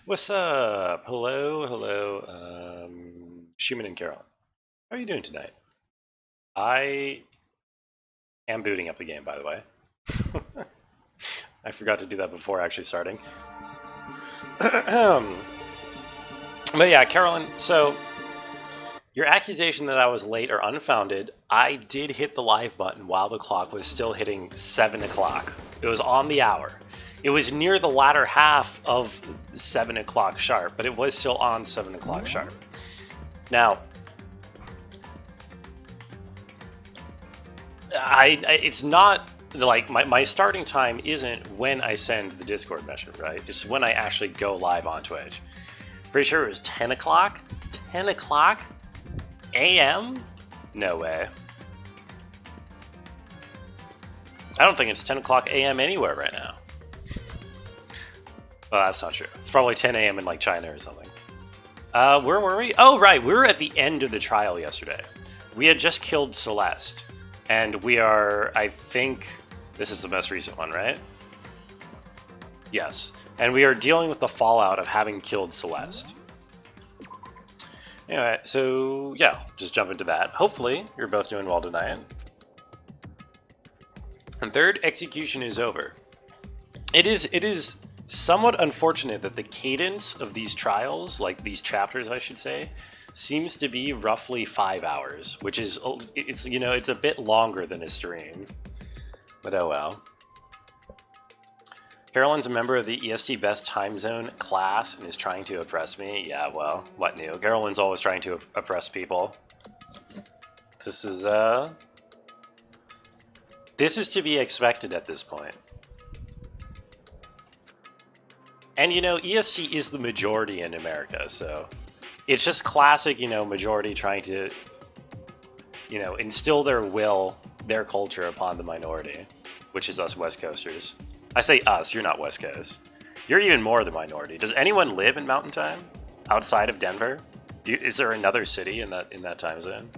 What's up? Hello, hello, Schumann and Carol. How are you doing tonight? I am booting up the game, by the way. I forgot to do that before actually starting. But yeah, Carolyn, so your accusation that I was late are unfounded. I did hit the live button while the clock was still hitting 7 o'clock. It was on the hour. It was near the latter half of 7 o'clock sharp, but it was still on 7 o'clock sharp. Now, it's not like my starting time isn't when I send the Discord message, right? It's when I actually go live on Twitch. Pretty sure it was 10 o'clock? 10 o'clock? AM? No way. I don't think it's 10 o'clock AM anywhere right now. Well, that's not true. It's probably 10 AM in like China or something. Where were we? Oh, right. We were at the end of the trial yesterday. We had just killed Celeste. And we are, I think, this is the most recent one, right? Yes. And we are dealing with the fallout of having killed Celeste. Anyway, so yeah, just jump into that. Hopefully, you're both doing well tonight. And third, execution is over. It is somewhat unfortunate that the cadence of these trials, like these chapters, I should say, seems to be roughly 5 hours, which is, it's a bit longer than a stream. But oh well. Carolyn's a member of the EST Best Time Zone class and is trying to oppress me. Yeah, well, what new? Carolyn's always trying to oppress people. This is to be expected at this point. And EST is the majority in America, so it's just classic, majority trying to, instill their will, their culture upon the minority, which is us West Coasters. I say us, you're not West Coast. You're even more the minority. Does anyone live in Mountain Time outside of Denver? Is there another city in that time zone?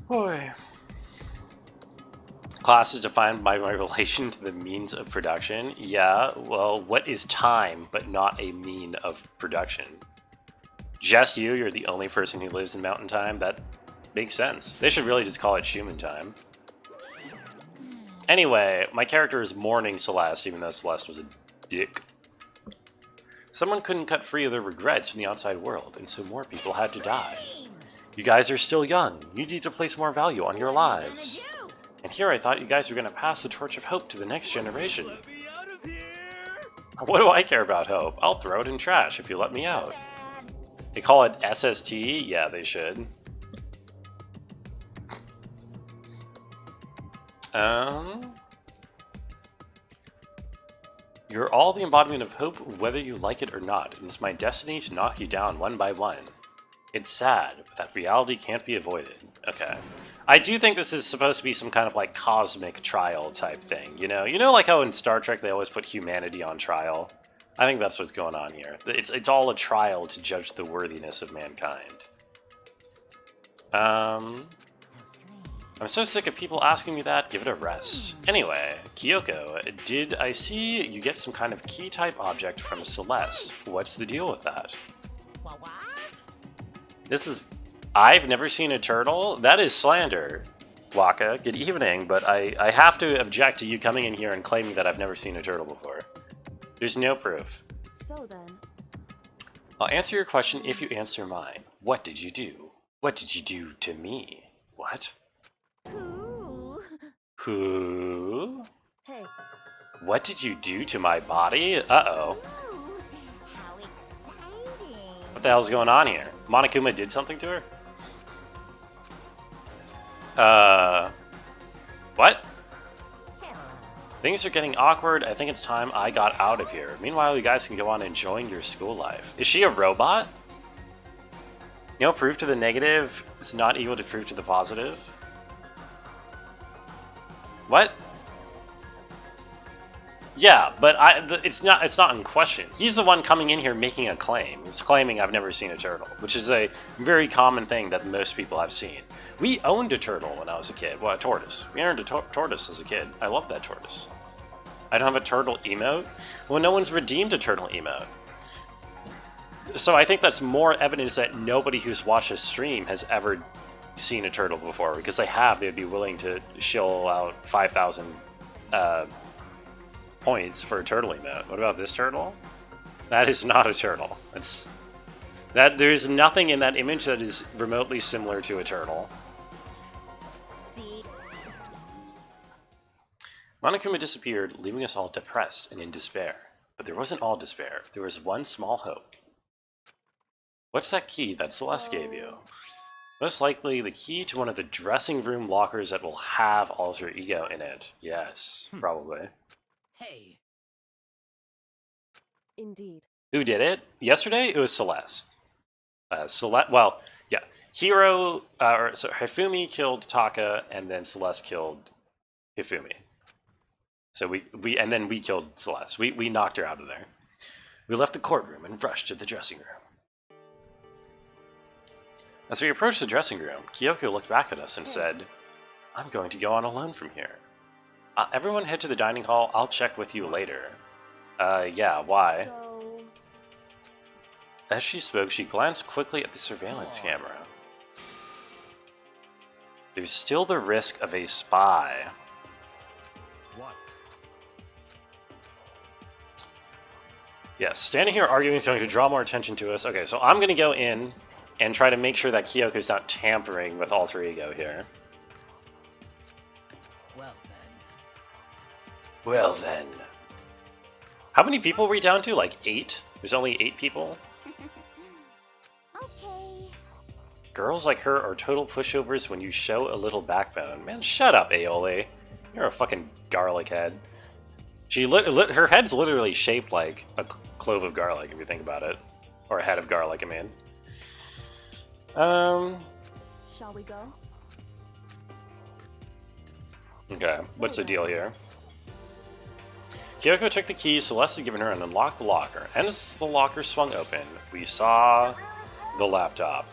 Boy. Class is defined by my relation to the means of production. Yeah, well, what is time but not a mean of production? Just you're the only person who lives in Mountain Time? That makes sense. They should really just call it Schumann Time. Anyway, my character is mourning Celeste, even though Celeste was a dick. Someone couldn't cut free of their regrets from the outside world, and so more people had to die. You guys are still young. You need to place more value on your lives. And here I thought you guys were going to pass the torch of hope to the next generation. What do I care about hope? I'll throw it in trash if you let me out. They call it SST? Yeah, they should. You're all the embodiment of hope, whether you like it or not, and it's my destiny to knock you down one by one. It's sad, but that reality can't be avoided. Okay. I do think this is supposed to be some kind of like cosmic trial type thing, you know like how in Star Trek they always put humanity on trial? I think that's what's going on here. It's all a trial to judge the worthiness of mankind. I'm so sick of people asking me that, give it a rest. Anyway, Kyoko, did I see you get some kind of key type object from Celeste? What's the deal with that? This is... I've never seen a turtle? That is slander, Waka. Good evening, but I have to object to you coming in here and claiming that I've never seen a turtle before. There's no proof. So then... I'll answer your question if you answer mine. What did you do? What did you do to me? What? Who? Hey. What did you do to my body? Uh-oh. How exciting. What the hell's going on here? Monokuma did something to her? What? Things are getting awkward. I think it's time I got out of here. Meanwhile, you guys can go on enjoying your school life. Is she a robot? Proof to the negative is not equal to proof to the positive. What? Yeah, but it's not in question. He's the one coming in here making a claim. He's claiming I've never seen a turtle, which is a very common thing that most people have seen. We owned a turtle when I was a kid. Well, a tortoise. We owned a tortoise as a kid. I love that tortoise. I don't have a turtle emote? Well, no one's redeemed a turtle emote. So I think that's more evidence that nobody who's watched a stream has ever seen a turtle before. Because they have, they'd be willing to shell out 5,000 points for a turtle emote. What about this turtle? That is not a turtle. There's nothing in that image that is remotely similar to a turtle. See? Monokuma disappeared, leaving us all depressed and in despair. But there wasn't all despair. There was one small hope. What's that key that Celeste gave you? Most likely the key to one of the dressing room lockers that will have alter ego in it. Yes, probably. Hey. Indeed. Who did it? Yesterday it was Celeste. Well, yeah. Hifumi killed Taka, and then Celeste killed Hifumi. So and then we killed Celeste. We knocked her out of there. We left the courtroom and rushed to the dressing room. As we approached the dressing room, Kyoko looked back at us and said, "I'm going to go on alone from here. Everyone head to the dining hall. I'll check with you later." Yeah, why? So... As she spoke, she glanced quickly at the surveillance camera. There's still the risk of a spy. What? Yeah, standing here arguing is going to draw more attention to us. Okay, so I'm going to go in and try to make sure that Kyoko's not tampering with alter ego here. Well then. Well then. How many people are we down to? Like 8? There's only 8 people? Okay. Girls like her are total pushovers when you show a little backbone. Man, shut up, Aoli. You're a fucking garlic head. Her head's literally shaped like a clove of garlic, if you think about it. Or a head of garlic, I mean. Shall we go? Okay, what's the deal here? Kyoko took the key Celeste had given her and unlocked the locker. And as the locker swung open, we saw the laptop.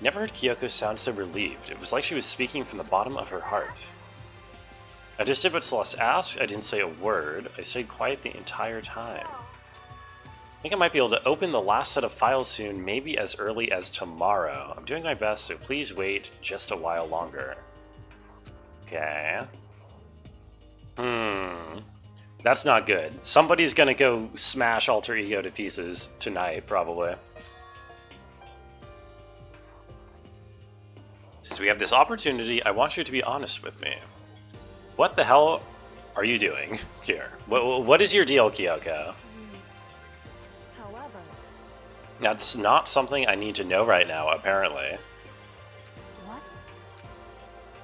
Never heard Kyoko sound so relieved. It was like she was speaking from the bottom of her heart. I just did what Celeste asked. I didn't say a word. I stayed quiet the entire time. I think I might be able to open the last set of files soon, maybe as early as tomorrow. I'm doing my best, so please wait just a while longer. Okay. That's not good. Somebody's gonna go smash alter ego to pieces tonight, probably. Since we have this opportunity, I want you to be honest with me. What the hell are you doing here? What is your deal, Kyoko? However... That's not something I need to know right now, apparently. What?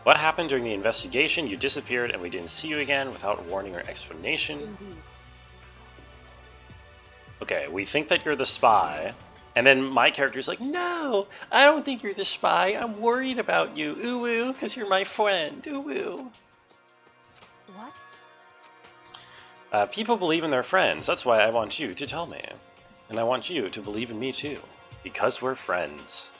What happened during the investigation? You disappeared and we didn't see you again without warning or explanation. Indeed. Okay, we think that you're the spy. And then my character's like, no, I don't think you're the spy. I'm worried about you. Ooh, because you're my friend. Ooh. What? People believe in their friends. That's why I want you to tell me. And I want you to believe in me too. Because we're friends.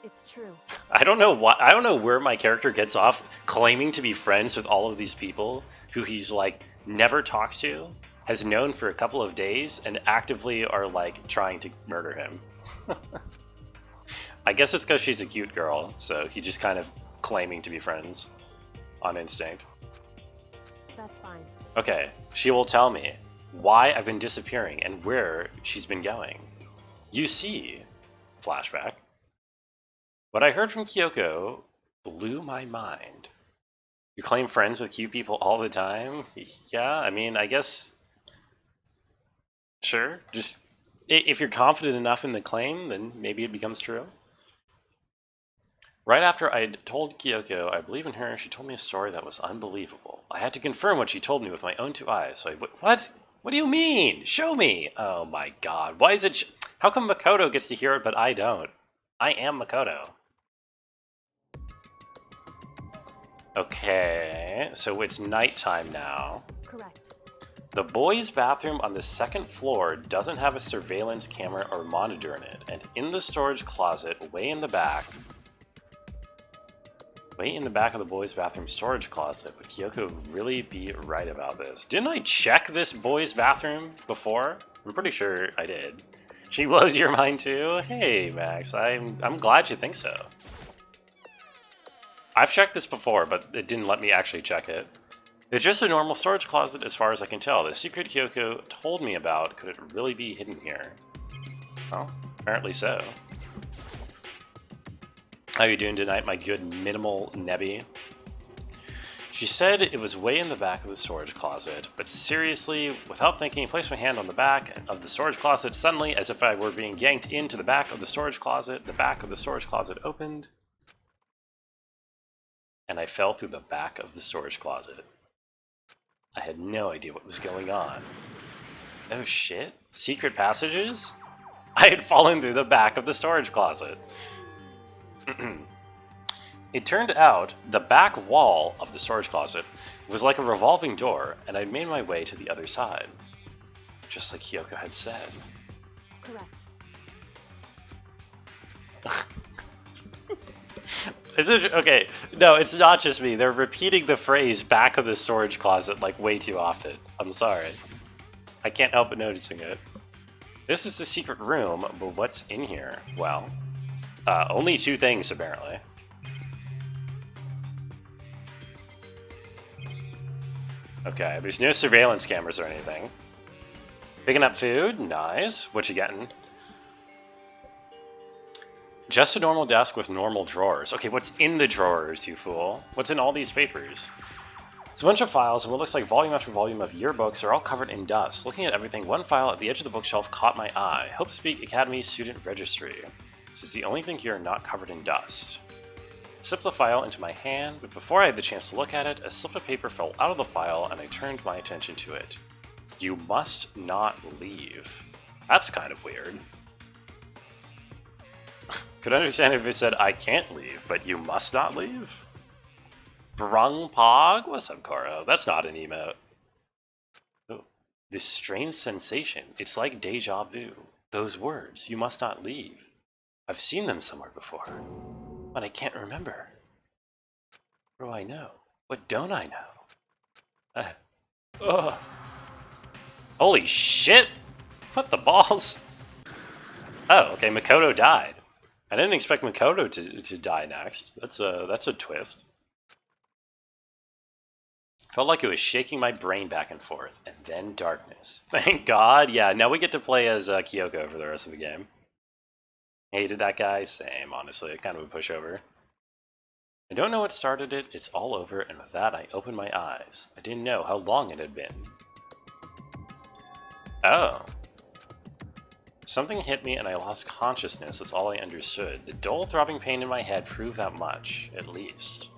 It's true. I don't know where my character gets off claiming to be friends with all of these people who he's like never talks to, has known for a couple of days, and actively are like trying to murder him. I guess it's because she's a cute girl, so he just kind of claiming to be friends on instinct. That's fine. Okay, she will tell me why I've been disappearing and where she's been going. You see, flashback. What I heard from Kyoko blew my mind. You claim friends with cute people all the time? Yeah, I mean, I guess... Sure, just... If you're confident enough in the claim, then maybe it becomes true. Right after I told Kyoko I believe in her, she told me a story that was unbelievable. I had to confirm what she told me with my own 2 eyes, so What? What do you mean? Show me! Oh my god, why is it... How come Makoto gets to hear it, but I don't? I am Makoto. Okay, so it's nighttime now. Correct. The boys' bathroom on the 2nd floor doesn't have a surveillance camera or monitor in it, and in the storage closet, way in the back... Wait in the back of the boys' bathroom storage closet. Would Kyoko really be right about this? Didn't I check this boys' bathroom before? I'm pretty sure I did. She blows your mind too? Hey, Max, I'm glad you think so. I've checked this before, but it didn't let me actually check it. It's just a normal storage closet as far as I can tell. The secret Kyoko told me about, could it really be hidden here? Well, apparently so. How you doing tonight, my good minimal Nebby? She said it was way in the back of the storage closet, but seriously, without thinking, I placed my hand on the back of the storage closet suddenly, as if I were being yanked into the back of the storage closet. The back of the storage closet opened, and I fell through the back of the storage closet. I had no idea what was going on. Oh shit, secret passages? I had fallen through the back of the storage closet. It turned out the back wall of the storage closet was like a revolving door, and I'd made my way to the other side, just like Kyoko had said. Correct. Is it okay? No, it's not just me. They're repeating the phrase "back of the storage closet" like way too often. I'm sorry. I can't help but noticing it. This is the secret room, but what's in here? Well, only two things apparently. Okay, there's no surveillance cameras or anything. Picking up food, nice. What you getting? Just a normal desk with normal drawers. Okay, what's in the drawers, you fool? What's in all these papers? It's a bunch of files, and what looks like volume after volume of yearbooks are all covered in dust. Looking at everything, one file at the edge of the bookshelf caught my eye. Hope Speak Academy Student Registry. This is the only thing here not covered in dust. Slipped the file into my hand, but before I had the chance to look at it, a slip of paper fell out of the file, and I turned my attention to it. You must not leave. That's kind of weird. Could understand if it said, I can't leave, but you must not leave? Brung Pog? What's up, Cora? That's not an emote. Oh, this strange sensation. It's like deja vu. Those words, you must not leave. I've seen them somewhere before, but I can't remember. What do I know? What don't I know? Ugh. Holy shit! What the balls? Oh, okay, Makoto died. I didn't expect Makoto to die next. That's a twist. Felt like it was shaking my brain back and forth, and then darkness. Thank God. Yeah, now we get to play as Kyoko for the rest of the game. Hated that guy? Same, honestly. Kind of a pushover. I don't know what started it. It's all over, and with that, I opened my eyes. I didn't know how long it had been. Oh. Something hit me and I lost consciousness, that's all I understood. The dull throbbing pain in my head proved that much, at least.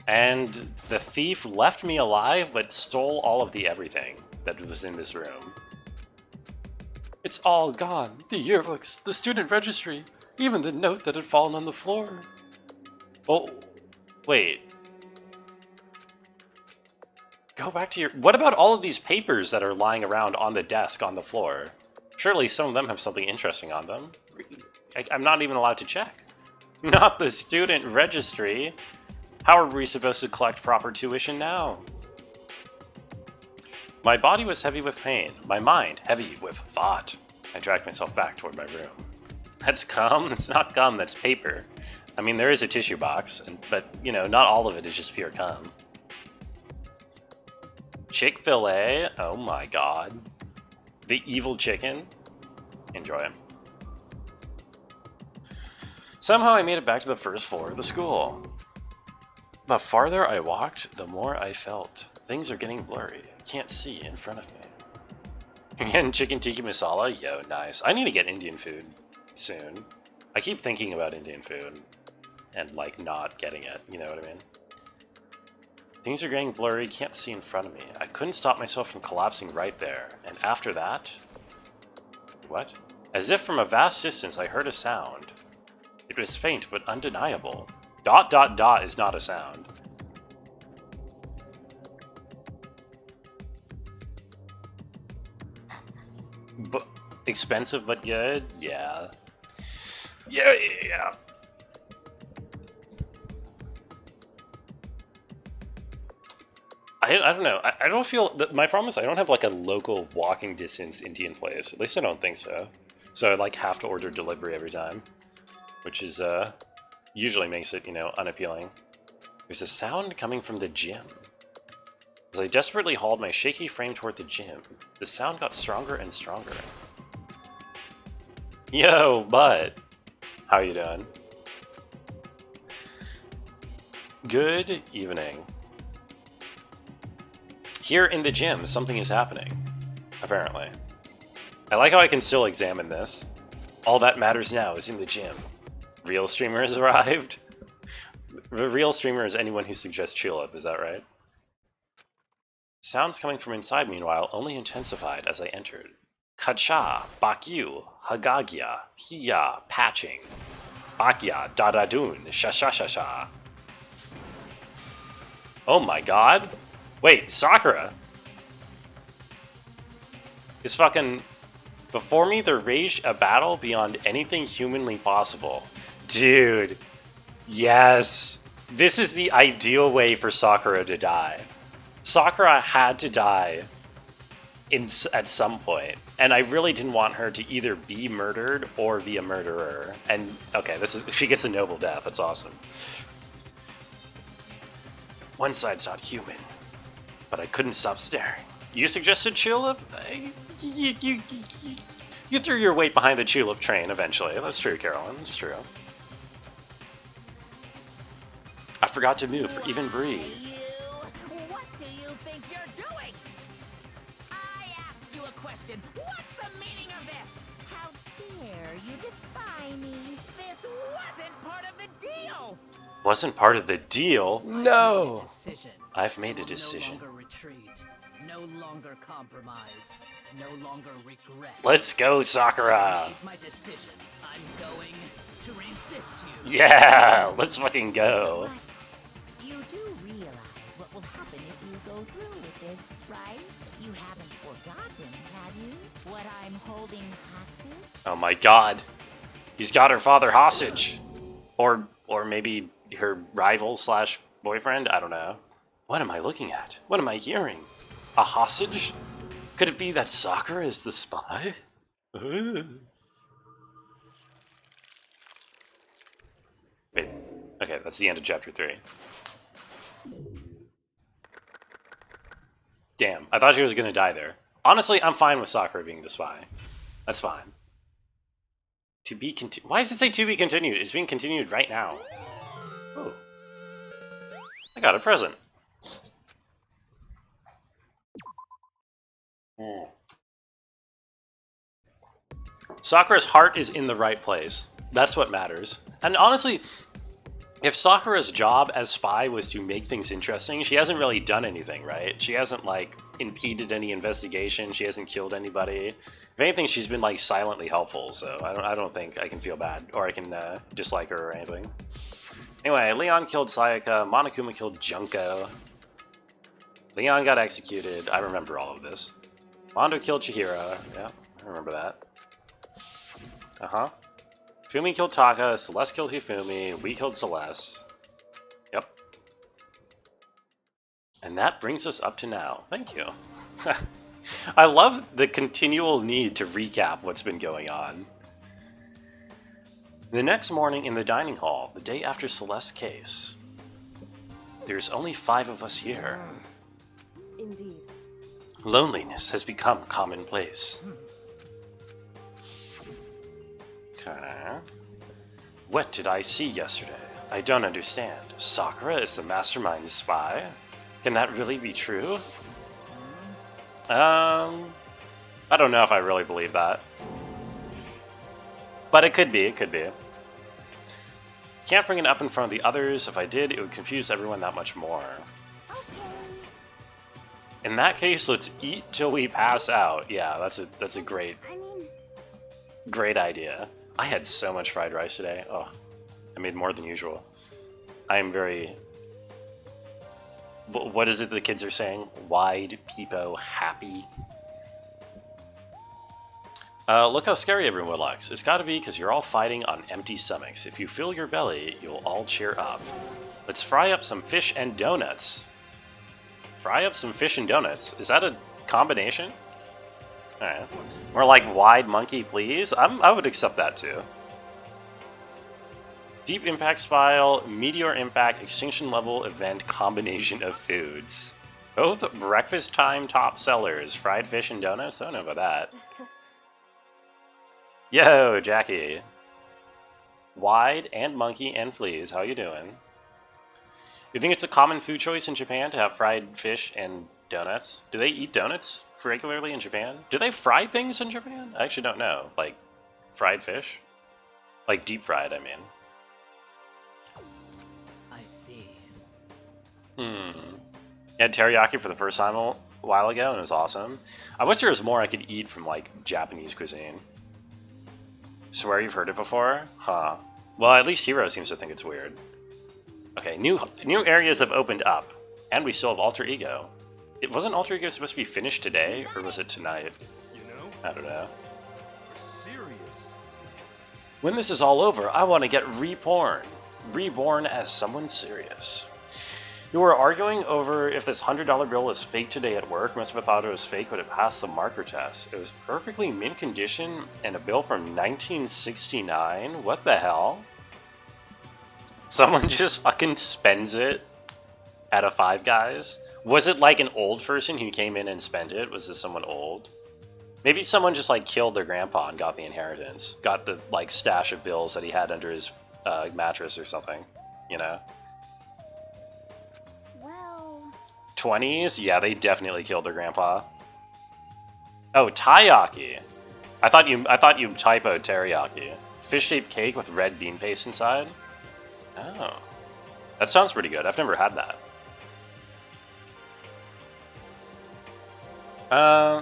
And the thief left me alive, but stole all of the everything that was in this room. It's all gone. The yearbooks, the student registry, even the note that had fallen on the floor. Oh, wait. Go back to your... What about all of these papers that are lying around on the desk on the floor? Surely some of them have something interesting on them. I'm not even allowed to check. Not the student registry. How are we supposed to collect proper tuition now? My body was heavy with pain. My mind heavy with thought. I dragged myself back toward my room. That's cum? It's not cum, that's paper. I mean, there is a tissue box, but, you know, not all of it is just pure cum. Chick-fil-A? Oh my god. The evil chicken? Enjoy it. Somehow I made it back to the first floor of the school. The farther I walked, the more I felt. Things are getting blurry. I can't see in front of me. Again, chicken tikka masala? Yo, nice. I need to get Indian food soon. I keep thinking about Indian food and, like, not getting it. You know what I mean? Things are getting blurry, can't see in front of me. I couldn't stop myself from collapsing right there. And after that... What? As if from a vast distance I heard a sound. It was faint but undeniable. ... is not a sound. But expensive but good? Yeah. Yeah. I don't know. I don't feel... My problem is I don't have, like, a local walking distance Indian place. At least I don't think so. So I, like, have to order delivery every time. Which is, usually makes it, you know, unappealing. There's a sound coming from the gym. As I desperately hauled my shaky frame toward the gym, the sound got stronger and stronger. Yo, bud! How you doing? Good evening. Here in the gym, something is happening. Apparently. I like how I can still examine this. All that matters now is in the gym. Real streamer has arrived? The real streamer is anyone who suggests chill up, is that right? Sounds coming from inside, meanwhile, only intensified as I entered. Kacha, Bakyu, Hagagya, Hiya, Patching. Bakya, Dadadun, Shashashasha. Oh my god! Wait, Sakura? Is fucking... Before me, there raged a battle beyond anything humanly possible. Dude. Yes. This is the ideal way for Sakura to die. Sakura had to die at some point. And I really didn't want her to either be murdered or be a murderer. And, okay, she gets a noble death. That's awesome. One side's not human. But I couldn't stop staring. You suggested Tulip? You threw your weight behind the Tulip train eventually. That's true, Carolyn. That's true. I forgot to move or even breathe. What do you think you're doing? I asked you a question. What's the meaning of this? How dare you defy me? This wasn't part of the deal. Wasn't part of the deal? No! I've made a decision. No longer retreat. No longer compromise. No longer regret. Let's go, Sakura! I made my decision. I'm going to resist you. Yeah! Let's fucking go. But you do realize what will happen if you go through with this, right? You haven't forgotten, have you? What I'm holding hostage? Oh my god. He's got her father hostage. Or maybe her rival slash boyfriend? I don't know. What am I looking at? What am I hearing? A hostage? Could it be that Sakura is the spy? Wait. Okay, that's the end of chapter 3. Damn, I thought she was gonna die there. Honestly, I'm fine with Sakura being the spy. That's fine. To be continued. Why does it say to be continued? It's being continued right now. Oh. I got a present. Sakura's heart is in the right place. That's what matters. And honestly, if Sakura's job as spy was to make things interesting, she hasn't really done anything, right? She hasn't, like, impeded any investigation. She hasn't killed anybody. If anything, she's been, like, silently helpful, so I don't think I can feel bad. Or I can dislike her or anything. Anyway, Leon killed Sayaka. Monokuma killed Junko. Leon got executed. I remember all of this. Mondo killed Chihiro. Yeah, I remember that. Uh-huh. Fumi killed Taka. Celeste killed Hifumi. We killed Celeste. Yep. And that brings us up to now. Thank you. I love the continual need to recap what's been going on. The next morning in the dining hall, the day after Celeste's case. There's only 5 of us here. Indeed. Loneliness has become commonplace. Okay. What did I see yesterday? I don't understand. Sakura is the mastermind spy? Can that really be true? I don't know if I really believe that. But it could be, it could be. Can't bring it up in front of the others. If I did, it would confuse everyone that much more. Okay. In that case, let's eat till we pass out. Yeah, that's a great idea. I had so much fried rice today. Oh, I made more than usual. I am very... What is it the kids are saying? Wide, peepo, happy. Look how scary everyone looks. It's gotta be because you're all fighting on empty stomachs. If you fill your belly, you'll all cheer up. Let's fry up some fish and donuts. Fry up some fish and donuts. Is that a combination? Alright. Or like wide monkey, please? I would accept that too. Deep impact spile, meteor impact, extinction level event combination of foods. Both breakfast time top sellers. Fried fish and donuts? I don't know about that. Yo, Jackie. Wide and monkey and please, how you doing? You think it's a common food choice in Japan to have fried fish and donuts? Do they eat donuts regularly in Japan? Do they fry things in Japan? I actually don't know. Like, fried fish? Like deep fried, I mean. I see. I had teriyaki for the first time a while ago, and it was awesome. I wish there was more I could eat from, like, Japanese cuisine. Swear you've heard it before? Huh. Well, at least Hiro seems to think it's weird. Okay, new areas have opened up, and we still have Alter Ego. It wasn't Alter Ego supposed to be finished today, or was it tonight? You know? I don't know. We're serious. When this is all over, I want to get reborn. Reborn as someone serious. You were arguing over if this $100 bill was fake today at work. Must have thought it was fake when it passed the marker test. It was perfectly mint condition and a bill from 1969. What the hell? Someone just fucking spends it at a Five Guys? Was it like an old person who came in and spent it? Was this someone old? Maybe someone just like killed their grandpa and got the inheritance. Got the like stash of bills that he had under his mattress or something, you know? Well, 20s? Yeah, they definitely killed their grandpa. Oh, taiyaki. I thought you typoed teriyaki. Fish-shaped cake with red bean paste inside? Oh. That sounds pretty good. I've never had that.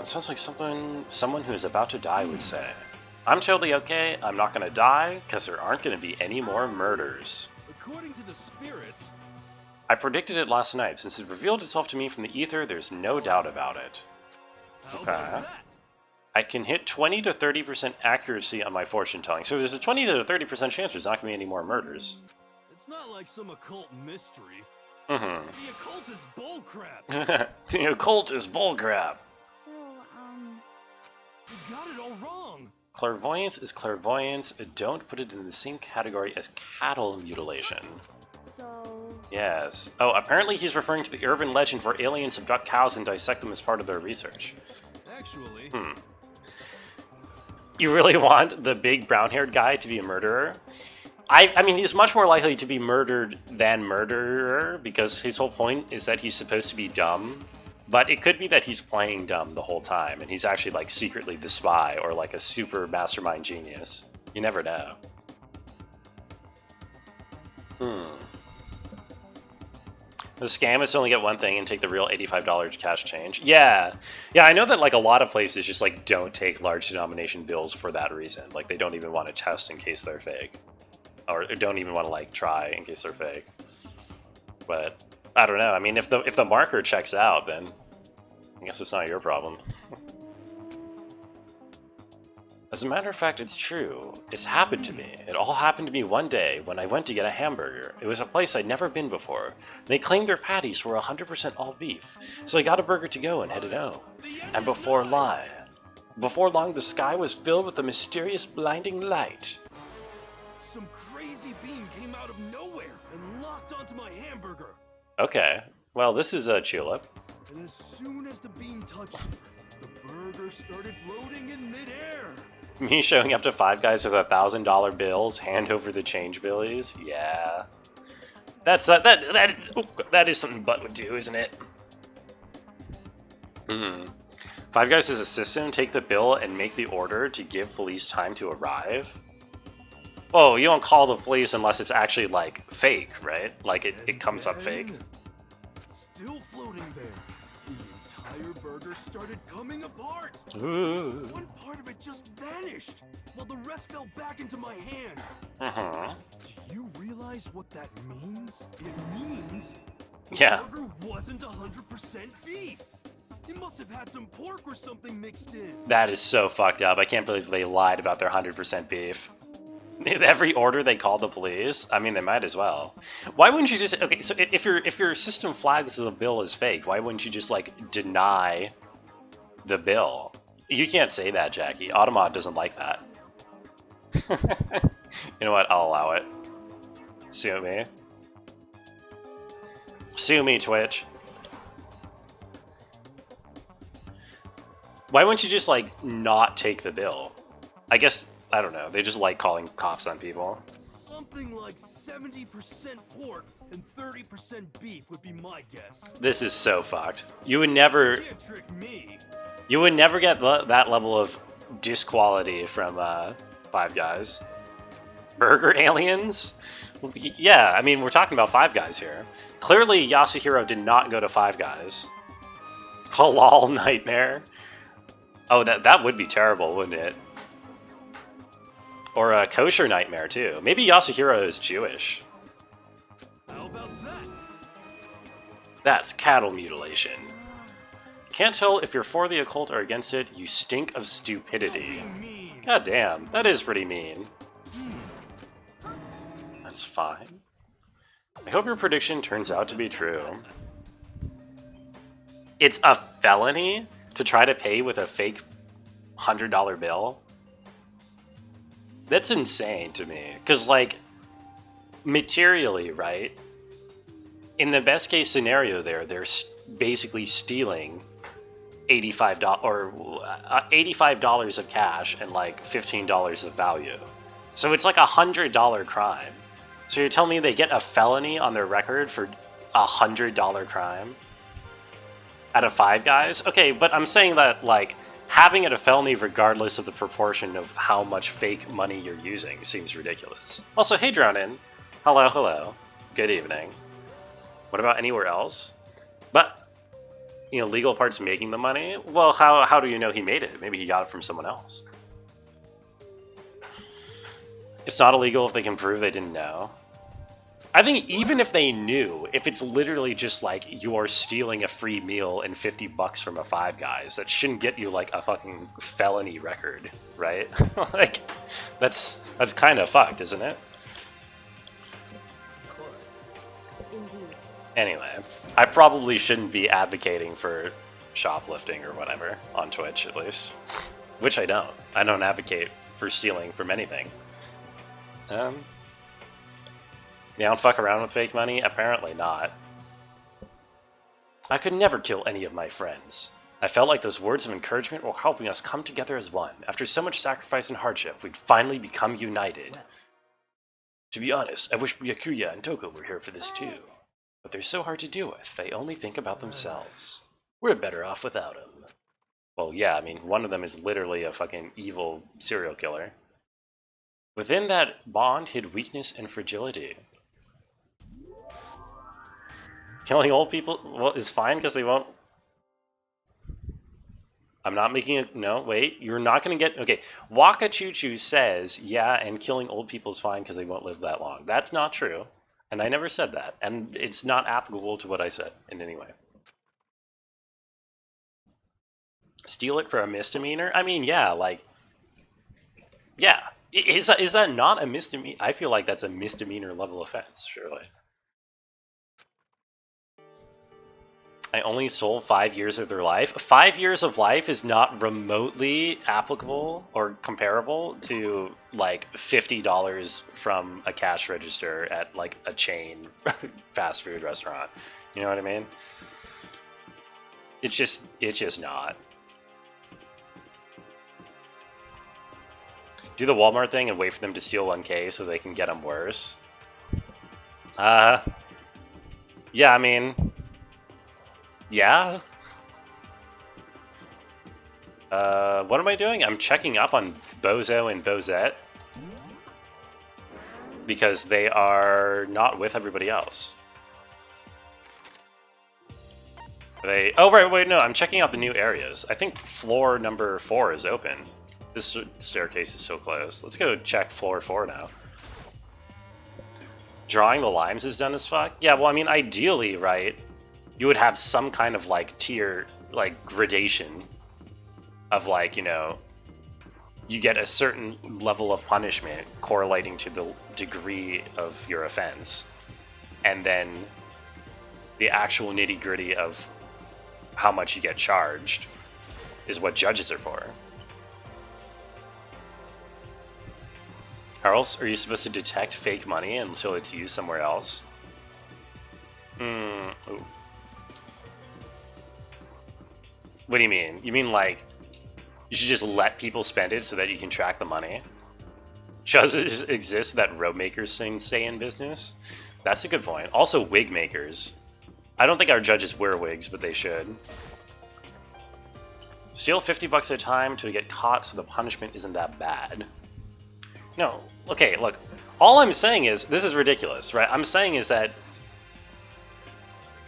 Sounds like someone who is about to die would say. I'm totally okay. I'm not gonna die, because there aren't gonna be any more murders. According to the spirits, I predicted it last night. Since it revealed itself to me from the ether, there's no doubt about it. how Okay. about that? I can hit 20 to 30% accuracy on my fortune telling. So there's a 20 to 30% chance there's not gonna be any more murders. It's not like some occult mystery. Mm-hmm. The occult is bullcrap. The occult is bullcrap. so, You got it all wrong. Clairvoyance is clairvoyance. Don't put it in the same category as cattle mutilation. so, Yes. Oh, apparently he's referring to the urban legend where aliens abduct cows and dissect them as part of their research. Actually, You really want the big brown-haired guy to be a murderer? I mean, he's much more likely to be murdered than murderer, because his whole point is that he's supposed to be dumb. But it could be that he's playing dumb the whole time, and he's actually, like, secretly the spy, or, like, a super mastermind genius. You never know. The scam is to only get one thing and take the real $85 cash change. Yeah. Yeah, I know that, like, a lot of places just, like, don't take large denomination bills for that reason. Like, they don't even want to test in case they're fake. Or don't even want to, like, try in case they're fake. But I don't know. I mean, if the marker checks out, then I guess it's not your problem. As a matter of fact, it's true. It's happened to me. It all happened to me one day when I went to get a hamburger. It was a place I'd never been before. They claimed their patties were 100% all beef. So I got a burger to go and headed home. And before long, the sky was filled with a mysterious blinding light. some crazy beam came out of nowhere and locked onto my hamburger. Okay. Well, this is a tulip. And as soon as the beam touched it, the burger started floating in midair. Me showing up to Five Guys with $1,000 bills, hand over the change billies. Yeah, that's that is something Butt would do, isn't it? Five Guys is a system. Take the bill and make the order to give police time to arrive. Oh, you don't call the police unless it's actually like fake, right? Like it comes up fake. Still floating there. The entire burger started coming apart. Ooh. One part of it just vanished, while the rest fell back into my hand. Do you realize what that means? It means the Yeah. burger wasn't 100% beef. It must have had some pork or something mixed in. That is so fucked up. I can't believe they lied about their 100% beef. Every order they call the police? I mean, they might as well. Why wouldn't you just... Okay, so if your system flags the bill as fake, why wouldn't you just, like, deny the bill? You can't say that, Jackie. Automod doesn't like that. You know what? I'll allow it. Sue me. Sue me, Twitch. Why wouldn't you just, like, not take the bill? I guess, I don't know, they just like calling cops on people. Something like 70% pork and 30% beef would be my guess. This is so fucked. You would never... You can't trick me. You would never get that level of disquality from Five Guys. Burger aliens? Yeah, I mean, we're talking about Five Guys here. Clearly, Yasuhiro did not go to Five Guys. Halal nightmare? Oh, that would be terrible, wouldn't it? Or a kosher nightmare, too. Maybe Yasuhiro is Jewish. How about that? That's cattle mutilation. Can't tell if you're for the occult or against it. You stink of stupidity. Mean. God damn, that is pretty mean. That's fine. I hope your prediction turns out to be true. It's a felony to try to pay with a fake $100 bill? That's insane to me. Because, like, materially, right? In the best case scenario there, they're basically stealing $85 of cash and, like, $15 of value. So it's like a $100 crime. So you're telling me they get a felony on their record for a $100 crime? Out of Five Guys? Okay, but I'm saying that, like, having it a felony regardless of the proportion of how much fake money you're using seems ridiculous. Also, hey Drownin. Hello, hello. Good evening. What about anywhere else? But, you know, legal part's making the money? Well, how do you know he made it? Maybe he got it from someone else. It's not illegal if they can prove they didn't know. I think even if they knew, if it's literally just like you're stealing a free meal and $50 from a Five Guys, that shouldn't get you like a fucking felony record, right? Like, that's kind of fucked, isn't it? Of course. Indeed. Anyway, I probably shouldn't be advocating for shoplifting or whatever on Twitch, at least. Which I don't. I don't advocate for stealing from anything. You don't fuck around with fake money? Apparently not. I could never kill any of my friends. I felt like those words of encouragement were helping us come together as one. After so much sacrifice and hardship, we'd finally become united. To be honest, I wish Byakuya and Toko were here for this too. But they're so hard to deal with, they only think about themselves. We're better off without them. Well, yeah, I mean, one of them is literally a fucking evil serial killer. Within that bond hid weakness and fragility. Killing old people is fine because they won't... I'm not making it... No, wait. You're not going to get... Okay, Waka Choo Choo says, yeah, and killing old people is fine because they won't live that long. That's not true. And I never said that. And it's not applicable to what I said in any way. Steal it for a misdemeanor? I mean, yeah, like... Yeah. Is that not a misdemeanor? I feel like that's a misdemeanor level offense, surely. I only stole 5 years of their life. 5 years of life is not remotely applicable or comparable to like $50 from a cash register at like a chain fast food restaurant. You know what I mean? It's just not. Do the Walmart thing and wait for them to steal 1K so they can get them worse. Yeah, I mean... Yeah. What am I doing? I'm checking up on Bozo and Bozette. Because they are not with everybody else. They... Oh, right, wait, no, I'm checking out the new areas. I think floor number 4 is open. This staircase is so close. Let's go check floor 4 now. Drawing the limes is done as fuck? Yeah, well, I mean, ideally, right, you would have some kind of, like, tier, like, gradation of, like, you know, you get a certain level of punishment correlating to the degree of your offense. And then the actual nitty-gritty of how much you get charged is what judges are for. How else are you supposed to detect fake money until it's used somewhere else? Ooh. What do you mean? You mean like you should just let people spend it so that you can track the money? Does it exist that robe makers can stay in business? That's a good point. Also, wig makers. I don't think our judges wear wigs, but they should. Steal $50 at a time to get caught so the punishment isn't that bad. No, okay, look. All I'm saying is, this is ridiculous, right? I'm saying is that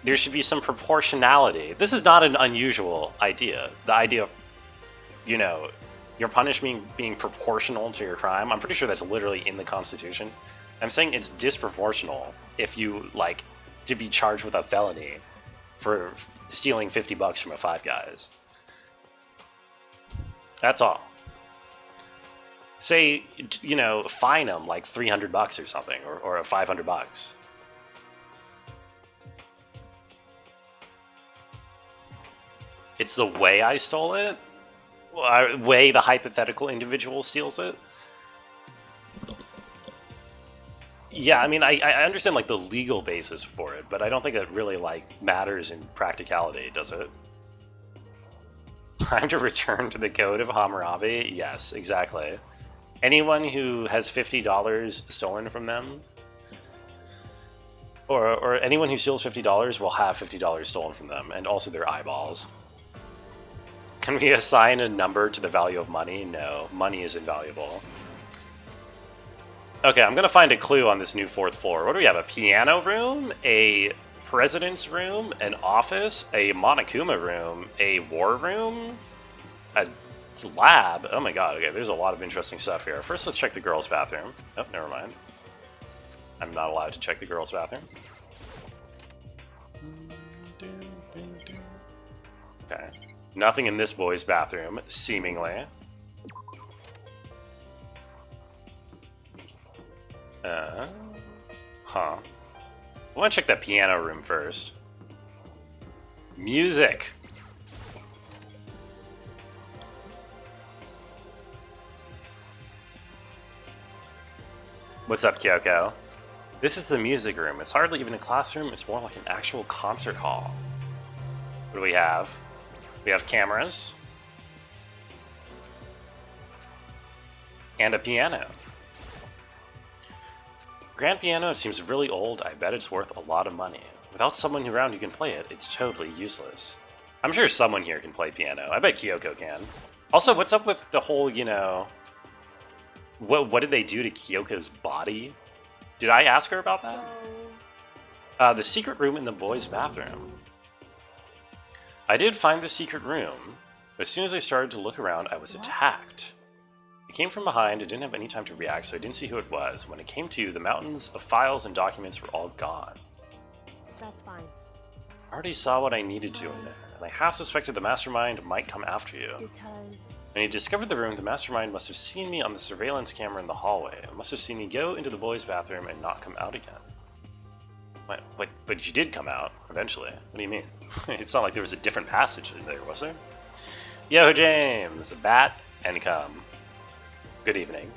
there should be some proportionality. This is not an unusual idea. The idea of, you know, your punishment being proportional to your crime. I'm pretty sure that's literally in the Constitution. I'm saying it's disproportional if you, like, to be charged with a felony for stealing $50 from a Five Guys. That's all. Say, you know, fine them like $300 or something, or $500. It's the way I stole it? Way the hypothetical individual steals it? Yeah, I mean, I understand, like, the legal basis for it, but I don't think it really, like, matters in practicality, does it? Time to return to the Code of Hammurabi? Yes, exactly. Anyone who has $50 stolen from them, or anyone who steals $50 will have $50 stolen from them, and also their eyeballs. Can we assign a number to the value of money? No, money is invaluable. Okay, I'm gonna find a clue on this new 4th floor. What do we have? A piano room, a president's room, an office, a Monokuma room, a war room, a lab. Oh my god, okay, there's a lot of interesting stuff here. First, let's check the girls' bathroom. Oh, never mind. I'm not allowed to check the girls' bathroom. Okay. Nothing in this boy's bathroom, seemingly. Huh. I want to check that piano room first. Music! What's up, Kyoko? This is the music room. It's hardly even a classroom, it's more like an actual concert hall. What do we have? We have cameras. And a piano. Grand piano seems really old. I bet it's worth a lot of money. Without someone around who can play it, it's totally useless. I'm sure someone here can play piano. I bet Kyoko can. Also, what's up with the whole, you know... What did they do to Kyoko's body? Did I ask her about that? The secret room in the boys' bathroom. I did find the secret room. As soon as I started to look around, I was attacked. It came from behind. I didn't have any time to react, so I didn't see who it was. When it came to, the mountains of files and documents were all gone. That's fine. I already saw what I needed to in there, and I half suspected the mastermind might come after you. Because... When he discovered the room, the mastermind must have seen me on the surveillance camera in the hallway. It must have seen me go into the boys' bathroom and not come out again. Wait, but you did come out, eventually. What do you mean? It's not like there was a different passage in there, was there? Yo, James! Bat and come. Good evening.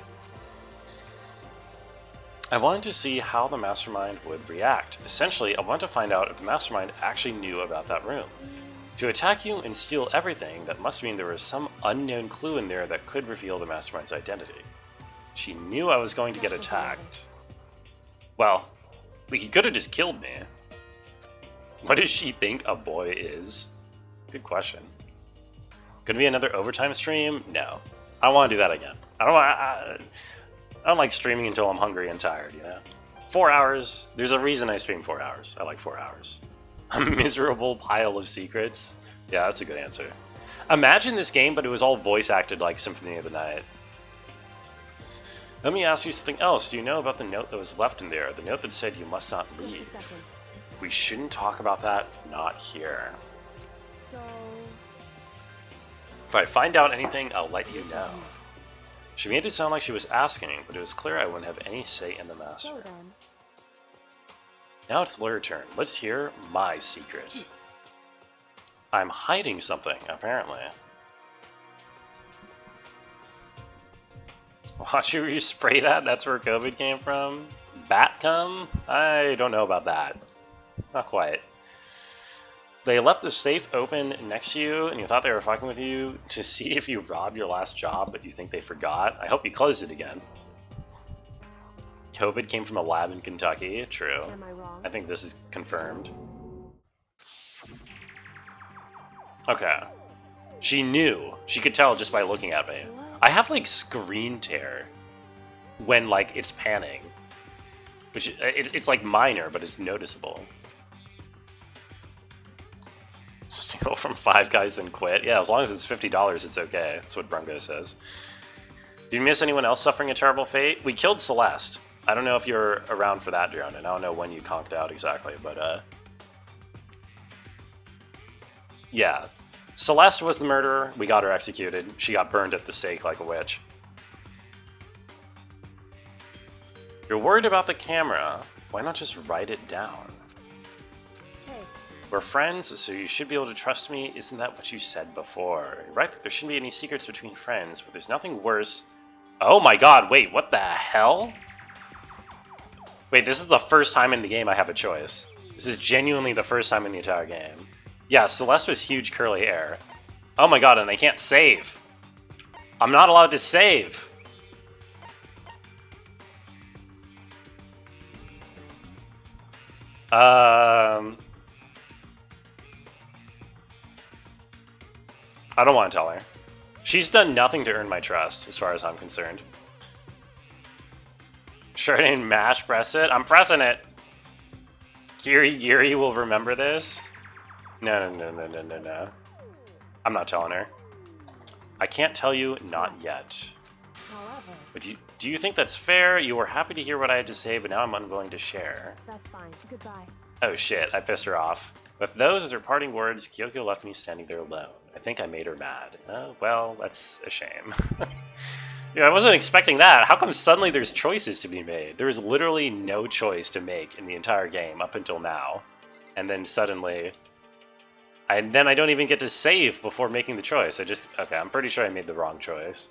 I wanted to see how the mastermind would react. Essentially, I wanted to find out if the mastermind actually knew about that room. To attack you and steal everything, that must mean there was some unknown clue in there that could reveal the mastermind's identity. She knew I was going to get attacked. Well, he could have just killed me. What does she think a boy is? Good question. Gonna be another overtime stream? No. I don't want to do that again. I don't like streaming until I'm hungry and tired, you know? 4 hours. There's a reason I stream 4 hours. I like 4 hours. A miserable pile of secrets? Yeah, that's a good answer. Imagine this game, but it was all voice acted like Symphony of the Night. Let me ask you something else. Do you know about the note that was left in there? The note that said you must not leave. Just a second. We shouldn't talk about that. Not here. So... If I find out anything, I'll let you know. She made it sound like she was asking, but it was clear I wouldn't have any say in the matter. So then, Now it's your turn. Let's hear my secret. I'm hiding something, apparently. Watch you spray that? That's where COVID came from? Bat cum? I don't know about that. Not quite. They left the safe open next to you, and you thought they were fucking with you to see if you robbed your last job, but you think they forgot. I hope you closed it again. COVID came from a lab in Kentucky. True. am I wrong? I think this is confirmed. Okay. She knew. She could tell just by looking at me. I have, like, screen tear when, like, it's panning. Which, it's like, minor, but it's noticeable. Steal from Five Guys then quit. Yeah, as long as it's $50, it's okay. That's what Brungo says. Did you miss anyone else suffering a terrible fate? We killed Celeste. I don't know if you're around for that, Drone, and I don't know when you conked out exactly, but, yeah. Celeste was the murderer. We got her executed. She got burned at the stake like a witch. You're worried about the camera. Why not just write it down? Hey, We're friends, so you should be able to trust me. Isn't that what you said before? Right, there shouldn't be any secrets between friends, but there's nothing worse. Oh my god, wait, what the hell? Wait, this is the first time in the game I have a choice. This is genuinely the first time in the entire game. Yeah, Celeste was huge curly hair. Oh my god, and I can't save. I'm not allowed to save. I don't want to tell her. She's done nothing to earn my trust, as far as I'm concerned. Sure I didn't mash press it? I'm pressing it! Giri will remember this? No. I'm not telling her. I can't tell you, not yet. however, But do you think that's fair? You were happy to hear what I had to say, but now I'm unwilling to share. that's fine. Goodbye. Oh shit, I pissed her off. With those as her parting words, Kyoko left me standing there alone. I think I made her mad. Well, that's a shame. Yeah, I wasn't expecting that. How come suddenly there's choices to be made? There was literally no choice to make in the entire game up until now. And then suddenly... And then I don't even get to save before making the choice. Okay, I'm pretty sure I made the wrong choice.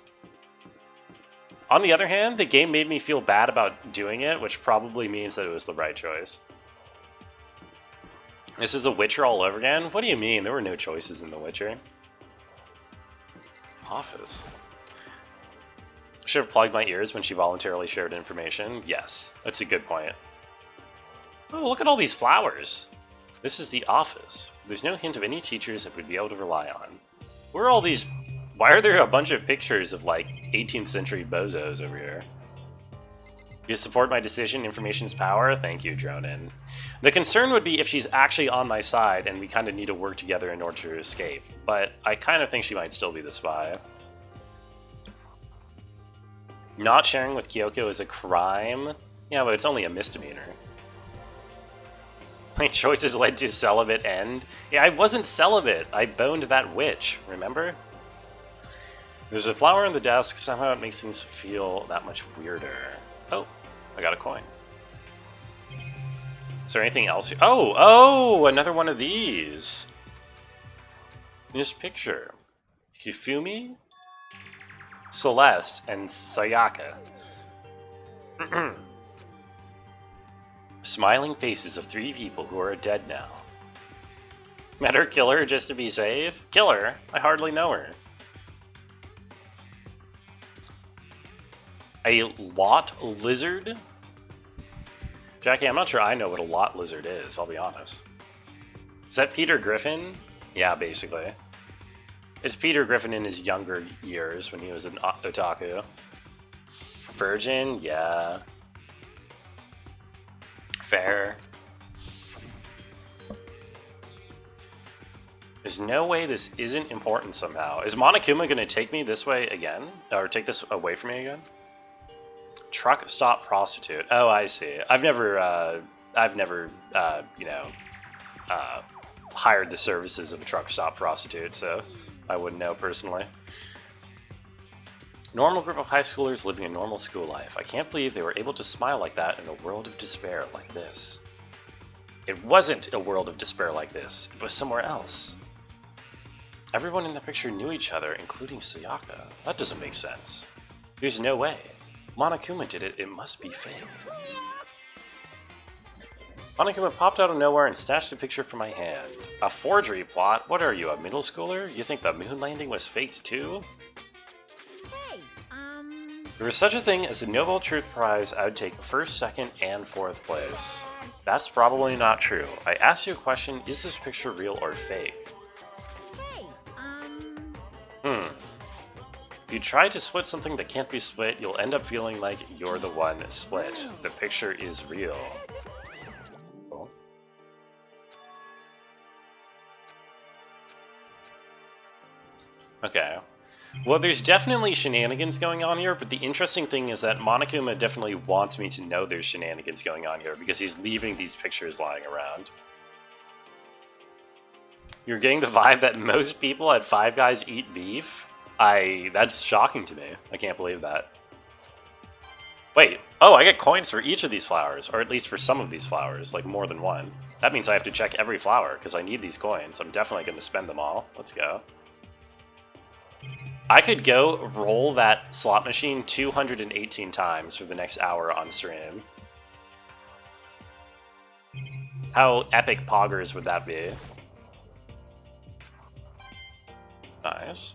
On the other hand, the game made me feel bad about doing it, which probably means that it was the right choice. This is a Witcher all over again? What do you mean? There were no choices in The Witcher. Office. Should have plugged my ears when she voluntarily shared information. Yes, that's a good point. Oh, look at all these flowers. This is the office. There's no hint of any teachers that we'd be able to rely on. Where are all these... Why are there a bunch of pictures of, like, 18th century bozos over here? You support my decision, information's power? Thank you, Dronin. The concern would be if she's actually on my side and we kind of need to work together in order to escape. But I kind of think she might still be the spy. Not sharing with Kyoko is a crime? Yeah, but it's only a misdemeanor. My choices led to celibate end? Yeah, I wasn't celibate. I boned that witch, remember? There's a flower on the desk. Somehow it makes things feel that much weirder. Oh, I got a coin. Is there anything else here? Oh, another one of these. This picture. Hifumi, Celeste, and Sayaka. Smiling faces of 3 people who are dead now. Met her, kill her just to be safe? Kill her? I hardly know her. A lot lizard? Jackie, I'm not sure I know what a lot lizard is, I'll be honest. Is that Peter Griffin? Yeah, basically. It's Peter Griffin in his younger years when he was an otaku. Virgin? Yeah. Fair. There's no way this isn't important somehow. Is Monokuma going to take me this way again? Or take this away from me again? Truck stop prostitute. Oh, I see. I've never, you know, hired the services of a truck stop prostitute, so I wouldn't know personally. Normal group of high schoolers living a normal school life. I can't believe they were able to smile like that in a world of despair like this. It wasn't a world of despair like this. It was somewhere else. Everyone in the picture knew each other, including Sayaka. That doesn't make sense. There's no way. Monokuma did it. It must be fake. Monokuma popped out of nowhere and snatched the picture from my hand. A forgery plot? What are you, a middle schooler? You think the moon landing was faked too? Hey, If there was such a thing as a Nobel Truth Prize, I would take first, second, and fourth place. That's probably not true. I asked you a question, is this picture real or fake? hey, If you try to split something that can't be split, you'll end up feeling like you're the one split. The picture is real. Cool. Okay. Well, there's definitely shenanigans going on here, but the interesting thing is that Monokuma definitely wants me to know there's shenanigans going on here because he's leaving these pictures lying around. You're getting the vibe that most people at Five Guys eat beef? That's shocking to me. I can't believe that. Wait, oh, I get coins for each of these flowers, or at least for some of these flowers, like more than one. That means I have to check every flower, because I need these coins. I'm definitely going to spend them all. Let's go. I could go roll that slot machine 218 times for the next hour on stream. How epic poggers would that be? Nice.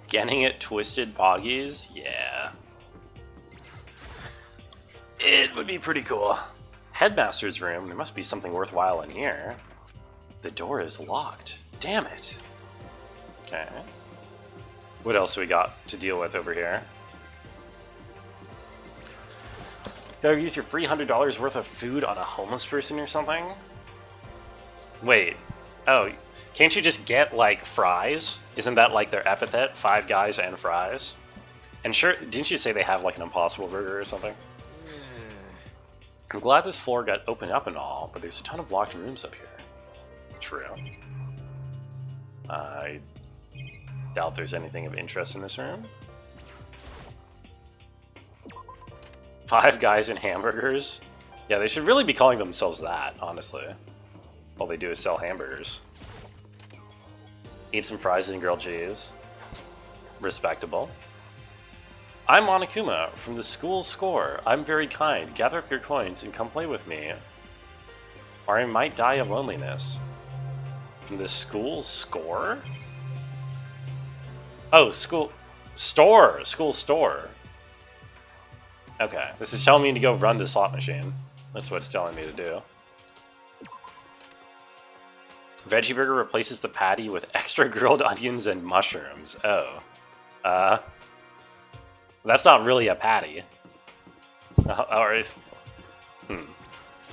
Getting it twisted poggies? Yeah. It would be pretty cool. Headmaster's room. There must be something worthwhile in here. The door is locked. Damn it. Okay. What else do we got to deal with over here? Gotta use your free $100 worth of food on a homeless person or something? Wait. Oh, can't you just get, like, fries? Isn't that, like, their epithet? Five Guys and fries? And sure, didn't you say they have, like, an Impossible Burger or something? I'm glad this floor got opened up and all, but there's a ton of locked rooms up here. True. I doubt there's anything of interest in this room. Five Guys and hamburgers? Yeah, they should really be calling themselves that, honestly. All they do is sell hamburgers. Eat some fries and grilled cheese. Respectable. I'm Monokuma from the school score. I'm very kind. Gather up your coins and come play with me, or I might die of loneliness. From the school score? Oh, school store. School store. Okay, this is telling me to go run the slot machine. That's what it's telling me to do. Veggie burger replaces the patty with extra grilled onions and mushrooms. Oh. That's not really a patty.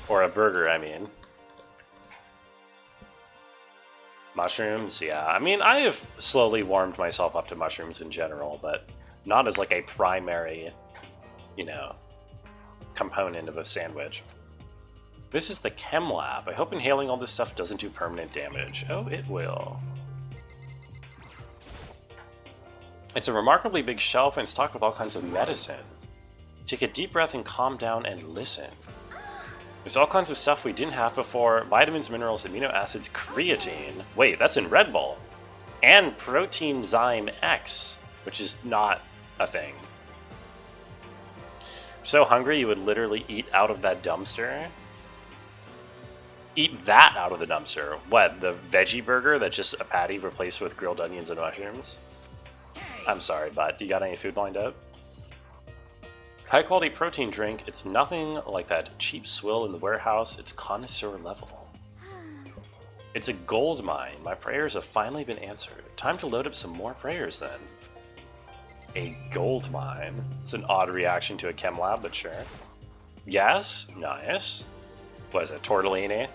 Or a burger, I mean. Mushrooms, yeah. I mean, I have slowly warmed myself up to mushrooms in general, but not as like a primary, you know, component of a sandwich. This is the chem lab. I hope inhaling all this stuff doesn't do permanent damage. Oh, it will. It's a remarkably big shelf and it's stocked with all kinds of medicine. Take a deep breath and calm down and listen. There's all kinds of stuff we didn't have before. Vitamins, minerals, amino acids, creatine. Wait, that's in Red Bull. And protein zyme X, which is not a thing. So hungry you would literally eat out of that dumpster? Eat that out of the dumpster. What, the veggie burger that's just a patty replaced with grilled onions and mushrooms? I'm sorry, but do you got any food lined up? High quality protein drink. It's nothing like that cheap swill in the warehouse. It's connoisseur level. It's a gold mine. My prayers have finally been answered. Time to load up some more prayers then. A gold mine. It's an odd reaction to a chem lab, but sure. Yes? Nice. What is it, tortellini?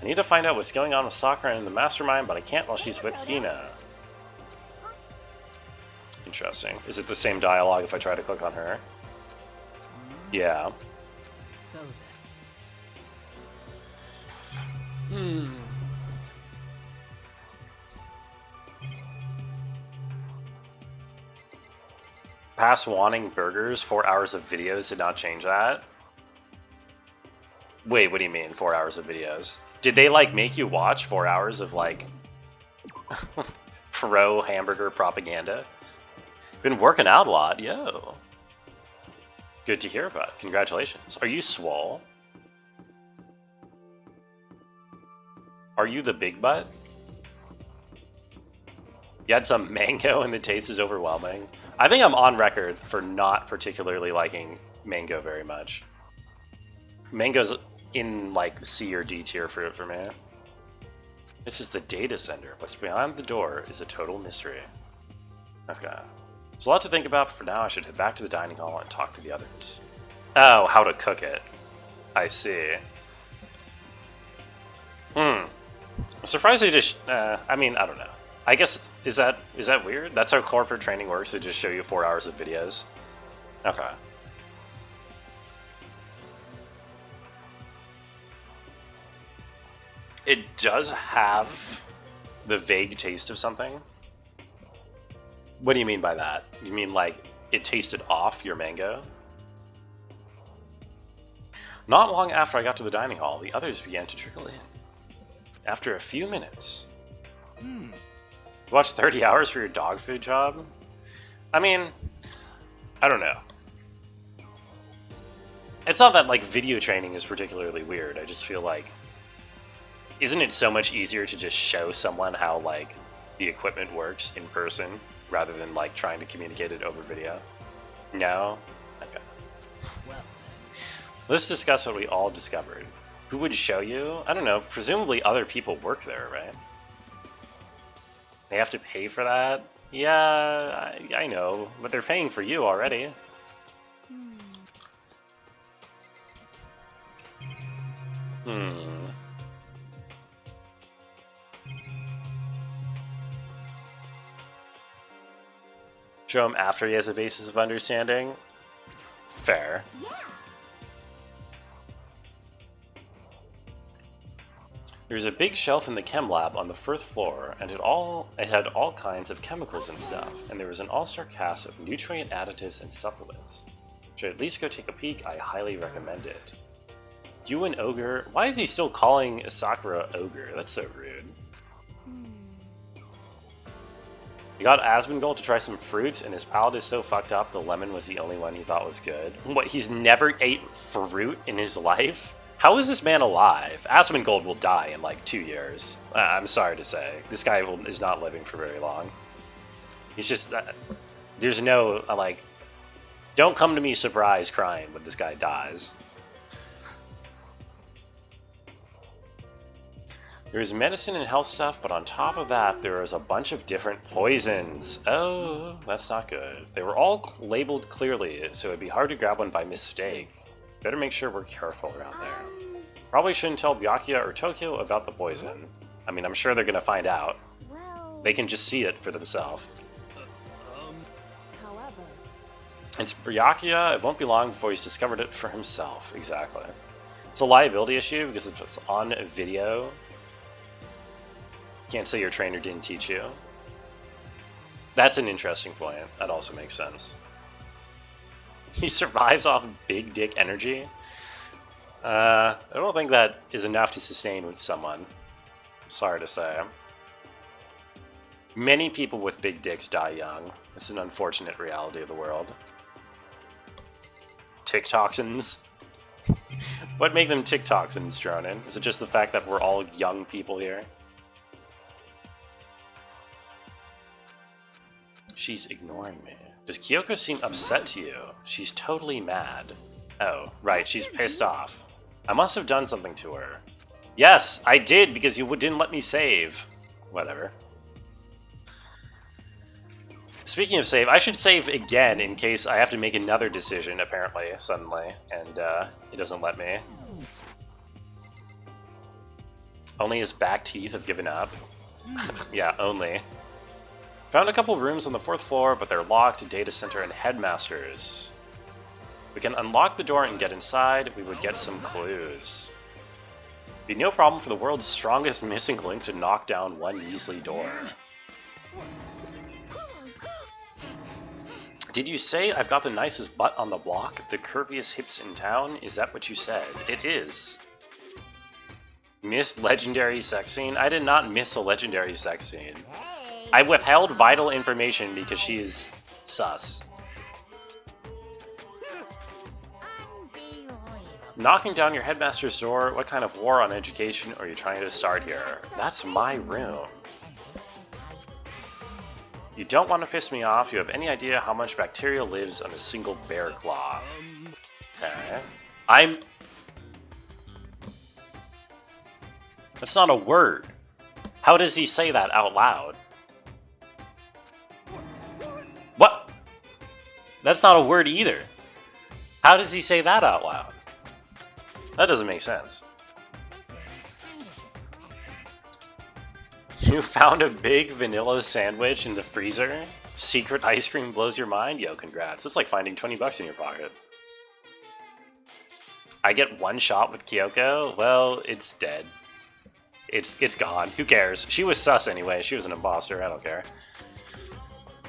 I need to find out what's going on with Sakura in the mastermind, but I can't while she's with Hina. Interesting. Is it the same dialogue if I try to click on her? Yeah. So Past wanting burgers, 4 hours of videos did not change that. Wait, what do you mean 4 hours of videos? Did they like make you watch 4 hours of like pro hamburger propaganda? Been working out a lot, yo. Good to hear about. Congratulations. Are you swole? Are you the big butt? You had some mango and the taste is overwhelming. I think I'm on record for not particularly liking mango very much. Mango's in like C or D tier fruit for me. This is the data center. What's behind the door is a total mystery. Okay. There's a lot to think about, but for now I should head back to the dining hall and talk to the others. Oh, how to cook it. I see. I'm surprised they just... I mean, I don't know. I guess... Is that weird? That's how corporate training works. They just show you 4 hours of videos. Okay. It does have the vague taste of something. What do you mean by that? You mean like it tasted off your mango? Not long after I got to the dining hall, the others began to trickle in. After a few minutes... You watched 30 hours for your dog food job? I mean, I don't know. It's not that like video training is particularly weird. I just feel like, isn't it so much easier to just show someone how like the equipment works in person rather than like trying to communicate it over video? No? Okay. Well, Let's discuss what we all discovered. Who would show you? I don't know. Presumably other people work there, right? They have to pay for that? Yeah, I know, but they're paying for you already. Show him after he has a basis of understanding? Fair. Yeah. There's a big shelf in the chem lab on the first floor, and it had all kinds of chemicals and stuff, and there was an all-star cast of nutrient additives and supplements. Should at least go take a peek. I highly recommend it. You an ogre? Why is he still calling Sakura ogre? That's so rude. He got Asmongold to try some fruits, and his palate is so fucked up the lemon was the only one he thought was good. What, he's never ate fruit in his life? How is this man alive? Asmongold will die in like 2 years. I'm sorry to say. This guy is not living for very long. He's just... there's no, like... Don't come to me surprised crying when this guy dies. There's medicine and health stuff, but on top of that, there is a bunch of different poisons. Oh, that's not good. They were all labeled clearly, so it'd be hard to grab one by mistake. Better make sure we're careful around there. Probably shouldn't tell Byakuya or Tokyo about the poison. I mean, I'm sure they're gonna find out. Well, They can just see it for themselves. however, It's Byakuya. It won't be long before he's discovered it for himself. Exactly. It's a liability issue because if it's on video, can't say your trainer didn't teach you. That's an interesting point. That also makes sense. He survives off big dick energy. I don't think that is enough to sustain with someone. Sorry to say. Many people with big dicks die young. It's an unfortunate reality of the world. Tick toxins. What make them tick toxins, Dronin? Is it just the fact that we're all young people here? She's ignoring me. Does Kyoko seem upset to you? She's totally mad. Oh, right, she's pissed off. I must have done something to her. Yes, I did, because you didn't let me save. Whatever. Speaking of save, I should save again in case I have to make another decision, apparently, suddenly, and it doesn't let me. Only his back teeth have given up. Yeah, only. Found a couple rooms on the 4th floor, but they're locked. Data center and headmasters. We can unlock the door and get inside. We would get some clues. Be no problem for the world's strongest missing link to knock down one measly door. Did you say I've got the nicest butt on the block, the curviest hips in town? Is that what you said? It is. Missed legendary sex scene? I did not miss a legendary sex scene. I withheld vital information because she is sus. Knocking down your headmaster's door? What kind of war on education are you trying to start here? That's my room. You don't want to piss me off. You have any idea how much bacteria lives on a single bear claw? Okay. That's not a word. How does he say that out loud? What? That's not a word either. How does he say that out loud? That doesn't make sense. You found a big vanilla sandwich in the freezer? Secret ice cream blows your mind? Yo, congrats. It's like finding 20 bucks in your pocket. I get one shot with Kyoko? Well, it's dead. It's gone. Who cares? She was sus anyway. She was an imposter. I don't care.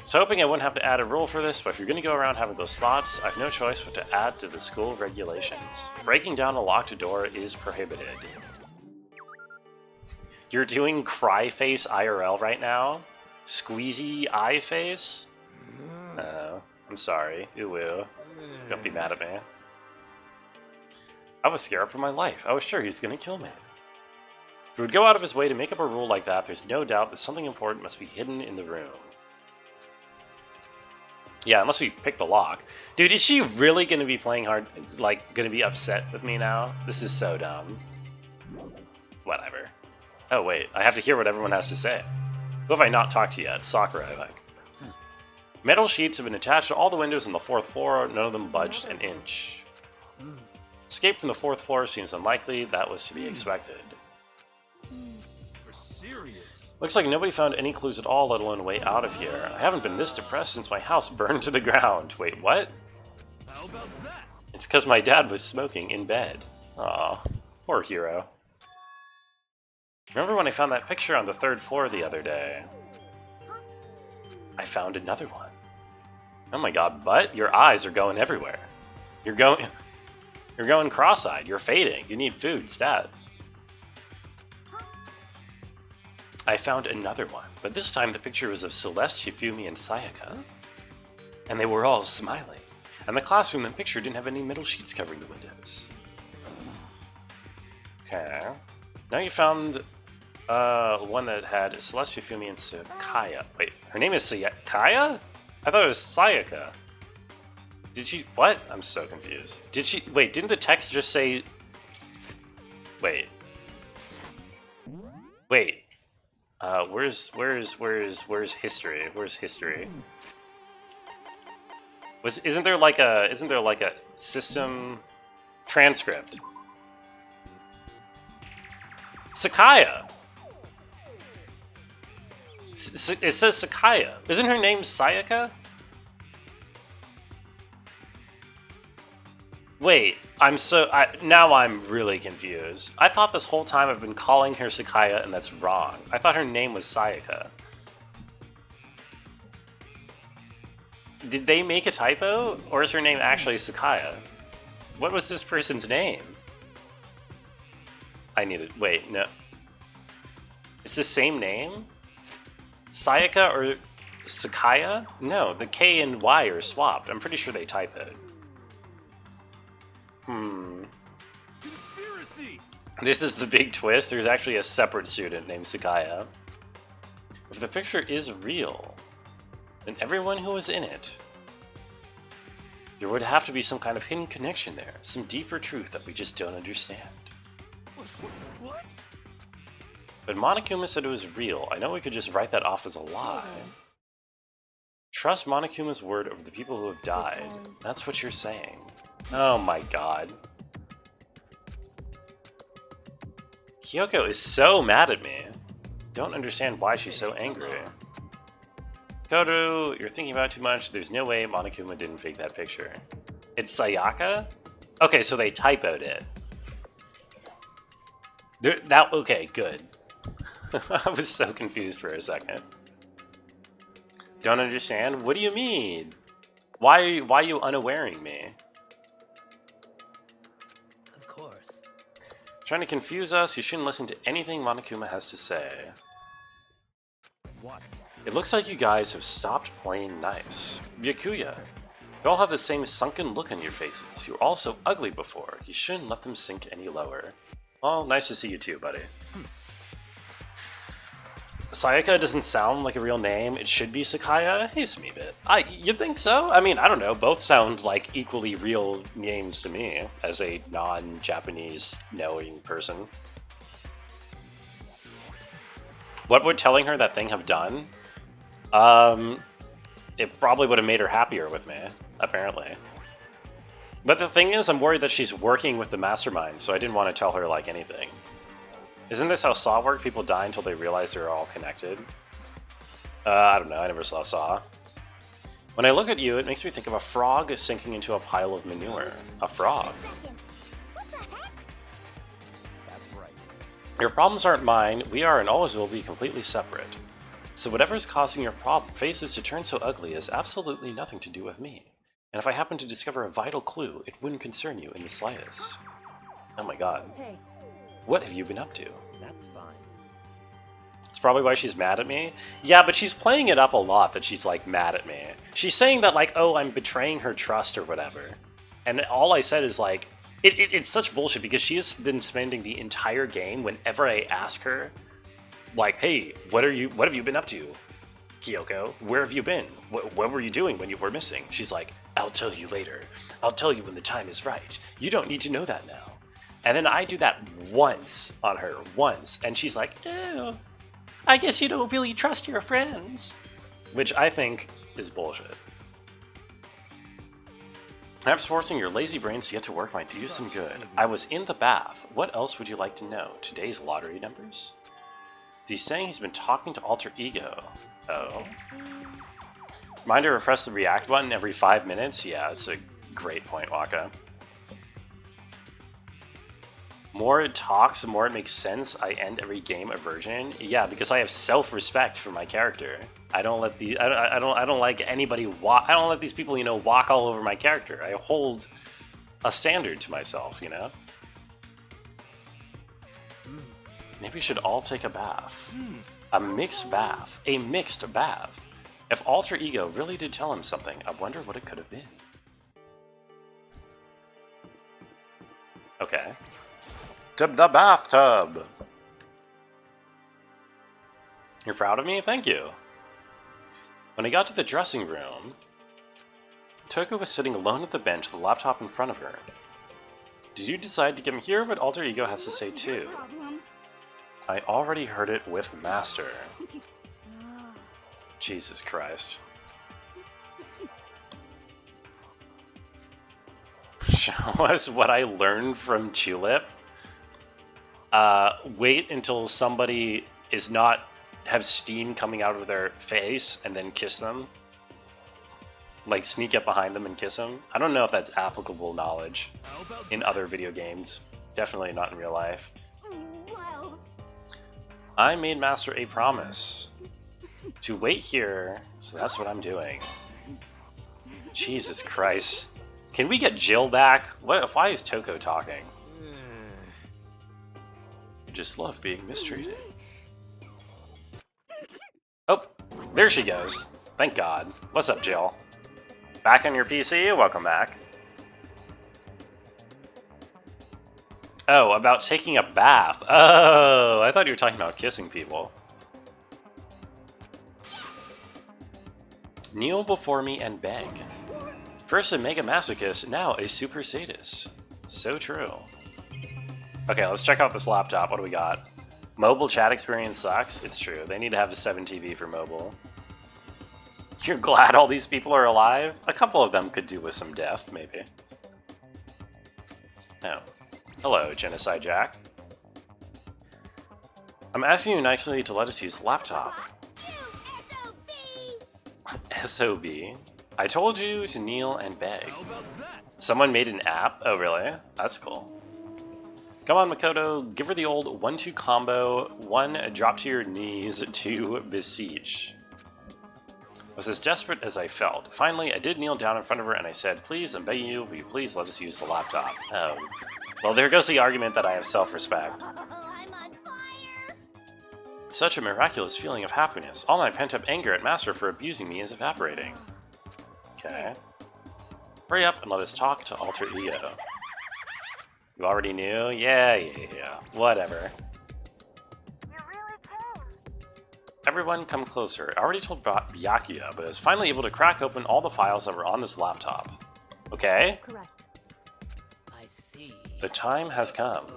So hoping I wouldn't have to add a rule for this, but if you're going to go around having those thoughts, I've no choice but to add to the school regulations. Breaking down a locked door is prohibited. You're doing cry face IRL right now? Squeezy eye face? Oh, I'm sorry. Ooh. Don't be mad at me. I was scared for my life. I was sure he was going to kill me. If he would go out of his way to make up a rule like that, there's no doubt that something important must be hidden in the room. Yeah, unless we pick the lock. Dude, is she really going to be playing hard, like, going to be upset with me now? This is so dumb. Whatever. Oh, wait, I have to hear what everyone has to say. Who have I not talked to yet? Sakura, I think. Metal sheets have been attached to all the windows on the 4th floor, none of them budged an inch. Escape from the 4th floor seems unlikely, that was to be expected. We're serious. Looks like nobody found any clues at all, let alone a way out of here. I haven't been this depressed since my house burned to the ground. Wait, what? How about that? It's because my dad was smoking in bed. Aw, poor hero. Remember when I found that picture on the 3rd floor the other day? I found another one. Oh my god, but your eyes are going everywhere. You're going cross-eyed. You're fading. You need food, stat. I found another one, but this time the picture was of Celeste, Shifumi, and Sayaka. And they were all smiling. And the classroom in the picture didn't have any metal sheets covering the windows. Okay. Now you found one that had Celeste, Shifumi, and Sakaya. Wait, her name is Sakaya? I thought it was Sayaka. Did she... What? I'm so confused. Did she... Wait, didn't the text just say... Wait. Wait. Where's history? Where's history? Isn't there like a system transcript? Sakaya. It says Sakaya. Isn't her name Sayaka? Wait, now I'm really confused. I thought this whole time I've been calling her Sakaya, and that's wrong. I thought her name was Sayaka. Did they make a typo, or is her name actually Sakaya? What was this person's name? Wait, no. It's the same name? Sayaka or Sakaya? No, the K and Y are swapped. I'm pretty sure they typoed. Conspiracy. This is the big twist. There's actually a separate student named Sakaya. If the picture is real, then everyone who was in it, there would have to be some kind of hidden connection there, some deeper truth that we just don't understand. What? But Monokuma said it was real. I know we could just write that off as a lie. Trust Monokuma's word over the people who have died. That's what you're saying. Oh my god. Kyoko is so mad at me. Don't understand why she's so angry. Koto, you're thinking about it too much. There's no way Monokuma didn't fake that picture. It's Sayaka? Okay, so they typoed it. Okay, good. I was so confused for a second. Don't understand? What do you mean? Why are you unawaring me? Of course. Trying to confuse us, you shouldn't listen to anything Monokuma has to say. What? It looks like you guys have stopped playing nice. Byakuya, you all have the same sunken look on your faces. You were all so ugly before. You shouldn't let them sink any lower. Well, nice to see you too, buddy. Sayaka doesn't sound like a real name. It should be Sakaya. Hey, Smeebit. You think so? I mean, I don't know. Both sound like equally real names to me, as a non-Japanese knowing person. What would telling her that thing have done? It probably would have made her happier with me, apparently. But the thing is, I'm worried that she's working with the mastermind, so I didn't want to tell her, like, anything. Isn't this how Saw worked? People die until they realize they're all connected? I don't know, I never saw Saw. When I look at you, it makes me think of a frog sinking into a pile of manure. A frog. That's right. Your problems aren't mine. We are and always will be completely separate. So whatever is causing your faces to turn so ugly has absolutely nothing to do with me. And if I happen to discover a vital clue, it wouldn't concern you in the slightest. Oh my god. Hey, What have you been up to? That's fine. It's probably why she's mad at me. Yeah, but she's playing it up a lot that she's, like, mad at me. She's saying that, like, oh, I'm betraying her trust or whatever. And all I said is, like, it's such bullshit because she has been spending the entire game whenever I ask her, like, hey, what have you been up to? Kyoko, where have you been? What were you doing when you were missing? She's like, I'll tell you later. I'll tell you when the time is right. You don't need to know that now. And then I do that once on her, and she's like, oh, I guess you don't really trust your friends. Which I think is bullshit. Perhaps forcing your lazy brains to get to work might do you some good. I was in the bath. What else would you like to know? Today's lottery numbers? He's saying he's been talking to Alter Ego. Oh. Reminder to press the react button every 5 minutes? Yeah, it's a great point, Waka. More it talks, the more it makes sense. I end every game a virgin. Yeah, because I have self-respect for my character. I don't let the I don't like anybody I don't let these people, you know, walk all over my character. I hold a standard to myself, you know. Maybe we should all take a bath. A mixed bath. A mixed bath. If Alter Ego really did tell him something, I wonder what it could have been. Okay. To the bathtub. You're proud of me? Thank you. When I got to the dressing room, Toko was sitting alone at the bench with a laptop in front of her. Did you decide to come hear what Alter Ego has to say too? I already heard it with Master. Jesus Christ. Show us what I learned from Tulip. Wait until somebody is not have steam coming out of their face and then kiss them. Like sneak up behind them and kiss them. I don't know if that's applicable knowledge in other video games. Definitely not in real life. I made Master a promise to wait here, so that's what I'm doing. Jesus Christ. Can we get Jill back? Why is Toko talking? You just love being mistreated. Oh, there she goes. Thank God. What's up, Jill? Back on your PC? Welcome back. Oh, about taking a bath. Oh, I thought you were talking about kissing people. Kneel before me and beg. First a mega masochist, now a super sadist. So true. Okay, let's check out this laptop. What do we got? Mobile chat experience sucks. It's true. They need to have a 7 TV for mobile. You're glad all these people are alive? A couple of them could do with some death, maybe. Oh. Hello, Genocide Jack. I'm asking you nicely to let us use the laptop. SOB? I told you to kneel and beg. Someone made an app? Oh, really? That's cool. Come on, Makoto. Give her the old 1-2 combo. 1, drop to your knees. 2, beseech. was as desperate as I felt. Finally, I did kneel down in front of her and I said, "Please, I'm begging you, will you please let us use the laptop?" Oh. Well, there goes the argument that I have self-respect. I'm on fire! Such a miraculous feeling of happiness. All my pent-up anger at Master for abusing me is evaporating. Okay. Hurry up and let us talk to Alter Ego. You already knew? Yeah. Whatever. Everyone come closer. I already told Byakuya, but I was finally able to crack open all the files that were on this laptop. Okay? Correct. I see. The time has come.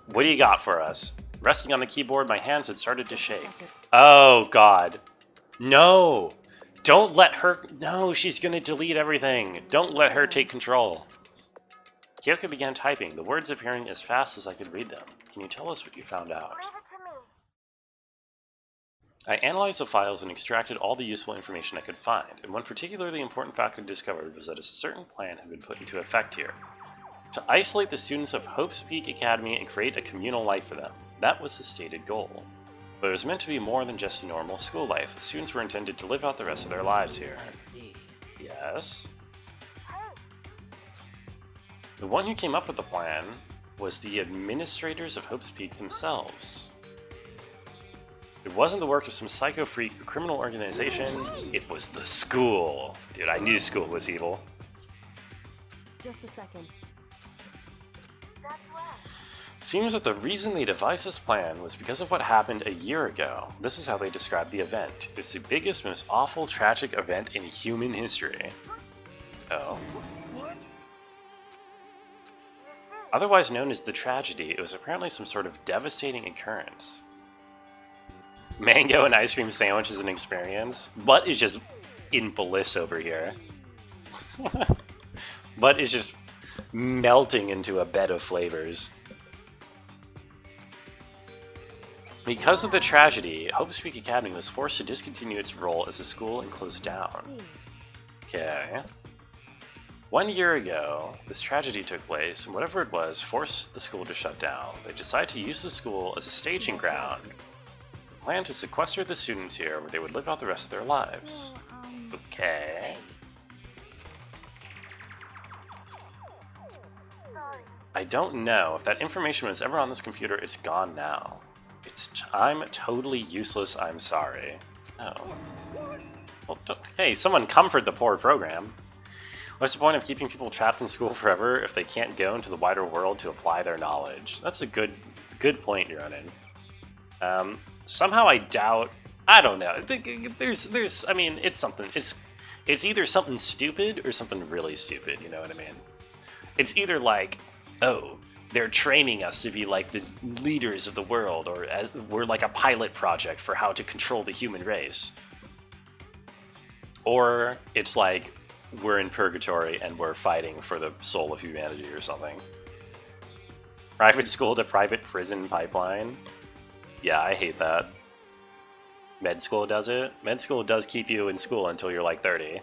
What do you got for us? Resting on the keyboard, my hands had started to shake. Oh, God. No! Don't let her... No, she's gonna delete everything. Don't let her take control. Kyoko began typing, the words appearing as fast as I could read them. Can you tell us what you found out? I analyzed the files and extracted all the useful information I could find, and one particularly important fact I discovered was that a certain plan had been put into effect here. To isolate the students of Hope's Peak Academy and create a communal life for them. That was the stated goal. But it was meant to be more than just a normal school life. The students were intended to live out the rest of their lives here. I see. Yes? The one who came up with the plan was the administrators of Hope's Peak themselves. It wasn't the work of some psycho freak or criminal organization, it was the school. Dude, I knew school was evil. Just a second. Seems that the reason they devised this plan was because of what happened a year ago. This is how they described the event. It's the biggest, most awful, tragic event in human history. Oh. What? Otherwise known as the tragedy, it was apparently some sort of devastating occurrence. Mango and ice cream sandwich is an experience. Butt is just in bliss over here. Butt is just melting into a bed of flavors. Because of the tragedy, Hope's Peak Academy was forced to discontinue its role as a school and close down. Okay. 1 year ago, this tragedy took place, and whatever it was forced the school to shut down. They decided to use the school as a staging ground. They planned to sequester the students here where they would live out the rest of their lives. Okay. I don't know. If that information was ever on this computer, it's gone now. I'm totally useless, I'm sorry. Oh. Well, hey, someone comfort the poor program. What's the point of keeping people trapped in school forever if they can't go into the wider world to apply their knowledge? That's a good point you're running. Somehow I doubt... I don't know. There's I mean, it's something... It's either something stupid or something really stupid, you know what I mean? It's either like, oh, they're training us to be like the leaders of the world, or we're like a pilot project for how to control the human race. Or it's like we're in purgatory and we're fighting for the soul of humanity or something. Private school to private prison pipeline. Yeah, I hate that. Med school does it. Med school does keep you in school until you're like 30.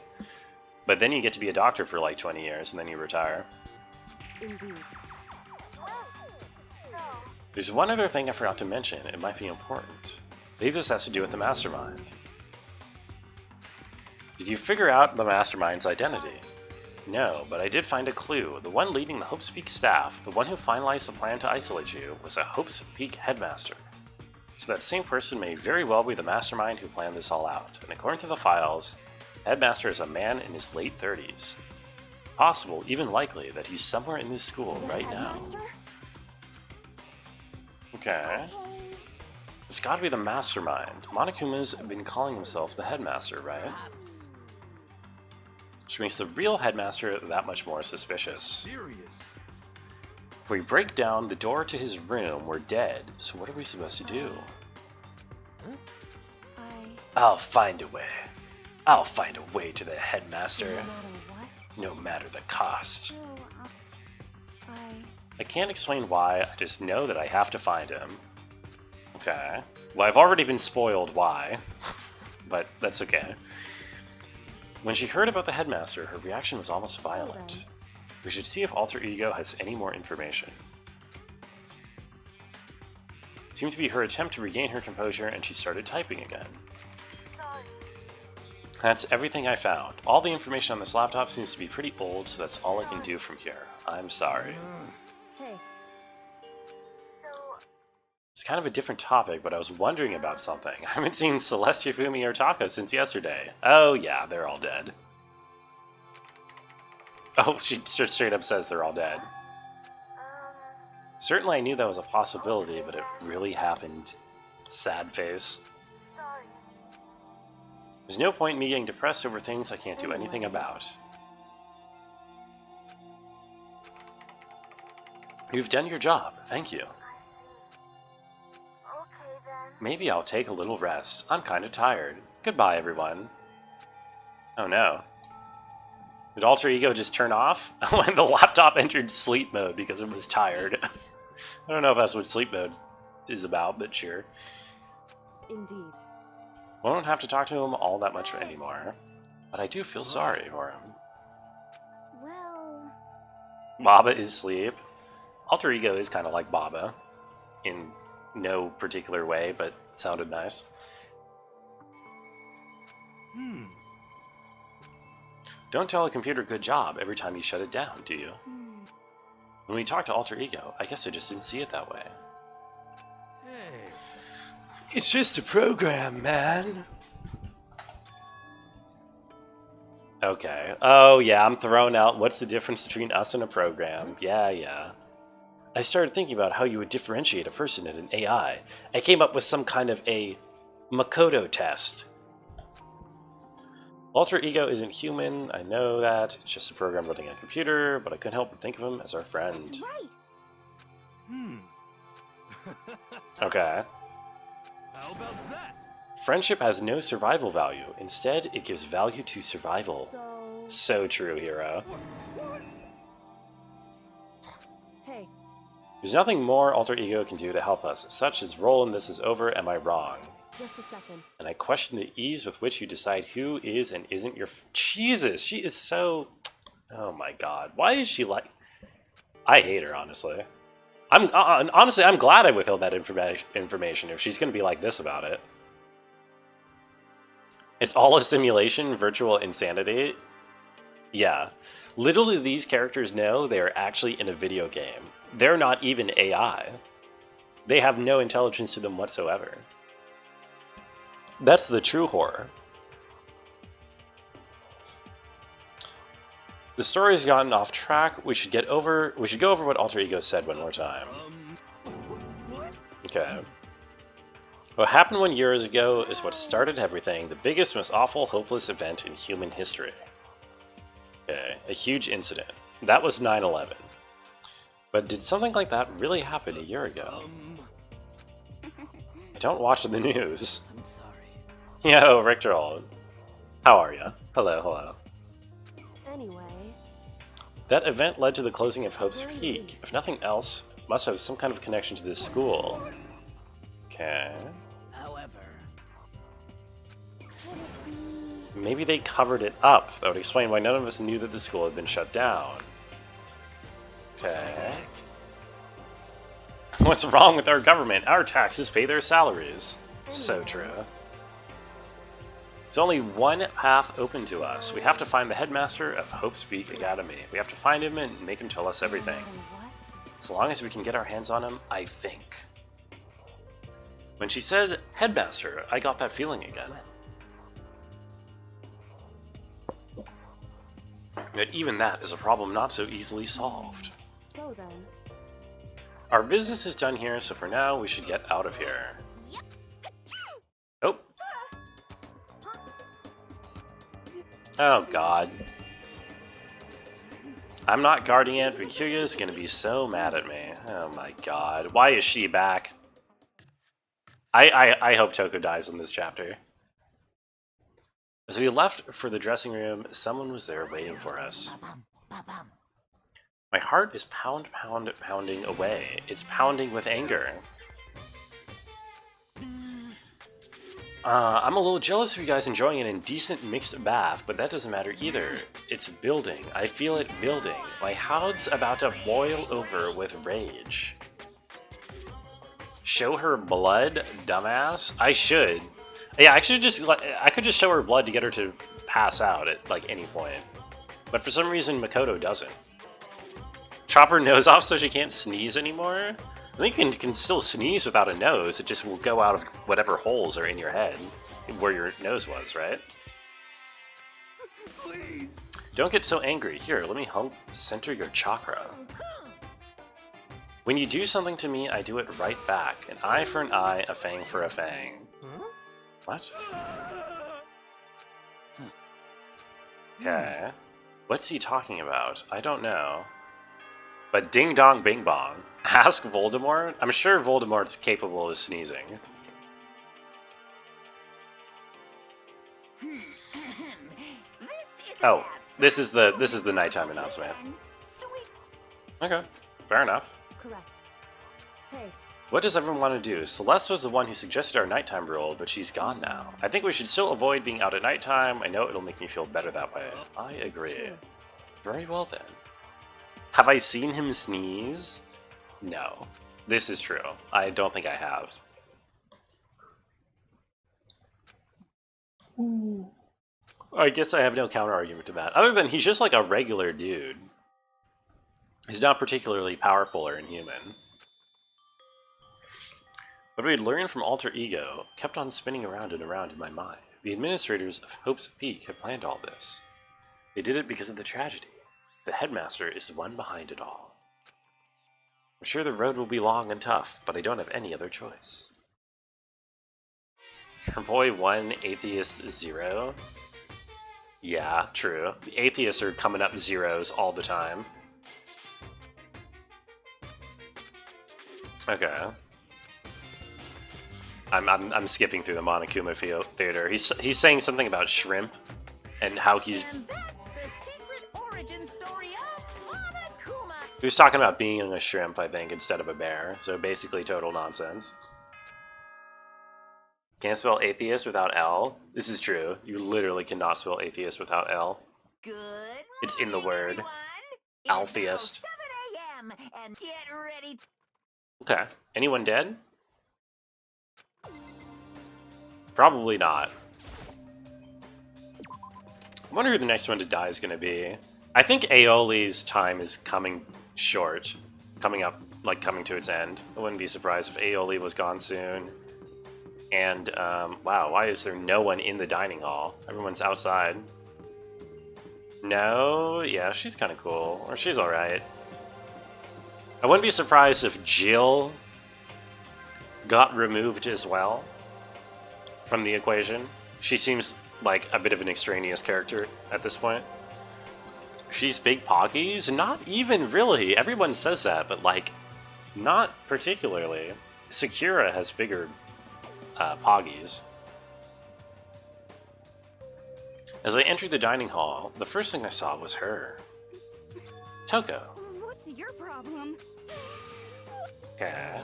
But then you get to be a doctor for like 20 years and then you retire. Indeed. There's one other thing I forgot to mention. It might be important. Maybe this has to do with the mastermind. Did you figure out the mastermind's identity? No, but I did find a clue. The one leading the Hope's Peak staff, the one who finalized the plan to isolate you, was a Hope's Peak headmaster. So that same person may very well be the mastermind who planned this all out. And according to the files, headmaster is a man in his late 30s. Possible, even likely, that he's somewhere in this school right now. Okay. It's gotta be the mastermind. Monokuma's been calling himself the headmaster, right? Perhaps. Which makes the real headmaster that much more suspicious. Serious. If we break down the door to his room, we're dead. So what are we supposed to do? I'll find a way. I'll find a way to the headmaster, no matter the cost. I can't explain why, I just know that I have to find him. Okay. Well, I've already been spoiled why, but that's okay. When she heard about the headmaster, her reaction was almost violent. We should see if Alter Ego has any more information. It seemed to be her attempt to regain her composure, and she started typing again. That's everything I found. All the information on this laptop seems to be pretty old, so that's all I can do from here. I'm sorry. Hey, It's kind of a different topic, but I was wondering about something. I haven't seen Celestia, Fumi, or Taka since yesterday. Oh yeah, they're all dead. Oh, she straight up says they're all dead. Certainly I knew that was a possibility, but it really happened. Sad face. There's no point in me getting depressed over things I can't do anything about. You've done your job, thank you. Maybe I'll take a little rest. I'm kind of tired. Goodbye, everyone. Oh no. Did Alter Ego just turn off? When the laptop entered sleep mode because it was tired. I don't know if that's what sleep mode is about, but sure. indeed. Won't have to talk to him all that much anymore. But I do feel sorry for him. Well, Baba is asleep. Alter Ego is kind of like Baba. In no particular way, but sounded nice. Don't tell a computer good job every time you shut it down, do you? When we talked to Alter Ego, I guess I just didn't see it that way. Hey. It's just a program, man. Okay. Oh, yeah, I'm throwing out what's the difference between us and a program. Yeah. I started thinking about how you would differentiate a person and an AI. I came up with some kind of a Makoto test. Alter Ego isn't human, I know that. It's just a program running a computer, but I couldn't help but think of him as our friend. that's right. Okay. How about that? Friendship has no survival value. Instead, it gives value to survival. So, So true, hero. What? hey, There's nothing more Alter Ego can do to help us. Such his role in this is over, am I wrong? just a second. And I question the ease with which you decide who is and isn't your Jesus, she is so... Oh my god. Why is she like... I hate her, honestly. Honestly, I'm glad I withheld that information if she's going to be like this about it. It's all a simulation, virtual insanity. Yeah. Little do these characters know they are actually in a video game. They're not even AI. They have no intelligence to them whatsoever. That's the true horror. The story's gotten off track. We should go over what Alter Ego said one more time. What? Okay. What happened 1 year ago is what started everything, the biggest, most awful, hopeless event in human history. Okay, a huge incident. That was 9/11. But did something like that really happen a year ago? I don't watch the news. I'm sorry. Yo, Richter, how are ya? Hello. Anyway, That event led to the closing of Hope's Peak. If nothing else, it must have some kind of connection to this school. Okay. However, Maybe they covered it up. That would explain why none of us knew that the school had been shut down. Okay. What's wrong with our government? Our taxes pay their salaries. So true. There's only one path open to us. We have to find the headmaster of Hope's Peak Academy. We have to find him and make him tell us everything. and what? As long as we can get our hands on him, I think. When she said headmaster, I got that feeling again. But even that is a problem not so easily solved. So then, Our business is done here, so for now, we should get out of here. Oh. Oh, God. I'm not guarding it, but Kyuya's gonna be so mad at me. Oh my god. Why is she back? I hope Toko dies in this chapter. As we left for the dressing room, someone was there waiting for us. My heart is pounding away. It's pounding with anger. I'm a little jealous of you guys enjoying an indecent mixed bath, but that doesn't matter either. It's building. I feel it building. My hound's about to boil over with rage. Show her blood, dumbass? I should. Yeah, I could just show her blood to get her to pass out at like any point. But for some reason, Makoto doesn't. Chop her nose off so she can't sneeze anymore? I think you can still sneeze without a nose. It just will go out of whatever holes are in your head where your nose was, right? Please. Don't get so angry. Here, let me help center your chakra. When you do something to me, I do it right back. An eye for an eye, a fang for a fang. Huh? What? Okay. What's he talking about? I don't know. But ding dong bing bong. Ask Voldemort? I'm sure Voldemort's capable of sneezing. Oh, this is the nighttime announcement. Okay, fair enough. Correct. Hey, What does everyone want to do? Celeste was the one who suggested our nighttime rule, but she's gone now. I think we should still avoid being out at nighttime. I know it'll make me feel better that way. I agree. true. Very well then. Have I seen him sneeze? No. This is true. I don't think I have. I guess I have no counter argument to that. Other than he's just like a regular dude. He's not particularly powerful or inhuman. What we had learned from Alter Ego kept on spinning around and around in my mind. The administrators of Hope's Peak had planned all this. They did it because of the tragedy. The headmaster is the one behind it all. I'm sure the road will be long and tough, but I don't have any other choice. Your boy 1, atheist 0. Yeah, true. The atheists are coming up zeros all the time. Okay. I'm skipping through the Monokuma Theater. He's saying something about shrimp and how he's... And that's the secret origin story of Monokuma. He was talking about being a shrimp, I think, instead of a bear. So basically total nonsense. Can't spell atheist without L. This is true. You literally cannot spell atheist without L. Good. It's in the word. Everyone. Altheist. It's now 7 a.m. and get ready. Okay. Anyone dead? Probably not. I wonder who the next one to die is going to be. I think Aoli's time is coming short. Coming to its end. I wouldn't be surprised if Aoli was gone soon. And, wow, why is there no one in the dining hall? Everyone's outside. No? Yeah, she's kind of cool. Or she's alright. I wouldn't be surprised if Jill got removed as well from the equation. She seems like a bit of an extraneous character at this point. She's big poggies? Not even really. Everyone says that, but like, not particularly. Sakura has bigger poggies. As I entered the dining hall, the first thing I saw was her. Toko. what's your problem? Okay.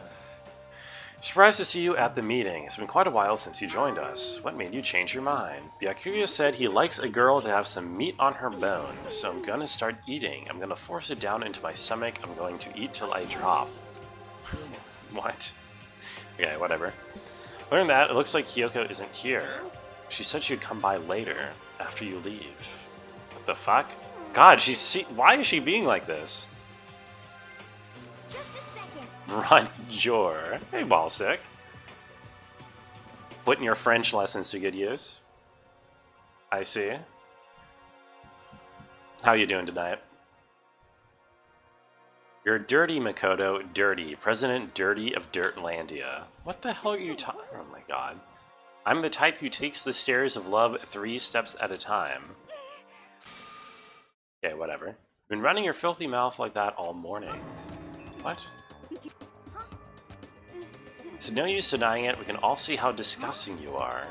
Surprised to see you at the meeting. It's been quite a while since you joined us. What made you change your mind? Byakuya said he likes a girl to have some meat on her bone, so I'm gonna start eating. I'm gonna force it down into my stomach. I'm going to eat till I drop. What? Okay, whatever. Other than that, it looks like Kyoko isn't here. She said she'd come by later, after you leave. What the fuck? God, why is she being like this? Just a second. Run, Jor. Hey, Ballstick. Putting your French lessons to good use. I see. How you doing tonight? You're dirty, Makoto. Dirty. President Dirty of Dirtlandia. What the hell are you talking? Oh my god. I'm the type who takes the stairs of love 3 steps at a time. Okay, whatever. Been running your filthy mouth like that all morning. What? It's no use denying it. We can all see how disgusting you are.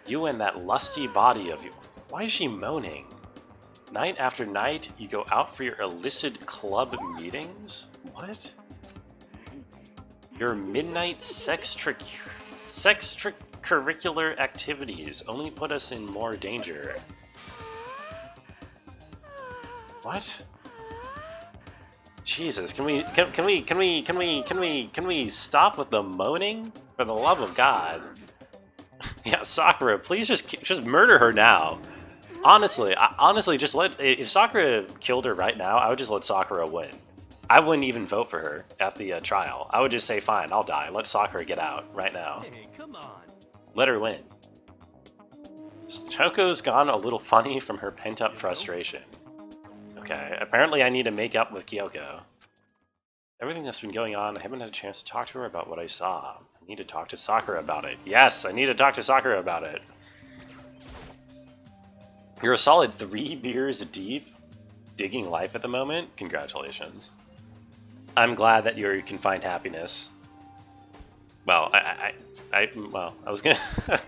You and that lusty body of you. Why is she moaning? Night after night, you go out for your illicit club meetings? What? Your midnight curricular activities only put us in more danger. What? Jesus, can we stop with the moaning? For the love of God. Yeah, Sakura, please just murder her now. Honestly, honestly, just if Sakura killed her right now, I would just let Sakura win. I wouldn't even vote for her at the trial. I would just say, fine, I'll die. Let Sakura get out right now. Hey, come on. Let her win. Choco's gone a little funny from her pent-up frustration. Okay, apparently I need to make up with Kyoko. Everything that's been going on, I haven't had a chance to talk to her about what I saw. I need to talk to Sakura about it. Yes, I need to talk to Sakura about it. You're a solid 3 beers deep, digging life at the moment. Congratulations. I'm glad that you can find happiness. Well, I was gonna I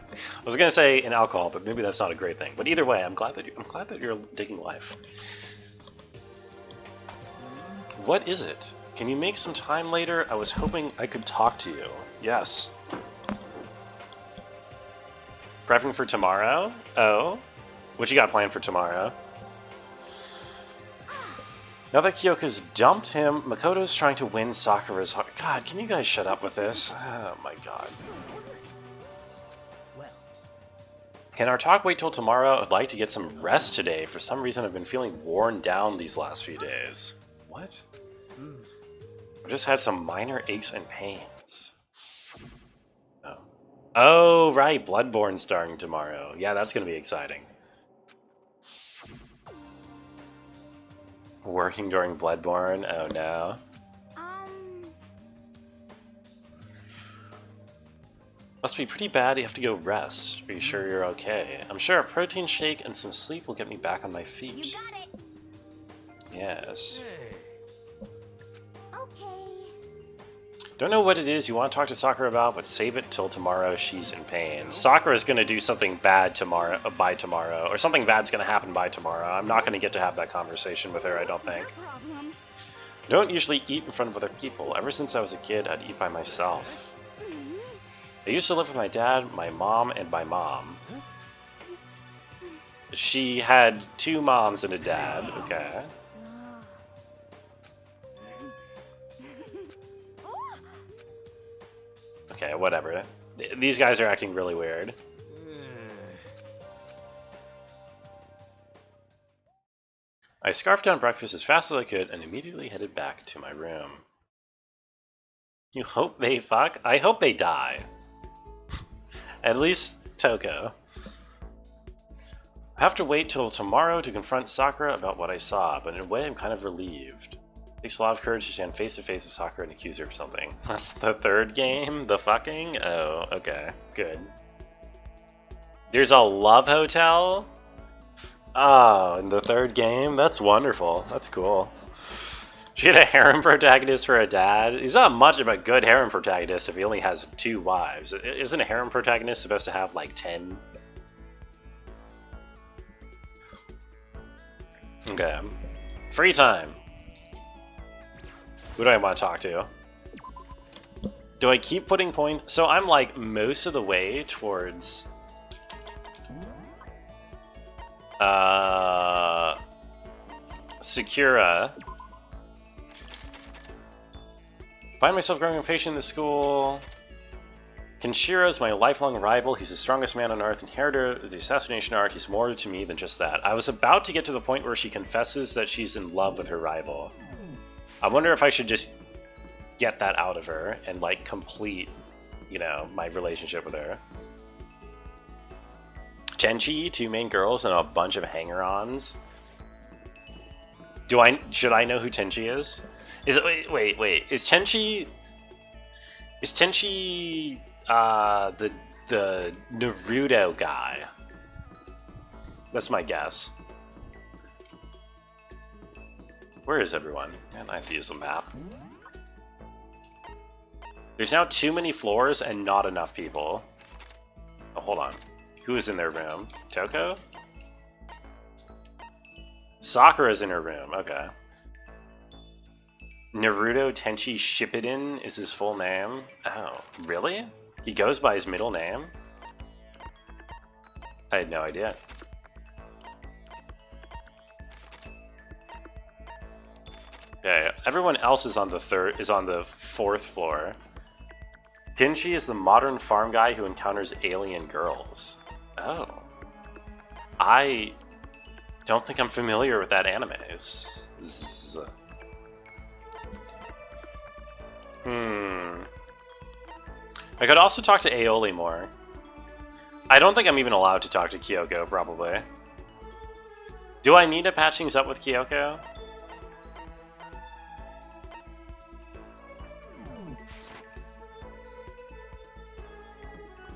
was gonna say in alcohol, but maybe that's not a great thing. But either way, I'm glad that you're digging life. What is it? Can you make some time later? I was hoping I could talk to you. Yes. Prepping for tomorrow? Oh? What you got planned for tomorrow? Now that Kyoko's dumped him, Makoto's trying to win Sakura's heart. God, can you guys shut up with this? Oh my god. Well, Can our talk wait till tomorrow? I'd like to get some rest today. For some reason, I've been feeling worn down these last few days. What? I just had some minor aches and pains. Oh. Oh, right. Bloodborne starting tomorrow. Yeah, that's going to be exciting. Working during Bloodborne? Oh, no. Must be pretty bad. You have to go rest. Are you sure you're okay? I'm sure a protein shake and some sleep will get me back on my feet. You got it. Yes. Hey. Okay. Don't know what it is you want to talk to Sakura about, but save it till tomorrow. She's in pain. Sakura's going to do something bad tomorrow, by tomorrow, or something bad's going to happen by tomorrow. I'm not going to get to have that conversation with her, I don't think. Your problem. I don't usually eat in front of other people. Ever since I was a kid, I'd eat by myself. I used to live with my dad, my mom, and my mom. She had 2 moms and a dad, okay. Okay, whatever. These guys are acting really weird. I scarfed down breakfast as fast as I could and immediately headed back to my room. You hope they fuck? I hope they die. At least Toko. I have to wait till tomorrow to confront Sakura about what I saw, but in a way I'm kind of relieved. It takes a lot of courage to stand face to face with Sakura and accuse her of something. That's the 3rd game? The fucking? Oh, okay. Good. There's a love hotel? Oh, in the 3rd game? That's wonderful. That's cool. She had a harem protagonist for a dad. He's not much of a good harem protagonist if he only has 2 wives. Isn't a harem protagonist supposed to have like 10? Okay. Free time. Who do I want to talk to? Do I keep putting points? So I'm like most of the way towards... Sakura. Find myself growing impatient in the school. Kenshiro's my lifelong rival. He's the strongest man on Earth, inheritor of the assassination art. He's more to me than just that. I was about to get to the point where she confesses that she's in love with her rival. I wonder if I should just get that out of her and, like, complete, you know, my relationship with her. Tenchi, 2 main girls, and a bunch of hanger-ons. Should I know who Tenchi is? Wait. Is Tenchi the Naruto guy? That's my guess. Where is everyone? Man, I have to use the map. There's now too many floors and not enough people. Oh, hold on. Who is in their room? Toko? Sakura's in her room. Okay. Naruto Tenchi Shippuden is his full name. Oh, really? He goes by his middle name? I had no idea. Okay, everyone else is on the 4th floor. Tenchi is the modern farm guy who encounters alien girls. Oh. I don't think I'm familiar with that anime. I could also talk to Aoli more. I don't think I'm even allowed to talk to Kyoko, probably. Do I need a patchings up with Kyoko?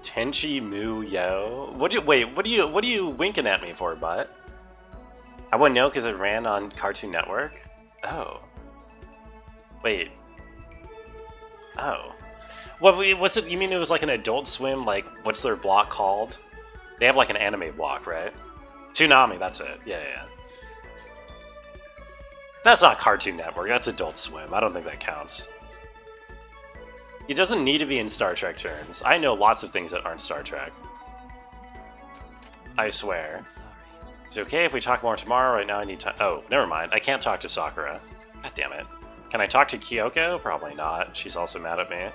Tenchi Mu Yo? What are you winking at me for, butt? I wouldn't know because it ran on Cartoon Network? Oh. Wait. Oh. What's it? You mean it was like an Adult Swim, like, what's their block called? They have like an anime block, right? Toonami, that's it. Yeah. That's not Cartoon Network, that's Adult Swim. I don't think that counts. It doesn't need to be in Star Trek terms. I know lots of things that aren't Star Trek. I swear. I'm sorry. It's okay if we talk more tomorrow. Right now I need time. Oh, never mind. I can't talk to Sakura. God damn it. Can I talk to Kyoko? Probably not. She's also mad at me.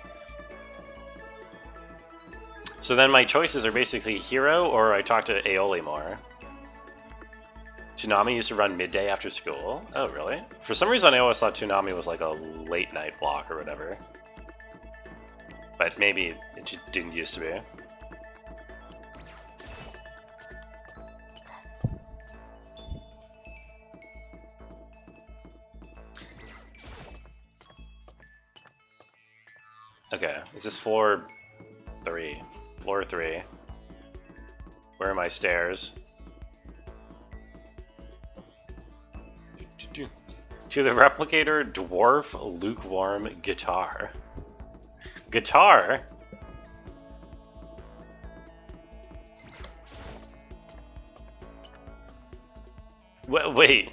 So then my choices are basically Hero or I talk to Aoli more. Toonami used to run midday after school. Oh, really? For some reason I always thought Toonami was like a late night block or whatever. But maybe it didn't used to be. Okay, is this floor 3? Floor 3. Where are my stairs? To the replicator dwarf lukewarm guitar. Guitar? Wait.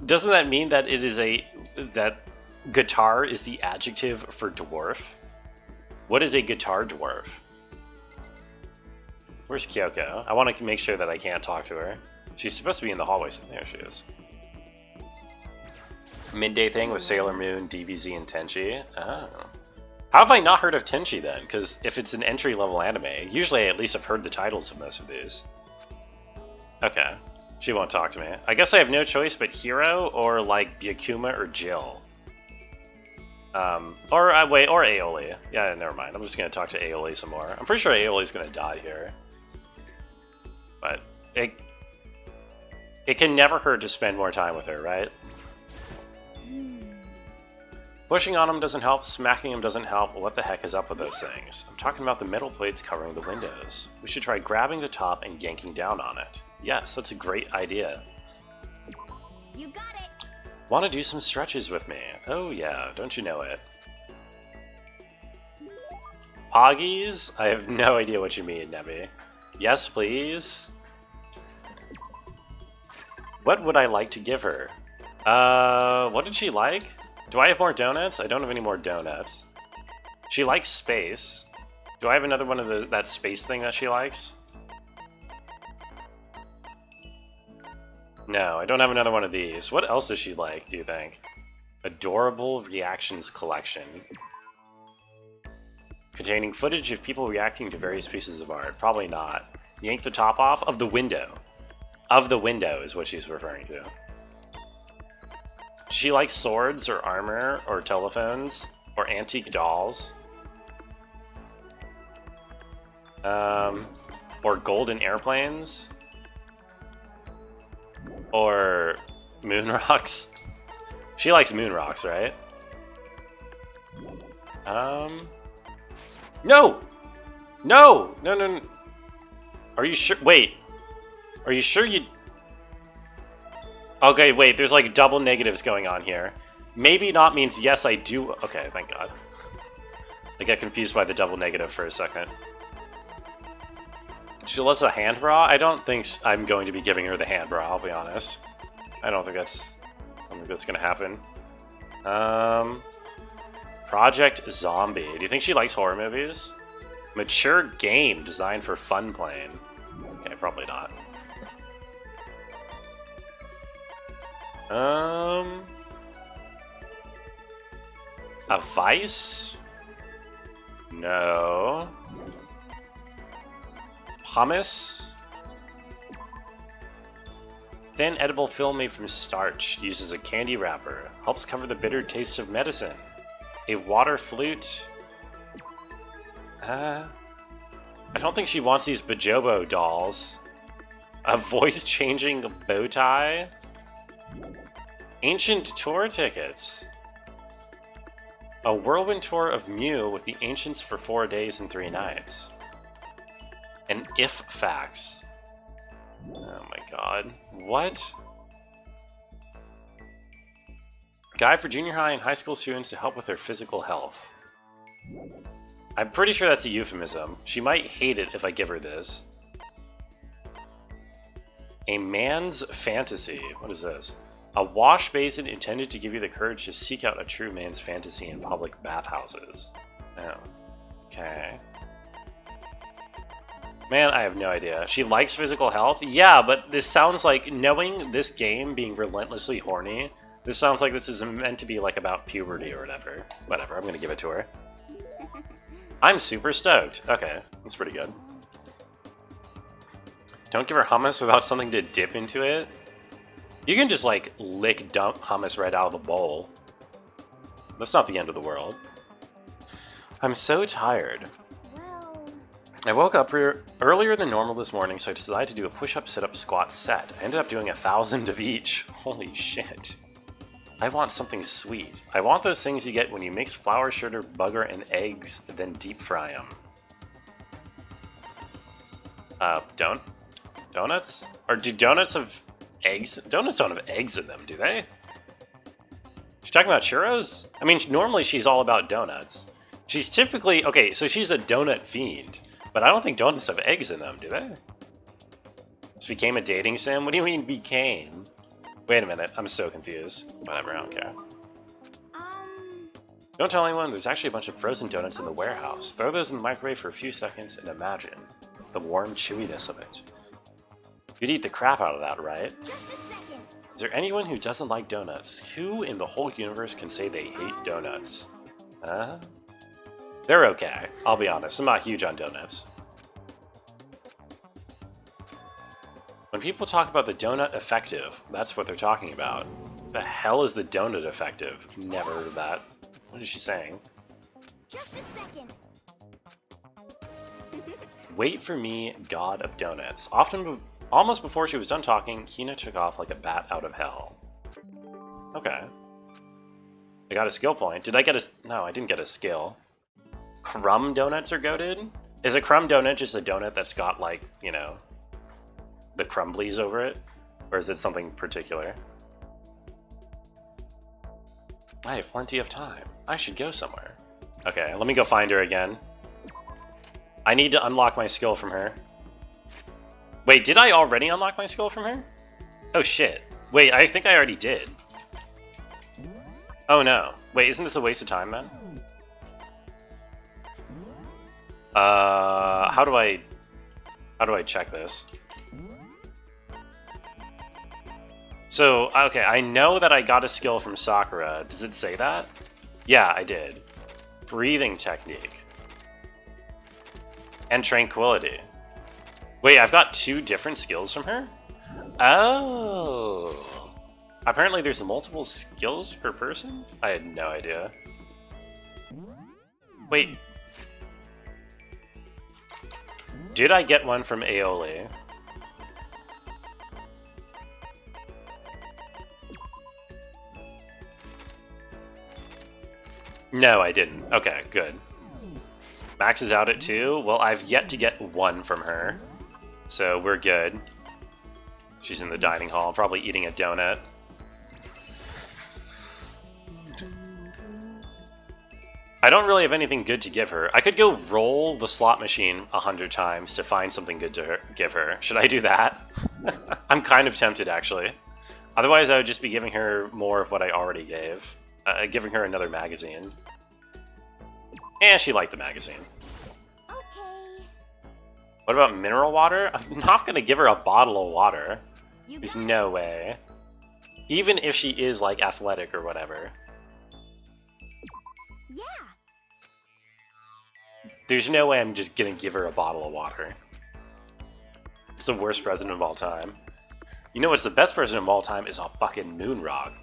Doesn't that mean that it is that guitar is the adjective for dwarf? What is a guitar dwarf? Where's Kyoko? I want to make sure that I can't talk to her. She's supposed to be in the hallway, so there she is. Midday thing with Sailor Moon, DBZ, and Tenchi. Oh. How have I not heard of Tenchi then? Because if it's an entry-level anime, usually I at least have heard the titles of most of these. Okay. She won't talk to me. I guess I have no choice but Hero or like Byakuma or Jill. Or Aoli. Yeah, never mind. I'm just gonna talk to Aoli some more. I'm pretty sure Aoli's gonna die here. But it can never hurt to spend more time with her, right? Pushing on him doesn't help, smacking him doesn't help. What the heck is up with those things? I'm talking about the metal plates covering the windows. We should try grabbing the top and yanking down on it. Yes, that's a great idea. You got it. Want to do some stretches with me? Oh yeah, don't you know it? Poggies? I have no idea what you mean, Nebby. Yes, please? What would I like to give her? What did she like? Do I have more donuts? I don't have any more donuts. She likes space. Do I have another one of that space thing that she likes? No, I don't have another one of these. What else does she like, do you think? Adorable Reactions Collection. Containing footage of people reacting to various pieces of art. Probably not. Yank the top off of the window. Of the window is what she's referring to. She likes swords or armor or telephones or antique dolls. Or golden airplanes. Or moon rocks. She likes moon rocks, right? No! No! No. Are you sure? Wait. Are you sure you... Okay, wait, there's like double negatives going on here. Maybe not means yes, I do... Okay, thank God. I got confused by the double negative for a second. She loves a hand bra? I don't think I'm going to be giving her the hand bra, I'll be honest. I don't think that's going to happen. Project Zombie. Do you think she likes horror movies? Mature game designed for fun playing. Okay, probably not. A vice? No. Hummus? Thin edible film made from starch. Uses a candy wrapper. Helps cover the bitter taste of medicine. A water flute? I don't think she wants these Bajobo dolls. A voice-changing bow tie? Ancient tour tickets. A whirlwind tour of Mew with the ancients for 4 days and 3 nights. An if fax. Oh my god. What? Guide for junior high and high school students to help with their physical health. I'm pretty sure that's a euphemism. She might hate it if I give her this. A man's fantasy. What is this? A wash basin intended to give you the courage to seek out a true man's fantasy in public bathhouses. Oh. Okay. Man, I have no idea. She likes physical health? Yeah, but this sounds like, knowing this game being relentlessly horny, this sounds like this is meant to be like about puberty or whatever. Whatever, I'm gonna give it to her. I'm super stoked. Okay, that's pretty good. Don't give her hummus without something to dip into it. You can just like lick dump hummus right out of the bowl. That's not the end of the world. I'm so tired. I woke up earlier than normal this morning, so I decided to do a push-up, sit-up, squat set. I ended up doing 1,000 of each. Holy shit. I want something sweet. I want those things you get when you mix flour, sugar, butter, and eggs, then deep fry them. Donuts? Or do donuts have eggs? Donuts don't have eggs in them, do they? She's talking about churros? I mean, normally she's all about donuts. She's typically... Okay, so she's a donut fiend. But I don't think donuts have eggs in them, do they? This became a dating sim? What do you mean became? Wait a minute, I'm so confused. Whatever, I don't care. Don't tell anyone, there's actually a bunch of frozen donuts in the warehouse. Throw those in the microwave for a few seconds and imagine the warm chewiness of it. You'd eat the crap out of that, right? Just a second. Is there anyone who doesn't like donuts? Who in the whole universe can say they hate donuts? Huh? They're okay, I'll be honest. I'm not huge on donuts. When people talk about the donut effective, that's what they're talking about. The hell is the donut effective? Never heard of that. What is she saying? Just a second. Wait for me, god of donuts. Almost before she was done talking, Hina took off like a bat out of hell. Okay. I got a skill point. Did I get a... No, I didn't get a skill. Crumb donuts are goated? Is a crumb donut just a donut that's got, like, you know, the crumblies over it? Or is it something particular? I have plenty of time. I should go somewhere. Okay, let me go find her again. I need to unlock my skill from her. Wait, did I already unlock my skill from her? Oh shit. Wait, I think I already did. Oh no. Wait, isn't this a waste of time then? How do I check this? So, okay, I know that I got a skill from Sakura. Does it say that? Yeah, I did. Breathing technique. And tranquility. Wait, I've got 2 different skills from her? Oh. Apparently there's multiple skills per person? I had no idea. Wait. Did I get one from Aoli? No, I didn't. Okay, good. Max is out at 2. Well, I've yet to get 1 from her. So we're good. She's in the dining hall, probably eating a donut. I don't really have anything good to give her. I could go roll the slot machine 100 times to find something good to give her. Should I do that? I'm kind of tempted, actually. Otherwise, I would just be giving her more of what I already gave. Giving her another magazine. And she liked the magazine. Okay. What about mineral water? I'm not going to give her a bottle of water. You There's got it. no way. Even if she is, like, athletic or whatever. There's no way I'm just gonna give her a bottle of water. It's the worst present of all time. You know what's the best present of all time is a fucking moon rock.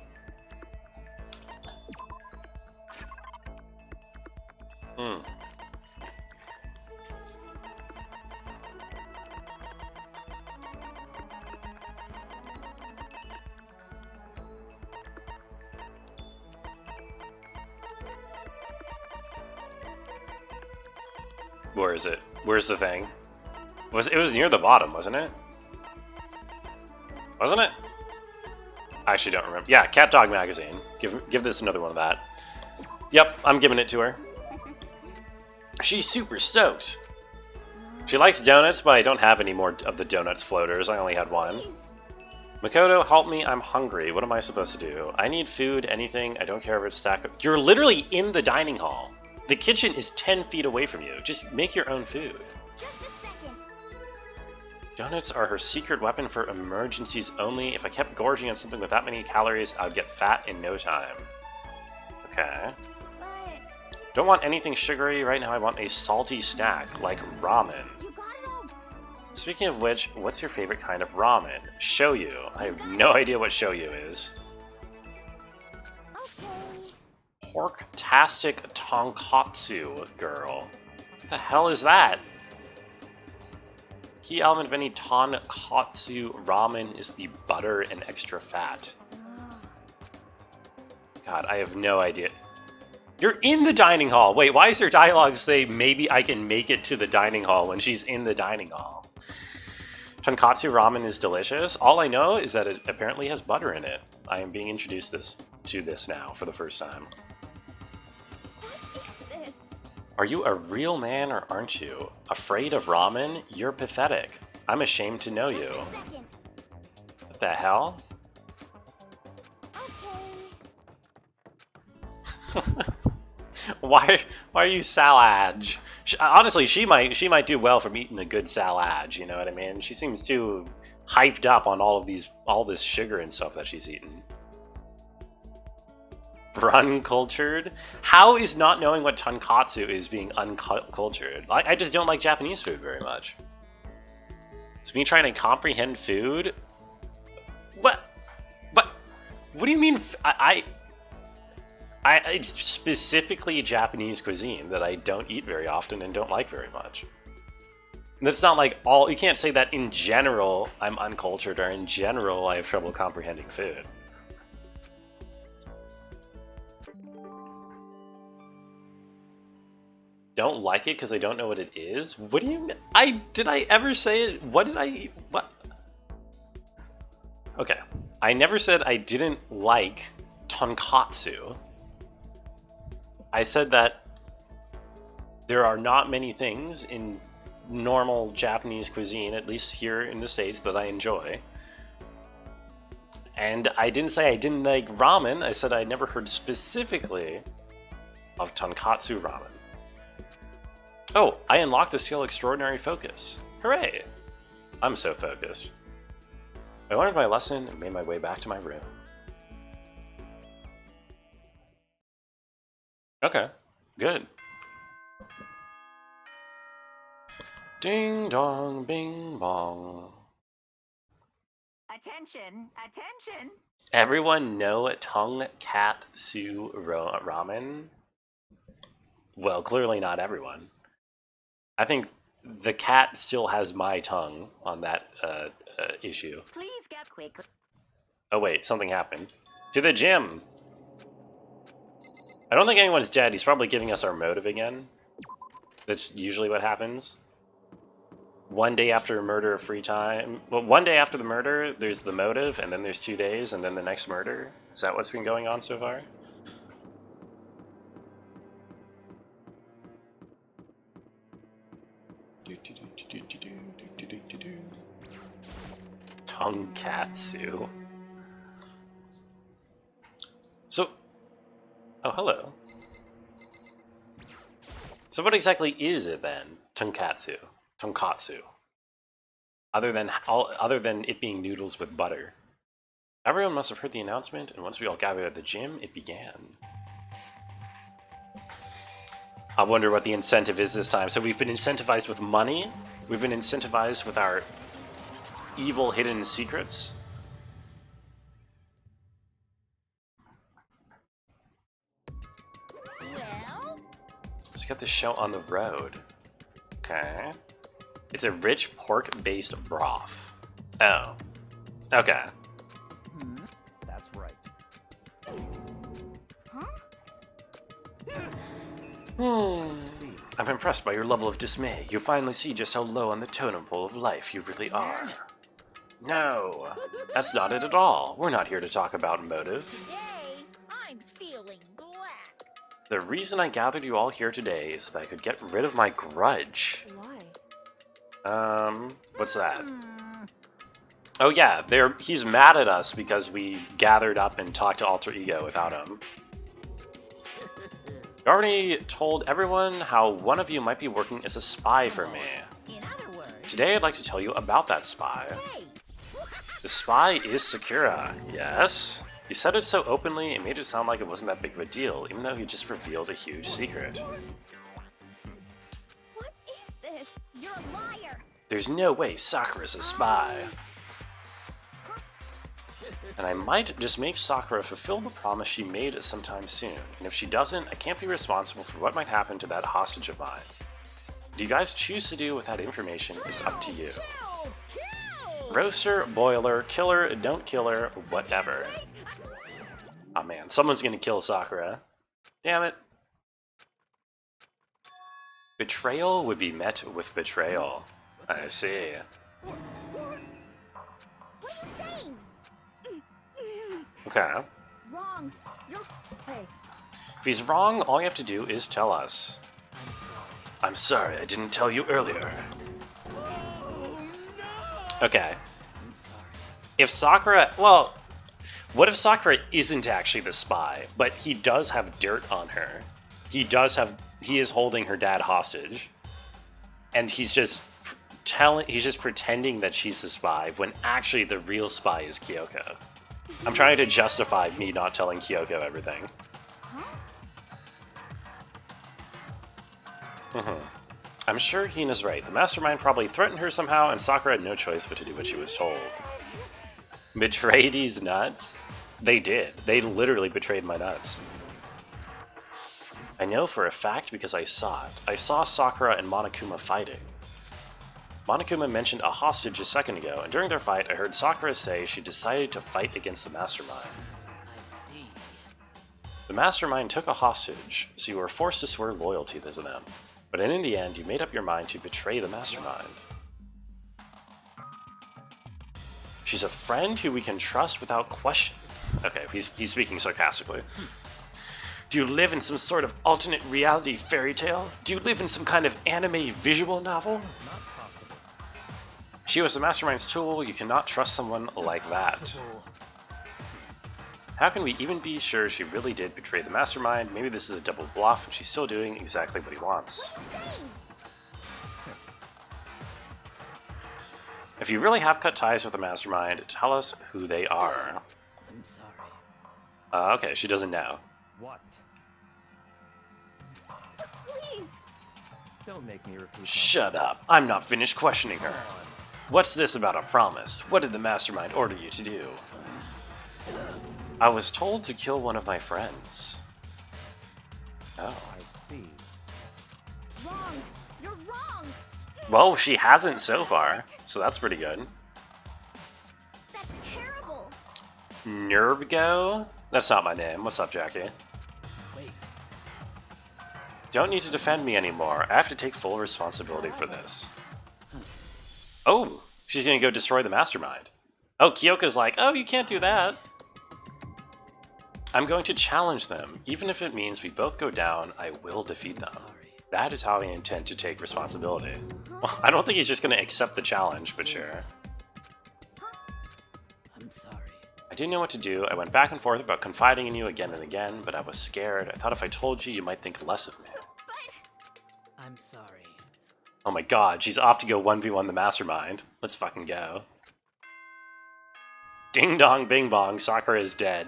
Where is it? Where's the thing? It was near the bottom, wasn't it? Wasn't it? I actually don't remember. Yeah, Cat Dog Magazine. Give this another one of that. Yep, I'm giving it to her. She's super stoked. She likes donuts, but I don't have any more of the donuts floaters. I only had one. Makoto, help me. I'm hungry. What am I supposed to do? I need food, anything. I don't care if it's stacked. You're literally in the dining hall. The kitchen is 10 feet away from you. Just make your own food. Just a second. Donuts are her secret weapon for emergencies only. If I kept gorging on something with that many calories, I would get fat in no time. Okay. But Don't want anything sugary right now. I want a salty snack, like ramen. you got it all. Speaking of which, what's your favorite kind of ramen? Shoyu. I have no idea what shoyu is. Okay. Pork-tastic tonkatsu, girl. What the hell is that? Key element of any tonkatsu ramen is the butter and extra fat. God, I have no idea. You're in the dining hall! Wait, why is her dialogue say maybe I can make it to the dining hall when she's in the dining hall? Tonkatsu ramen is delicious. All I know is that it apparently has butter in it. I am being introduced to this now for the first time. What is this? Are you a real man or aren't you? Afraid of ramen? You're pathetic. I'm ashamed to know you. Just a second. What the hell? Okay. Why are you salad? Honestly, she might do well from eating a good salad, you know what I mean? She seems too hyped up on all this sugar and stuff that she's eating. Uncultured? How is not knowing what tonkatsu is being uncultured? I just don't like Japanese food very much. It's me trying to comprehend food? What? What do you mean? It's specifically Japanese cuisine that I don't eat very often and don't like very much. And that's not like all. You can't say that in general I'm uncultured or in general I have trouble comprehending food. Don't like it because I don't know what it is? What do you mean? Did I ever say it? What did I eat? What? Okay. I never said I didn't like tonkatsu. I said that there are not many things in normal Japanese cuisine, at least here in the States, that I enjoy. And I didn't say I didn't like ramen. I said I never heard specifically of tonkatsu ramen. Oh, I unlocked the skill Extraordinary Focus. Hooray! I'm so focused. I learned my lesson and made my way back to my room. Okay, good. Ding dong, bing bong. Attention, attention. Everyone know tonkatsu ramen? Well, clearly not everyone. I think the cat still has my tongue on that issue. Please get quick. Oh wait, something happened. To the gym! I don't think anyone's dead. He's probably giving us our motive again. That's usually what happens. One day after a murder, free time. Well, one day after the murder, there's the motive, and then there's 2 days, and then the next murder. Is that what's been going on so far? Tonkatsu. So, oh, hello. So what exactly is it then? Tonkatsu. Other than it being noodles with butter. Everyone must have heard the announcement, and once we all gathered at the gym, it began. I wonder what the incentive is this time. So we've been incentivized with money. We've been incentivized with our evil hidden secrets. Well, Let's get this show on the road. Okay. It's a rich pork-based broth. Oh. Okay. That's right. I'm impressed by your level of dismay. You finally see just how low on the totem pole of life you really are. No, that's not it at all. We're not here to talk about motive. today I'm feeling black. The reason I gathered you all here today is that I could get rid of my grudge. Why? What's that? Oh yeah, he's mad at us because we gathered up and talked to Alter Ego without him. I already told everyone how one of you might be working as a spy for me. In other words, Today I'd like to tell you about that spy. hey, The spy is Sakura, yes? He said it so openly, it made it sound like it wasn't that big of a deal, even though he just revealed a huge secret. What is this? You're a liar! There's no way Sakura's a spy. And I might just make Sakura fulfill the promise she made sometime soon, and if she doesn't, I can't be responsible for what might happen to that hostage of mine. What you guys choose to do with that information is up to you. kills, kills. Roaster, boiler, killer, don't kill her, whatever. Oh man, someone's gonna kill Sakura. Damn it. Betrayal would be met with betrayal. I see. What are you saying? Okay. Wrong. You're. Hey. If he's wrong, all you have to do is tell us. I'm sorry. I'm sorry, I didn't tell you earlier. Okay. I'm sorry. If Sakura... Well, what if Sakura isn't actually the spy, but he does have dirt on her? He is holding her dad hostage. And he's just pretending that she's the spy, when actually the real spy is Kyoko. I'm trying to justify me not telling Kyoko everything. I'm sure Hina's right. The mastermind probably threatened her somehow, and Sakura had no choice but to do what she was told. Betray these nuts? They did. They literally betrayed my nuts. I know for a fact because I saw it. I saw Sakura and Monokuma fighting. Monokuma mentioned a hostage a second ago, and during their fight I heard Sakura say she decided to fight against the mastermind. I see. The mastermind took a hostage, so you were forced to swear loyalty to them. But in the end, you made up your mind to betray the mastermind. She's a friend who we can trust without question. Okay, he's speaking sarcastically. Do you live in some sort of alternate reality fairy tale? Do you live in some kind of anime visual novel? Not possible. She was the mastermind's tool. You cannot trust someone like that. Possible. How can we even be sure she really did betray the mastermind? Maybe this is a double bluff and she's still doing exactly what he wants. If you really have cut ties with the mastermind, tell us who they are. I'm sorry. Okay, she doesn't know. What? Please. Don't make me repeat. Shut up. I'm not finished questioning her. What's this about a promise? What did the mastermind order you to do? I was told to kill one of my friends. Oh. I see. Wrong. You're wrong. Well, she hasn't so far, so that's pretty good. That's terrible. Nervgo? That's not my name. What's up, Jackie? Wait. Don't need to defend me anymore. I have to take full responsibility for this. Oh, she's gonna go destroy the mastermind. Oh, Kyoko's like, oh, you can't do that. I'm going to challenge them. Even if it means we both go down, I will defeat them. Sorry. That is how I intend to take responsibility. Well, I don't think he's just gonna accept the challenge, but sure. I'm sorry. I didn't know what to do. I went back and forth about confiding in you again and again, but I was scared. I thought if I told you, you might think less of me. But I'm sorry. Oh my god, she's off to go 1v1 the mastermind. Let's fucking go. Ding dong bing bong, Sakura is dead.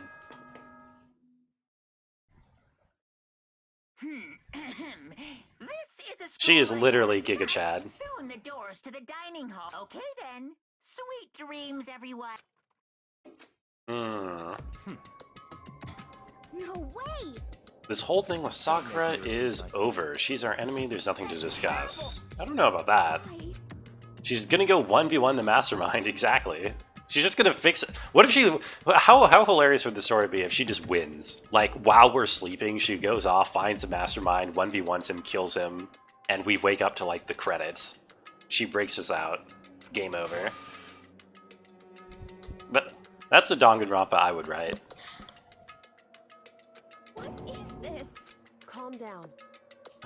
She is literally Giga Chad. Soon the doors to the dining hall. Okay then. Sweet dreams, everyone. No way! This whole thing with Sakura is over. She's our enemy, there's nothing to discuss. I don't know about that. Why? She's gonna go 1v1 the mastermind, exactly. She's just gonna fix it. What if she... How hilarious would the story be if she just wins? Like, while we're sleeping, she goes off, finds the mastermind, 1v1s him, kills him, and we wake up to, like, the credits. She breaks us out. Game over. But that's the Danganronpa I would write. What is this? Calm down.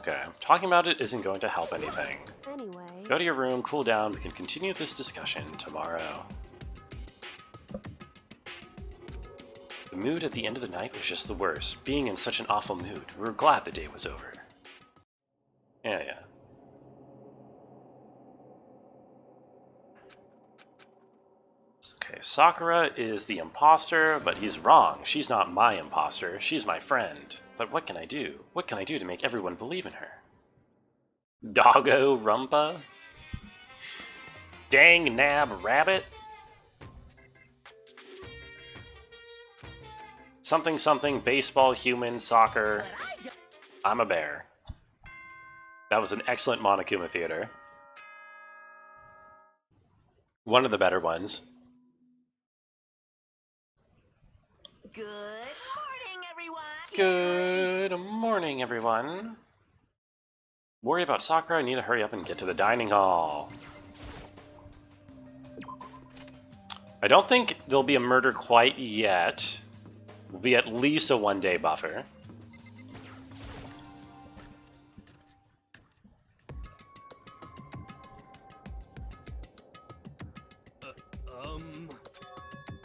Okay, talking about it isn't going to help anything. Anyway. Go to your room, cool down, we can continue this discussion tomorrow. The mood at the end of the night was just the worst. Being in such an awful mood, we were glad the day was over. Yeah. Okay, Sakura is the imposter, but he's wrong. She's not my imposter, she's my friend. But what can I do? What can I do to make everyone believe in her? Doggo Rumpa? Dang nab rabbit? Something something, baseball, human, soccer. I'm a bear. That was an excellent Monokuma theater. One of the better ones. Good morning, everyone. Good morning, everyone. Worry about Sakura, I need to hurry up and get to the dining hall. I don't think there'll be a murder quite yet. Will be at least a one-day buffer.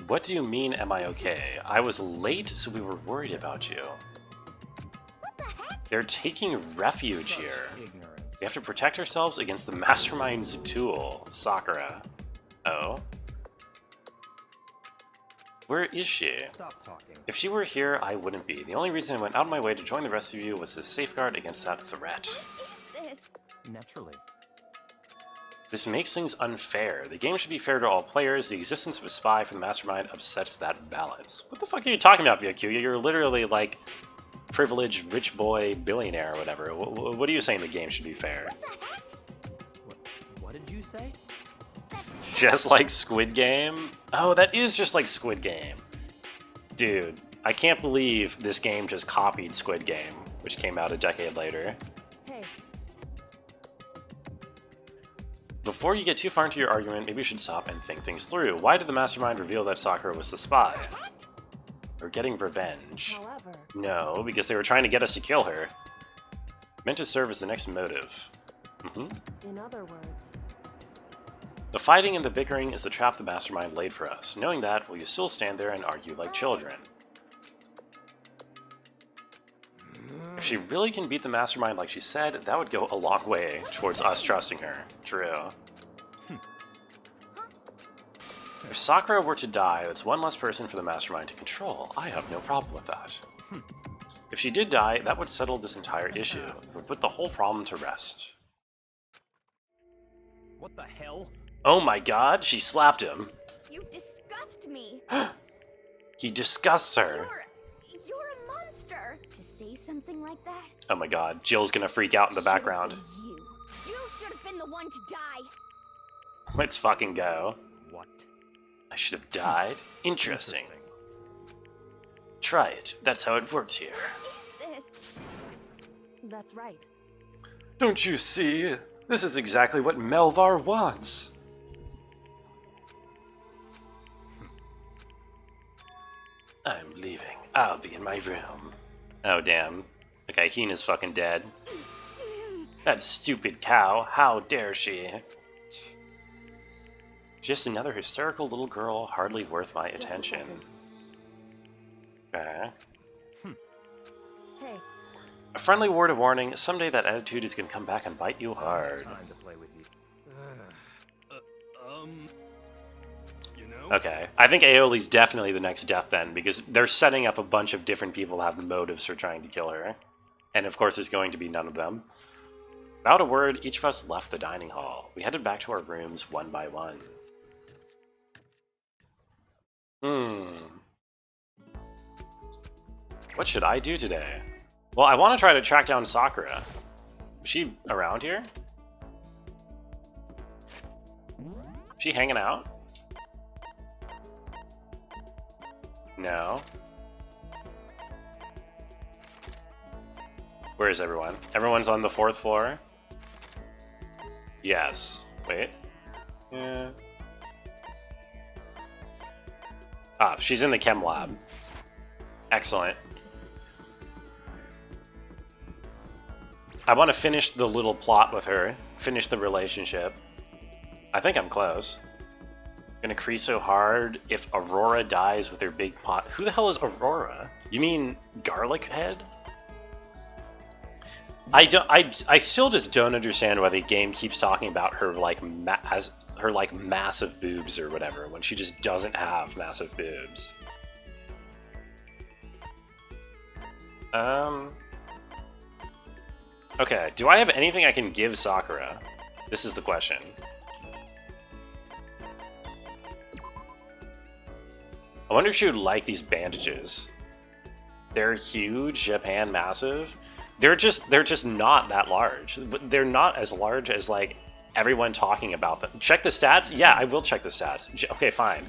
What do you mean, am I okay? I was late, so we were worried about you. What the heck? They're taking refuge here. We have to protect ourselves against the mastermind's tool, Sakura. Oh? Where is she? Stop talking. If she were here, I wouldn't be. The only reason I went out of my way to join the rest of you was to safeguard against that threat. What is this? Naturally. This makes things unfair. The game should be fair to all players. The existence of a spy for the mastermind upsets that balance. What the fuck are you talking about, Byakuya? You're literally like privileged rich boy billionaire or whatever. What are you saying the game should be fair? What the heck? What did you say? That's Just like Squid Game? Oh, that is just like Squid Game. Dude, I can't believe this game just copied Squid Game, which came out a decade later. Hey. Before you get too far into your argument, maybe you should stop and think things through. Why did the mastermind reveal that Sakura was the spy? Or getting revenge? However. No, because they were trying to get us to kill her. Meant to serve as the next motive. In other words. The fighting and the bickering is the trap the mastermind laid for us. Knowing that, will you still stand there and argue like children? If she really can beat the mastermind like she said, that would go a long way towards us trusting her. True. If Sakura were to die, that's one less person for the mastermind to control. I have no problem with that. If she did die, that would settle this entire issue. It would put the whole problem to rest. What the hell? Oh my god, she slapped him. You disgust me. He disgusts her. You're a monster. To say something like that. Oh my god, Jill's gonna freak out in the background. You should have been the one to die. Let's fucking go. What? I should have died? Interesting. Try it. That's how it works here. What is this? That's right. Don't you see? This is exactly what Melvar wants. I'm leaving. I'll be in my room. Oh, damn. Okay, Hina's fucking dead. That stupid cow. How dare she? Just another hysterical little girl, hardly worth my attention. Okay. Hey. A friendly word of warning, someday that attitude is gonna come back and bite you hard. Time to play with you. You know? Okay, I think Aoli's definitely the next death then, because they're setting up a bunch of different people to have motives for trying to kill her. And of course there's going to be none of them. Without a word, each of us left the dining hall. We headed back to our rooms one by one. What should I do today? Well, I want to try to track down Sakura. Is she around here? Is she hanging out? No. Where is everyone? Everyone's on the 4th floor? Yes. Wait. Yeah. Ah, she's in the chem lab. Excellent. I want to finish the little plot with her. Finish the relationship. I think I'm close. Gonna crease so hard if Aurora dies with her big pot. Who the hell is Aurora? You mean Garlic Head? I still just don't understand why the game keeps talking about her like as her like massive boobs or whatever when she just doesn't have massive boobs. Okay, do I have anything I can give Sakura? This is the question. I wonder if she would like these bandages. They're huge, Japan massive. They're just not that large. They're not as large as like everyone talking about them. Check the stats? Yeah, I will check the stats. Okay, fine.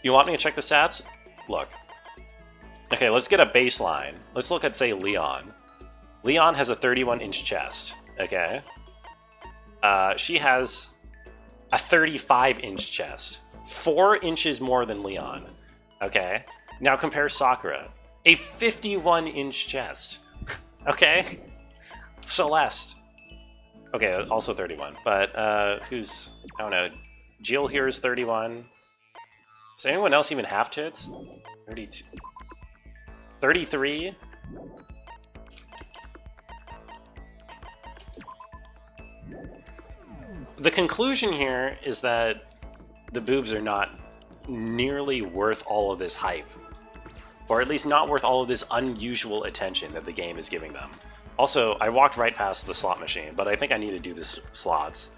You want me to check the stats? Look. Okay, let's get a baseline. Let's look at, say, Leon. Leon has a 31-inch chest, okay? She has a 35-inch chest. 4 inches more than Leon, okay? Now compare Sakura. A 51-inch chest, okay? Celeste. Okay, also 31, but who's, I don't know, Jill here is 31. Does anyone else even have tits? 32. 33? The conclusion here is that the boobs are not nearly worth all of this hype. Or at least not worth all of this unusual attention that the game is giving them. Also, I walked right past the slot machine, but I think I need to do the slots.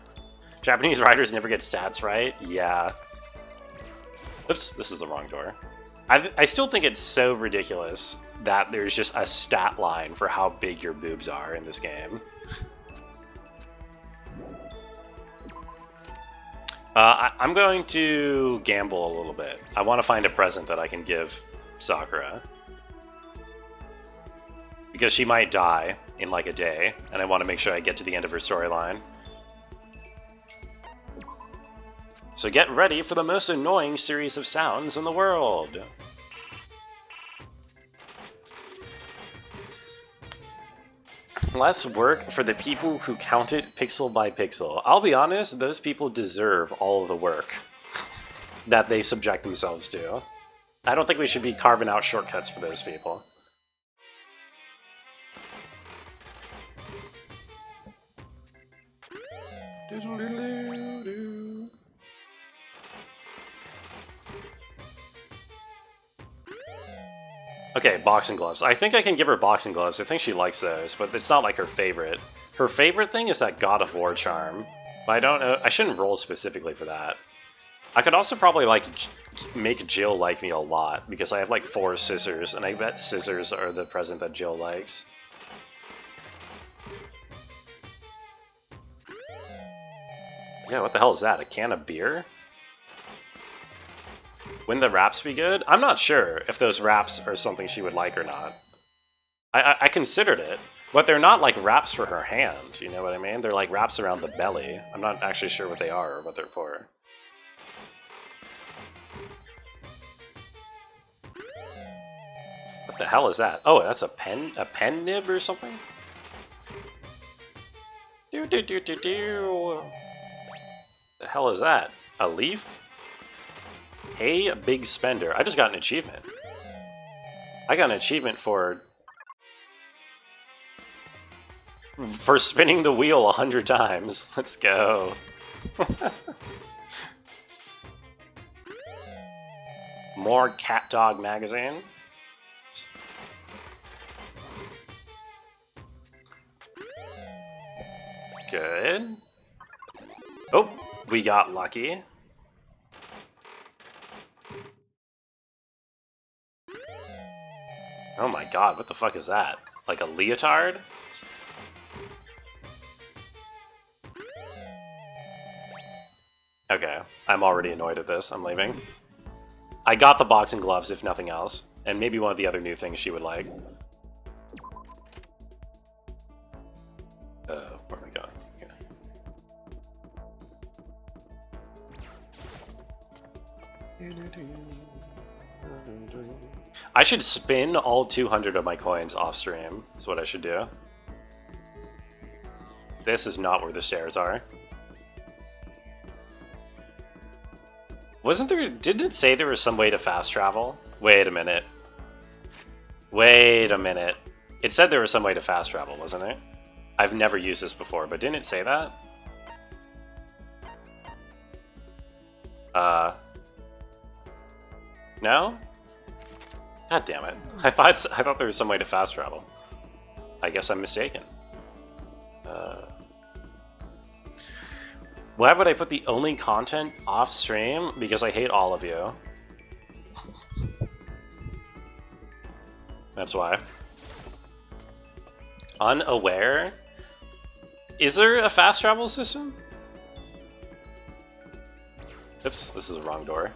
Japanese writers never get stats right? Yeah. Oops, this is the wrong door. I still think it's so ridiculous that there's just a stat line for how big your boobs are in this game. I'm going to gamble a little bit. I want to find a present that I can give Sakura. Because she might die in like a day, and I want to make sure I get to the end of her storyline. So get ready for the most annoying series of sounds in the world. Less work for the people who count it pixel by pixel. I'll be honest, those people deserve all of the work that they subject themselves to. I don't think we should be carving out shortcuts for those people. Okay, boxing gloves. I think I can give her boxing gloves. I think she likes those, but it's not like her favorite. Her favorite thing is that God of War charm. But I don't know. I shouldn't roll specifically for that. I could also probably like make Jill like me a lot because I have like 4 scissors, and I bet scissors are the present that Jill likes. Yeah, what the hell is that? A can of beer? Wouldn't the wraps be good? I'm not sure if those wraps are something she would like or not. I considered it, but they're not like wraps for her hand, you know what I mean? They're like wraps around the belly. I'm not actually sure what they are or what they're for. What the hell is that? Oh, that's a pen nib or something? Do. The hell is that? A leaf? Hey, big spender. I just got an achievement. I got an achievement for spinning the wheel 100 times. Let's go. More Cat Dog magazine. Good. Oh, we got lucky. Oh my god, what the fuck is that? Like a leotard? Okay, I'm already annoyed at this. I'm leaving. I got the boxing gloves, if nothing else. And maybe one of the other new things she would like. Where am I going? Okay. I should spin all 200 of my coins off stream. That's what I should do. This is not where the stairs are. Wasn't there... Didn't it say there was some way to fast travel? Wait a minute. Wait a minute. It said there was some way to fast travel, wasn't it? I've never used this before, but didn't it say that? No? God damn it. I thought there was some way to fast travel. I guess I'm mistaken. Why would I put the only content off stream? Because I hate all of you. That's why. Unaware? Is there a fast travel system? Oops, this is the wrong door.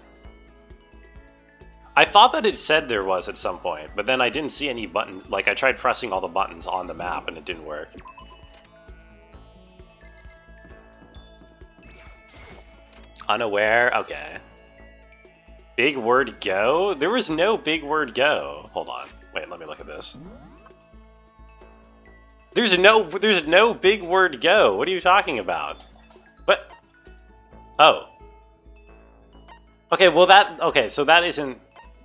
I thought that it said there was at some point, but then I didn't see any buttons. Like, I tried pressing all the buttons on the map and it didn't work. Unaware? Okay. Big word go? There was no big word go. Hold on. Wait, let me look at this. There's no big word go. What are you talking about? What? Oh. Okay, well okay, so that isn't,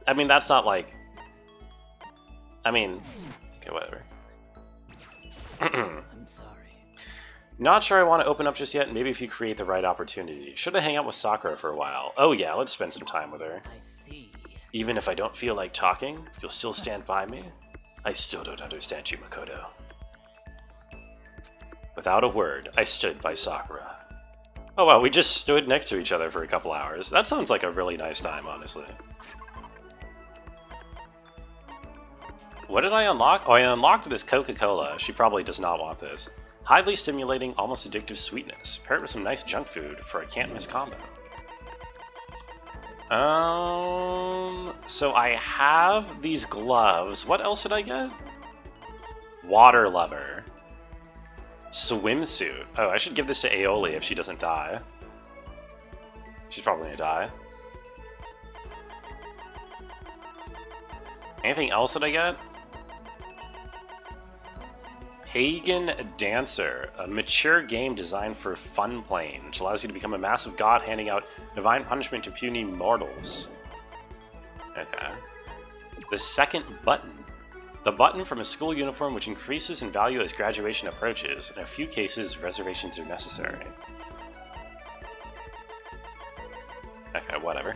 I mean, that's not like, I mean, okay, whatever. I'm sorry. Not sure I want to open up just yet. Maybe if you create the right opportunity. Should I hang out with Sakura for a while? Oh yeah, let's spend some time with her. I see. Even if I don't feel like talking, you'll still stand by me? I still don't understand you, Makoto. Without a word, I stood by Sakura. Oh wow, we just stood next to each other for a couple hours. That sounds like a really nice time, honestly. What did I unlock? Oh, I unlocked this Coca-Cola. She probably does not want this. Highly stimulating, almost addictive sweetness. Pair it with some nice junk food for a can't-miss combo. So I have these gloves. What else did I get? Water lover. Swimsuit. Oh, I should give this to Aoli if she doesn't die. She's probably gonna die. Anything else that I get? Pagan Dancer, a mature game designed for fun playing, which allows you to become a massive god handing out divine punishment to puny mortals. Okay. The second button. The button from a school uniform which increases in value as graduation approaches. In a few cases, reservations are necessary. Okay, whatever.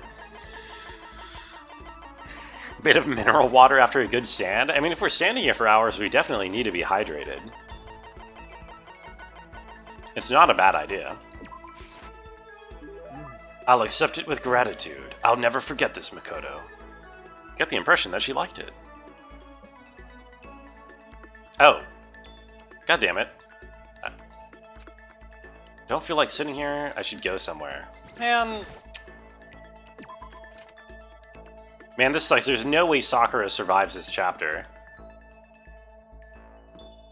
Bit of mineral water after a good stand. I mean, if we're standing here for hours, we definitely need to be hydrated. It's not a bad idea. I'll accept it with gratitude. I'll never forget this, Makoto. Get the impression that she liked it. Oh. God damn it. Don't feel like sitting here. I should go somewhere. Man, this sucks. There's no way Sakura survives this chapter.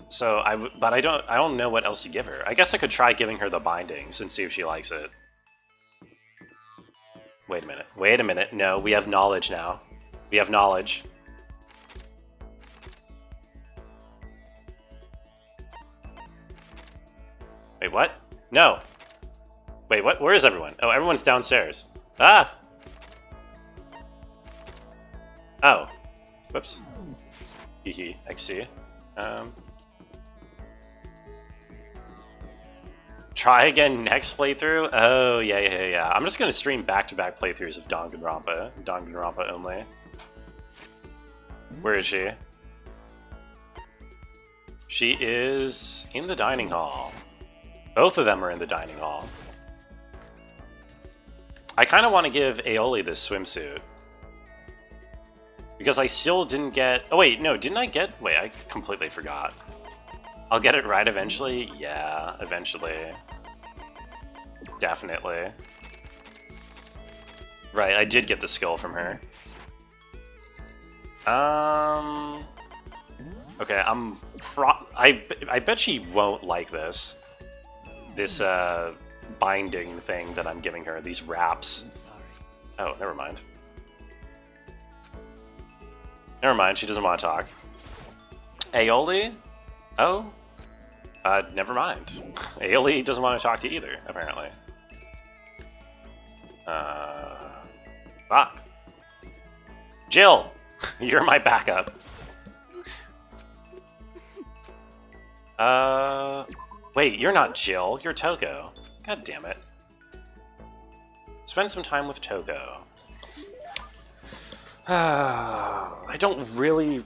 So but I don't know what else to give her. I guess I could try giving her the bindings and see if she likes it. Wait a minute. Wait a minute. No, we have knowledge now. We have knowledge. Wait, what? No. Wait, what? Where is everyone? Oh, everyone's downstairs. Ah! Oh. Whoops. Hehe, XC. Try again next playthrough? Oh, yeah. I'm just gonna stream back-to-back playthroughs of Danganronpa. Danganronpa only. Where is she? She is in the dining hall. Both of them are in the dining hall. I kind of want to give Aoli this swimsuit. Because I still didn't get... Oh wait, no, didn't I get... Wait, I completely forgot. I'll get it right eventually? Yeah, eventually. Definitely. Right, I did get the skill from her. Okay, I bet she won't like this. This, binding thing that I'm giving her. These wraps. I'm sorry. Oh, never mind. Never mind, she doesn't want to talk. Aoli? Oh? Never mind. Aoli doesn't want to talk to you either, apparently. Fuck. Jill! You're my backup. Wait, you're not Jill, you're Toko. God damn it. Spend some time with Toko. I don't really...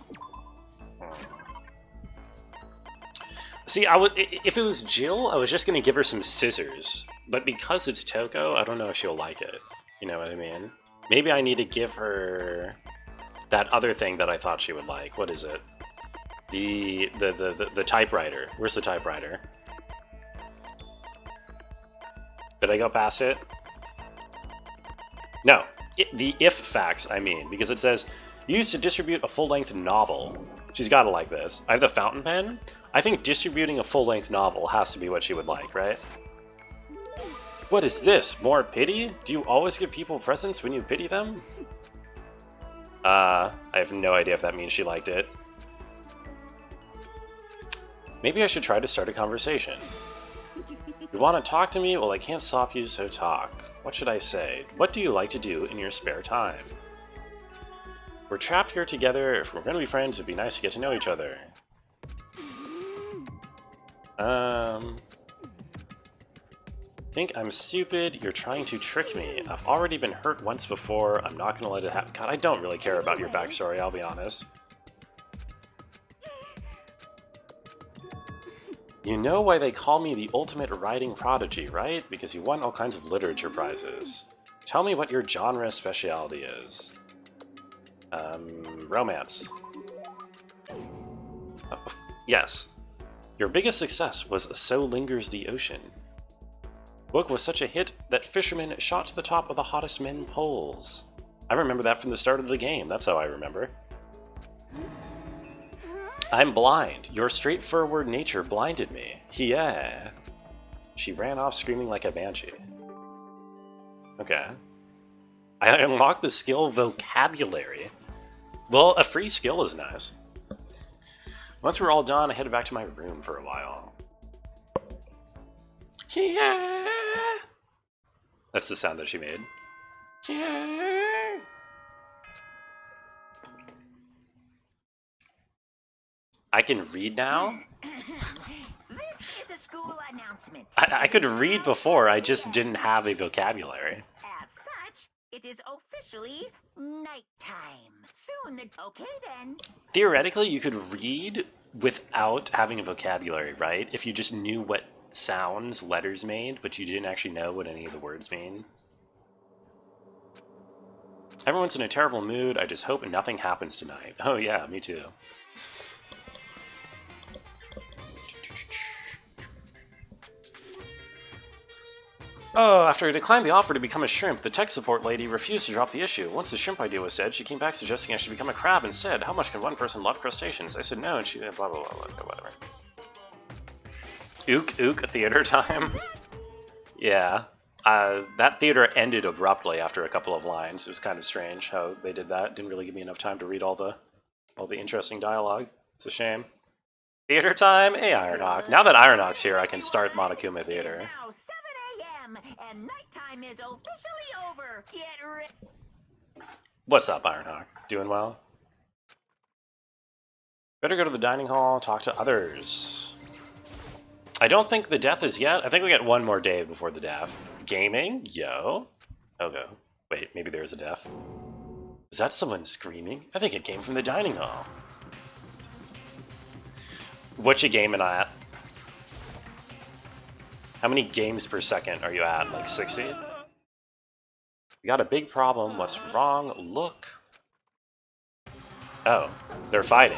See, if it was Jill, I was just gonna give her some scissors. But because it's Toko, I don't know if she'll like it. You know what I mean? Maybe I need to give her that other thing that I thought she would like. What is it? The typewriter. Where's the typewriter? Did I go past it? No. The if facts, I mean, because it says, used to distribute a full-length novel. She's gotta like this. I have the fountain pen. I think distributing a full-length novel has to be what she would like, right? What is this? More pity? Do you always give people presents when you pity them? I have no idea if that means she liked it. Maybe I should try to start a conversation. You want to talk to me? Well, I can't stop you, so talk. What should I say? What do you like to do in your spare time? We're trapped here together. If we're going to be friends, it'd be nice to get to know each other. Think I'm stupid? You're trying to trick me. I've already been hurt once before. I'm not going to let it happen. God, I don't really care about your backstory, I'll be honest. You know why they call me the ultimate writing prodigy, right? Because you won all kinds of literature prizes. Tell me what your genre specialty is. Romance. Yes. Your biggest success was So Lingers the Ocean. Book was such a hit that fishermen shot to the top of the hottest men poles. I remember that from the start of the game. That's how I remember. I'm blind. Your straightforward nature blinded me. Yeah. She ran off screaming like a banshee. Okay. I unlocked the skill vocabulary. Well, a free skill is nice. Once we're all done, I headed back to my room for a while. Yeah. That's the sound that she made. Yeah. I can read now? This is a school announcement. I could read before, I just didn't have a vocabulary. As such, it is officially nighttime. Soon, okay then. Theoretically, you could read without having a vocabulary, right? If you just knew what sounds letters made, but you didn't actually know what any of the words mean. Everyone's in a terrible mood. I just hope nothing happens tonight. Oh yeah, me too. Oh, after I declined the offer to become a shrimp, the tech support lady refused to drop the issue. Once the shrimp idea was dead, she came back suggesting I should become a crab instead. How much can one person love crustaceans? I said no, and she blah blah blah blah, whatever. Ook, theater time. Yeah. That theater ended abruptly after a couple of lines. It was kind of strange how they did that. Didn't really give me enough time to read all the interesting dialogue. It's a shame. Theater time? Hey, Ironhawk. Now that Ironhawk's here, I can start Monokuma Theater. Now 7 a.m. and nighttime is officially over. Get ready. What's up, Ironhawk? Doing well? Better go to the dining hall, talk to others. I don't think the death is yet. I think we got one more day before the death. Gaming? Yo. Okay. Wait, maybe there's a death. Is that someone screaming? I think it came from the dining hall. What you gaming at? How many games per second are you at? Like 60? You got a big problem. What's wrong? Look. Oh, they're fighting.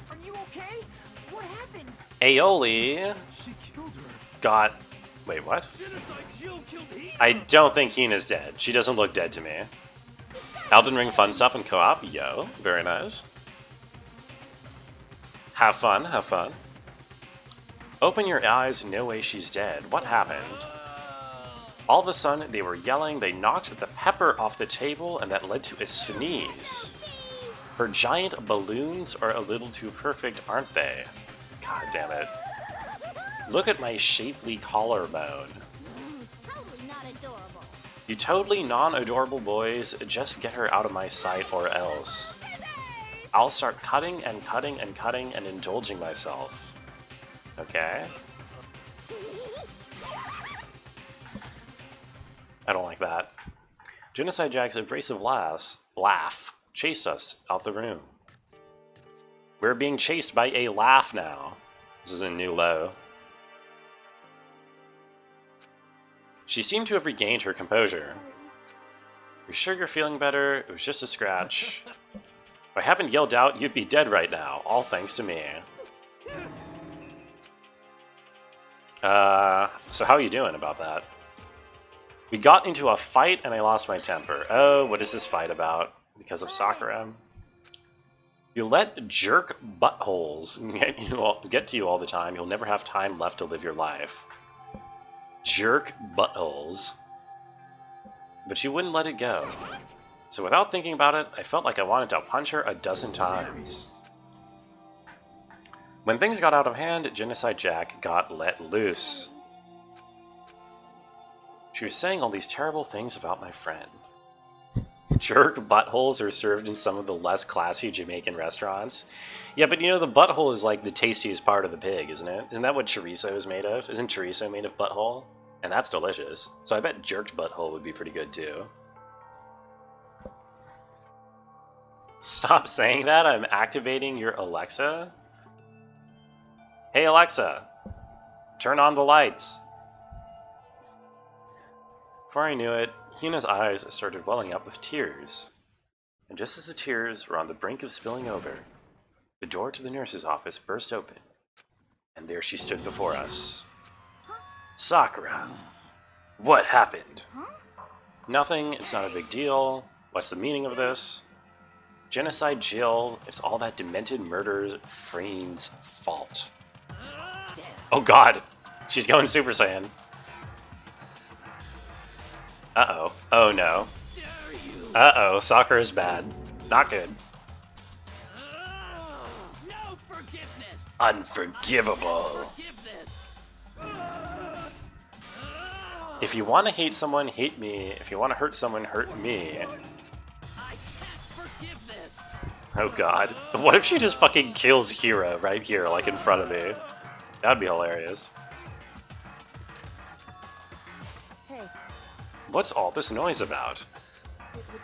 Are you okay? What happened? Aioli She killed her. got... Wait, what? Genocide Jill killed Hina. I don't think Hina's dead. She doesn't look dead to me. Elden Ring fun stuff in co-op? Yo, very nice. Have fun, have fun. Open your eyes, no way she's dead. What happened? All of a sudden, they were yelling, they knocked the pepper off the table, and that led to a sneeze. Her giant balloons are a little too perfect, aren't they? God damn it. Look at my shapely collarbone. Totally not adorable. You totally non-adorable boys, just get her out of my sight or else. I'll start cutting and cutting and cutting and indulging myself. Okay. I don't like that. Genocide Jack's abrasive laugh chased us out the room. We're being chased by a laugh now. This is a new low. She seemed to have regained her composure. You're sure you're feeling better? It was just a scratch. If I haven't yelled out, you'd be dead right now, all thanks to me. So how are you doing about that? We got into a fight and I lost my temper. Oh, what is this fight about? Because of Sakura? You let jerk buttholes get to you all the time. You'll never have time left to live your life. Jerk buttholes. But she wouldn't let it go. So without thinking about it, I felt like I wanted to punch her a dozen times. When things got out of hand, Genocide Jack got let loose. She was saying all these terrible things about my friend. Jerk buttholes are served in some of the less classy Jamaican restaurants. Yeah, but you know, the butthole is like the tastiest part of the pig, isn't it? Isn't that what chorizo is made of? Isn't chorizo made of butthole? And that's delicious. So I bet jerked butthole would be pretty good too. Stop saying that, I'm activating your Alexa. Hey Alexa, turn on the lights. Before I knew it, Hina's eyes started welling up with tears. And just as the tears were on the brink of spilling over, the door to the nurse's office burst open, and there she stood before us. Sakura, what happened? Nothing, it's not a big deal. What's the meaning of this? Genocide Jill, it's all that demented murderer's friend's fault. Oh god, she's going Super Saiyan. Uh-oh. Oh no. Uh-oh, Sakura's bad. Not good. No forgiveness. Unforgivable. If you want to hate someone, hate me. If you want to hurt someone, hurt me. I can't forgive this. Oh god. What if she just fucking kills Hira right here, like in front of me? That'd be hilarious. Hey, What's all this noise about? it would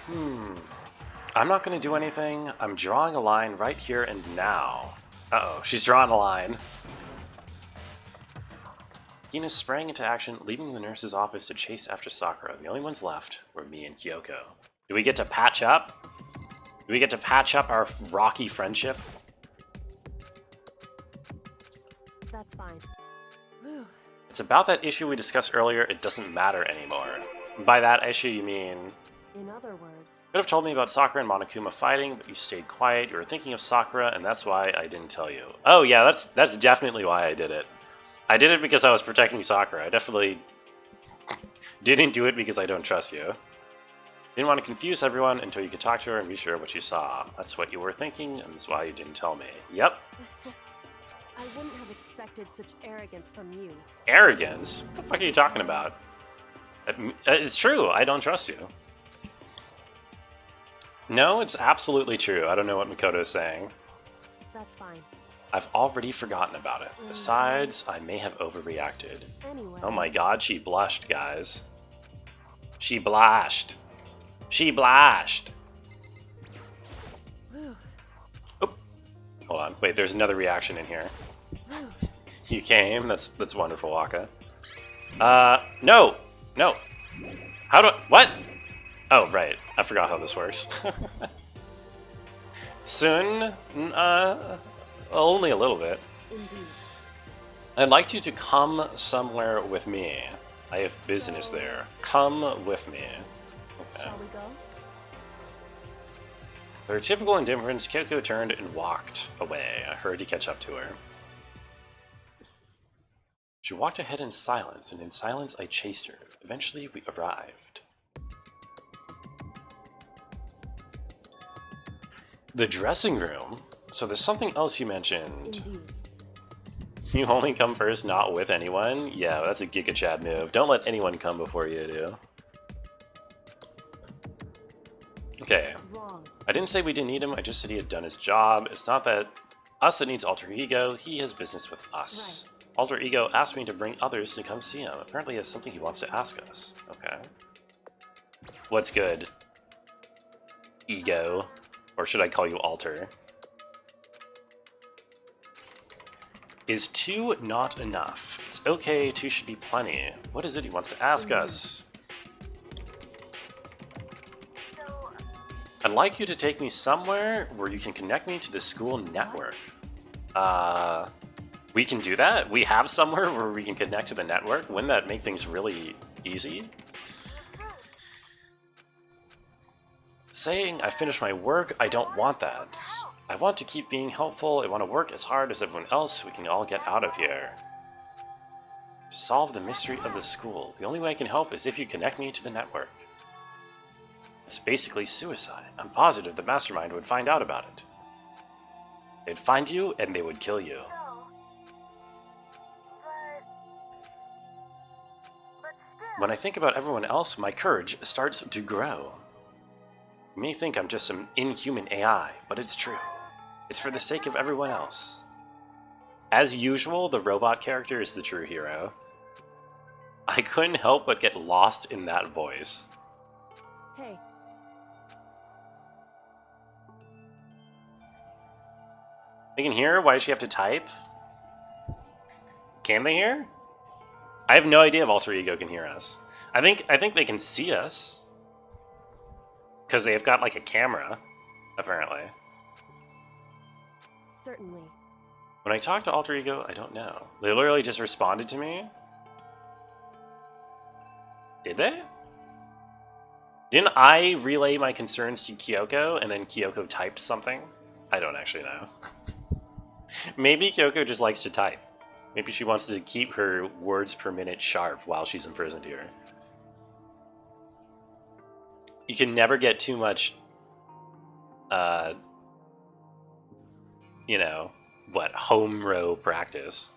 seem... I'm not gonna do anything. I'm drawing a line right here and now. Uh-oh, she's drawing a line. Hina sprang into action, leaving the nurse's office to chase after Sakura. The only ones left were me and Kyoko. Do we get to patch up? Do we get to patch up our rocky friendship? That's fine. Whew. It's about that issue we discussed earlier, it doesn't matter anymore. By that issue, you mean... In other words, You could have told me about Sakura and Monokuma fighting, but you stayed quiet, you were thinking of Sakura, and that's why I didn't tell you. Oh yeah, that's definitely why I did it. I did it because I was protecting Sakura. I definitely didn't do it because I don't trust you. Didn't want to confuse everyone until you could talk to her and be sure what you saw. That's what you were thinking, and that's why you didn't tell me. Yep. I wouldn't have expected such arrogance from you. Arrogance? What the fuck are you talking about? It's true, I don't trust you. No, it's absolutely true. I don't know what Makoto is saying. That's fine. I've already forgotten about it. Besides, I may have overreacted. Anyway. Oh my god, she blushed, guys. She blushed. She blushed. Whew. Oop. Hold on. Wait, there's another reaction in here. You came. That's wonderful, Waka. No, no. How do I, what? Oh, right. I forgot how this works. Soon, only a little bit. Indeed. I'd like you to come somewhere with me. I have business there. Come with me. Okay. Shall we go? For her typical indifference, Kyoko turned and walked away. I hurried to catch up to her. She walked ahead in silence, and in silence I chased her. Eventually, we arrived. The dressing room? So there's something else you mentioned. Indeed. You only come first, not with anyone? Yeah, that's a Giga Chad move. Don't let anyone come before you do. Okay. Wrong. I didn't say we didn't need him, I just said he had done his job. It's not that us that needs alter ego, he has business with us. Right. Alter ego asked me to bring others to come see him. Apparently he has something he wants to ask us. Okay. What's good? Ego. Or should I call you alter? Is 2 not enough? It's okay, 2 should be plenty. What is it he wants to ask us? I'd like you to take me somewhere where you can connect me to the school network. We can do that? We have somewhere where we can connect to the network? Wouldn't that make things really easy? Saying I finished my work, I don't want that. I want to keep being helpful. I want to work as hard as everyone else so we can all get out of here. Solve the mystery of the school. The only way I can help is if you connect me to the network. It's basically suicide. I'm positive the mastermind would find out about it. They'd find you and they would kill you. When I think about everyone else, my courage starts to grow. You may think I'm just some inhuman AI, but it's true. It's for the sake of everyone else. As usual, the robot character is the true hero. I couldn't help but get lost in that voice. Hey. They can hear? Why does she have to type? Can they hear? I have no idea if Alter Ego can hear us. I think they can see us. Because they've got like a camera, apparently. Certainly. When I talk to Alter Ego, I don't know. They literally just responded to me. Did they? Didn't I relay my concerns to Kyoko and then Kyoko typed something? I don't actually know. Maybe Kyoko just likes to type. Maybe she wants to keep her words per minute sharp while she's imprisoned here. You can never get too much, you know, home row practice.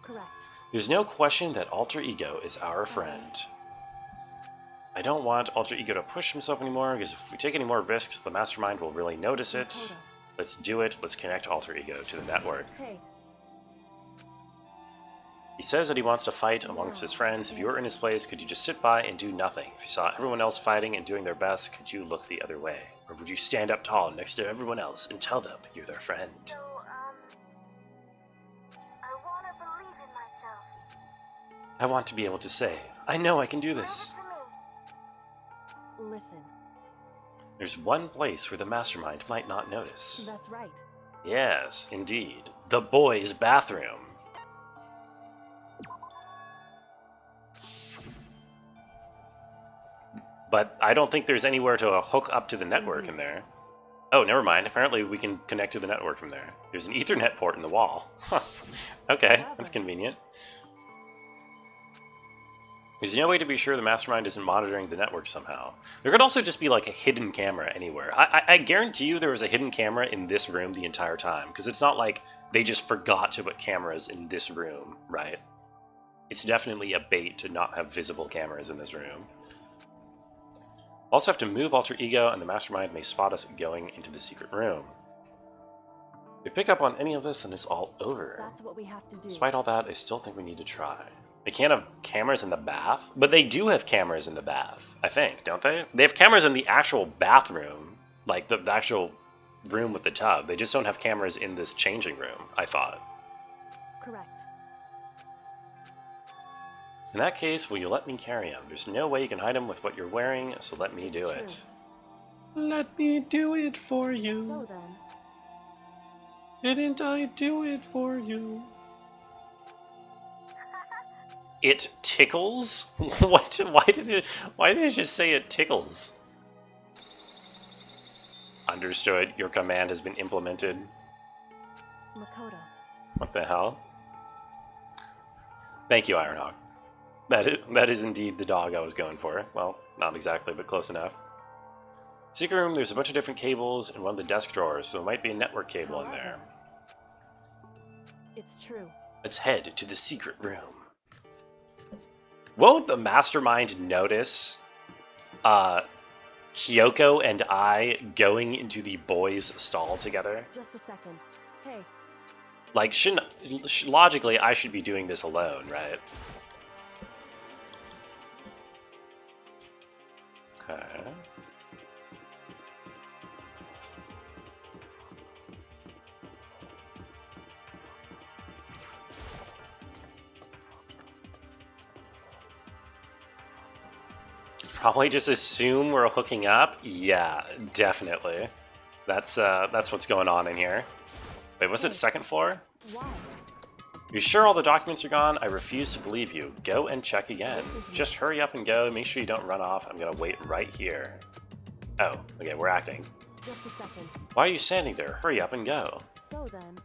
Correct. There's no question that Alter Ego is our friend. I don't want Alter Ego to push himself anymore, because if we take any more risks, the mastermind will really notice it. Dakota. Let's do it. Let's connect Alter Ego to the network. Hey. He says that he wants to fight amongst his friends. If you were in his place, could you just sit by and do nothing? If you saw everyone else fighting and doing their best, could you look the other way? Or would you stand up tall next to everyone else and tell them you're their friend? I want to believe in myself. I want to be able to say, I know I can do this. Listen. There's one place where the mastermind might not notice. That's right. Yes, indeed. The boys' bathroom. But I don't think there's anywhere to hook up to the network in there. Oh, never mind. Apparently we can connect to the network from there. There's an Ethernet port in the wall. Huh. Okay, that's convenient. There's no way to be sure the mastermind isn't monitoring the network somehow. There could also just be like a hidden camera anywhere. I guarantee you there was a hidden camera in this room the entire time, because it's not like they just forgot to put cameras in this room, right? It's definitely a bait to not have visible cameras in this room. Also have to move Alter Ego, and the mastermind may spot us going into the secret room. If we pick up on any of this, then it's all over. That's what we have to do. Despite all that, I still think we need to try. They can't have cameras in the bath, but they do have cameras in the bath, I think, don't they? They have cameras in the actual bathroom, like the actual, room with the tub. They just don't have cameras in this changing room, I thought. Correct. In that case, will you let me carry him? There's no way you can hide him with what you're wearing, so let me do It's it. true. Let me do it for you. So then, Didn't I do it for you? It tickles? What? Why did it just say it tickles? Understood. Your command has been implemented. Makoto. What the hell? Thank you, Ironhawk. That is indeed the dog I was going for. Well, not exactly, but close enough. Secret room, there's a bunch of different cables in one of the desk drawers, so there might be a network cable in there. It's true. Let's head to the secret room. Won't the mastermind notice Kyoko and I going into the boys' stall together? Just a second. Hey, Like, logically, I should be doing this alone, right? Okay. Probably just assume we're hooking up. Yeah, definitely. That's what's going on in here. Wait, was it second floor? why? You sure all the documents are gone? I refuse to believe you. Go and check again. Listen to me. Just hurry up and go. Make sure you don't run off. I'm gonna wait right here. Oh, okay, we're acting. Just a second. Why are you standing there? Hurry up and go. So then,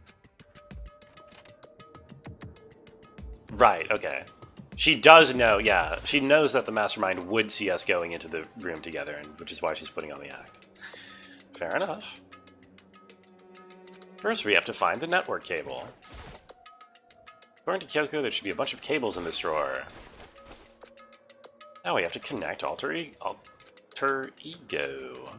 Right, okay. She does know, yeah. She knows that the mastermind would see us going into the room together, and which is why she's putting on the act. Fair enough. First, we have to find the network cable. According to Kyoko, there should be a bunch of cables in this drawer. Now we have to connect alter ego.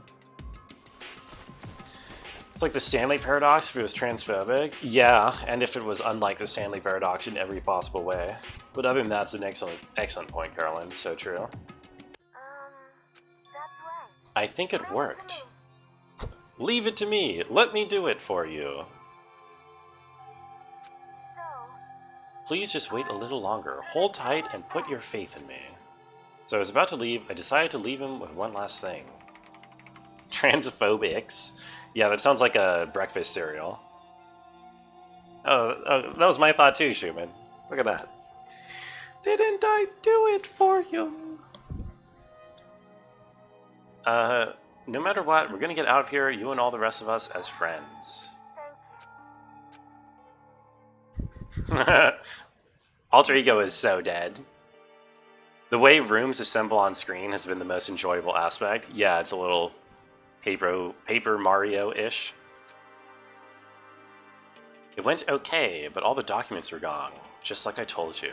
It's like the Stanley Paradox if it was transphobic. Yeah, and if it was unlike the Stanley Paradox in every possible way. But other than that, it's an excellent point, Carolyn. So true. That's right. I think it worked. Leave it to me. Let me do it for you. So, Please just wait a little longer. Hold tight and put your faith in me. So I was about to leave. I decided to leave him with one last thing. Transphobics. Yeah, that sounds like a breakfast cereal. Oh, that was my thought too, Schumann. Look at that. Didn't I do it for you? No matter what, we're gonna get out of here, you and all the rest of us, as friends. Alter Ego is so dead. The way rooms assemble on screen has been the most enjoyable aspect. Yeah, it's a little Paper Mario-ish. It went okay, but all the documents were gone, just like I told you.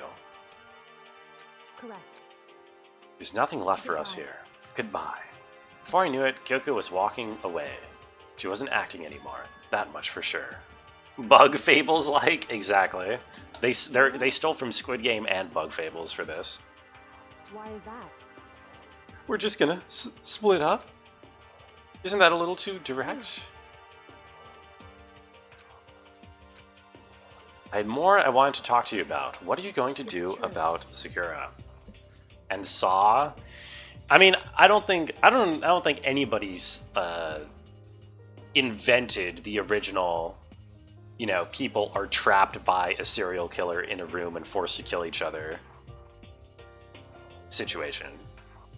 correct. There's nothing left for us here. Goodbye. Before I knew it, Kyoko was walking away. She wasn't acting anymore. That much for sure. Bug Fables like? Exactly. They stole from Squid Game and Bug Fables for this. Why is that? We're just gonna split up? Isn't that a little too direct? I had more I wanted to talk to you about. What are you going to do about Sakura? And Saw? I mean, I don't think anybody's invented the original, you know, people are trapped by a serial killer in a room and forced to kill each other situation.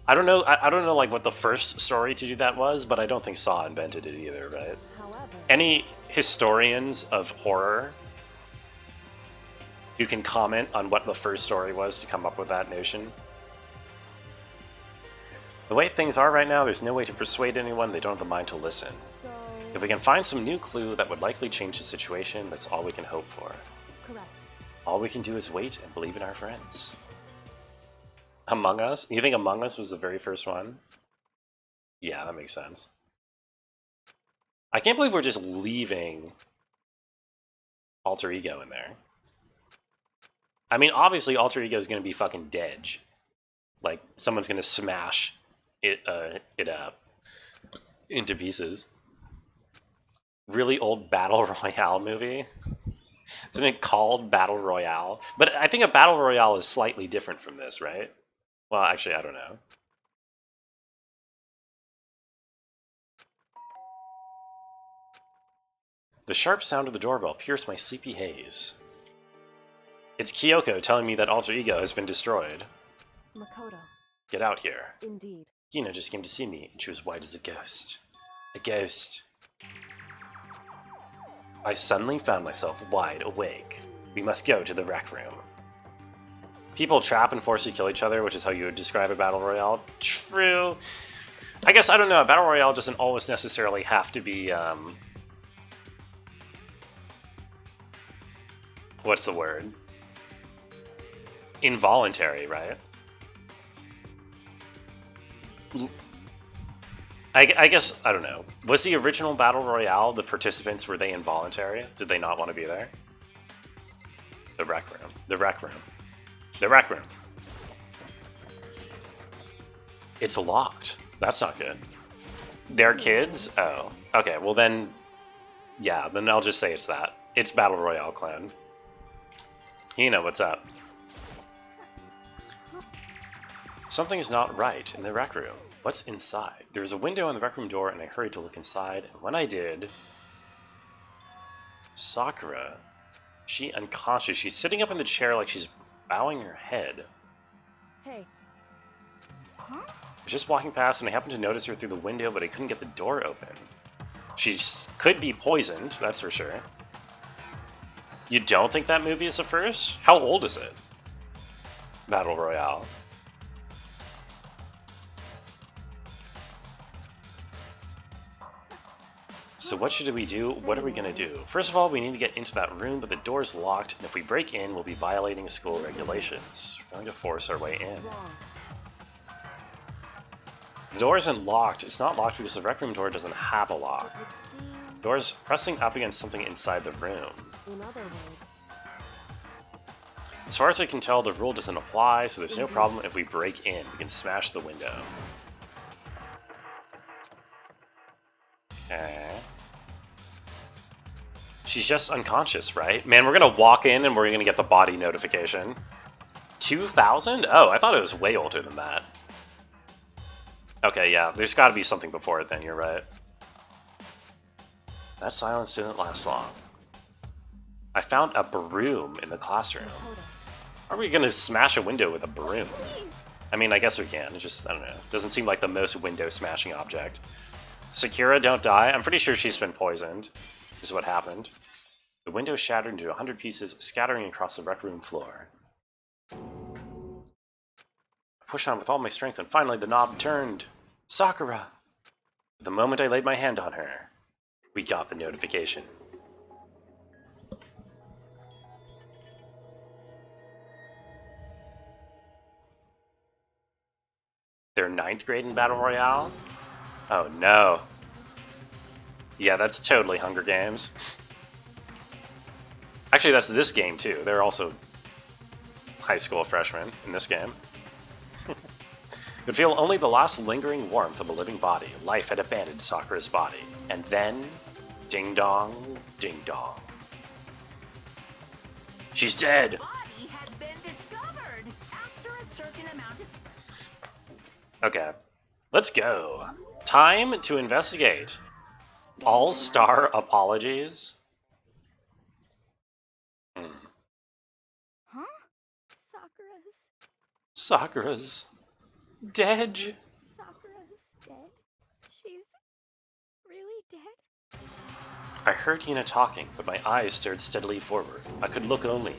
I don't know. I don't know like what the first story to do that was, but I don't think Saw invented it either, right? However, Any historians of horror who can comment on what the first story was to come up with that notion? The way things are right now, there's no way to persuade anyone. They don't have the mind to listen. so If we can find some new clue that would likely change the situation, that's all we can hope for. correct. All we can do is wait and believe in our friends. Among Us? You think Among Us was the very first one? Yeah, that makes sense. I can't believe we're just leaving Alter Ego in there. I mean, obviously Alter Ego is going to be fucking dead. Like, someone's going to smash it up into pieces. really old Battle Royale movie. Isn't it called Battle Royale? But I think a Battle Royale is slightly different from this, right? Well, actually, I don't know. The sharp sound of the doorbell pierced my sleepy haze. It's Kyoko telling me that alter ego has been destroyed. Makoto. Get out here. Indeed. Hina just came to see me, and she was white as a ghost. A ghost. I suddenly found myself wide awake. We must go to the rec room. People trap and force you to kill each other, which is how you would describe a battle royale. True. I guess, I don't know, a battle royale doesn't always necessarily have to be, what's the word? Involuntary, right? I guess, I don't know. Was the original Battle Royale, the participants, were they involuntary? Did they not want to be there? The rec room. The rec room. The rec room. It's locked. That's not good. They're kids? Oh. Okay, well then... Yeah, then I'll just say it's that. It's Battle Royale clan. Hina, what's up? Something's not right in the rec room. What's inside? There was a window on the rec room door, and I hurried to look inside. And when I did, Sakura, she unconscious. She's sitting up in the chair like she's bowing her head. Hey. Huh? I was just walking past, and I happened to notice her through the window, but I couldn't get the door open. She could be poisoned, that's for sure. You don't think that movie is a first? How old is it? Battle Royale. So what should we do? What are we going to do? First of all, we need to get into that room, but the door's locked, and if we break in, we'll be violating school regulations. We're going to force our way in. Wrong. The door isn't locked. It's not locked because the rec room door doesn't have a lock. It would seem, The door's pressing up against something inside the room. in other words, As far as I can tell, the rule doesn't apply, so there's no problem if we break in. We can smash the window. Okay. She's just unconscious, right? Man, we're gonna walk in and we're gonna get the body notification. 2000? Oh, I thought it was way older than that. Okay, yeah, there's gotta be something before it then, you're right. That silence didn't last long. I found a broom in the classroom. Makoto. Are we gonna smash a window with a broom? I mean, I guess we can. It just, I don't know. Doesn't seem like the most window smashing object. Sakura, don't die. I'm pretty sure she's been poisoned, is what happened. The window shattered into 100 pieces, scattering across the rec room floor. I pushed on with all my strength, and finally the knob turned. Sakura! The moment I laid my hand on her, we got the notification. They're 9th grade in Battle Royale? Oh no. Yeah, that's totally Hunger Games. Actually, that's this game too. They're also high school freshmen in this game. Could feel only the last lingering warmth of a living body. Life had abandoned Sakura's body. And then, ding dong, ding dong. She's dead! Body has been discovered after a certain amount of... Okay, let's go. Time to investigate. All-star apologies? Huh? Sakura's Sakura's dead. Sakura's dead. She's really dead. I heard Hina talking, but my eyes stared steadily forward. I could look only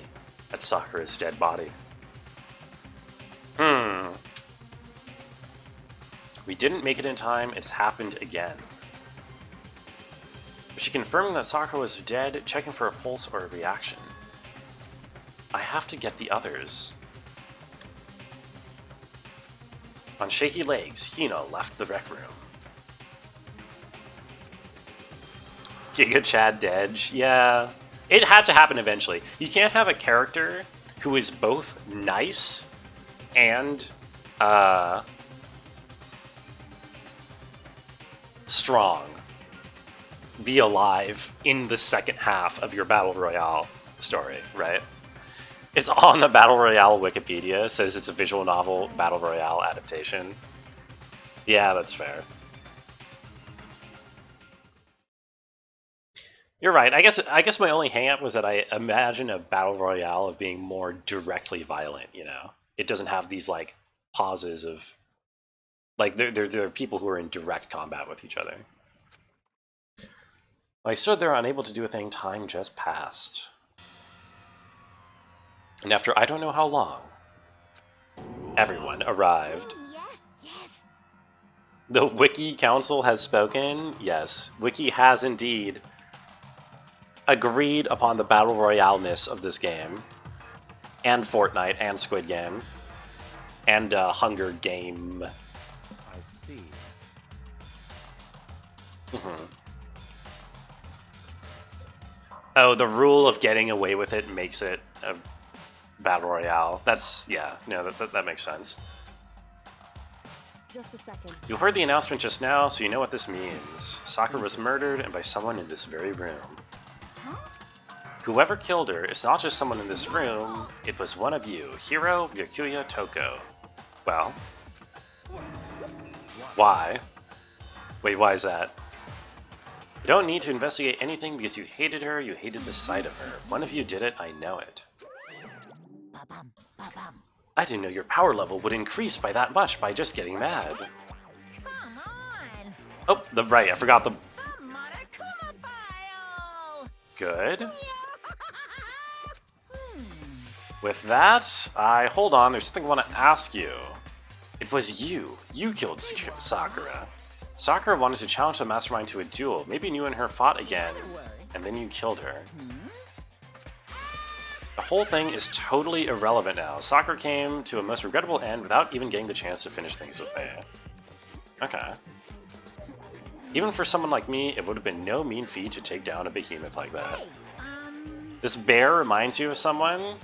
at Sakura's dead body. We didn't make it in time. It's happened again. Was she confirming that Sakura was dead, checking for a pulse or a reaction? I have to get the others. On shaky legs, Hina left the rec room. Giga Chad dead. Yeah. It had to happen eventually. You can't have a character who is both nice and, strong. be alive in the second half of your Battle Royale story, right? It's on the Battle Royale Wikipedia. It says it's a visual novel Battle Royale adaptation. Yeah, that's fair. You're right. I guess my only hang-up was that I imagine a Battle Royale of being more directly violent, you know? It doesn't have these, like, pauses of... Like, there are people who are in direct combat with each other. I stood there unable to do a thing. Time just passed. And after I don't know how long, everyone arrived. Yes, yes. The Wiki Council has spoken. Yes, Wiki has indeed agreed upon the Battle Royale-ness of this game. And Fortnite, and Squid Game. And Hunger Game. I see. Oh, the rule of getting away with it makes it a Battle Royale. That's, yeah, no, that makes sense. Just a second. You heard the announcement just now, so you know what this means. Sakura was murdered, and by someone in this very room. Whoever killed her is not just someone in this room, it was one of you, Hiro Yakuya Toko. Well, why? Wait, why is that? You don't need to investigate anything because you hated her, you hated the sight of her. One of you did it, I know it. Ba-bum, ba-bum. I didn't know your power level would increase by that much by just getting mad. Come on! Oh, right, I forgot the... The Monokuma file! Good. With that, hold on, there's something I want to ask you. It was you. You killed Sakura. Sakura wanted to challenge the Mastermind to a duel. Maybe you and her fought again, and then you killed her. The whole thing is totally irrelevant now. Sakura came to a most regrettable end without even getting the chance to finish things with me. Okay. Even for someone like me, it would have been no mean feat to take down a behemoth like that. This bear reminds you of someone?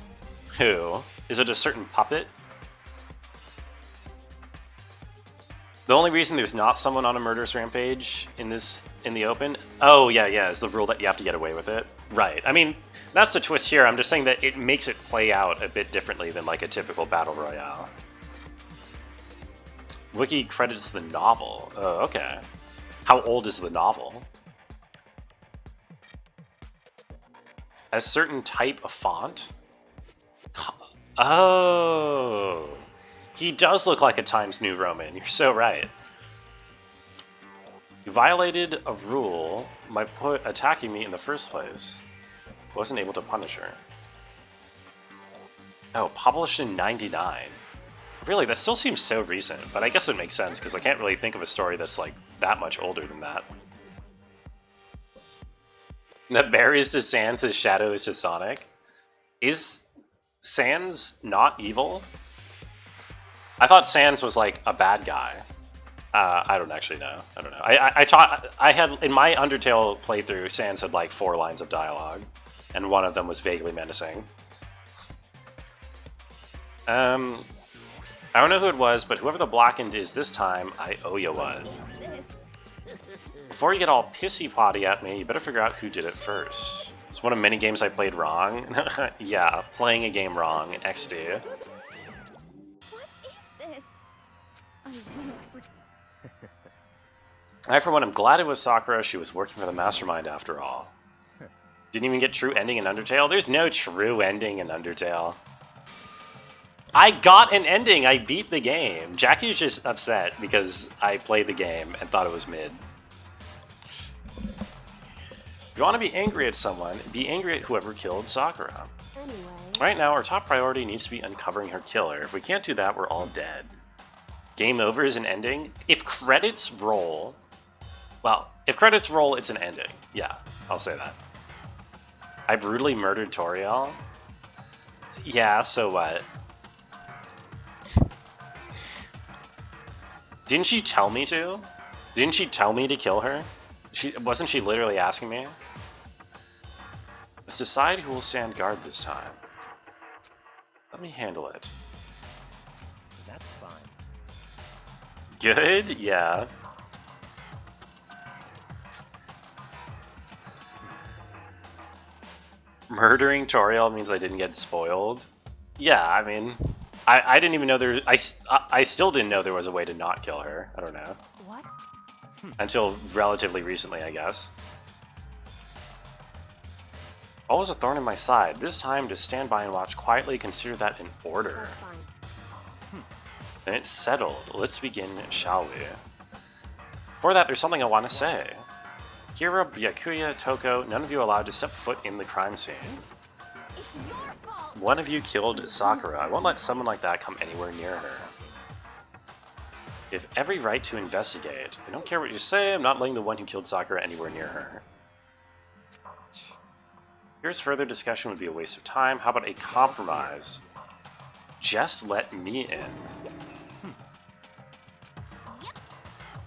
Who? Is it a certain puppet? The only reason there's not someone on a murderous rampage in the open... Oh, yeah, is the rule that you have to get away with it. Right. I mean, that's the twist here. I'm just saying that it makes it play out a bit differently than like a typical Battle Royale. Wiki credits the novel. Oh, okay. How old is the novel? A certain type of font? Oh, he does look like a Times New Roman. You're so right. You violated a rule by attacking me in the first place. Wasn't able to punish her. Oh, published in '99. Really, that still seems so recent, but I guess it makes sense because I can't really think of a story that's like that much older than that. The bear is to Sans as Shadow is to Sonic. Is Sans not evil? I thought Sans was like a bad guy. I don't actually know. I don't know. I had in my Undertale playthrough, Sans had like 4 lines of dialogue, and one of them was vaguely menacing. I don't know who it was, but whoever the Blackened is this time, I owe you one. Before you get all pissy-potty at me, you better figure out who did it first. It's one of many games I played wrong. Yeah, playing a game wrong in XD. What is this? I won't I, for one, am glad it was Sakura. She was working for the Mastermind after all. Didn't even get true ending in Undertale? There's no true ending in Undertale. I got an ending! I beat the game! Jackie was just upset because I played the game and thought it was mid. If you want to be angry at someone, be angry at whoever killed Sakura. Anyway. Right now, our top priority needs to be uncovering her killer. If we can't do that, we're all dead. Game over is an ending? If credits roll... Well, if credits roll, it's an ending. Yeah, I'll say that. I brutally murdered Toriel? Yeah, so what? Didn't she tell me to? Didn't she tell me to kill her? Wasn't she literally asking me? Let's decide who will stand guard this time. Let me handle it. That's fine. Good? Yeah. Murdering Toriel means I didn't get spoiled. Yeah, I mean, I didn't even know there. I still didn't know there was a way to not kill her. I don't know. What? Until relatively recently, I guess. Always a thorn in my side. This time, to stand by and watch quietly, consider that in order. That's fine. Then it's settled. Let's begin, shall we? Before that, there's something I want to say. Kira, Byakuya, Toko, none of you are allowed to step foot in the crime scene. It's your fault. One of you killed Sakura. I won't let someone like that come anywhere near her. You have every right to investigate. I don't care what you say, I'm not letting the one who killed Sakura anywhere near her. Here's further discussion would be a waste of time. How about a compromise? Just let me in.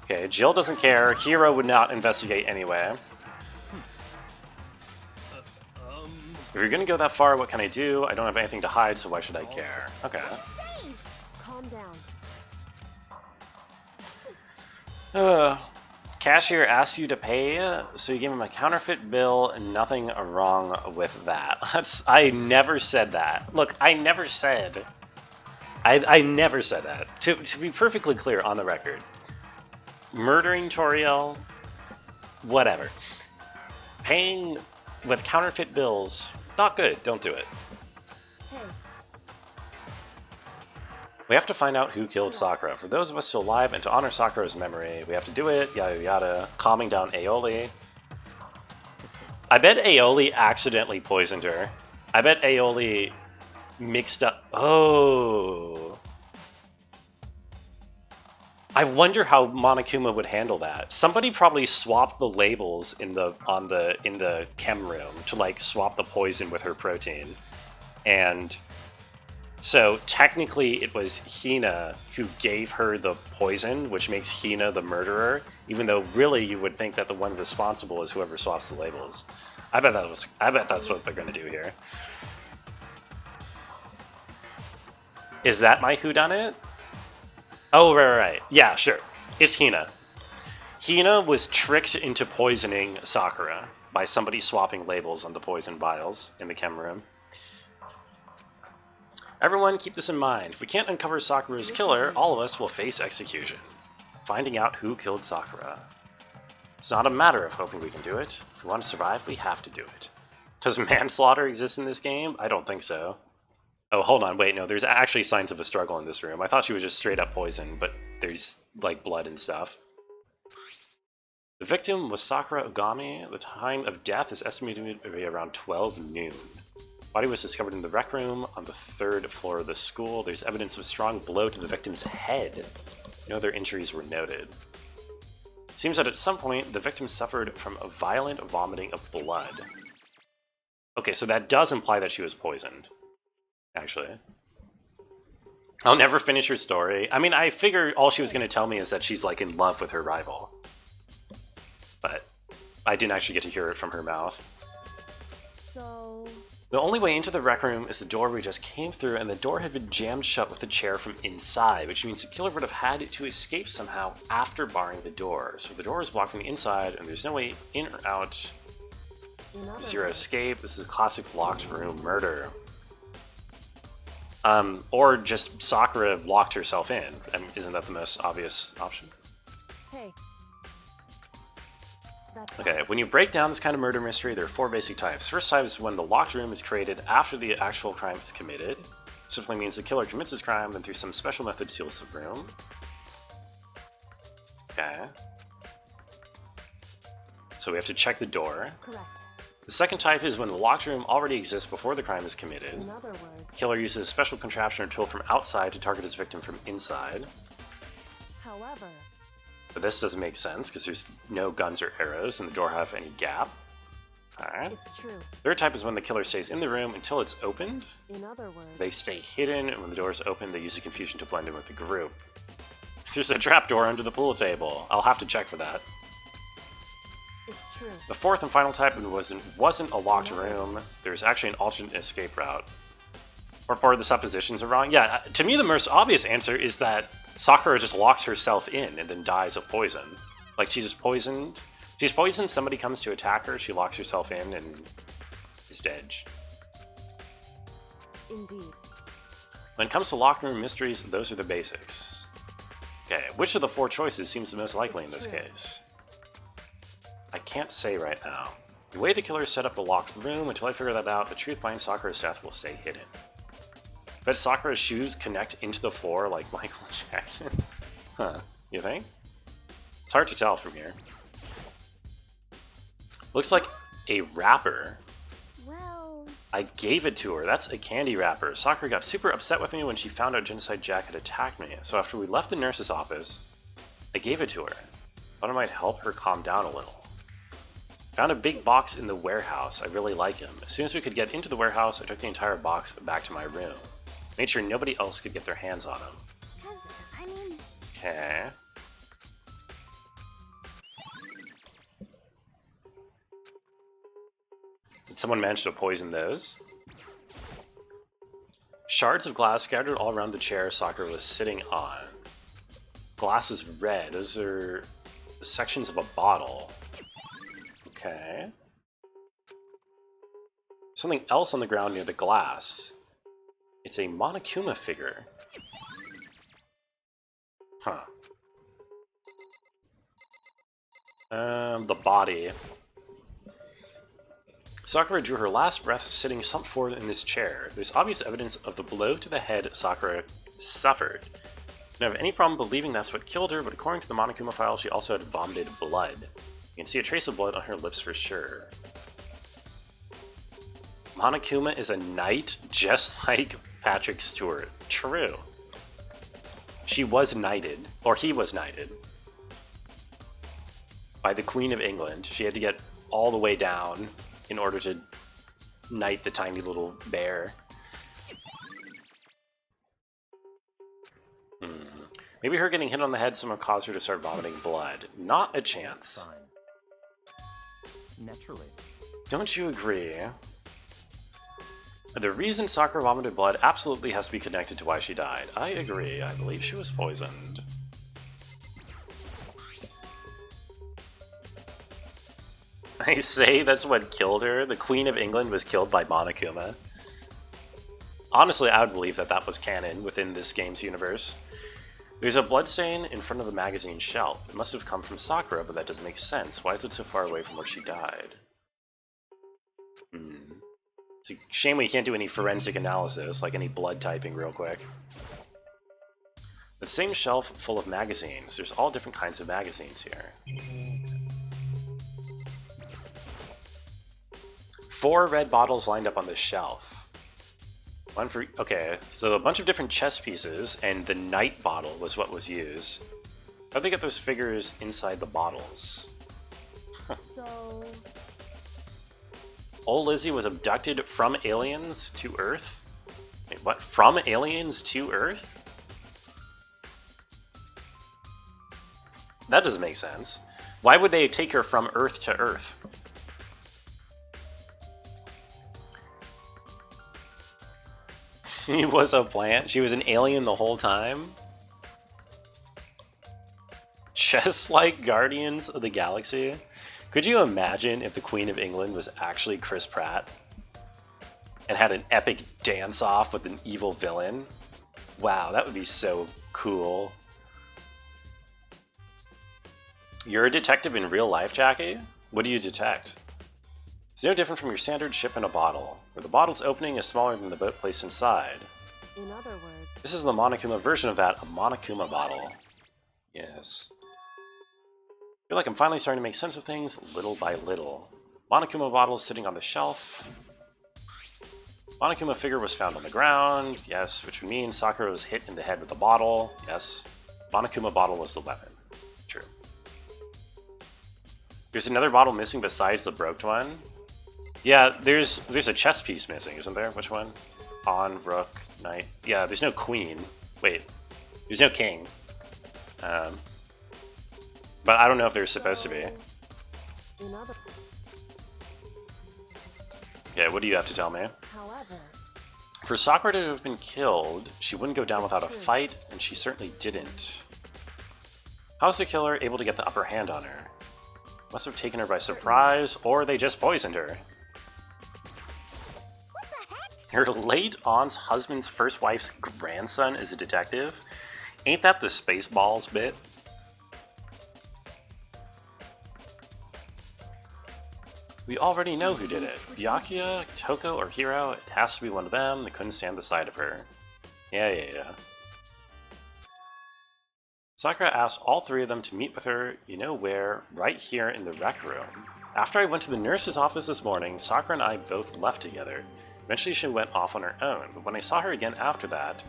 Okay, Jill doesn't care. Hiro would not investigate anyway. If you're gonna go that far, what can I do? I don't have anything to hide, so why should I care? Okay. Calm down. Cashier asked you to pay, so you gave him a counterfeit bill, and nothing wrong with that. I never said that. Look, I never said... I never said that. To be perfectly clear on the record. Murdering Toriel, whatever. Paying with counterfeit bills, not good. Don't do it. Hey, We have to find out who killed Sakura. For those of us still alive, and to honor Sakura's memory, we have to do it, yada yada, calming down Aoli. I bet Aoli accidentally poisoned her. I bet Aoli mixed up... Oh... I wonder how Monokuma would handle that. Somebody probably swapped the labels in the chem room to like swap the poison with her protein. And so technically it was Hina who gave her the poison, which makes Hina the murderer, even though really you would think that the one responsible is whoever swaps the labels. I bet that's what they're gonna do here. Is that my whodunit? Oh, right. Yeah, sure. It's Hina. Hina was tricked into poisoning Sakura by somebody swapping labels on the poison vials in the chem room. Everyone, keep this in mind. If we can't uncover Sakura's killer, all of us will face execution. Finding out who killed Sakura. It's not a matter of hoping we can do it. If we want to survive, we have to do it. Does manslaughter exist in this game? I don't think so. Oh, hold on, wait, no, there's actually signs of a struggle in this room. I thought she was just straight up poisoned, but there's, like, blood and stuff. The victim was Sakura Ogami. The time of death is estimated to be around 12 noon. Body was discovered in the rec room on the 3rd floor of the school. There's evidence of a strong blow to the victim's head. No other injuries were noted. It seems that at some point, the victim suffered from a violent vomiting of blood. Okay, so that does imply that she was poisoned. Actually. I'll never finish her story. I mean, I figure all she was going to tell me is that she's, like, in love with her rival. But I didn't actually get to hear it from her mouth. so... The only way into the rec room is the door we just came through, and the door had been jammed shut with the chair from inside, which means the killer would have had to escape somehow after barring the door. So the door is blocked from the inside, and there's no way in or out. Zero escape. This is a classic locked room murder. Or just Sakura locked herself in. And isn't that the most obvious option? Hey. That's Okay, when you break down this kind of murder mystery, there are 4 basic types. First type is when the locked room is created after the actual crime is committed. Simply means the killer commits his crime, then through some special method seals the room. Okay. So we have to check the door. correct. The second type is when the locked room already exists before the crime is committed. In other words, Killer uses a special contraption or tool from outside to target his victim from inside. however, But this doesn't make sense because there's no guns or arrows and the door have any gap. Alright. it's true. Third type is when the killer stays in the room until it's opened. In other words, They stay hidden, and when the door is open, they use the confusion to blend in with the group. There's a trapdoor under the pool table. I'll have to check for that. it's true. The fourth and final type wasn't a locked room. There's actually an alternate escape route. Or the suppositions are wrong. Yeah, to me the most obvious answer is that Sakura just locks herself in and then dies of poison. Like, she's just poisoned. She's poisoned, somebody comes to attack her, she locks herself in and is dead. Indeed. When it comes to locker room mysteries, those are the basics. Okay, which of the 4 choices seems the most likely in this case? I can't say right now. The way the killer set up the locked room, until I figure that out, the truth behind Sakura's death will stay hidden. Bet Sakura's shoes connect into the floor like Michael Jackson. Huh, you think? It's hard to tell from here. Looks like a wrapper. Well, I gave it to her. That's a candy wrapper. Sakura got super upset with me when she found out Genocide Jack had attacked me. So after we left the nurse's office, I gave it to her. Thought it might help her calm down a little. Found a big box in the warehouse. I really like him. As soon as we could get into the warehouse, I took the entire box back to my room. Made sure nobody else could get their hands on him. 'cause, I mean, Okay. Did someone manage to poison those? Shards of glass scattered all around the chair Sakura was sitting on. Glass is red. Those are sections of a bottle. Okay. Something else on the ground near the glass. It's a Monokuma figure. Huh. The body. Sakura drew her last breath sitting slumped forward in this chair. There's obvious evidence of the blow to the head Sakura suffered. I don't have any problem believing that's what killed her, but according to the Monokuma file, she also had vomited blood. You can see a trace of blood on her lips for sure. Monokuma is a knight, just like Patrick Stewart. True. She was knighted, or he was knighted, by the Queen of England. She had to get all the way down in order to knight the tiny little bear. Maybe her getting hit on the head somehow caused her to start vomiting blood. Not a chance. Fine. Naturally. Don't you agree? The reason Sakura vomited blood absolutely has to be connected to why she died. I agree. I believe she was poisoned. I say that's what killed her. The Queen of England was killed by Monokuma. Honestly, I would believe that that was canon within this game's universe. There's a bloodstain in front of the magazine shelf. It must have come from Sakura, but that doesn't make sense. Why is it so far away from where she died? It's a shame we can't do any forensic analysis, like any blood typing real quick. The same shelf full of magazines. There's all different kinds of magazines here. 4 red bottles lined up on this shelf. One for... Okay, so a bunch of different chess pieces, and the knight bottle was what was used. How'd they get those figures inside the bottles? So, Old Lizzie was abducted from aliens to Earth? Wait, what? From aliens to Earth? That doesn't make sense. Why would they take her from Earth to Earth? She was a plant? She was an alien the whole time? Just like Guardians of the Galaxy? Could you imagine if the Queen of England was actually Chris Pratt? And had an epic dance-off with an evil villain? Wow, that would be so cool. You're a detective in real life, Jackie? What do you detect? It's no different from your standard ship in a bottle, where the bottle's opening is smaller than the boat placed inside. in other words, This is the Monokuma version of that, a Monokuma bottle. Yes. I feel like I'm finally starting to make sense of things, little by little. Monokuma bottle is sitting on the shelf. Monokuma figure was found on the ground, yes, which would mean Sakura was hit in the head with a bottle, yes. Monokuma bottle was the weapon, true. There's another bottle missing besides the broke one. Yeah, there's a chess piece missing, isn't there? Which one? Pawn, rook, knight. Yeah, there's no queen. Wait, there's no king. But I don't know if there's supposed to be. in other, Yeah, what do you have to tell me? however, For Sakura to have been killed, she wouldn't go down without a fight, and she certainly didn't. How was the killer able to get the upper hand on her? Must have taken her by surprise, or they just poisoned her. Your late aunt's husband's first wife's grandson is a detective? Ain't that the Spaceballs bit? We already know who did it. Byakuya, Toko, or Hiro. It has to be one of them. They couldn't stand the sight of her. Yeah. Sakura asked all three of them to meet with her, you know where, right here in the rec room. After I went to the nurse's office this morning, Sakura and I both left together. Eventually she went off on her own, but when I saw her again after that,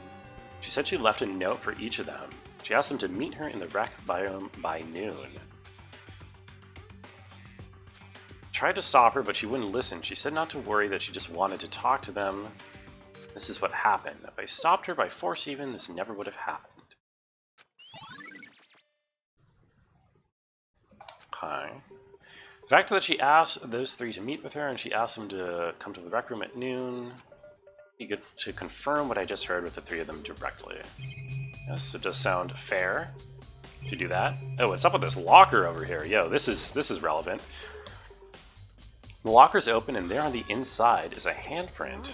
she said she left a note for each of them. She asked them to meet her in the rec biome by noon. Tried to stop her, but she wouldn't listen. She said not to worry, that she just wanted to talk to them. This is what happened. If I stopped her by force even, this never would have happened. Okay. The fact that she asked those three to meet with her and she asked them to come to the rec room at noon, be good to confirm what I just heard with the three of them directly. Yes, it does sound fair to do that. Oh, what's up with this locker over here? Yo, this is relevant. The locker's open and there on the inside is a handprint.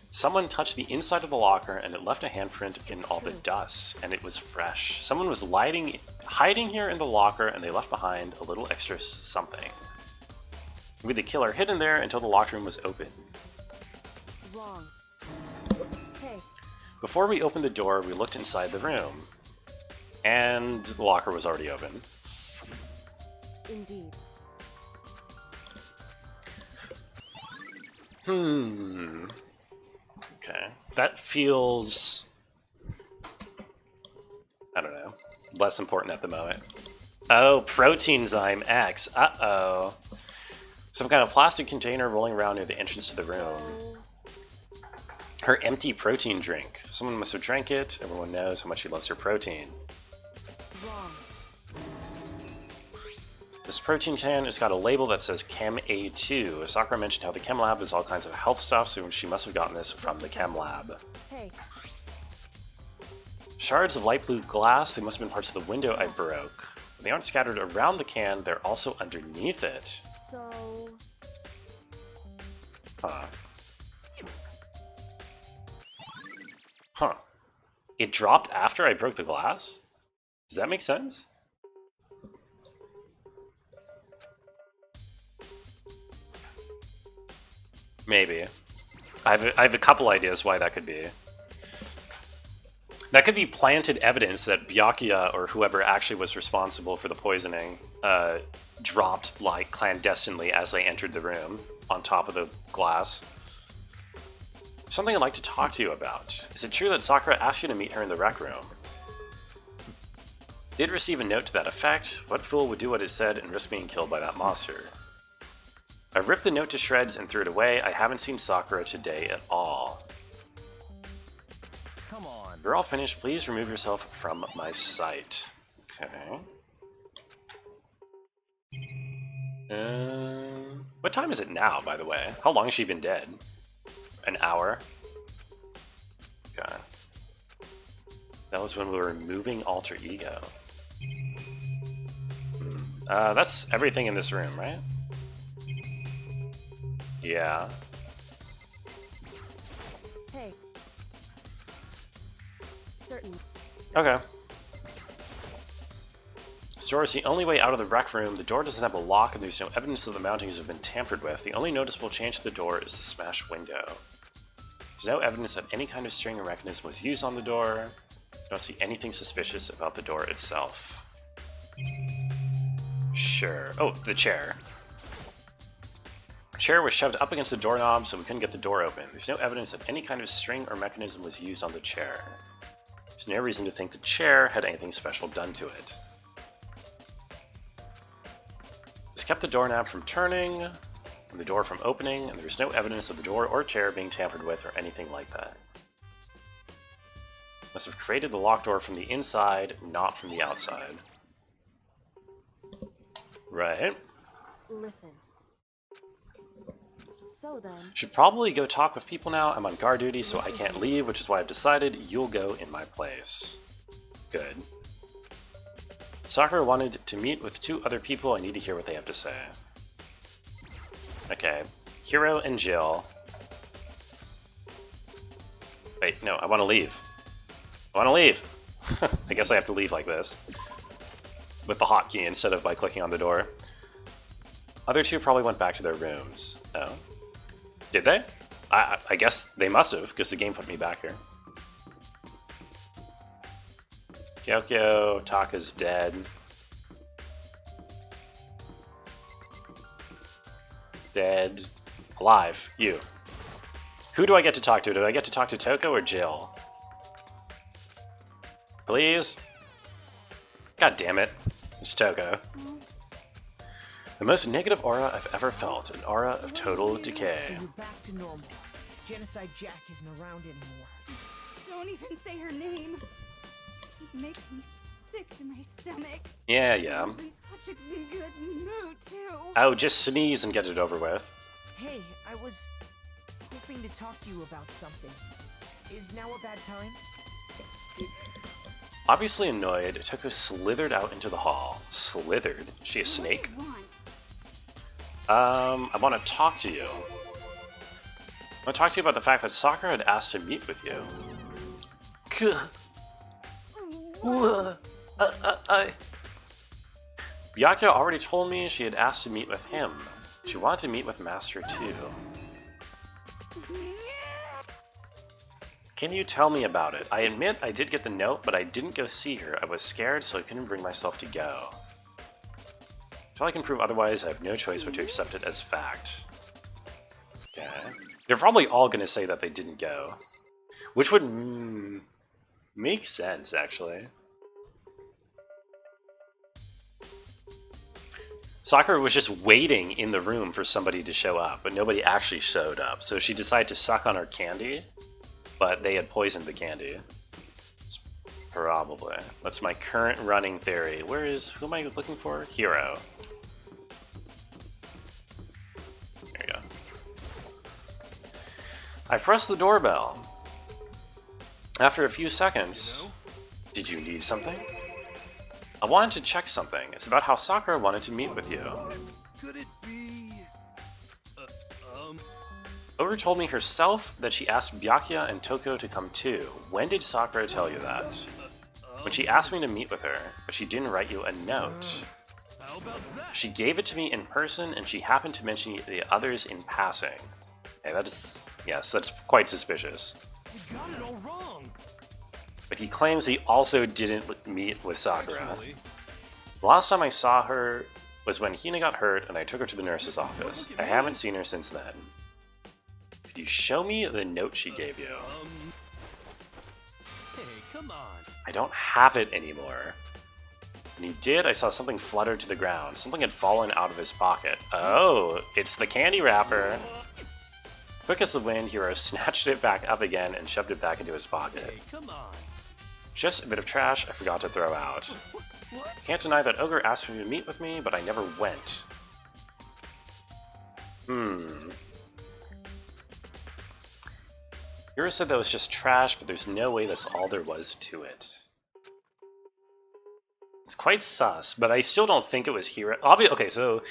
Someone touched the inside of the locker and it left a handprint in all the dust, and it was fresh. Someone was hiding here in the locker and they left behind a little extra something. Maybe the killer hid in there until the locker room was open. Wrong. Hey. Before we opened the door, we looked inside the room, and the locker was already open. Indeed. Okay. That feels, I don't know, less important at the moment. Oh, protein zyme X. Uh-oh. Some kind of plastic container rolling around near the entrance to the room. Her empty protein drink. Someone must have drank it. Everyone knows how much she loves her protein. Wrong. This protein can has got a label that says Chem A2. Sakura mentioned how the Chem Lab is all kinds of health stuff, so she must have gotten this from the Chem Lab. Hey. Shards of light blue glass, they must have been parts of the window I broke. They aren't scattered around the can, they're also underneath it. So... Huh. It dropped after I broke the glass? Does that make sense? Maybe. I have a couple ideas why that could be. That could be planted evidence that Byakuya, or whoever actually was responsible for the poisoning, dropped like clandestinely as they entered the room on top of the glass. Something I'd like to talk to you about. Is it true that Sakura asked you to meet her in the rec room? Did receive a note to that effect. What fool would do what it said and risk being killed by that monster? I ripped the note to shreds and threw it away. I haven't seen Sakura today at all. Come on. You're all finished. Please remove yourself from my sight. Okay. What time is it now, by the way? How long has she been dead? An hour? Okay. That was when we were moving alter ego. That's everything in this room, right? Yeah. Hey. Certain. Okay. This door is the only way out of the rec room. The door doesn't have a lock and there's no evidence that the mountings have been tampered with. The only noticeable change to the door is the smashed window. There's no evidence that any kind of string or mechanism was used on the door. I don't see anything suspicious about the door itself. Sure. Oh, the chair. The chair was shoved up against the doorknob so we couldn't get the door open. There's no evidence that any kind of string or mechanism was used on the chair. There's no reason to think the chair had anything special done to it. This kept the doorknob from turning, and the door from opening, and there's no evidence of the door or chair being tampered with or anything like that. Must have created the locked door from the inside, not from the outside. Right. Listen. So then... Should probably go talk with people now. I'm on guard duty, so I can't leave, which is why I've decided you'll go in my place. Good. Sakura wanted to meet with 2 other people. I need to hear what they have to say. Okay. Hiro and Jill. Wait, no, I want to leave. I want to leave! I guess I have to leave like this. With the hotkey instead of by clicking on the door. Other two probably went back to their rooms. Oh. Did they? I guess they must have, because the game put me back here. Kyokyo, Taka's dead. Dead. Alive. You. Who do I get to talk to? Do I get to talk to Toko or Jill? Please? God damn it. It's Toko. The most negative aura I've ever felt. An aura of total decay. So you're back to normal. Genocide Jack isn't around anymore. Don't even say her name. It makes me sick to my stomach. Yeah. I was in such a good mood, too. Oh, just sneeze and get it over with. Hey, I was hoping to talk to you about something. Is now a bad time? Obviously annoyed, Toko slithered out into the hall. Slithered? Is she a snake? What do you want? I want to talk to you. I want to talk to you about the fact that Sakura had asked to meet with you. Byakuya already told me she had asked to meet with him. She wanted to meet with Master too. Can you tell me about it? I admit I did get the note, but I didn't go see her. I was scared, so I couldn't bring myself to go. Until I can prove otherwise, I have no choice but to accept it as fact. Okay. They're probably all going to say that they didn't go. Which would make sense, actually. Sakura was just waiting in the room for somebody to show up, but nobody actually showed up. So she decided to suck on her candy, but they had poisoned the candy. Probably. That's my current running theory. Who am I looking for? Hero. There you go. I pressed the doorbell. After a few seconds, did you need something? I wanted to check something. It's about how Sakura wanted to meet with you. Could it be... Oru told me herself that she asked Byakuya and Toko to come too. When did Sakura tell you that? When she asked me to meet with her, but she didn't write you a note. How about that? She gave it to me in person, and she happened to mention the others in passing. Okay, yes, that's quite suspicious. You got it all wrong. But he claims he also didn't meet with Sakura. Actually, The last time I saw her was when Hina got hurt and I took her to the nurse's office. I haven't seen her since then. Could you show me the note she gave you? hey, come on. I don't have it anymore. When he did, I saw something flutter to the ground. Something had fallen out of his pocket. Oh, it's the candy wrapper. Quick as the wind, Hiro snatched it back up again and shoved it back into his pocket. Hey, come on. Just a bit of trash I forgot to throw out. Can't deny that Ogre asked for me to meet with me, but I never went. Hiro said that was just trash, but there's no way that's all there was to it. It's quite sus, but I still don't think it was Hiro. Okay, so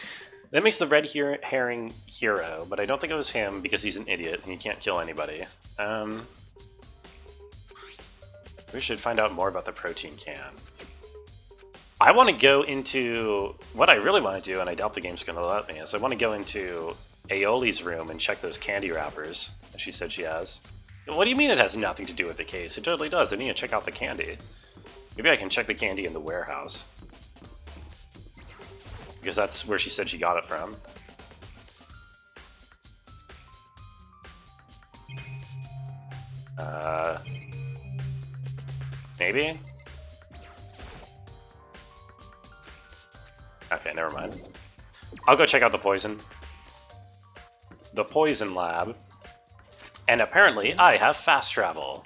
that makes the red herring Hiro, but I don't think it was him because he's an idiot and he can't kill anybody. We should find out more about the protein can. I want to go into... What I really want to do, and I doubt the game's going to let me, is I want to go into Aoli's room and check those candy wrappers that she said she has. What do you mean it has nothing to do with the case? It totally does. I need to check out the candy. Maybe I can check the candy in the warehouse. Because that's where she said she got it from. Maybe? Okay, never mind. I'll go check out the poison. The poison lab. And apparently, I have fast travel.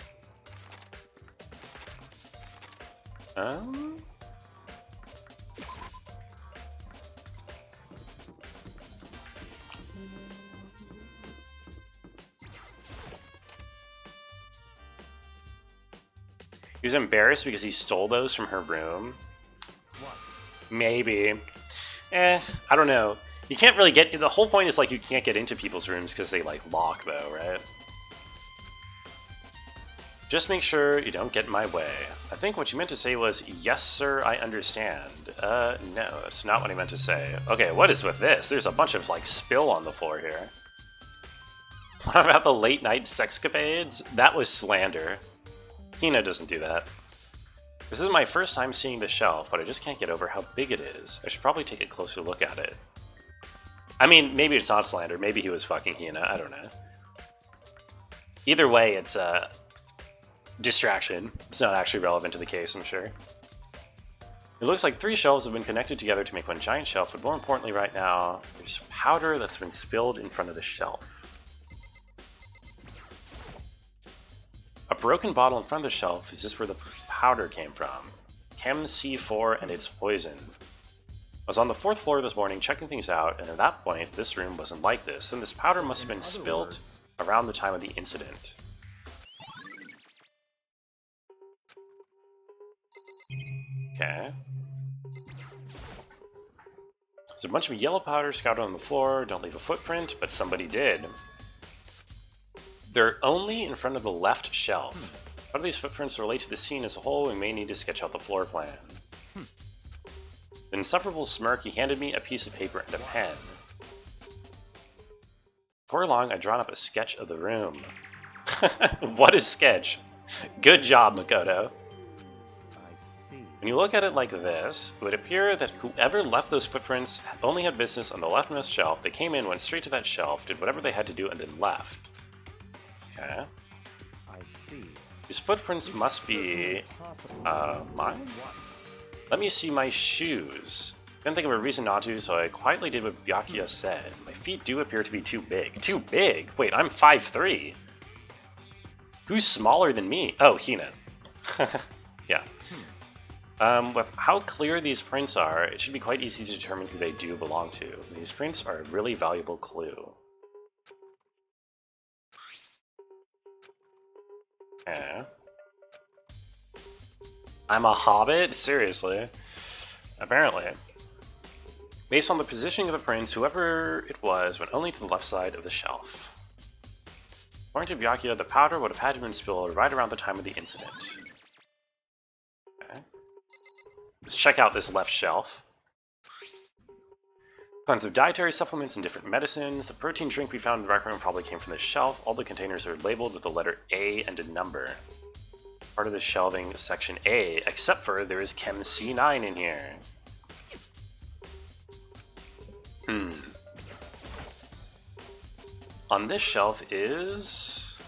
He was embarrassed because he stole those from her room. What? Maybe. I don't know. You can't really get... The whole point is, like, you can't get into people's rooms because they, like, lock, though, right? Just make sure you don't get in my way. I think what you meant to say was, yes sir, I understand. No, that's not what I meant to say. Okay, what is with this? There's a bunch of, like, spill on the floor here. What about the late night sexcapades? That was slander. Hina doesn't do that. This is my first time seeing the shelf, but I just can't get over how big it is. I should probably take a closer look at it. I mean, maybe it's not slander. Maybe he was fucking Hina. I don't know. Either way, it's a distraction. It's not actually relevant to the case, I'm sure. It looks like 3 shelves have been connected together to make one giant shelf, but more importantly right now, there's powder that's been spilled in front of the shelf. A broken bottle in front of the shelf is just where the powder came from. Chem C4 and its poison. I was on the 4th floor this morning checking things out, and at that point, this room wasn't like this, and this powder must have been spilled around the time of the incident. Okay. There's a bunch of yellow powder scattered on the floor. Don't leave a footprint, but somebody did. They're only in front of the left shelf. How do these footprints relate to the scene as a whole? We may need to sketch out the floor plan. With an insufferable smirk, he handed me a piece of paper and a pen. Before long, I'd drawn up a sketch of the room. What is sketch? Good job, Makoto. When you look at it like this, it would appear that whoever left those footprints only had business on the leftmost shelf. They came in, went straight to that shelf, did whatever they had to do, and then left. Okay. I see. These footprints must be... mine? Let me see my shoes. Couldn't think of a reason not to, so I quietly did what Byakuya said. My feet do appear to be too big. Too big? Wait, I'm 5'3". Who's smaller than me? Oh, Hina. Yeah. With how clear these prints are, it should be quite easy to determine who they do belong to. These prints are a really valuable clue. Okay. I'm a hobbit? Seriously? Apparently. Based on the positioning of the prints, whoever it was went only to the left side of the shelf. According to Byakuya, the powder would have had to been spilled right around the time of the incident. Okay. Let's check out this left shelf. Tons of dietary supplements and different medicines. The protein drink we found in the rec room probably came from this shelf. All the containers are labeled with the letter A and a number. Part of the shelving is section A, except for there is Chem C9 in here. On this shelf is...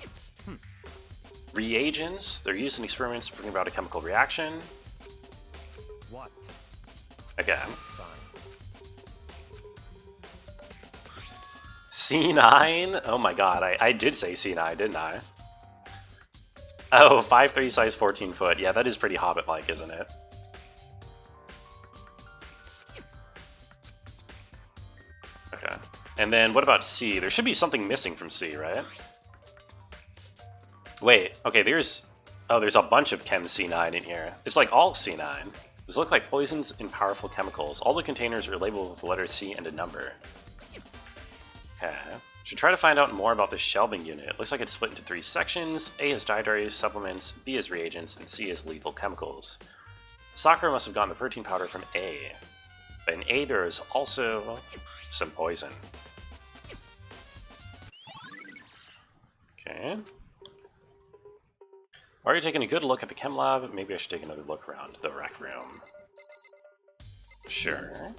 reagents. They're used in experiments to bring about a chemical reaction. What? Again. Fine. C9? Oh my god, I did say C9, didn't I? Oh, 5'3", size 14 foot. Yeah, that is pretty Hobbit-like, isn't it? Okay. And then what about C? There should be something missing from C, right? Wait, okay, there's... oh, there's a bunch of Chem C9 in here. It's like all C9. These look like poisons and powerful chemicals. All the containers are labeled with the letter C and a number. Okay. Should try to find out more about this shelving unit. It looks like it's split into 3 sections. A is dietary supplements, B is reagents, and C is lethal chemicals. Sakura must have gotten the protein powder from A. But in A there is also some poison. Okay. Already taking a good look at the chem lab. Maybe I should take another look around the rec room. Sure.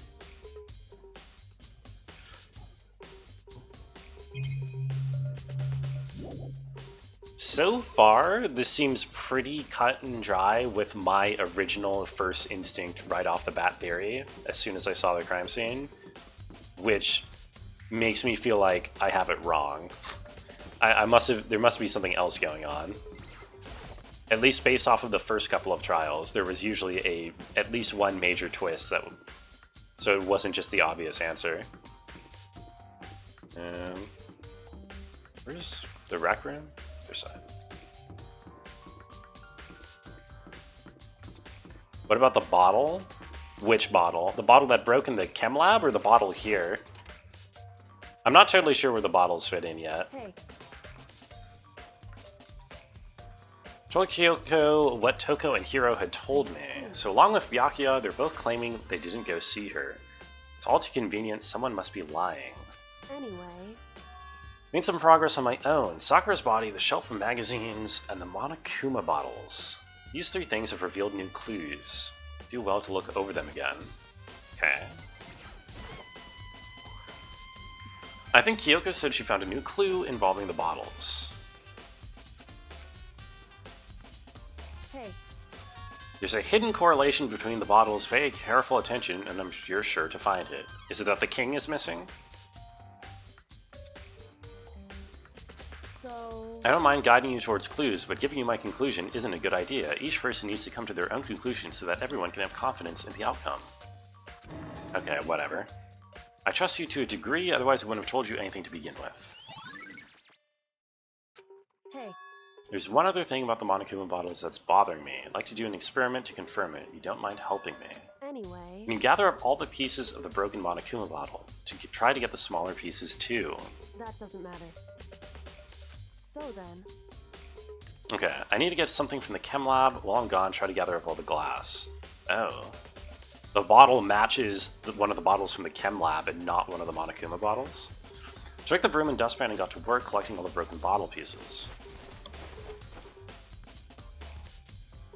So far, this seems pretty cut and dry with my original first instinct right off the bat theory as soon as I saw the crime scene, which makes me feel like I have it wrong. There must be something else going on. At least based off of the first couple of trials, there was usually at least one major twist so it wasn't just the obvious answer. Where's the rec room? Other side. What about the bottle? Which bottle? The bottle that broke in the chem lab or the bottle here? I'm not totally sure where the bottles fit in yet. Hey. Told Kyoko what Toko and Hiro had told me. So along with Byakuya, they're both claiming they didn't go see her. It's all too convenient, someone must be lying. Anyway, Made some progress on my own. Sakura's body, the shelf of magazines, and the Monokuma bottles. These 3 things have revealed new clues. Do well to look over them again. Okay. I think Kyoko said she found a new clue involving the bottles. hey, There's a hidden correlation between the bottles. Pay careful attention, and you're sure to find it. Is it that the king is missing? so... I don't mind guiding you towards clues, but giving you my conclusion isn't a good idea. Each person needs to come to their own conclusion so that everyone can have confidence in the outcome. Okay, whatever. I trust you to a degree, otherwise I wouldn't have told you anything to begin with. Hey, There's one other thing about the Monokuma bottles that's bothering me. I'd like to do an experiment to confirm it. You don't mind helping me. anyway... You can gather up all the pieces of the broken Monokuma bottle to try to get the smaller pieces too. That doesn't matter. So then... Okay, I need to get something from the chem lab. While I'm gone, try to gather up all the glass. Oh. The bottle matches one of the bottles from the chem lab and not one of the Monokuma bottles. Took the broom and dustpan and got to work collecting all the broken bottle pieces.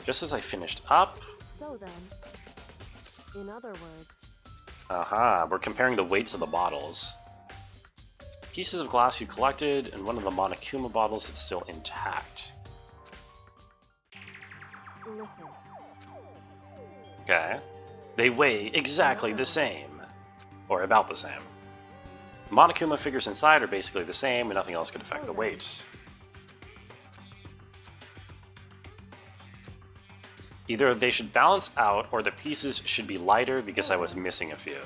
Just as I finished up... So then... In other words... Aha, we're comparing the weights of the bottles. Pieces of glass you collected, and one of the Monokuma bottles that's still intact. Listen. Okay. They weigh exactly the same. Or about the same. Monokuma figures inside are basically the same, and nothing else could affect the weights. Either they should balance out, or the pieces should be lighter because I was missing a few.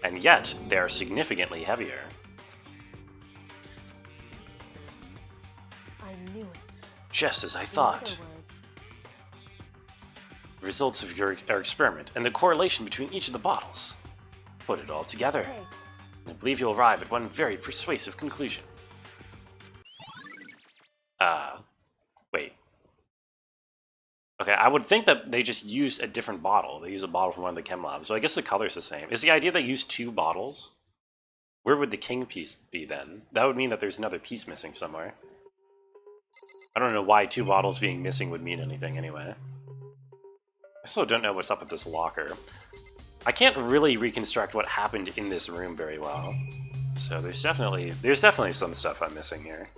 And yet, they are significantly heavier. I knew it. Just as I In thought. other words... Results of our experiment, and the correlation between each of the bottles. Put it all together. Hey, I believe you'll arrive at one very persuasive conclusion. Wait. Okay, I would think that they just used a different bottle. They used a bottle from one of the chem labs, so I guess the color's the same. Is the idea they used 2 bottles? Where would the king piece be then? That would mean that there's another piece missing somewhere. I don't know why 2 bottles being missing would mean anything anyway. I still don't know what's up with this locker. I can't really reconstruct what happened in this room very well. So there's definitely some stuff I'm missing here.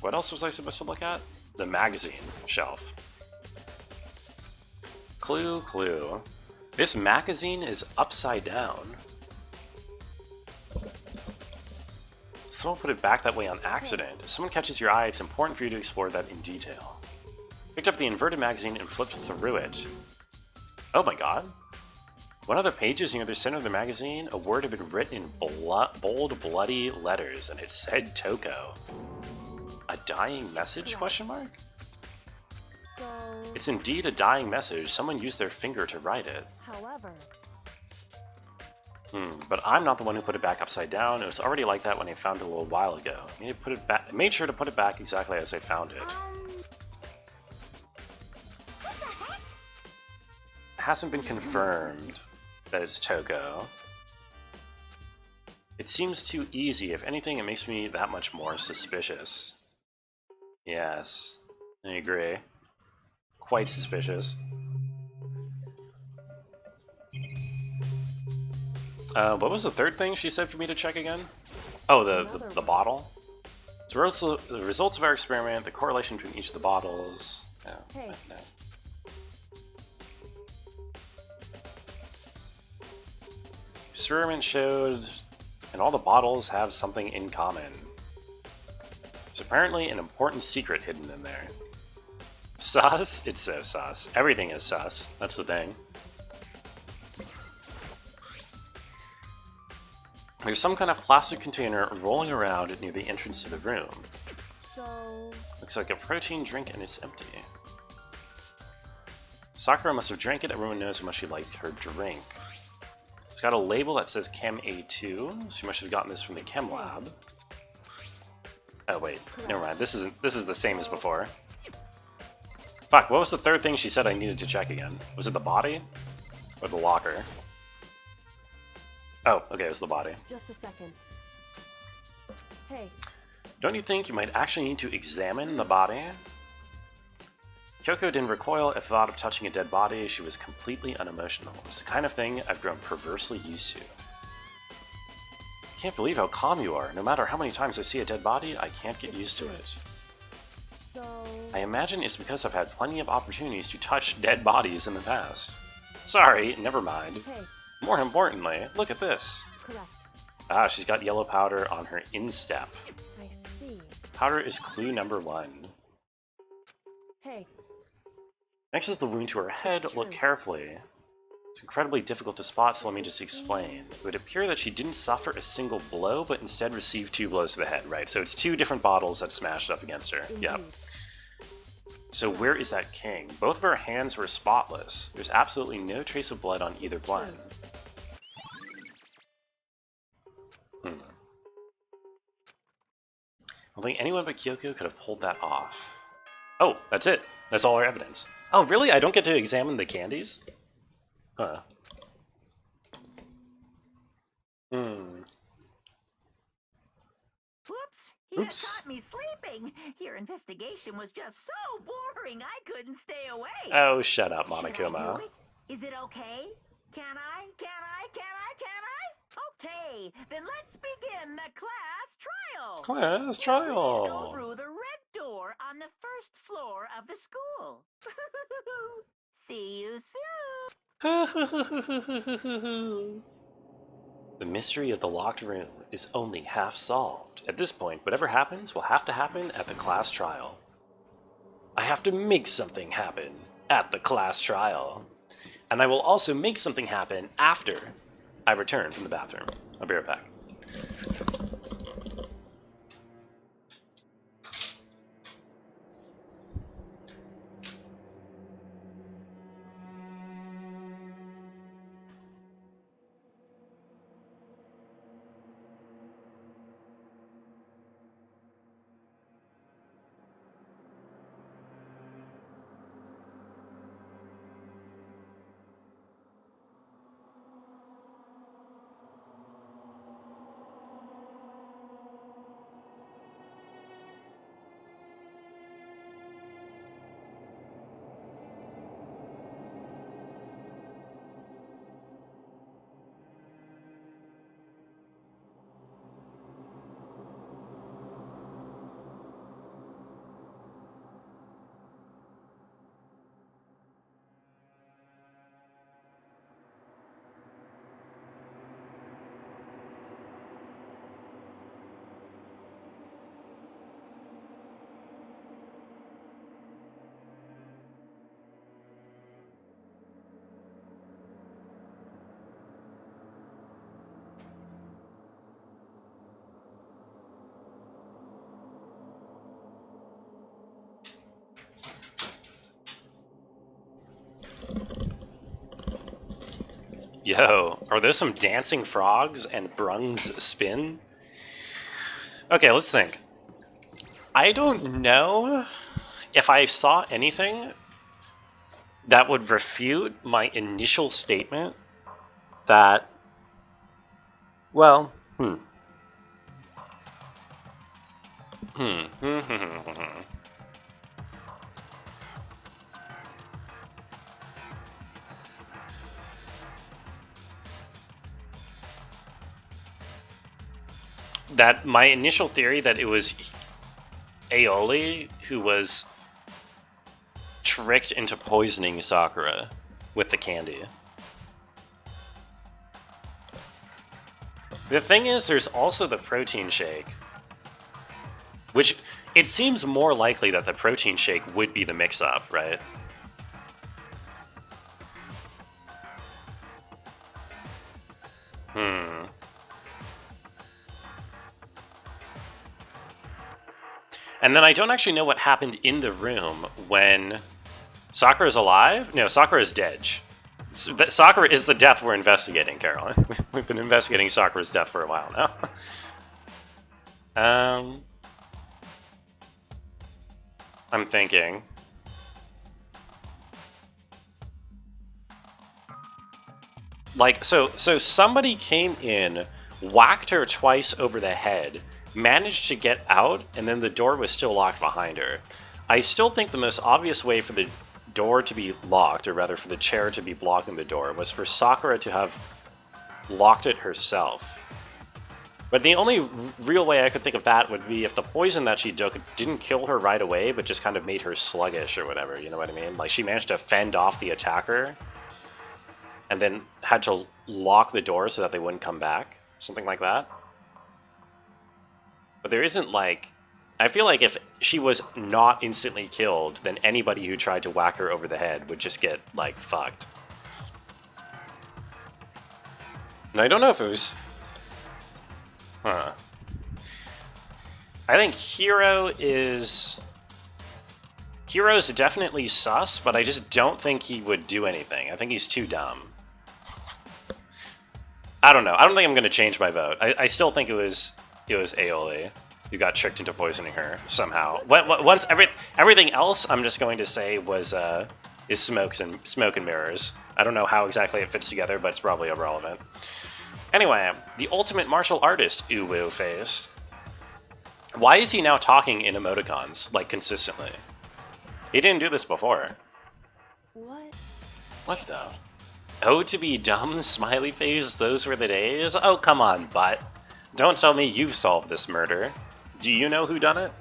What else was I supposed to look at? The magazine shelf. Clue. This magazine is upside down. Someone put it back that way on accident. If someone catches your eye, it's important for you to explore that in detail. Picked up the inverted magazine and flipped through it. Oh my god. One of the pages near the center of the magazine, a word had been written in bold, bloody letters, and it said Toko. A dying message, question mark? so... It's indeed a dying message. Someone used their finger to write it. However... But I'm not the one who put it back upside down. It was already like that when I found it a little while ago. I made sure to put it back exactly as I found it. What the heck? It hasn't been confirmed that it's Toko. It seems too easy. If anything, it makes me that much more suspicious. Yes, I agree. Quite suspicious. What was the third thing she said for me to check again? Oh, the bottle? So the results of our experiment, the correlation between each of the bottles. No, Hey. no. Experiment showed, and all the bottles have something in common. There's apparently an important secret hidden in there. Sus? It's so sus. Everything is sus. That's the thing. There's some kind of plastic container rolling around near the entrance to the room. So... Looks like a protein drink and it's empty. Sakura must have drank it. Everyone knows how much she liked her drink. It's got a label that says Chem A2. She must have gotten this from the chem lab. Oh wait, never mind. This is the same as before. Fuck, what was the third thing she said I needed to check again? Was it the body? Or the locker? Oh, okay, it was the body. Just a second. Hey, Don't you think you might actually need to examine the body? Kyoko didn't recoil at the thought of touching a dead body. She was completely unemotional. It's the kind of thing I've grown perversely used to. I can't believe how calm you are. No matter how many times I see a dead body, I can't get used to it. so... I imagine it's because I've had plenty of opportunities to touch dead bodies in the past. Sorry, never mind. Hey, More importantly, look at this. correct. Ah, she's got yellow powder on her instep. I see. Powder is clue number 1. Hey, Next is the wound to her head. It's Look true. carefully. It's incredibly difficult to spot, so let me just explain. It would appear that she didn't suffer a single blow, but instead received 2 blows to the head, right? So it's 2 different bottles that smashed up against her. Yep. indeed. So where is that king? Both of her hands were spotless. There's absolutely no trace of blood on either It's one. true. I don't think anyone but Kyoko could have pulled that off. Oh, that's it. That's all our evidence. Oh, really? I don't get to examine the candies? Huh. Whoops! You Oops. caught me sleeping. Your investigation was just so boring, I couldn't stay awake. Oh, shut up, Should I Monokuma. do it? Is it okay? Can I? Okay, then let's begin the class trial. Class Go trial. through the red door on the first floor of the school. See you soon. The mystery of the locked room is only half solved. At this point, whatever happens will have to happen at the class trial. I have to make something happen at the class trial. And I will also make something happen after I return from the bathroom. I'll be right back. Yo, are those some dancing frogs and Brung's spin? Okay, let's think. I don't know if I saw anything that would refute my initial statement that, well, that my initial theory that it was Aoli who was tricked into poisoning Sakura with the candy. The thing is, there's also the protein shake, which it seems more likely that the protein shake would be the mix-up, right? And then I don't actually know what happened in the room when Sakura's alive? No, Sakura is dead. Sakura is the death we're investigating, Caroline. We've been investigating Sakura's death for a while now. I'm thinking. Like, so somebody came in, whacked her twice over the head, managed to get out, and then the door was still locked behind her. I still think the most obvious way for the door to be locked, or rather for the chair to be blocking the door, was for Sakura to have locked it herself. But the only real way I could think of that would be if the poison that she took didn't kill her right away, but just kind of made her sluggish or whatever, you know what I mean? Like, she managed to fend off the attacker, and then had to lock the door so that they wouldn't come back. Something like that. But there isn't, like... I feel like if she was not instantly killed, then anybody who tried to whack her over the head would just get, like, fucked. And I don't know if it was... Huh. I think Hero is... Hero's definitely sus, but I just don't think he would do anything. I think he's too dumb. I don't know. I don't think I'm going to change my vote. I still think it was Aoli who got tricked into poisoning her somehow. Once everything else, I'm just going to say is smoke and mirrors. I don't know how exactly it fits together, but it's probably irrelevant. Anyway, the ultimate martial artist, Uwu face. Why is he now talking in emoticons, like, consistently? He didn't do this before. What? What the? Oh, to be dumb, smiley face, those were the days? Oh, come on, butt. Don't tell me you've solved this murder. Do you know who done it?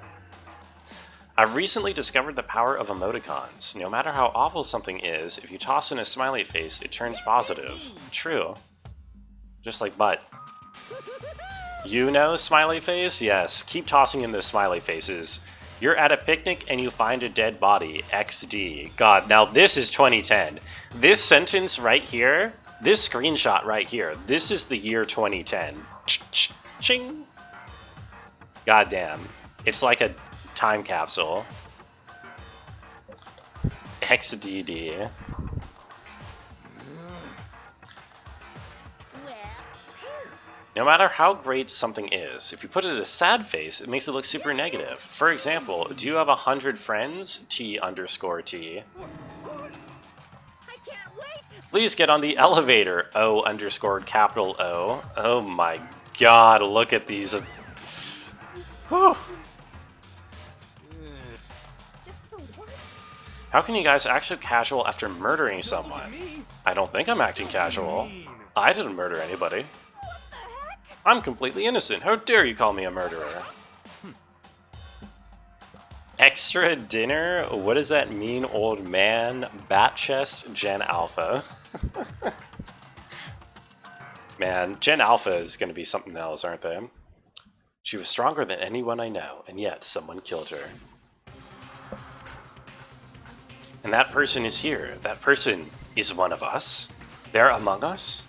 I've recently discovered the power of emoticons. No matter how awful something is, if you toss in a smiley face, it turns positive. True. Just like butt. You know smiley face? Yes. Keep tossing in those smiley faces. You're at a picnic and you find a dead body. XD. God, now this is 2010. This sentence right here, this screenshot right here, this is the year 2010. Ching. Goddamn. It's like a time capsule. XDD. No matter how great something is, if you put it in a sad face, it makes it look super negative. For example, do you have 100 friends? T_T. I can't wait. Please get on the elevator. O_capital O. Oh my god, look at these. Whew. Just the worst. How can you guys act so casual after murdering someone? I don't think I'm acting casual. I didn't murder anybody. I'm completely innocent. How dare you call me a murderer? Extra dinner? What does that mean, old man? Bat chest, Gen Alpha. Man, Gen Alpha is going to be something else, aren't they? She was stronger than anyone I know, and yet someone killed her. And that person is here. That person is one of us. They're among us.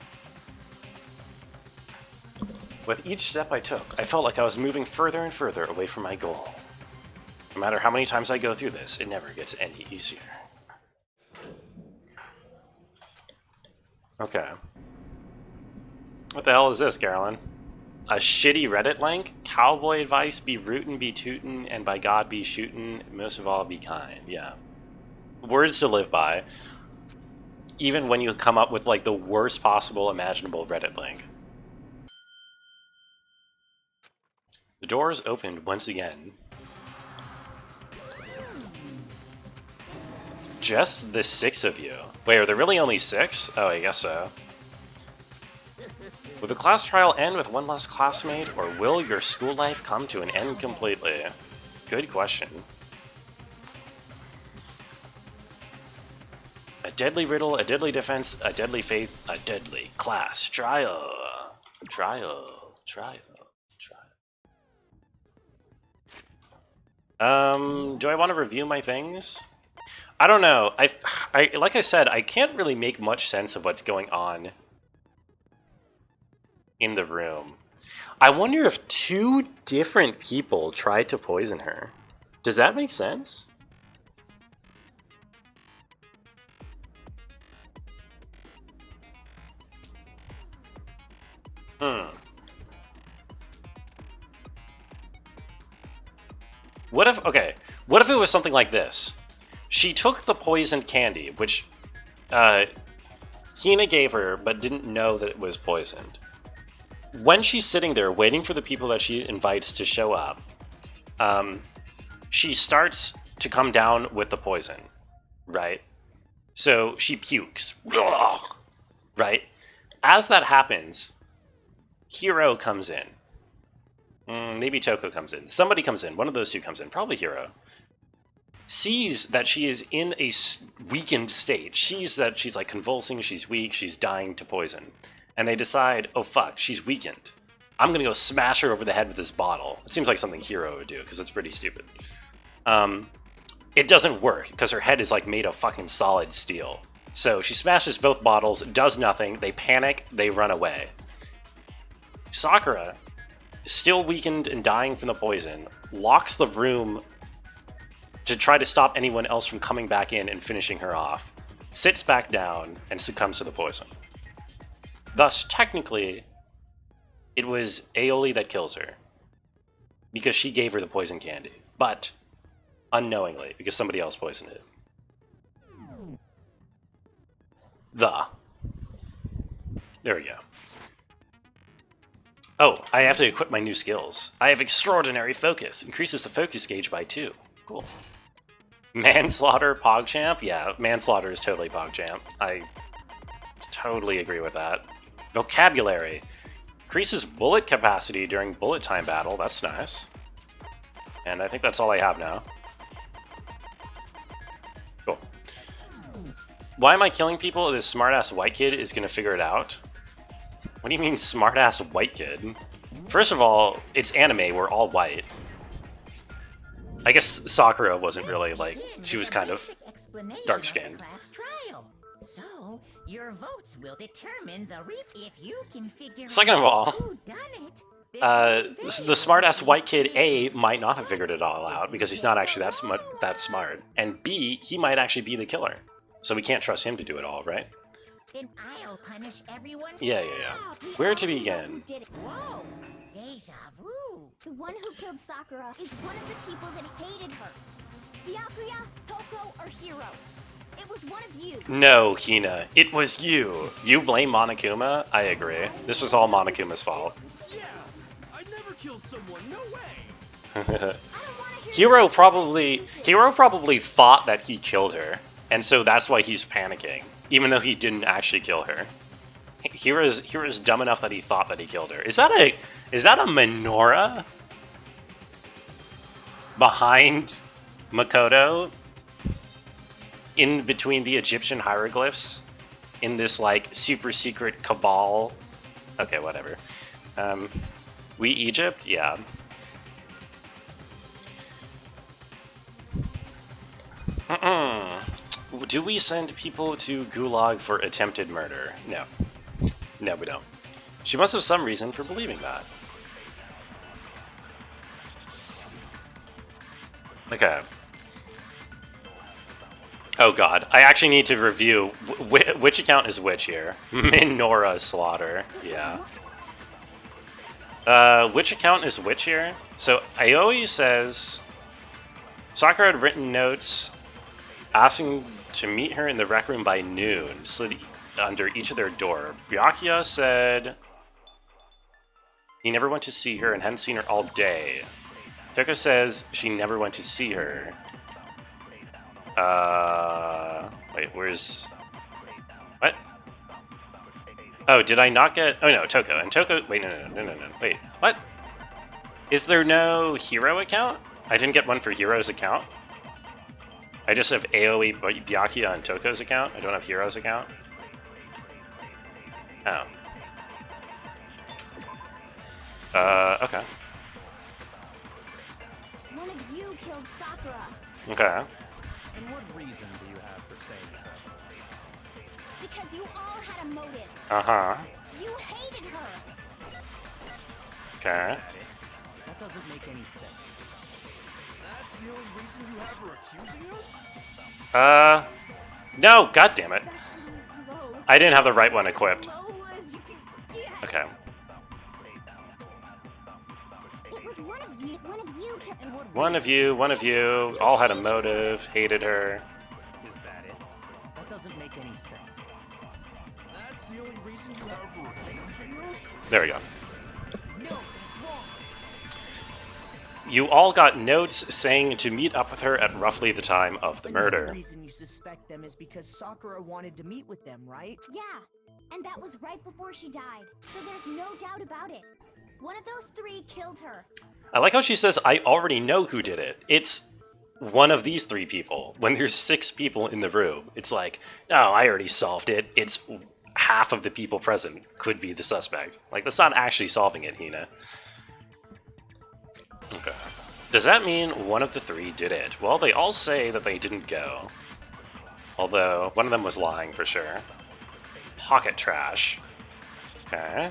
With each step I took, I felt like I was moving further and further away from my goal. No matter how many times I go through this, it never gets any easier. Okay. What the hell is this, Carolyn? A shitty Reddit link? Cowboy advice, be rootin', be tootin', and by God be shootin', most of all be kind. Yeah. Words to live by. Even when you come up with, like, the worst possible imaginable Reddit link. The doors opened once again. Just the 6 of you. Wait, are there really only 6? Oh, I guess so. Will the class trial end with one less classmate, or will your school life come to an end completely? Good question. A deadly riddle, a deadly defense, a deadly faith, a deadly class trial. Trial. Do I want to review my things? I don't know. I like I said, I can't really make much sense of what's going on in the room. I wonder if 2 different people tried to poison her. Does that make sense? What if, okay, What if it was something like this? She took the poisoned candy, which Hina gave her, but didn't know that it was poisoned. When she's sitting there waiting for the people that she invites to show up, she starts to come down with the poison, right? So she pukes, right? As that happens, Hiro comes in. Maybe Toko comes in. Somebody comes in. One of those two comes in. Probably Hiro. Sees that she is in a weakened state. She's like convulsing, she's weak, she's dying to poison. And they decide, oh fuck, she's weakened. I'm gonna go smash her over the head with this bottle. It seems like something Hiro would do, because it's pretty stupid. It doesn't work, because her head is like made of fucking solid steel. So she smashes both bottles, does nothing, they panic, they run away. Sakura, still weakened and dying from the poison, locks the room to try to stop anyone else from coming back in and finishing her off, sits back down, and succumbs to the poison. Thus, technically, it was Aoi that kills her, because she gave her the poison candy, but unknowingly, because somebody else poisoned it. There we go. Oh, I have to equip my new skills. I have extraordinary focus. Increases the focus gauge by 2. Cool. Manslaughter, PogChamp? Yeah, manslaughter is totally PogChamp. I totally agree with that. Vocabulary. Increases bullet capacity during bullet time battle. That's nice. And I think that's all I have now. Cool. Why am I killing people? This smartass white kid is gonna figure it out. What do you mean smartass white kid? First of all, it's anime, we're all white. I guess Sakura wasn't really, like, she was kind of dark-skinned. So, your votes will determine the reason. If you can figure Second of all, who done it, the smartass white kid, A, might not have figured it all out, because he's not actually that smart. And B, he might actually be the killer. So we can't trust him to do it all, right? then I'll punish everyone. Yeah. Where to begin? Whoa, deja vu. The one who killed Sakura is one of the people that hated her. Byakuya, Toko, or Hiro. It was one of you. No, Hina. It was you. You blame Monokuma? I agree. This was all Monokuma's fault. Yeah, I never killed someone. No way. Hiro probably thought that he killed her, and so that's why he's panicking, even though he didn't actually kill her. Hiro's dumb enough that he thought that he killed her. Is that a menorah behind Makoto? In between the Egyptian hieroglyphs? In this, like, super secret cabal? Okay, whatever. We Egypt? Yeah. Do we send people to Gulag for attempted murder? No. No, we don't. She must have some reason for believing that. Okay. Oh god, I actually need to review which account is which here. Minora Slaughter, yeah. Which account is which here? So Aoi says Sakura had written notes asking to meet her in the rec room by noon, slid under each of their door. Byakuya said he never went to see her and hadn't seen her all day. Toko says she never went to see her. Wait, where's... What? Oh, did I not get... Oh, no, Toko. And Toko... Wait, no. Wait, what? Is there no Hero account? I didn't get one for Hero's account. I just have Aoi, Byakuya, and Toko's account. I don't have Hero's account. Oh. Okay. One of you killed Sakura. Okay. And what reason do you have for saying so? Because you all had a motive. Uh-huh. You hated her. Okay. That doesn't make any sense. That's the only reason you have for accusing us? No, god damn it. That's low. I didn't have the right one equipped. Low as you can get. Okay. It was one of you. One of you killed. And what One of you, all had a motive, hated her. Is that it? That doesn't make any sense. That's the only reason you have revenge? There we go. No, that's wrong. You all got notes saying to meet up with her at roughly the time of the Another murder. reason you suspect them is because Sakura wanted to meet with them, right? Yeah, and that was right before she died, so there's no doubt about it. One of those three killed her. I like how she says, I already know who did it. It's one of these three people. When there's 6 people in the room, it's like, no, I already solved it. It's half of the people present could be the suspect. Like, that's not actually solving it, Hina. Okay. Does that mean one of the 3 did it? Well, they all say that they didn't go. Although, one of them was lying for sure. Pocket trash. Okay.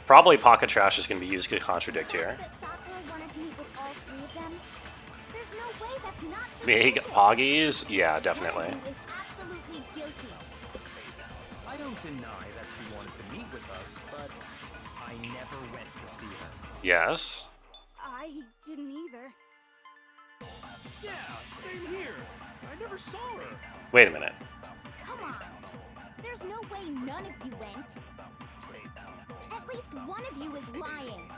Probably pocket trash is going to be used to contradict here. That Sakura wanted to meet with all 3 of them? There's no way that's not Big suspicious. poggies? Yeah, definitely. One of you is absolutely guilty. I don't deny that she wanted to meet with us, but I never went to see her. Yes. I didn't either. Yeah, same here. I never saw her. Wait a minute. Come on. There's no way none of you went. At least one of you is lying.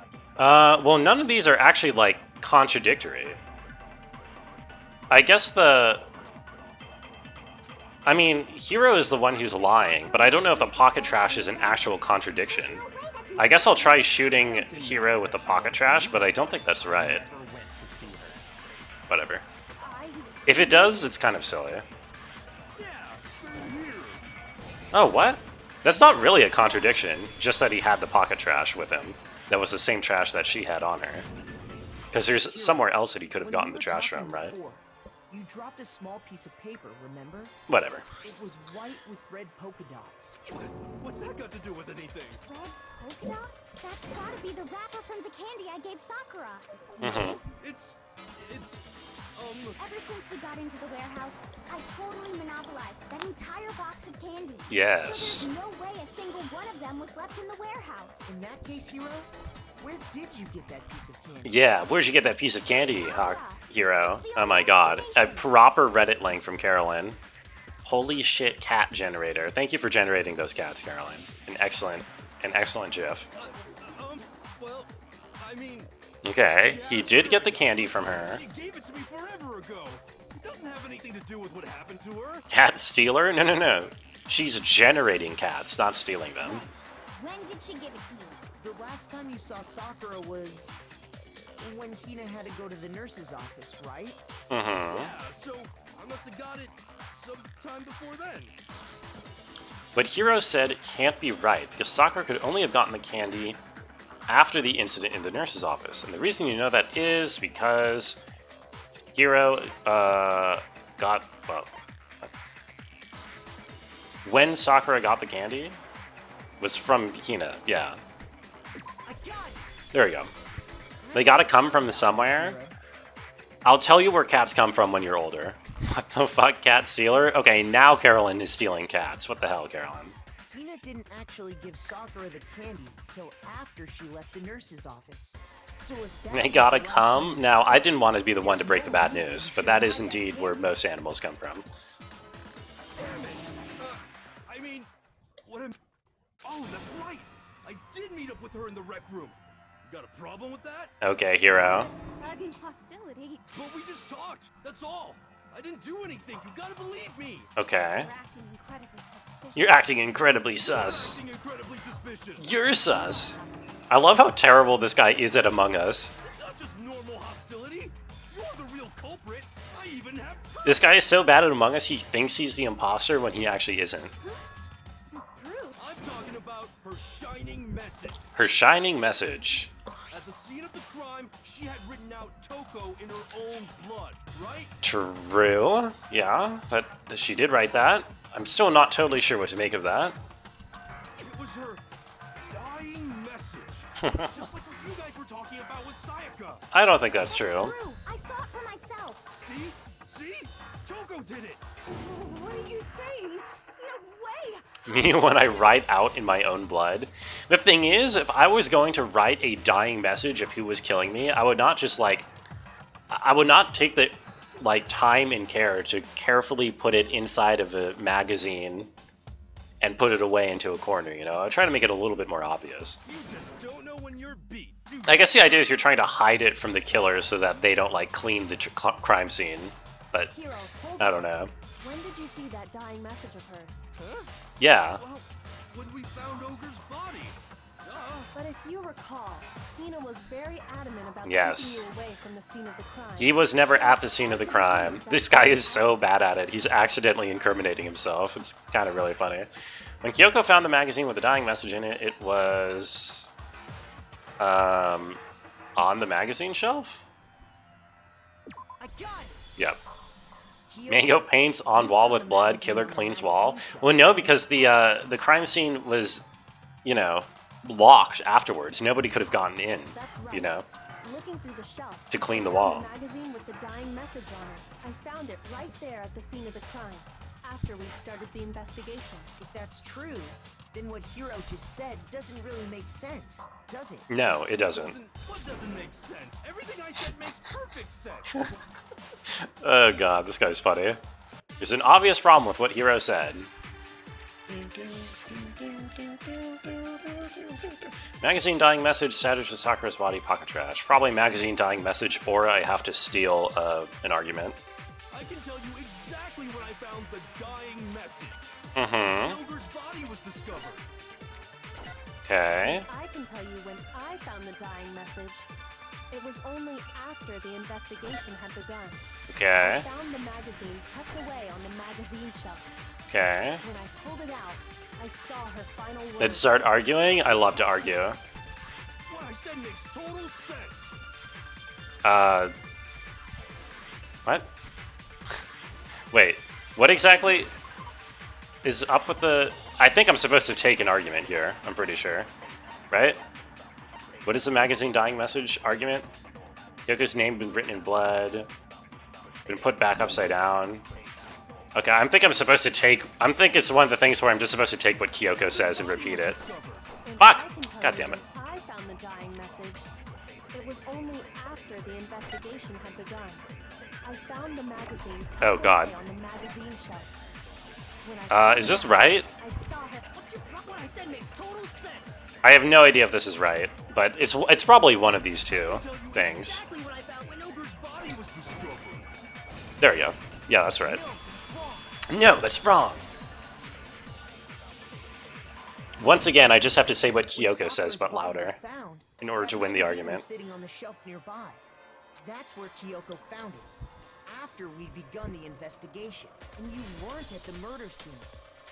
Well, none of these are actually, like, contradictory. I guess I mean, Hero is the one who's lying, but I don't know if the pocket trash is an actual contradiction. No way that's I guess I'll try shooting Hero with the pocket trash, but I don't think that's right. Never went to see her. Whatever. I If it does, it's kind of silly. Yeah, same here. Oh, what? That's not really a contradiction, just that he had the pocket trash with him. That was the same trash that she had on her. Because there's somewhere else that he could have When gotten we the were trash talking from, right? before, you dropped a small piece of paper, remember? Whatever. It was white with red polka dots. What's that got to do with anything? red polka dots? That's gotta be the wrapper from the candy I gave Sakura. Mm-hmm. It's Ever since we got into the warehouse, I totally monopolized that entire box of candy. Yes. So there's no way a single one of them was left in the warehouse. In that case, Hero, where did you get that piece of candy? Yeah, where'd you get that piece of candy, Hero? Oh my god. A proper Reddit link from Carolyn. Holy shit, cat generator. Thank you for generating those cats, Carolyn. An excellent GIF. well, I mean, Okay, he did get the candy from her. she gave it to me forever ago. It doesn't have anything to do with what happened to her. Cat stealer? No. She's generating cats, not stealing them. When did she give it to you? The last time you saw Sakura was when Hina had to go to the nurse's office, right? Mm-hmm. Yeah, so I must have got it sometime before then. But Hiro said it can't be right, because Sakura could only have gotten the candy after the incident in the nurse's office. And the reason you know that is because Hiro got, well, when Sakura got the candy was from Hina, yeah. There we go. They gotta come from somewhere. I'll tell you where cats come from when you're older. What the fuck, cat stealer? Okay, now Carolyn is stealing cats. What the hell, Carolyn? Hina didn't actually give Sakura the candy till after she left the nurse's office. So if that They was gotta the last come? time Now, I Sakura- didn't want to be the one to break the bad news, but that is indeed where most animals come from. Damn it. I mean, what am... Oh, that's right. I did meet up with her in the rec room. You got a problem with that? Okay, Hero. sudden hostility. But we just talked. That's all. I didn't do anything. You gotta believe me. Okay. You're acting incredibly suspicious. You're acting incredibly sus. Acting incredibly suspicious. You're sus. I love how terrible this guy is at Among Us. It's not just normal hostility. You're the real culprit. I even have proof. This guy is so bad at Among Us, he thinks he's the imposter when he actually isn't. Proof. I'm talking about her shining message. Her shining message. At the scene of the crime, she had written out Toko in her own blood, right? True. Yeah, but she did write that. I'm still not totally sure what to make of that. It was her dying message. Just like what you guys were talking about with Sayaka. I don't think that's true. True. I saw it for myself. See? See? Toko did it. What are you saying? No way! Me when I write out in my own blood. The thing is, if I was going to write a dying message of who was killing me, I would not just, like, I would not take the like time and care to carefully put it inside of a magazine and put it away into a corner, you know? I try to make it a little bit more obvious. You just don't know when you're beat, do you? I guess the idea is you're trying to hide it from the killer so that they don't like clean the crime scene, but Hero, hold I on. don't know. When did you see that dying message of hers? Huh? Yeah. Well, when we found Ogre's body. Duh. But if you recall, Hina was very adamant about Yes. keeping you away from the scene of the crime. He was never at the scene of the crime. This guy is so bad at it. He's accidentally incriminating himself. It's kind of really funny. When Kyoko found the magazine with a dying message in it, it was on the magazine shelf? I got it. Yep. Kyoko, Mango paints on wall with blood, killer cleans wall. Well, no, because the crime scene was, you know, locked afterwards. Nobody could have gotten in, That's right. you know. Looking through the shelf To clean the I found wall. a magazine with the dying message on it. I found it right there at the scene of the crime, after we'd started the investigation. If that's true, then what Hiro just said doesn't really make sense, does it? No, it doesn't. What doesn't make sense? Everything I said makes perfect sense. Oh god, this guy's funny. There's an obvious problem with what Hiro said. Magazine dying message, savage to Sakura's body, pocket trash. Probably magazine dying message, or I have to steal an argument. I can tell you exactly when I found the dying message. Mm-hmm. Ogre's body was discovered. Okay. I can tell you when I found the dying message. It was only after the investigation had begun. Okay. I found the magazine tucked away on the magazine shelf. Okay. When I pulled it out, I saw her final words. Let's start arguing. I love to argue. What I said makes total sense. What? Wait, what exactly is up with the... I think I'm supposed to take an argument here, I'm pretty sure. Right? What is the magazine dying message argument? Kyoko's name been written in blood. Been put back upside down. Okay, I think I'm supposed to take... I think it's one of the things where I'm just supposed to take what Kyoko says and repeat it. And Fuck! I can tell God you damn it. when I found the dying message. It was only after the investigation had begun. I found the magazine tucked Oh, God. away on the magazine shelf. When I pulled Is it this out, right? I saw her. What's your problem? What I said makes total sense. I have no idea if this is right, but it's probably one of these two Tell you things. exactly what I found when Ogre's body was discovered. There we go. Yeah, that's right. No, it's wrong. No, that's wrong. Once again, I just have to say what When Kyoko says, Sakura's but body louder, was found, in order that to win the magazine was argument. sitting on the shelf nearby. That's where Kyoko found it. After we'd begun the investigation, and you weren't at the murder scene.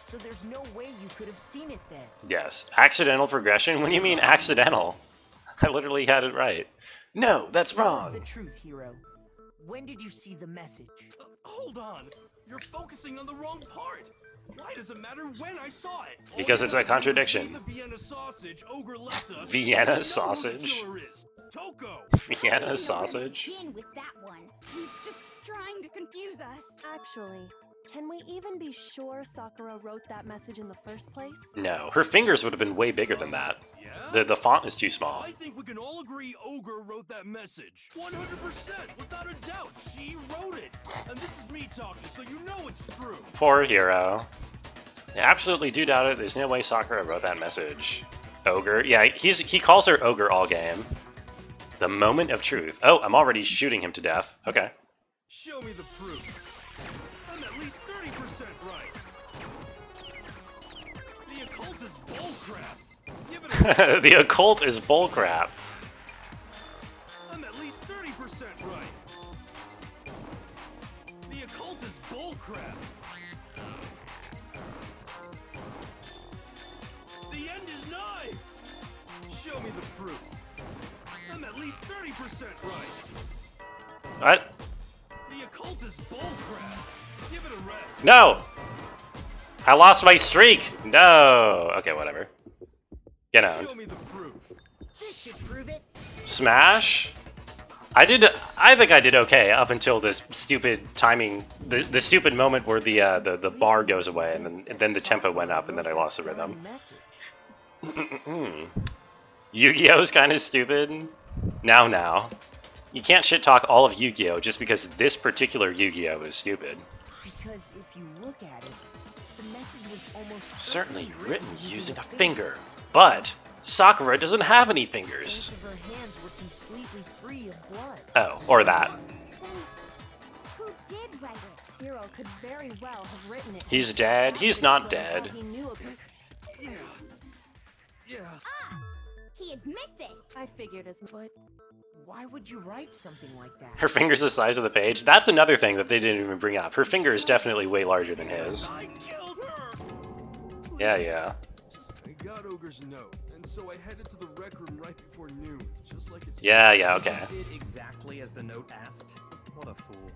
So there's no way you could have seen it then. Yes. Accidental progression? What do you mean accidental? I literally had it right. No, that's Tell us wrong. the truth, Hiro. When did you see the message? Hold on. You're focusing on the wrong part. Why does it matter when I saw it? All Because you it's a have to do is contradiction. eat the Vienna sausage Ogre left us. Vienna and know who the sausage? killer is. Toko. Vienna sausage? Begin with that one. He's just trying to confuse us. Actually, can we even be sure Sakura wrote that message in the first place? No. Her fingers would have been way bigger than that. Yeah? The font is too small. I think we can all agree Ogre wrote that message. 100%, without a doubt. She wrote it. And this is me talking, so you know it's true. Poor Hero. I absolutely do doubt it. There's no way Sakura wrote that message. Ogre. Yeah, he calls her Ogre all game. The moment of truth. Oh, I'm already shooting him to death. Okay. Show me the proof. I'm at least 30% right. The occult is bullcrap. Give it a The occult is bullcrap. I'm at least 30% right. The occult is bullcrap. The end is nigh. Show me the proof. I'm at least 30% right. What? The occult is bullcrap. Give it a rest. No! I lost my streak! No! Okay, whatever. Get out. Show me the proof. This should prove it. Smash? I think I did okay up until this stupid timing, the stupid moment where the bar goes away and then the tempo went up and then I lost the rhythm. Message. Yu-Gi-Oh's kind of stupid. Now. You can't shit talk all of Yu-Gi-Oh just because this particular Yu-Gi-Oh is stupid. Because if you look at it, the message was almost Certainly written using a finger, but Sakura doesn't have any fingers. Both of her hands were completely free of blood. Oh, or that. Then, who did write it? Hero could very well have written it. He's dead. He's not Explains how dead. He knew of it. Yeah. Ah! He admits it! I figured as much. But why would you write something like that? Her finger's the size of the page. That's another thing that they didn't even bring up. Her finger is definitely way larger than his. I killed her! Yeah. I got Ogre's note, and so I headed to the rec room right before noon, just like it's. Yeah, okay. You did exactly as the note asked. What a fool.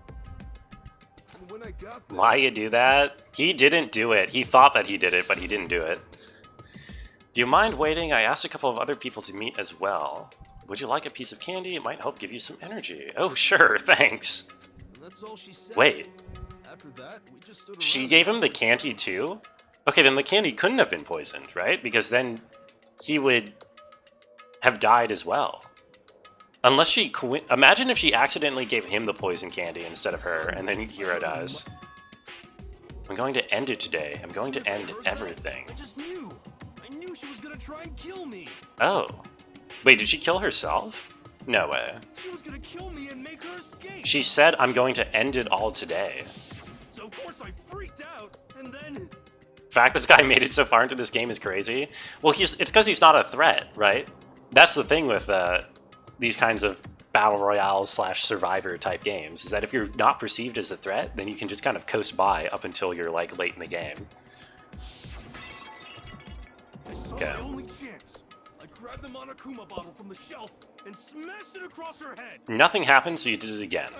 And when I got there, Why you do that? He didn't do it. He thought that he did it, but he didn't do it. Do you mind waiting? I asked a couple of other people to meet as well. Would you like a piece of candy? It might help give you some energy. Oh, sure, thanks. and that's all she said. Wait, After that, we just stood she around gave him and the talked. candy too? Okay, then the candy couldn't have been poisoned, right? Because then he would have died as well. Unless she... Imagine if she accidentally gave him the poison candy instead of her, and then Hero dies. I'm going to end it today. I'm going to end everything. I just knew. I knew she was gonna try and kill me. Oh. Wait, did she kill herself? No way. She was gonna kill me and make her escape. She said, I'm going to end it all today. So of course I freaked out, and then. The fact this guy made it so far into this game is crazy. Well, it's because he's not a threat, right? That's the thing with these kinds of battle royale / survivor type games, is that if you're not perceived as a threat, then you can just kind of coast by up until you're like late in the game. I saw Okay. my only chance. I grabbed the Monokuma bottle from the shelf and smashed it across her head. Nothing happened, so you did it again.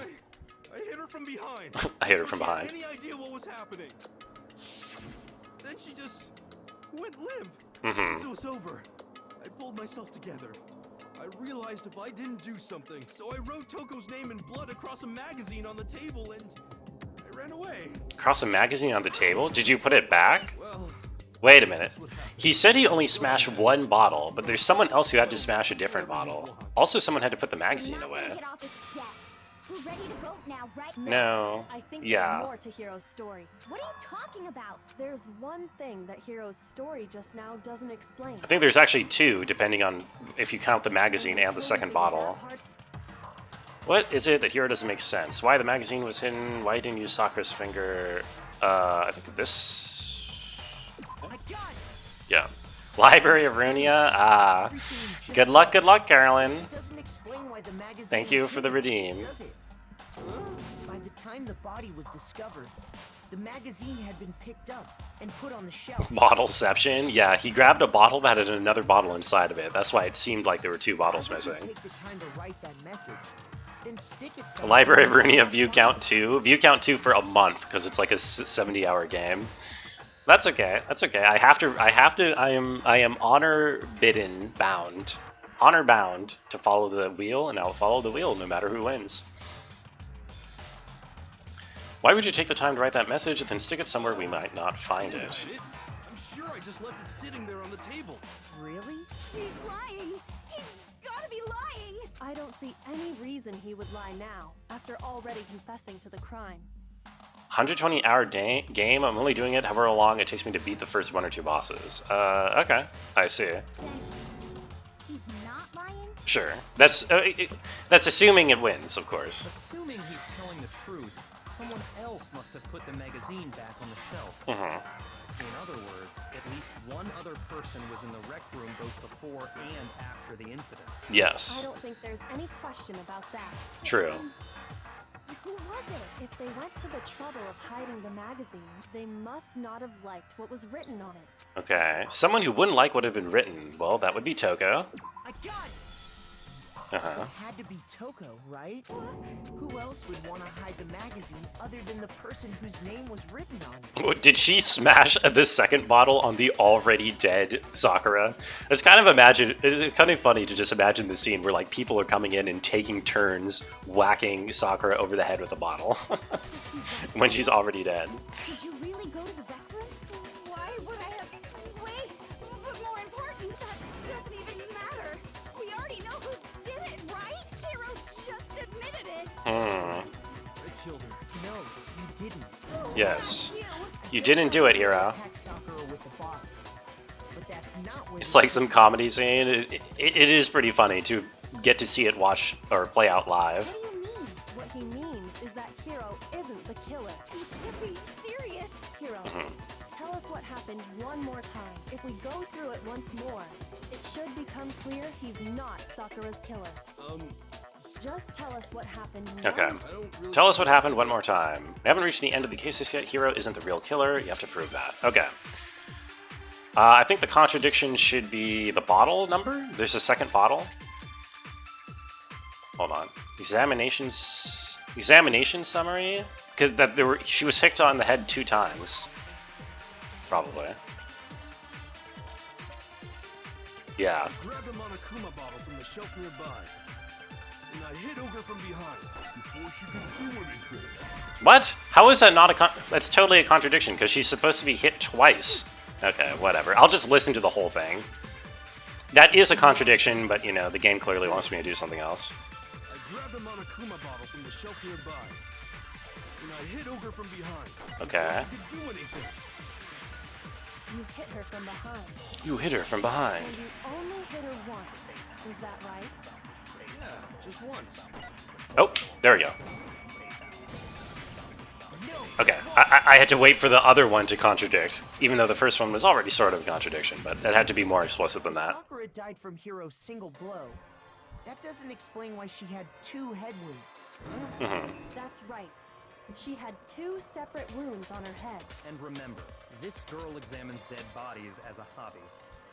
I hit her from behind. I hit her Before from she had behind. Any idea what was happening? Then she just went limp. Mm-hmm. Once it was over, I pulled myself together. I realized if I didn't do something, so I wrote Toko's name in blood across a magazine on the table and I ran away. Across a magazine on the table? Did you put it back? Well, Wait a minute. He said he only smashed one bottle, but there's someone else who had to smash a different bottle. Also, someone had to put the We're magazine not away. gonna get off its deck. We're ready to vote now, right? No. I think Yeah. there's more to Hero's story. What are you talking about? There's one thing that Hero's story just now doesn't explain. I think there's actually two, depending on if you count the magazine and the second bottle. What is it that Hero doesn't make sense? Why the magazine was hidden? Why didn't you use Sakura's finger? I think this... Yeah. Library of Runia? Ah. Good luck, Carolyn. It doesn't explain why the magazine Thank you was for the hidden, redeem. does it? By the time the body was discovered, the magazine had been picked up and put on the shelf. Bottleception? Yeah, he grabbed a bottle that had another bottle inside of it. That's why it seemed like there were two bottles How missing. did you take the time to write that message? Then stick it The somewhere. Library of Runia view count 2. View count 2 for a month, because it's like a 70-hour game. That's okay. That's okay. I am honor bound to follow the wheel, and I'll follow the wheel no matter who wins. Why would you take the time to write that message and then stick it somewhere we might not find it? I'm sure I just left it sitting there on the table. Really? He's lying! He's gotta be lying! I don't see any reason he would lie now, after already confessing to the crime. 120-hour game. I'm only doing it however long it takes me to beat the first 1 or 2 bosses. Okay. I see. He's not lying? Sure. That's assuming it wins, of course. Assuming he's telling the truth, someone else must have put the magazine back on the shelf. Mm-hmm. In other words, at least one other person was in the rec room both before and after the incident. I Yes. don't think there's any question about that. True. Who was it? If they went to the trouble of hiding the magazine, they must not have liked what was written on it. Okay. Someone who wouldn't like what had been written. Well, that would be Toko. I got it! Uh-huh. It had to be Toko, right? Who else would want to hide the magazine other than the person whose name was written on it? Did she smash the second bottle on the already dead Sakura? It's kind of funny to just imagine the scene where like people are coming in and taking turns whacking Sakura over the head with a bottle when she's already dead. Did you really go to the rec room? Why would I have... Wait! But more important, that doesn't even matter! We already know who did it, right? Hero just admitted Hmm. I killed her. No, you didn't. Yes. You didn't do it, Hero. Attack Sakura with the bottle. But that's not what It's he like some did. comedy scene. It is pretty funny to get to see it watch or play out live. What do you mean? What he means is that Hero isn't the killer. You can't be serious. Hero, Mhm. tell us what happened one more time. If we go through it once more, it should become clear he's not Sakura's killer. Just tell us what happened. Okay. I don't really Tell us what happened one more time. We haven't reached the end of the cases yet. Hero isn't the real killer. You have to prove that. Okay. I think the contradiction should be the bottle number. There's a second bottle. Hold on. Examination summary. Because she was hit on the head 2 times. Probably. Yeah. grabbed a Monokuma bottle from the shelf nearby. And I hit Ogre from behind before she could do anything. What? How is that not that's totally a contradiction, because she's supposed to be hit twice. Okay, whatever. I'll just listen to the whole thing. That is a contradiction, but, you know, the game clearly wants me to do something else. I grabbed a Monokuma bottle from the shelf nearby. And I hit Ogre from behind. Okay. Before she could do anything. You hit her from behind. You hit her from behind. And you only hit her once. Is that right? Yeah, just once. Oh, there we go. Okay, I had to wait for the other one to contradict, even though the first one was already sort of a contradiction, but it had to be more explicit than that. Sakura died from Hero's single blow. That doesn't explain why she had 2 head wounds. Mhm. That's right. She had 2 separate wounds on her head. And remember, this girl examines dead bodies as a hobby.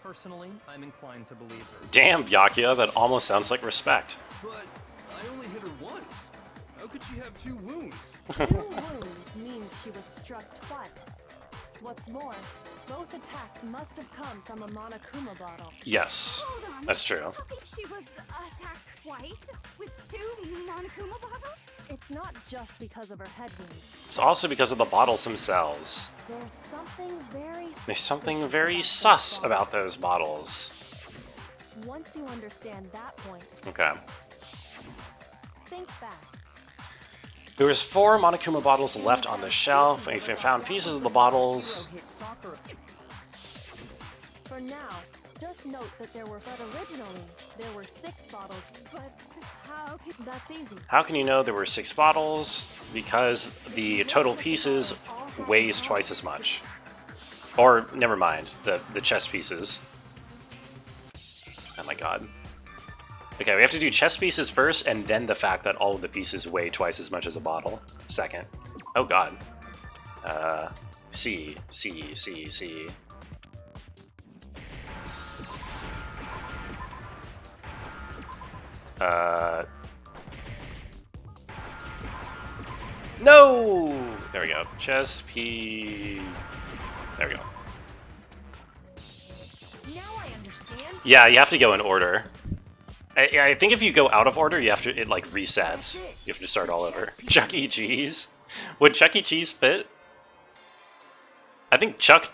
Personally, I'm inclined to believe her. Damn, Byakuya, that almost sounds like respect. But I only hit her once. How could she have 2 wounds? 2 wounds means she was struck twice. What's more, both attacks must have come from a Monokuma bottle. Yes, Hold on. that's true. How could she was attacked twice with 2 Monokuma bottles? It's not just because of her head wounds. It's also because of the bottles themselves. There's something very sus about those bottles. Once you understand that point, Okay. think back. There was 4 Monokuma bottles left on the shelf. We found pieces of the bottles. Hero hit Sakura. For now, just note that originally there were 6 bottles. But how could... That's easy. How can you know there were 6 bottles? Because the total pieces weighs twice as much. Or, never mind, the chess pieces. Oh my god. Okay, we have to do chess pieces first, and then the fact that all of the pieces weigh twice as much as a bottle. Second. Oh god. C. No! There we go. Chess P. There we go. Now I understand. Yeah, you have to go in order. I think if you go out of order, it like resets. You have to start all over. Chuck E. Cheese? Would Chuck E. Cheese fit? I think Chuck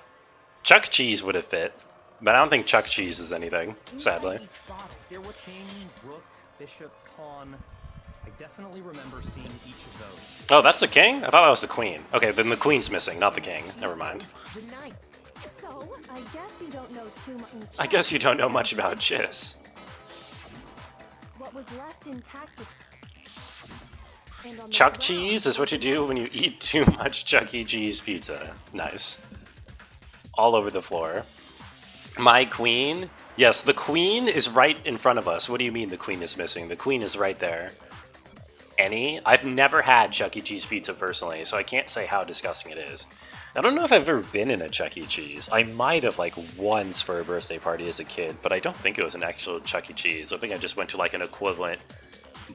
Cheese would have fit, but I don't think Chuck Cheese is anything, sadly. Inside each bottle, There were king, rook, bishop, pawn. I definitely remember seeing each of those. Oh, that's the king? I thought that was the queen. Okay, then the queen's missing, not the king. Never mind. the knight. So, I guess you don't know too much. I guess you don't know much about Chiss. What was left intact. And on the Chuck ground, cheese is what you do when you eat too much Chuck E. Cheese pizza. Nice. All over the floor. My queen? Yes, the queen is right in front of us. What do you mean the queen is missing? The queen is right there. Any? I've never had Chuck E. Cheese pizza personally, so I can't say how disgusting it is. I don't know if I've ever been in a Chuck E. Cheese. I might have like once for a birthday party as a kid, but I don't think it was an actual Chuck E. Cheese. I think I just went to like an equivalent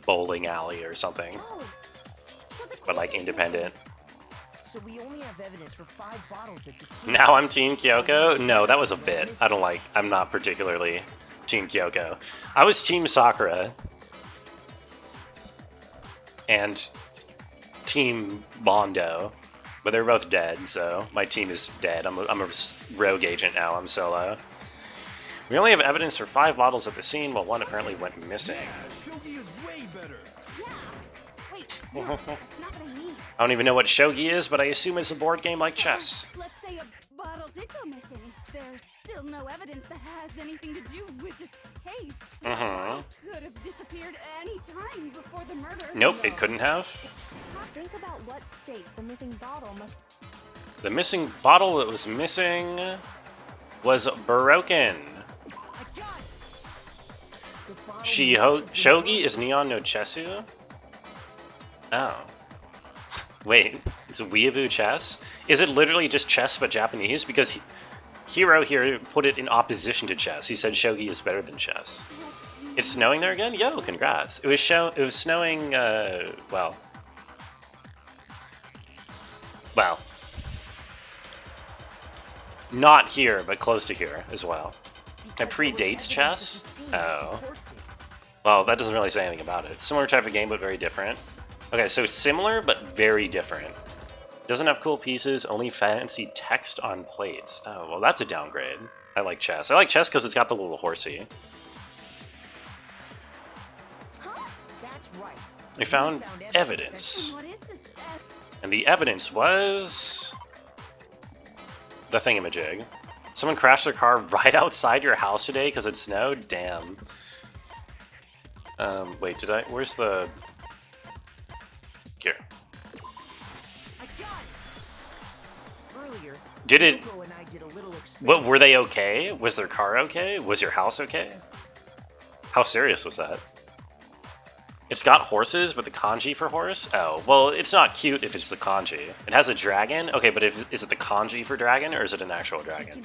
bowling alley or something, Oh, so the but like queen is independent. So we only have evidence for 5 bottles at the scene. Now I'm Team Kyoko? No, that was a bit. I'm not particularly Team Kyoko. I was Team Sakura. And Team Bondo. But they're both dead, so my team is dead. I'm a rogue agent now, I'm solo. We only have evidence for 5 bottles at the scene, while 1 apparently went missing. Shogi is way better. Yeah. That's not what I mean. I don't even know what shogi is, but I assume it's a board game like chess. Let's say a bottle did go missing. There's still no evidence that has anything to do with this case. The bottle could have disappeared any time before the murder. Nope, it couldn't have. Think about what state the missing bottle must. The missing bottle that was missing was broken. Shogi is Neon no Chessu? Oh. Wait, it's weeaboo chess? Is it literally just chess but Japanese? Because Hero here put it in opposition to chess. He said shogi is better than chess. It's snowing there again? Yo, congrats. It was snowing, well, not here, but close to here as well. It predates chess? Oh. Well, that doesn't really say anything about it. Similar type of game, but very different. Okay, so similar, but very different. Doesn't have cool pieces, only fancy text on plates. Oh, well, that's a downgrade. I like chess. I like chess because it's got the little horsey. That's right. We found evidence. And the evidence was the thingamajig. Someone crashed their car right outside your house today because it snowed? Damn. Wait, where's the... Here. Did it... What, were they okay? Was their car okay? Was your house okay? How serious was that? It's got horses, but the kanji for horse? Oh, well, it's not cute if it's the kanji. It has a dragon? Okay, but is it the kanji for dragon, or is it an actual dragon?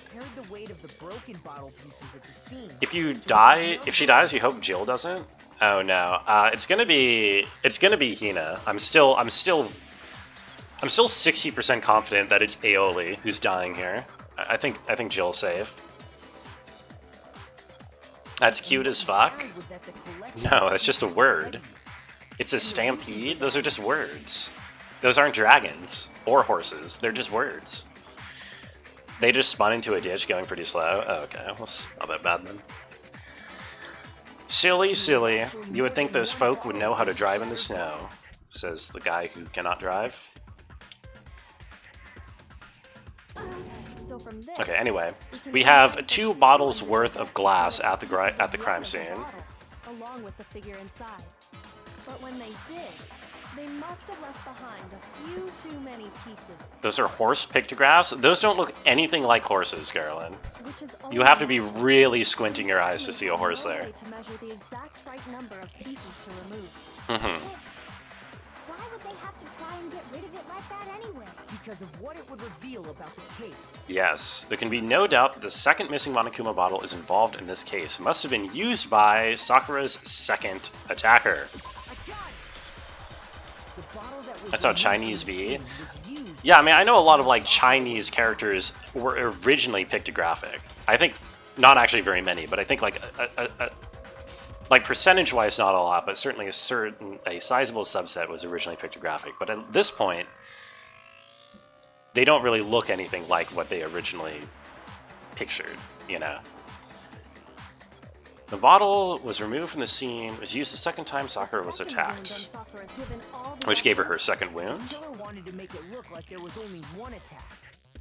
If you die, if she dies, you hope Jill doesn't? Oh no, it's gonna be Hina. I'm still 60% confident that it's Aoli who's dying here. I think Jill's safe. That's cute as fuck. No, that's just a word. It's a stampede. Those are just words. Those aren't dragons or horses. They're just words. They just spun into a ditch going pretty slow. Oh, okay. Well, it's not that bad then. Silly, silly. You would think those folk would know how to drive in the snow, says the guy who cannot drive. So from this, Okay, anyway, we have 2 bottles worth of glass at the crime scene. along with the figure inside. But when they did, they must have left behind a few too many pieces. Those are horse pictographs? Those don't look anything like horses, Carolyn. Which is You have to be really squinting your eyes to see a horse there. To measure the exact right number of pieces to remove. Why would they have to try and get rid of it like that anyway? Because of what it would reveal about the case. Yes, there can be no doubt that the second missing Monokuma bottle is involved in this case. It must have been used by Sakura's second attacker. That's how Chinese V. Yeah, I mean, I know a lot of like Chinese characters were originally pictographic. I think not actually very many, but I think like like percentage-wise, not a lot, but certainly a sizable subset was originally pictographic. But at this point, they don't really look anything like what they originally pictured, you know. The bottle was removed from the scene, was used the second time Sakura was attacked, which gave her second wound. Wanted to make it look like there was only one attack,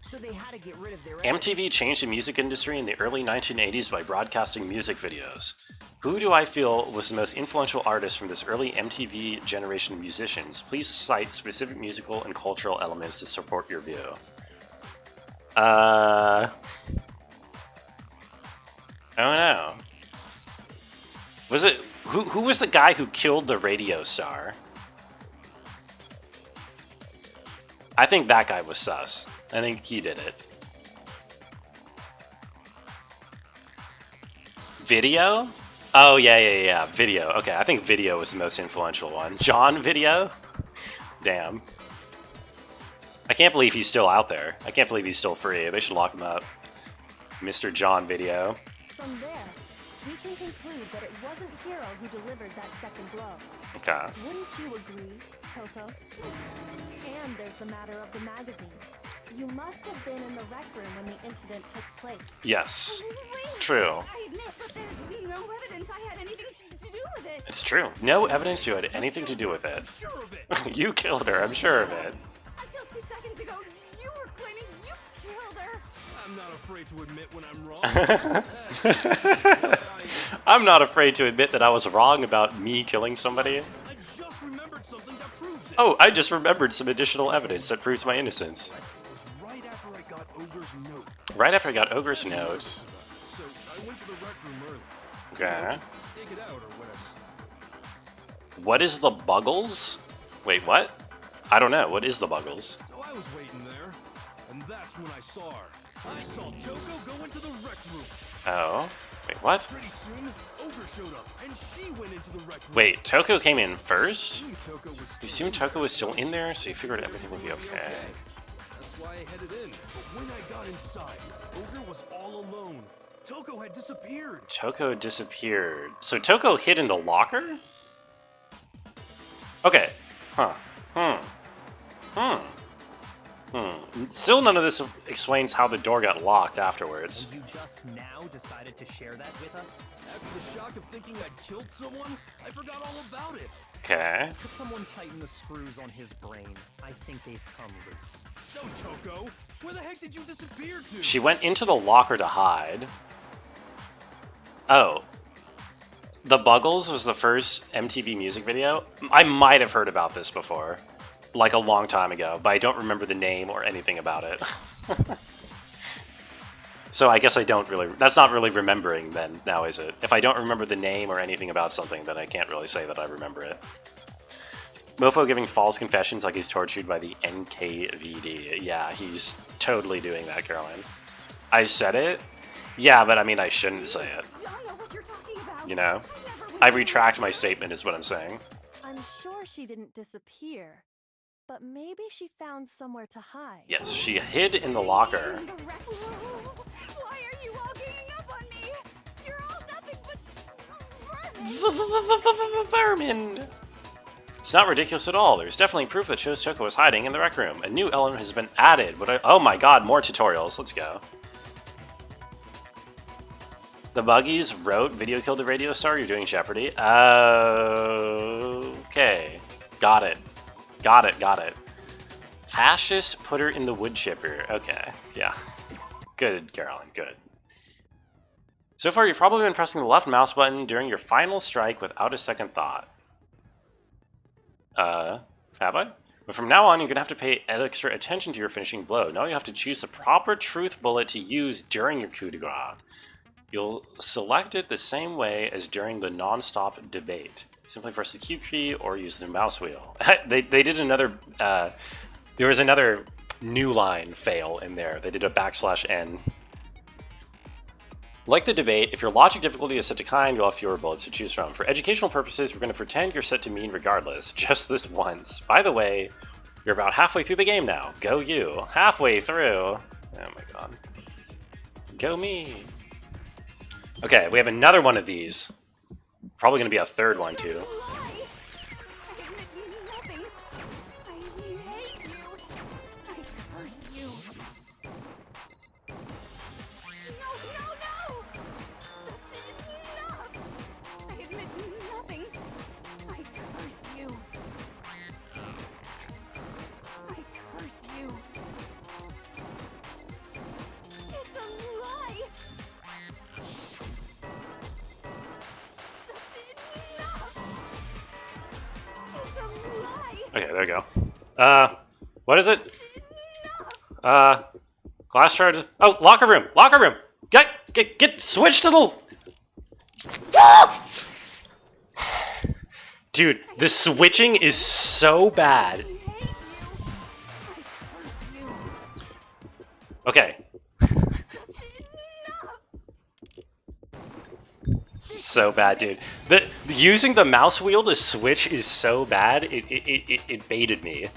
so they had to get rid of their MTV changed the music industry in the early 1980s by broadcasting music videos. Who do I feel was the most influential artist from this early MTV generation of musicians? Please cite specific musical and cultural elements to support your view. I don't know. Was it who was the guy who killed the radio star? I think that guy was sus. I think he did it. Video? Oh, yeah. Video. Okay, I think Video was the most influential one. John Video? Damn. I can't believe he's still out there. I can't believe he's still free. They should lock him up. Mr. John Video. From there, we can conclude that it wasn't Hiro who delivered that second blow. Okay. Wouldn't you agree, Toko? And there's the matter of the magazine. You must have been in the rec room when the incident took place. Yes. Wait, True. I admit that there's no evidence I had anything to to do with it. It's true. No evidence you had anything to do with it. Sure of it. You killed her, I'm sure of it. Until 2 seconds ago, you were claiming you killed her. I'm not afraid to admit when I'm wrong. I'm not afraid to admit that I was wrong about me killing somebody. I just remembered something that proves it. Oh, I just remembered some additional evidence that proves my innocence. It was right after I got Ogre's note. Right after I got Ogre's note. So I went to the rec room early. Okay. Stake it out or whatever. What is the Buggles? Wait, what? I don't know. What is the Buggles? So I was waiting there, and that's when I saw her. I saw Toko go into the rec room. Oh. Wait, what? Pretty soon, Ogre showed up, and she went into the rec room. Wait, Toko came in first? Toko was You still assumed Toko was still in there, so you figured everything would be okay. That's why I headed in. But when I got inside, Ogre was all alone. Toko had disappeared. Toko disappeared. So Toko hid in the locker? Okay. Huh. Still none of this explains how the door got locked afterwards. You just now decided to share that with us? After the shock of thinking I'd killed someone, I forgot all about it. Okay. Could someone tighten the screws on his brain? I think they've come loose. So, Toko, where the heck did you disappear to? She went into the locker to hide. Oh. The Buggles was the first MTV music video? I might have heard about this before. Like a long time ago, but I don't remember the name or anything about it. So I guess I don't really... That's not really remembering then, now is it? If I don't remember the name or anything about something, then I can't really say that I remember it. Mofo giving false confessions like he's tortured by the NKVD. Yeah, he's totally doing that, Caroline. I said it? Yeah, but I mean, I shouldn't say it. Don't know what you're talking about. You know? I never I went retract my statement is what I'm saying. I'm sure she didn't disappear, but maybe she found somewhere to hide. Yes, she hid in the locker. in the rec room. Why are you all ganging up on me? You're all nothing but vermin. Vermin! It's not ridiculous at all. There's definitely proof that shows Toko was hiding in the rec room. A new element has been added, but oh my god, more tutorials. Let's go. The Buggies wrote Video Killed the Radio Star, you're doing Jeopardy. Okay. Got it. Got it. Fascist put her in the wood chipper. Okay, yeah. Good, Caroline, good. So far, you've probably been pressing the left mouse button during your final strike without a second thought. Have I? But from now on, you're going to have to pay extra attention to your finishing blow. Now you have to choose the proper truth bullet to use during your coup de grace. You'll select it the same way as during the non-stop debate. Simply press the Q key or use the mouse wheel. They did another... there was another new line fail in there. They did a \n. Like the debate, if your logic difficulty is set to kind, you'll have fewer bullets to choose from. For educational purposes, we're going to pretend you're set to mean regardless, just this once. By the way, you're about halfway through the game now. Go you. Halfway through. Oh my god. Go me. Okay, we have another one of these. Probably going to be a third one, too. Okay, there we go. What is it? Glass shards. Oh, locker room! Locker room! Get switch to the... Ah! Dude, the switching is so bad. Okay. So bad, dude. Using the mouse wheel to switch is so bad, it baited me.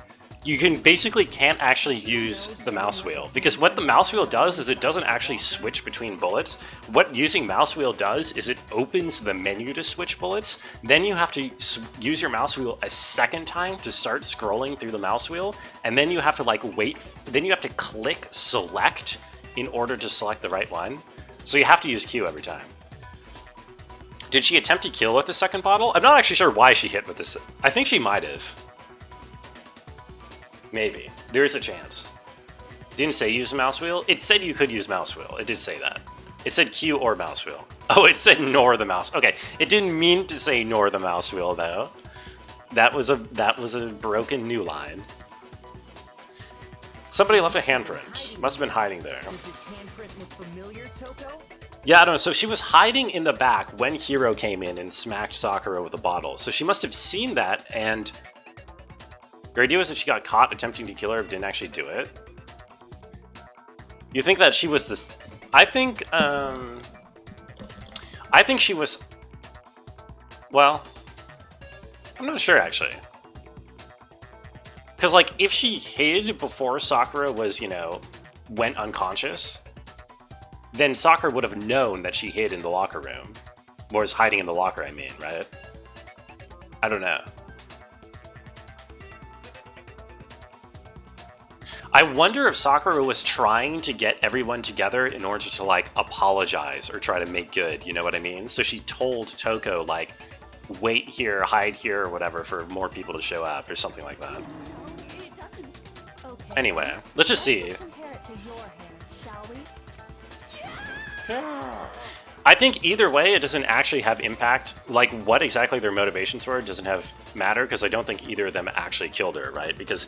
You can't actually use the mouse wheel, because what the mouse wheel does is it doesn't actually switch between bullets. What using mouse wheel does is it opens the menu to switch bullets, then you have to use your mouse wheel a second time to start scrolling through the mouse wheel, and then you have to wait, then you have to click select in order to select the right one. So you have to use Q every time. Did she attempt to kill with the second bottle? I'm not actually sure why she hit with this. I think she might have. Maybe. There's a chance. Didn't say use mouse wheel. It said you could use mouse wheel. It did say that. It said Q or mouse wheel. Oh, it said nor the mouse. Okay, it didn't mean to say nor the mouse wheel though. That was a broken new line. Somebody left a handprint. Must have been hiding there. Does this handprint look familiar, Toko? Yeah, I don't know. So she was hiding in the back when Hiro came in and smacked Sakura with a bottle. So she must have seen that, and your idea was that she got caught attempting to kill her but didn't actually do it. You think that she was this? I think she was. Well, I'm not sure actually. Because like, if she hid before Sakura was, you know, went unconscious, then Sakura would have known that she hid in the locker room. Or was hiding in the locker, I mean, right? I don't know. I wonder if Sakura was trying to get everyone together in order to, like, apologize or try to make good, you know what I mean? So she told Toko, like, wait here, hide here, or whatever, for more people to show up, or something like that. It doesn't. Okay. Anyway, let's just see. Just compare it to your hand, shall we? I think either way, it doesn't actually have impact. Like, what exactly their motivations were doesn't have matter, because I don't think either of them actually killed her, right? Because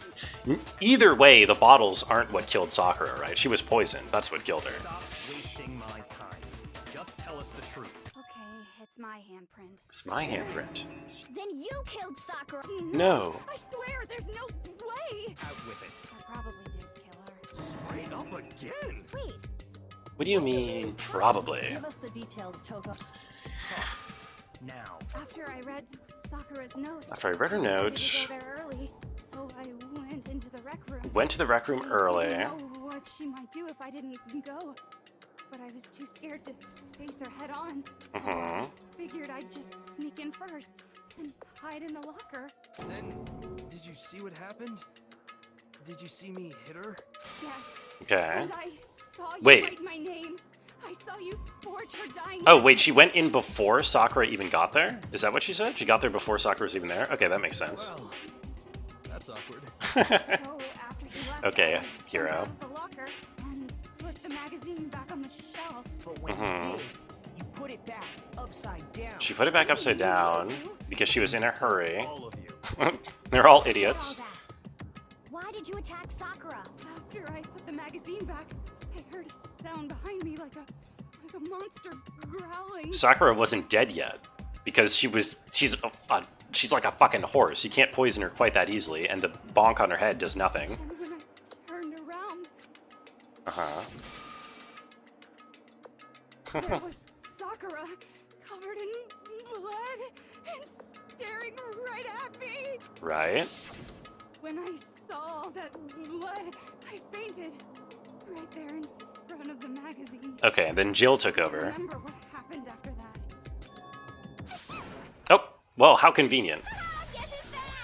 either way, the bottles aren't what killed Sakura, right? She was poisoned. That's what killed her. Stop wasting my time. Just tell us the truth. Okay, it's my handprint. It's my handprint. Then you killed Sakura. No. I swear, there's no way. Out with it. I probably did kill her. Straight up again. Wait, What do you mean, probably? Give us the details, Toko. Now. After I read Sakura's note. After I read her I note, decided to go there early, so I went into the rec room. went to the rec room I early. didn't know what she might do if I didn't go, but I was too scared to face her head on. So I figured I'd just sneak in first and hide in the locker. Then, did you see what happened? Did you see me hit her? Yes. Okay. And I saw you Wait. write my name. I saw you forge her dying. Oh, wait, she went in before Sakura even got there? Is that what she said? She got there before Sakura was even there? Okay, that makes sense. Well, that's awkward. So after you left, Okay, I jumped Hero. out of the locker and put the magazine back on the shelf. But when you did, you put it back upside down. She put it back upside down because she was in a hurry. All of you. They're all all idiots. that. Why did you attack Sakura? After I put the magazine back, I heard a sound behind me like a monster growling. Sakura wasn't dead yet because she's like a fucking horse. You can't poison her quite that easily, and the bonk on her head does nothing. And when I turned around, there was Sakura, covered in blood and staring right at me. Right? When I saw all that blood, I fainted right there in front of the magazine. Okay, and then Jill took I over. remember what happened after that. Oh, well, how convenient.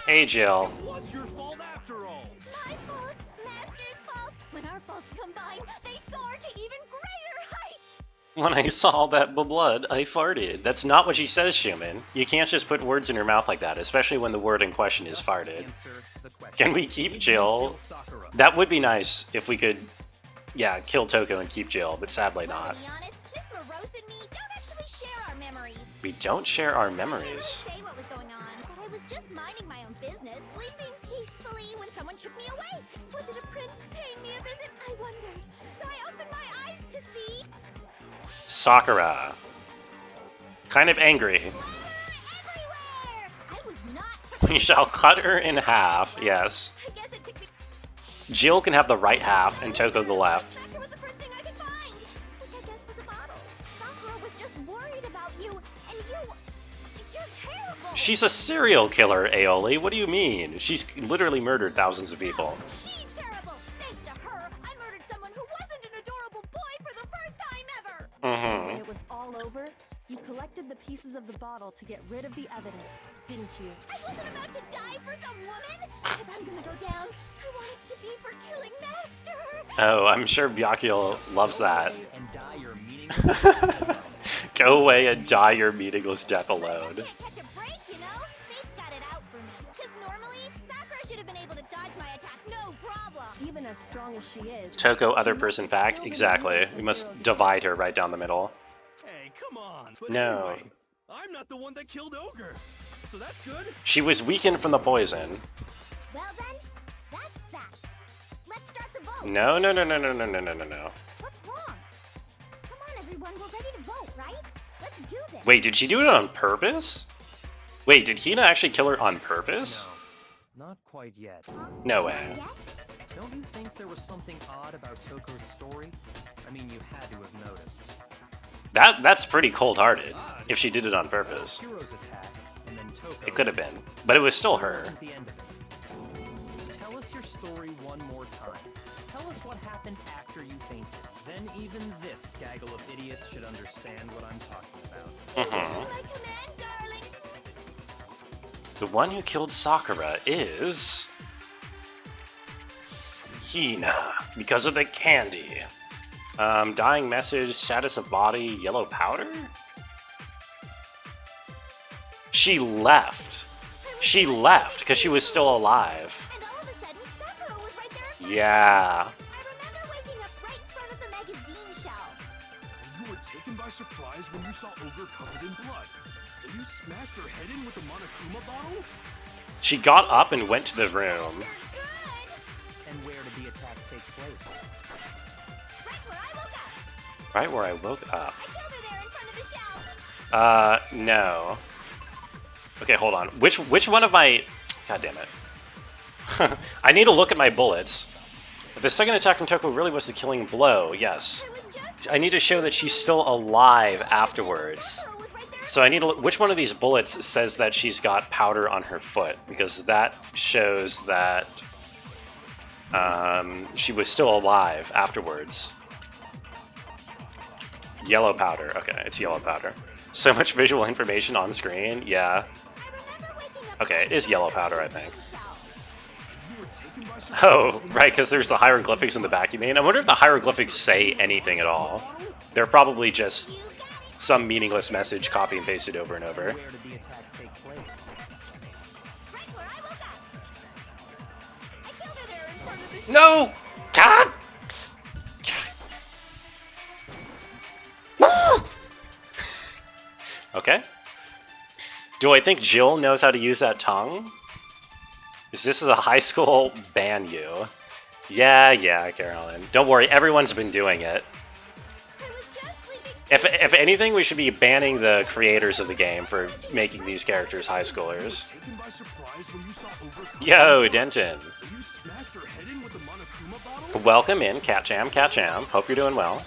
Hey, Jill. It was your fault after all. My fault, Master's fault. When our faults combine, they soar to even greater heights. When I saw that blood, I farted. That's not what she says, Schumann. You can't just put words in her mouth like that, especially when the word in question is farted. Answer the question. Can we keep Jill? Kill Sakura. That would be nice if we could, yeah, kill Toko and keep Jill, but sadly Well, not. to be honest, Miss Morose and me don't actually share our memories. We don't share our I didn't really memories. say what was going on, but I was just minding my own business, sleeping peacefully when someone shook me away. Was it a prince paying me a visit? I wondered. So I opened my eyes to see Sakura. Kind of angry. everywhere. I was not. We shall cut her in half, yes. I guess it took me. Jill can have the right half and Toko the left. Back was the first thing I could find, which I guess was a bottle. Sakura was just worried about you, and you're terrible. She's a serial killer, Aoli. What do you mean? She's literally murdered thousands of people. She's terrible. Thanks to her, I murdered someone who wasn't an adorable boy for the first time ever. When it was all over, you collected the pieces of the bottle to get rid of the evidence, didn't you? I wasn't about to die for some woman. If I'm gonna go down, I want it to be for killing Master. Oh, I'm sure Byakuya loves that. And die your meaningless Go away and die your meaningless death alone. Can't catch a break, you know? Fate's got it out for me. Because normally, Sakura should have been able to dodge my attack, no problem. Even as strong as she is, Toko, other she person must fact. still be Exactly. weak We with must heroes. divide her right down the middle. Hey, come on. But No. anyway, I'm not the one that killed Ogre. So that's good. She was weakened from the poison. Well then, that's that. Let's start the vote. No. What's wrong? Come on, everyone, we're ready to vote, right? Let's do this. Wait, did she do it on purpose? Wait, did Hina actually kill her on purpose? No, not quite yet. No way. Yet? Don't you think there was something odd about Toko's story? I mean, you had to have noticed. That's pretty cold-hearted, if she did it on purpose. Hero's attack, and then Toko. It could have been, but it was still her. Wasn't the end of it. Tell us your story one more time. Tell us what happened after you fainted. Then even this gaggle of idiots should understand what I'm talking about. Mhm. My command, darling. The one who killed Sakura is... Hina, because of the candy. Dying message, status of body, yellow powder? She left. She left because she was still alive. And all of a sudden, Sakura was right there. Yeah. I remember waking up right in front of the magazine shelf. You were taken by surprise when you saw Ogre covered in blood. So you smashed her head in with the Monokuma bottle? She got up and went to the room. Good. And where did the attack take place? Right where I woke up. Right where I woke up. I killed her there in front of the shelf. No. Okay, hold on. Which one of my... God damn it. I need to look at my bullets. The second attack from Toko really was the killing blow, yes. I was just... I need to show that she's still alive afterwards. Sakura was right there. So I need to look... Which one of these bullets says that she's got powder on her foot? Because that shows that she was still alive afterwards. Yellow powder. Okay, it's yellow powder. So much visual information on screen. Yeah. I remember waking up Okay, it is yellow powder, I think. shelf. You were taken by surprise. Oh, right, because there's the hieroglyphics in the back, you mean? I wonder if the hieroglyphics say anything at all. They're probably just You got it. some meaningless message copy and pasted over and over. Where did the attack take place? Right where I woke up. I killed her there in front of the shelf. No! God! Okay. Do I think Jill knows how to use that tongue? Is this a high school ban you? Yeah, Carolyn. Don't worry, everyone's been doing it. I was just sleeping. If anything, we should be banning the creators of the game for making these characters high schoolers. Taken by surprise when you saw Ogre covered Yo, in blood. Denton. So you smashed her head in with the Monokuma bottle? Welcome in, Cat Jam. Hope you're doing well. You're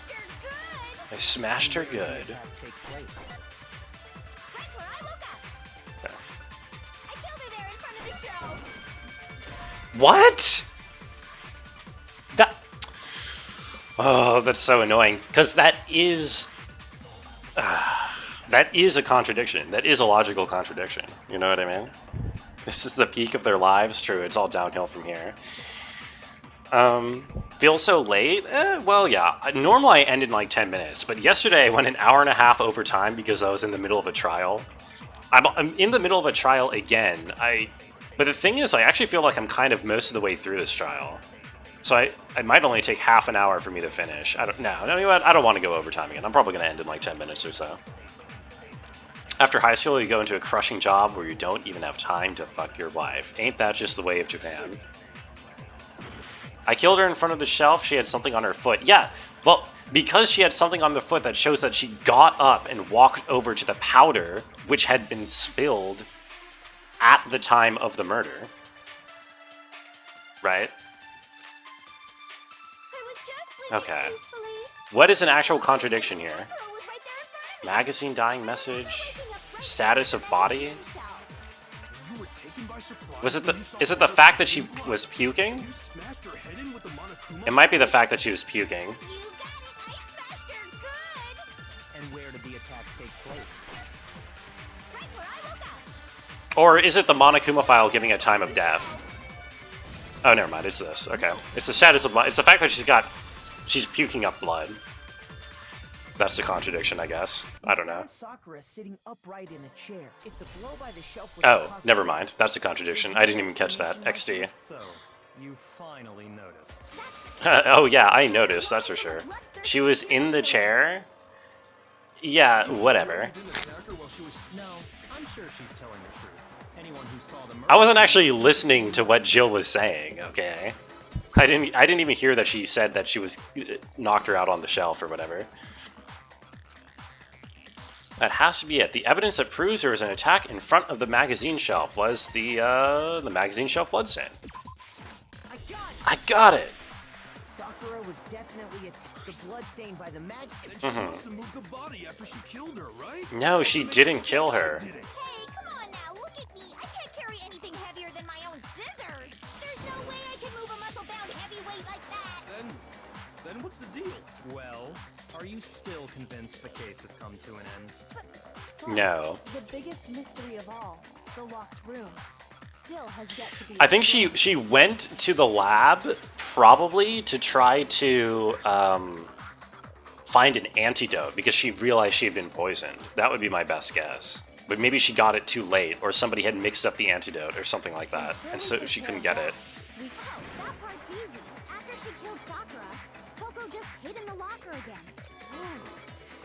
good. I smashed her Where did good. the attack take place? Right where I woke up. Okay. I killed her there in front of the shelf. What? That... Oh, that's so annoying. Because that is... that is a contradiction. That is a logical contradiction. You know what I mean? This is the peak of their lives. True, it's all downhill from here. Feel so late? Well, yeah. Normally I end in like 10 minutes, but yesterday I went an hour and a half over time because I was in the middle of a trial. I'm in the middle of a trial again. But the thing is, I actually feel like I'm kind of most of the way through this trial. So I might only take half an hour for me to finish. You know what? I don't want to go overtime again. I'm probably going to end in like 10 minutes or so. After high school, you go into a crushing job where you don't even have time to fuck your wife. Ain't that just the way of Japan? I killed her in front of the shelf. She had something on her foot. Yeah, well, because she had something on the foot that shows that she got up and walked over to the powder, which had been spilled at the time of the murder. Right? I was just sleeping Okay. peacefully. What is an actual contradiction here? Sakura was right there in front of me. Magazine dying message? Waking up right Status of body? shelf. You were taken by surprise Was it when the... you saw Is it the Ogre fact that covered she in blood. was puking? You smashed her head in with the Monokuma It might be the fact that she was puking. You got it. I smashed her good. And where did the attack take place? Right where I woke up. Or is it the Monokuma file giving a time of death? Oh, never mind. It's this. Okay. It's the status of... It's the fact that she's puking up blood. That's the contradiction, I guess. I don't know. Sakura sitting upright in a chair. If the blow by the shelf was Oh, caused never by- mind. That's the contradiction. I didn't even catch that. XD. So, you finally noticed. Oh yeah, I noticed, that's for sure. She was in the chair? Yeah, whatever. Didn't attack her while she was. No, I'm sure she's telling the truth. Anyone who saw the murder... I wasn't actually listening to what Jill was saying, okay? I didn't even hear that she said that she was knocked her out on the shelf or whatever. That has to be it. The evidence that proves there was an attack in front of the magazine shelf was the magazine shelf bloodstain. I got it! Sakura was definitely the blood stained by the mag. And she must have moved the body after she killed her, right? No, she didn't kill her. Hey, come on now, look at me. I can't carry anything heavier than my own scissors. There's no way I can move a muscle-bound heavyweight like that. Then what's the deal? Well, are you still convinced the case has come to an end? Plus, No. The biggest mystery of all, the locked room, still has yet to be. I think she went to the lab probably to try to find an antidote because she realized she had been poisoned. That would be my best guess. But maybe she got it too late, or somebody had mixed up the antidote or something like that, and so she couldn't get it. Oh, that part's easy. After she killed Sakura, Coco just hid in the locker again.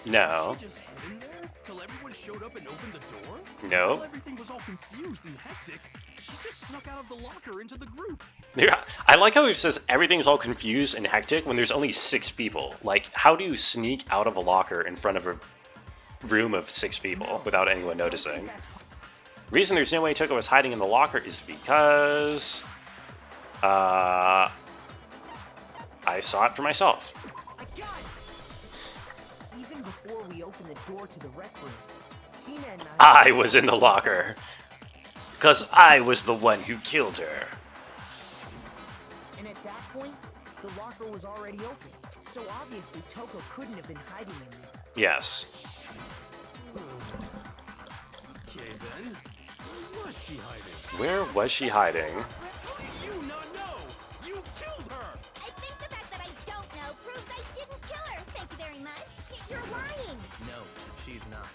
No. She just hid in there till everyone showed up and opened the door? No. While everything was all confused and hectic, she just snuck out of the locker into the group. Yeah, I like how it says everything's all confused and hectic when there's only 6 people. Like, how do you sneak out of a locker in front of a room of 6 people without anyone noticing? Reason there's no way Toko was hiding in the locker is because I saw it for myself. I got it. Even before we opened the door to the rec room, Hina and I was in the locker because I was the one who killed her. And at that point, the locker was already open. So obviously Toko couldn't have been hiding in there. Yes. Okay then, where was she hiding? Where was she hiding? How do you not know? You killed her! I think the fact that I don't know proves I didn't kill her. Thank you very much. You're lying. No, she's not.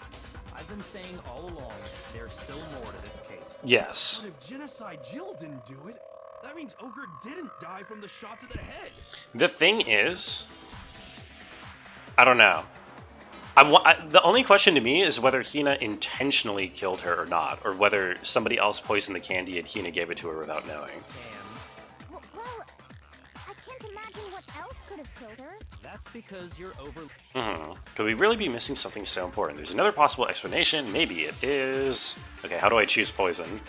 I've been saying all along, there's still more to this case. Yes. But if Genocide Jill didn't do it, that means Ogre didn't die from the shot to the head. The thing is, I don't know. The only question to me is whether Hina intentionally killed her or not, or whether somebody else poisoned the candy and Hina gave it to her without knowing. Well, I can't imagine what else could have killed her. That's because you're over... Could we really be missing something so important? There's another possible explanation. Maybe it is... Okay, how do I choose poison?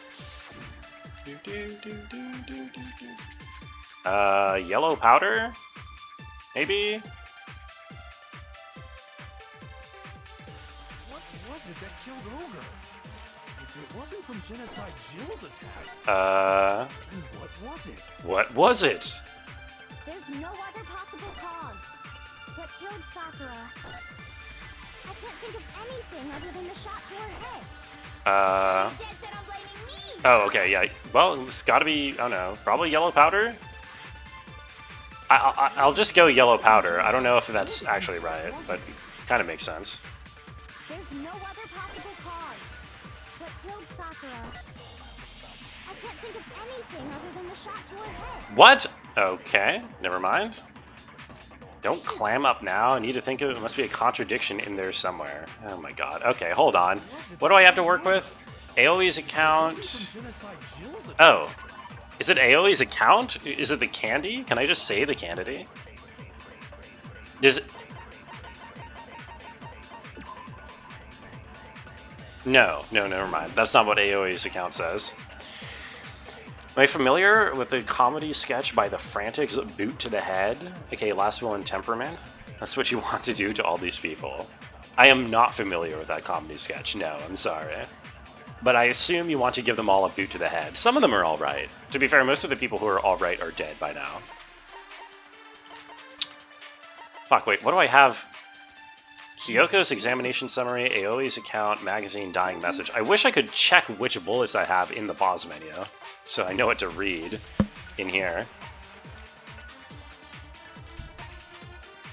Yellow powder? Maybe? What was it that killed Ogre? If it wasn't from Genocide Jill's attack, then what was it? What was it? There's no other possible cause. What killed Sakura? I can't think of anything other than the shot to her head. Dead set on blaming me. Oh, okay, yeah. Well, it's gotta be, I don't know, probably yellow powder? I'll just go yellow powder. I don't know if that's actually right, but kind of makes sense. There's no other possible cause. What killed Sakura? I can't think of anything other than the shot to her head. What? Okay, never mind. Don't clam up now. I need to think of it. Must be a contradiction in there somewhere. Oh my god. Okay, hold on. What do I have to work with? Aoi's account. From Genocide Jill's attack. Oh. Is it Aoi's account? Is it the candy? Can I just say the candy? Does it... No, never mind. That's not what Aoi's account says. Am I familiar with the comedy sketch by the Frantics Boot to the Head? Okay, Last Will and Temperament? That's what you want to do to all these people. I am not familiar with that comedy sketch. No, I'm sorry. But I assume you want to give them all a boot to the head. Some of them are alright. To be fair, most of the people who are alright are dead by now. Fuck, wait, what do I have? Kyoko's examination summary, Aoi's account, magazine, dying message. I wish I could check which bullets I have in the pause menu, so I know what to read in here.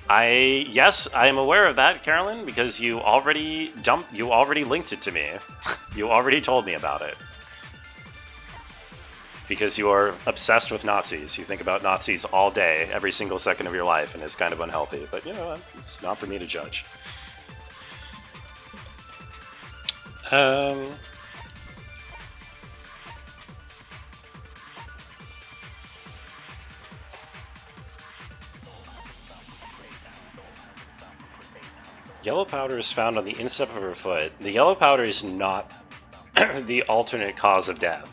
Yes, I am aware of that, Carolyn, because you already linked it to me. You already told me about it. Because you are obsessed with Nazis. You think about Nazis all day, every single second of your life, and it's kind of unhealthy. But, you know, it's not for me to judge. Yellow powder is found on the instep of her foot. The yellow powder is not the alternate cause of death.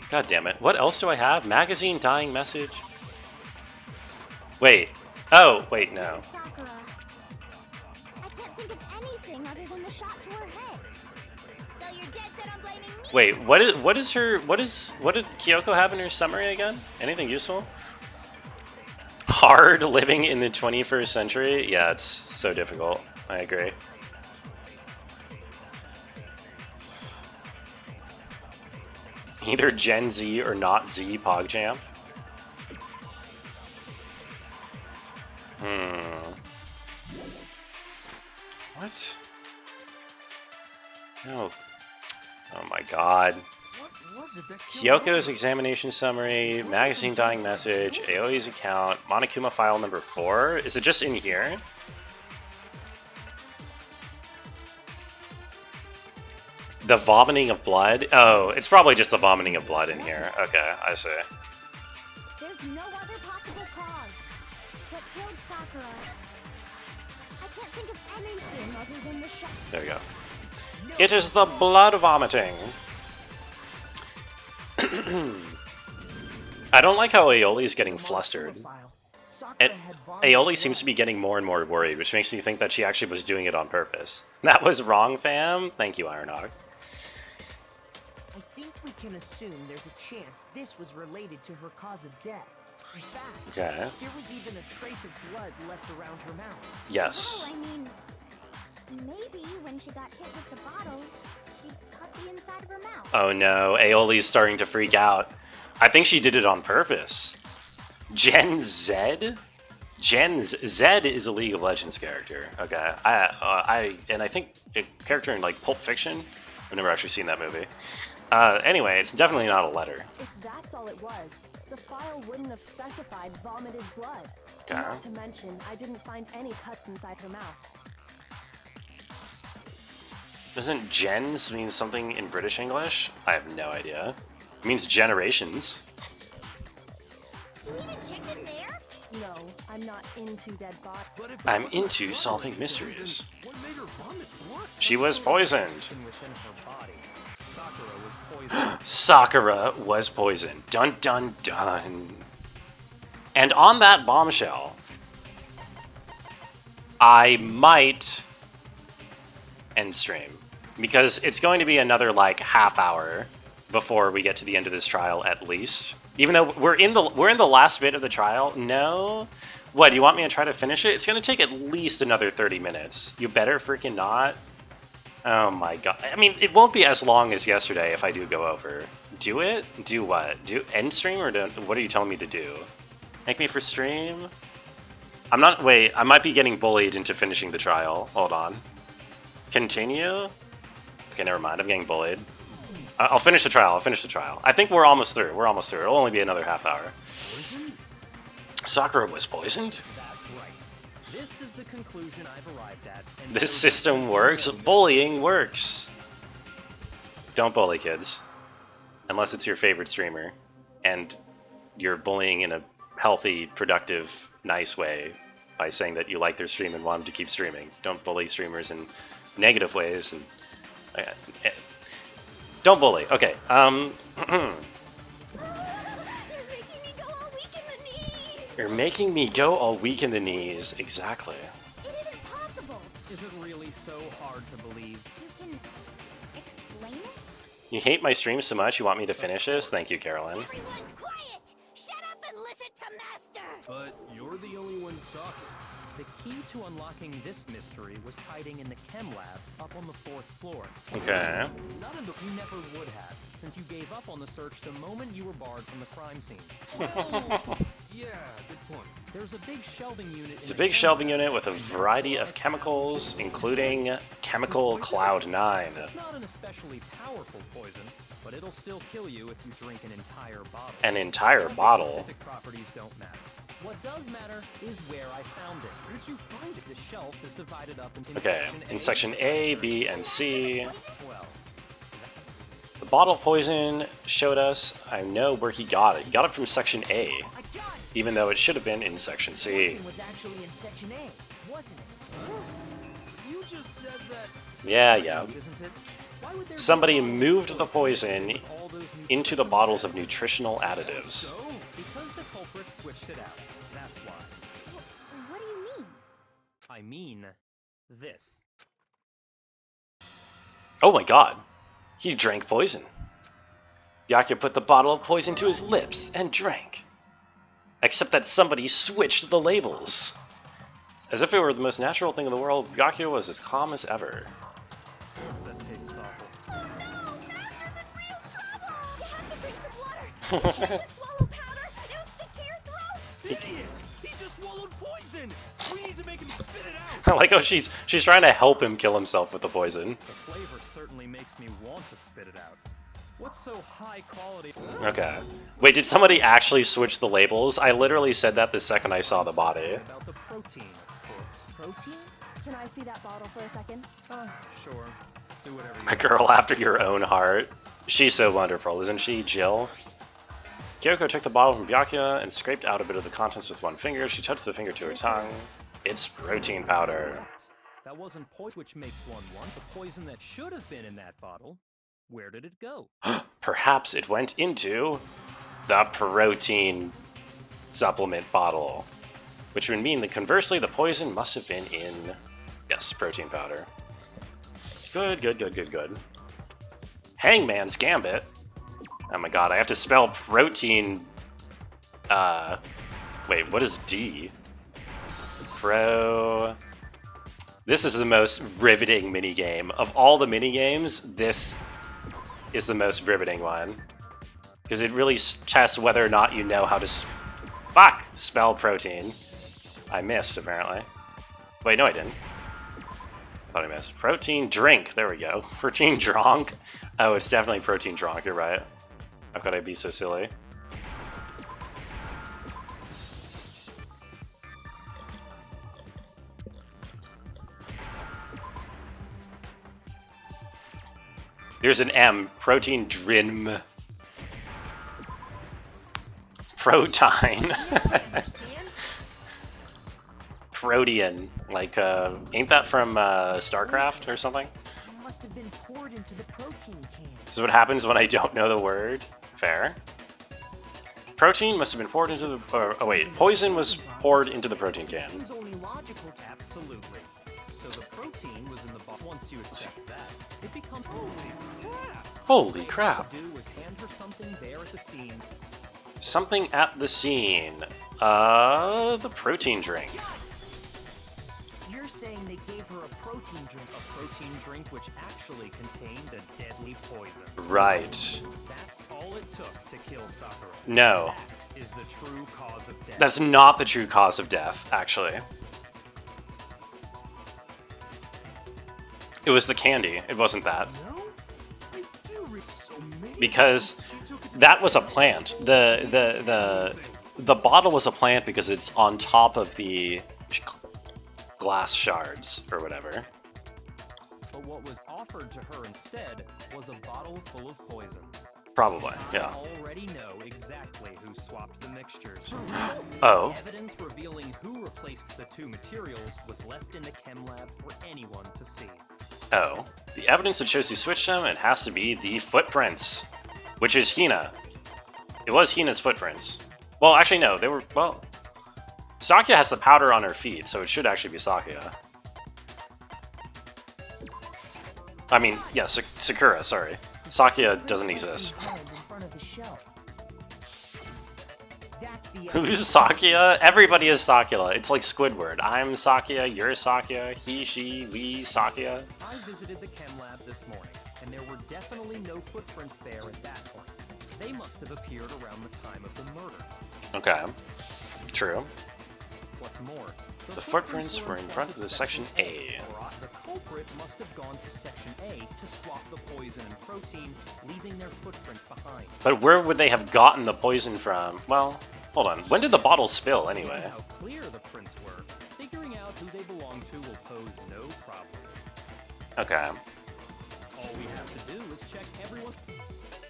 God damn it. What else do I have? Magazine dying message? Wait. Oh, wait, no. Sakura. I can't think of anything other than the shot to her head. So you're dead set on blaming me? Wait, what did Kyoko have in her summary again? Anything useful? Hard living in the 21st century? Yeah, it's so difficult. I agree. Either Gen Z or not Z PogChamp. What? No. Oh my god. Kyoko's examination summary, magazine dying message, Aoi's account, Monokuma file number 4. Is it just in here? The vomiting of blood? Oh, it's probably just the vomiting of blood in here. Okay, I see. There's no other possible cause. What killed Sakura? I can't think of anything other than the shot. There we go. It is the blood vomiting. I don't like how Aeoli is getting flustered. And Aeoli seems to be getting more and more worried, which makes me think that she actually was doing it on purpose. That was wrong, fam. Thank you, Ironhog. I think we can assume there's a chance this was related to her cause of death. In fact, there was even a trace of blood left around her mouth. Yes. Oh, I mean, maybe when she got hit with the bottles, she cut the inside of her mouth. Oh no, Aeoli's starting to freak out. I think she did it on purpose. Gen Z? Gen Z is a League of Legends character. Okay, I think a character in like Pulp Fiction. I've never actually seen that movie. Anyway, it's definitely not a letter. If that's all it was, the file wouldn't have specified vomited blood. Okay. Not to mention, I didn't find any cuts inside her mouth. Doesn't gens mean something in British English? I have no idea. It means generations. You even checked in there? No, I'm not into dead bodies. I'm into solving mysteries. What made her vomit blood? She was poisoned. Within her body. Sakura was poisoned. Sakura was poisoned. Dun dun dun. And on that bombshell, I might end stream. Because it's going to be another like half hour before we get to the end of this trial at least. Even though we're in the last bit of the trial. No. What, do you want me to try to finish it? It's going to take at least another 30 minutes. You better freaking not. Oh my god. I mean, it won't be as long as yesterday if I do go over. Do it? Do what? Do end stream or what are you telling me to do? Make me for stream? I'm not... Wait, I might be getting bullied into finishing the trial. Hold on. Continue? Okay, never mind. I'm getting bullied. I'll finish the trial. I'll finish the trial. I think we're almost through. We're almost through. It'll only be another half hour. Sakura was poisoned? That's right. This is the conclusion I've arrived at. And This system works. Bullying works. Don't bully kids. Unless it's your favorite streamer. And you're bullying in a healthy, productive, nice way by saying that you like their stream and want them to keep streaming. Don't bully streamers in negative ways. And don't bully. Okay. You're making me go all weak in the knees. Exactly. It isn't possible. is it really so hard to believe? You can explain it? You hate my stream so much you want me to finish this? Thank you, Carolyn. Everyone quiet! Shut up and listen to Master! But you're the only one talking. The key to unlocking this mystery was hiding in the chem lab up on the 4th floor. Okay. None of the you never would have, since you gave up on the search the moment you were barred from the crime scene. Well, Yeah, good point. There's a big shelving unit. It's a big shelving unit with a variety of chemicals, including chemical Cloud 9. It's not an especially powerful poison, but it'll still kill you if you drink an entire bottle. An entire bottle? Specific properties don't matter. What does matter is where I found it. Where did you find it? The shelf is divided up into In section A, B, and C. Well, The bottle poison showed us. I know where he got it. He got it from section A, even though it should have been in section C. Poison was actually in section A, wasn't it? You just said that. Yeah. isn't it? Why would there Somebody be moved the poison all those into the bottles of nutritional additives. So, Because the culprit switched it out. That's why. What do you mean? I mean, this. Oh my god. He drank poison. Byakuya put the bottle of poison to his lips and drank. Except that somebody switched the labels. As if it were the most natural thing in the world, Byakuya was as calm as ever. That tastes awful. Oh no! Master's in real trouble! You have to drink some water! You can't just swallow powder! It'll stick to your throat! idiot! He just swallowed poison! We need to make him spit it I out! like how she's trying to help him kill himself with the poison. The flavor certainly makes me want to spit it out. What's so high quality? Okay. Wait, did somebody actually switch the labels? I literally said that the second I saw the body. About the protein. Protein? Can I see that bottle for a second? Sure. Do whatever you A want. girl after your own heart. She's so wonderful, isn't she, Jill? Kyoko took the bottle from Byakuya and scraped out a bit of the contents with one finger. She touched the finger to her tongue. It's protein powder. That wasn't poison, which makes one want. The poison that should have been in that bottle. Where did it go? Perhaps it went into the protein supplement bottle. Which would mean that conversely, the poison must have been in, yes, protein powder. Good. Hangman's Gambit. Oh my god, I have to spell protein. Wait, what is D? This is the most riveting minigame. Of all the minigames, this is the most riveting one. Because it really tests whether or not you know how to spell protein. I missed, apparently. Wait, no I didn't. I thought I missed. Protein drink, there we go. Protein dronk. Oh, it's definitely protein dronk, you're right. How could I be so silly? There's an M. Protein drim. Protein. Protean. Like, ain't that from StarCraft or something? It must have been poured into the protein can. This is what happens when I don't know the word. Fair. Protein must have been poured into the... oh wait, poison was poured into the protein can. Seems only logical to Absolutely. So the protein was in the bottle. Once you accept that, it becomes Holy crap. do was hand her something there at the scene. Something at the scene. The protein drink. You're saying they gave her a protein drink. A protein drink which actually contained a deadly poison. Right. That's all it took to kill Sakura. No. That is the true cause of death. That's not the true cause of death, actually. It was the candy. It wasn't that. No? I do read so many. Because that was a plant. The bottle was a plant because it's on top of the glass shards or whatever. But what was offered to her instead was a bottle full of poison. Probably, yeah. I already know exactly who swapped the mixtures. Oh. Evidence revealing who replaced the two materials was left in the chem lab for anyone to see. Oh. The evidence that shows who switched them, it has to be the footprints. Which is Hina. It was Hina's footprints. Well, actually no, they were, well... Sakura has the powder on her feet, so it should actually be Sakura. I mean, yeah, Sakura, sorry. Sakura doesn't exist. Who's Sakura? Everybody is Sakura. It's like Squidward. I'm Sakura, you're Sakura, he, she, we, Sakura. I visited the chem lab this morning, and there were definitely no footprints there at that point. They must have appeared around the time of the murder. Okay. True. What's more, The footprints were in front of the Section A. The culprit must have gone to Section A to swap the poison and protein, leaving their footprints behind. But where would they have gotten the poison from? Well, hold on. When did the bottle spill, anyway? Given how clear the prints were, figuring out who they belong to will pose no problem. Okay. All we have to do is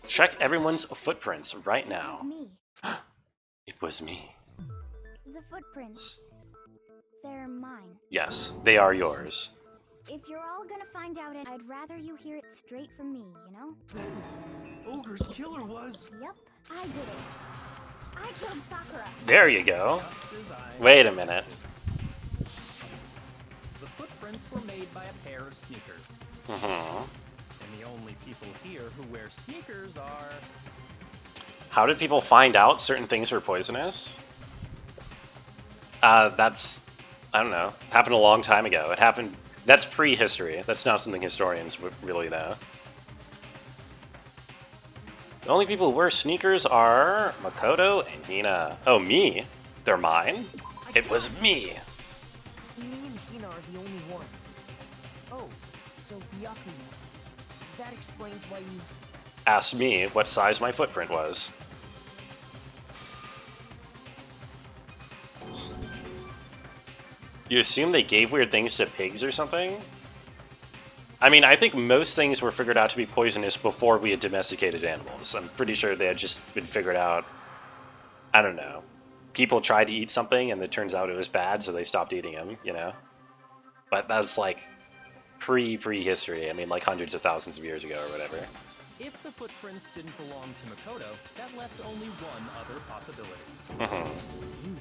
check everyone's footprints right now. It was me. It was me. The footprints. They're mine. Yes, they are yours. If you're all gonna find out, I'd rather you hear it straight from me, you know? Then Ogre's killer was... Yep, I did it. I killed Sakura. There you go. just as I... Wait a minute. The footprints were made by a pair of sneakers. Mm-hmm. And the only people here who wear sneakers are... How did people find out certain things were poisonous? That's... I don't know. Happened a long time ago. It happened... That's prehistory. That's not something historians would really know. The only people who wear sneakers are Makoto and Hina. Oh, me? They're mine? It was me. Me and Hina are the only ones. Oh, so Byakuya. That explains why you... Asked me what size my footprint was. You assume they gave weird things to pigs or something? I mean, I think most things were figured out to be poisonous before we had domesticated animals. I'm pretty sure they had just been figured out... I don't know. People tried to eat something and it turns out it was bad, so they stopped eating them, you know? But that's like prehistory. I mean, like hundreds of thousands of years ago or whatever. If the footprints didn't belong to Makoto, that left only one other possibility. Mm-hmm.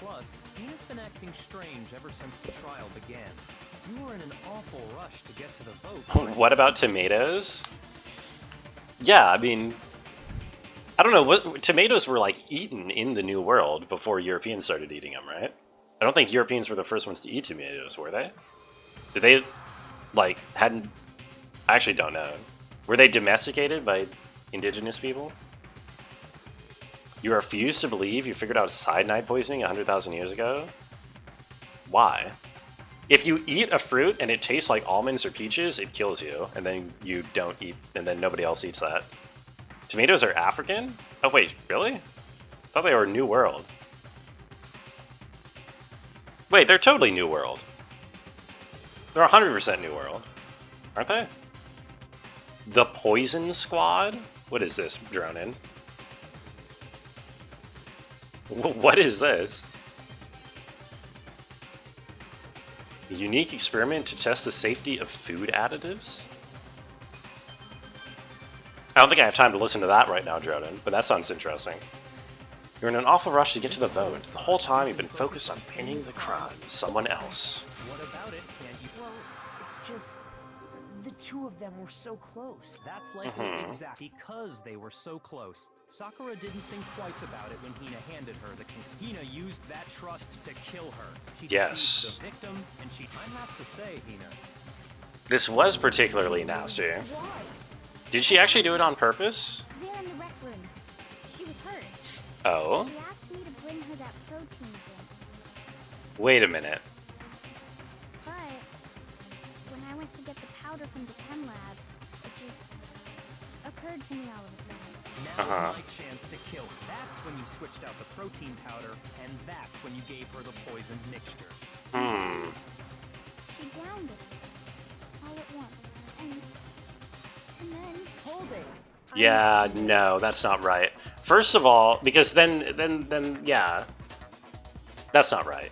Plus, Hina's been acting strange ever since the trial began. You were in an awful rush to get to the vote. What about tomatoes? Yeah, I mean... I don't know, what tomatoes were like eaten in the New World before Europeans started eating them, right? I don't think Europeans were the first ones to eat tomatoes, were they? Did they, like, hadn't... I actually don't know. Were they domesticated by indigenous people? You refuse to believe you figured out cyanide poisoning 100,000 years ago? Why? If you eat a fruit and it tastes like almonds or peaches, it kills you, and then you don't eat, and then nobody else eats that. Tomatoes are African? Oh wait, really? I thought they were New World. Wait, they're totally New World. They're 100% New World, aren't they? The Poison Squad? What is this, Dronin? What is this? A unique experiment to test the safety of food additives? I don't think I have time to listen to that right now, Dronin, but that sounds interesting. You're in an awful rush to get to the vote. The whole time you've been focused on pinning the crime to someone else. What about it? Can't you... Well, it's just... the two of them were so close. That's likely exactly because they were so close. Sakura didn't think twice about it when Hina handed her the key. Hina used that trust to kill her. She deceived the victim, and I have to say, Hina... This was particularly nasty. Why? Did she actually do it on purpose? There in the rec room. She was hurt. Oh? She asked me to bring her that protein drink. Wait a minute. But when I went to get the powder from the chem lab, it just occurred to me all of a sudden. Now's my chance to kill her. That's when you switched out the protein powder, and that's when you gave her the poisoned mixture. She downed it all at once, and then Hold it. Yeah, no, that's not right. First of all, because then, yeah. That's not right.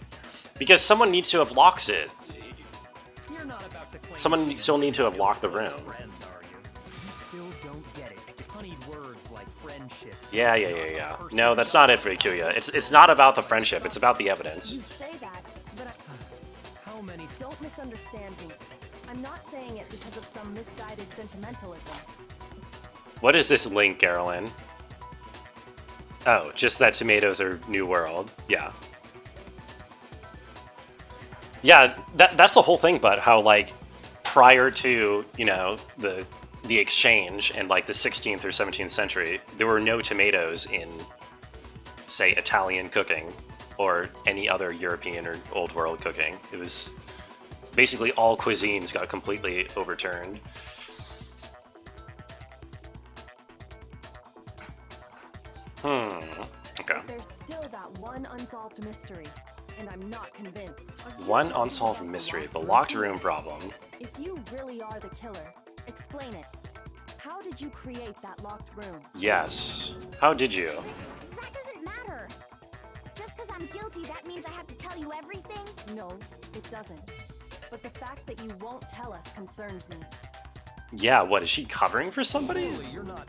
Because someone needs to have locked it. You're not about to claim Someone still need to have locked the room. friend, are you? You still don't get it. Honeyed words like friendship. Yeah. No, that's not it, Rikuya. It's not about the friendship, it's about the evidence. You say that, but How many... don't misunderstand me. I'm not saying it because of some misguided sentimentalism. What is this link, Carolyn? Oh, just that tomatoes are New World. Yeah. Yeah, that's the whole thing about how, like, prior to, you know, the exchange in, like, the 16th or 17th century, there were no tomatoes in, say, Italian cooking. or any other European or old world cooking. It was basically all cuisines got completely overturned. Okay. There's still that one unsolved mystery, and I'm not convinced. One unsolved mystery, the locked room problem. If you really are the killer, explain it. How did you create that locked room? Yes. How did you? That doesn't matter. Just because I'm guilty, that means I have to tell you everything? No, it doesn't. But the fact that you won't tell us concerns me. Yeah, what, is she covering for somebody? Surely you're not.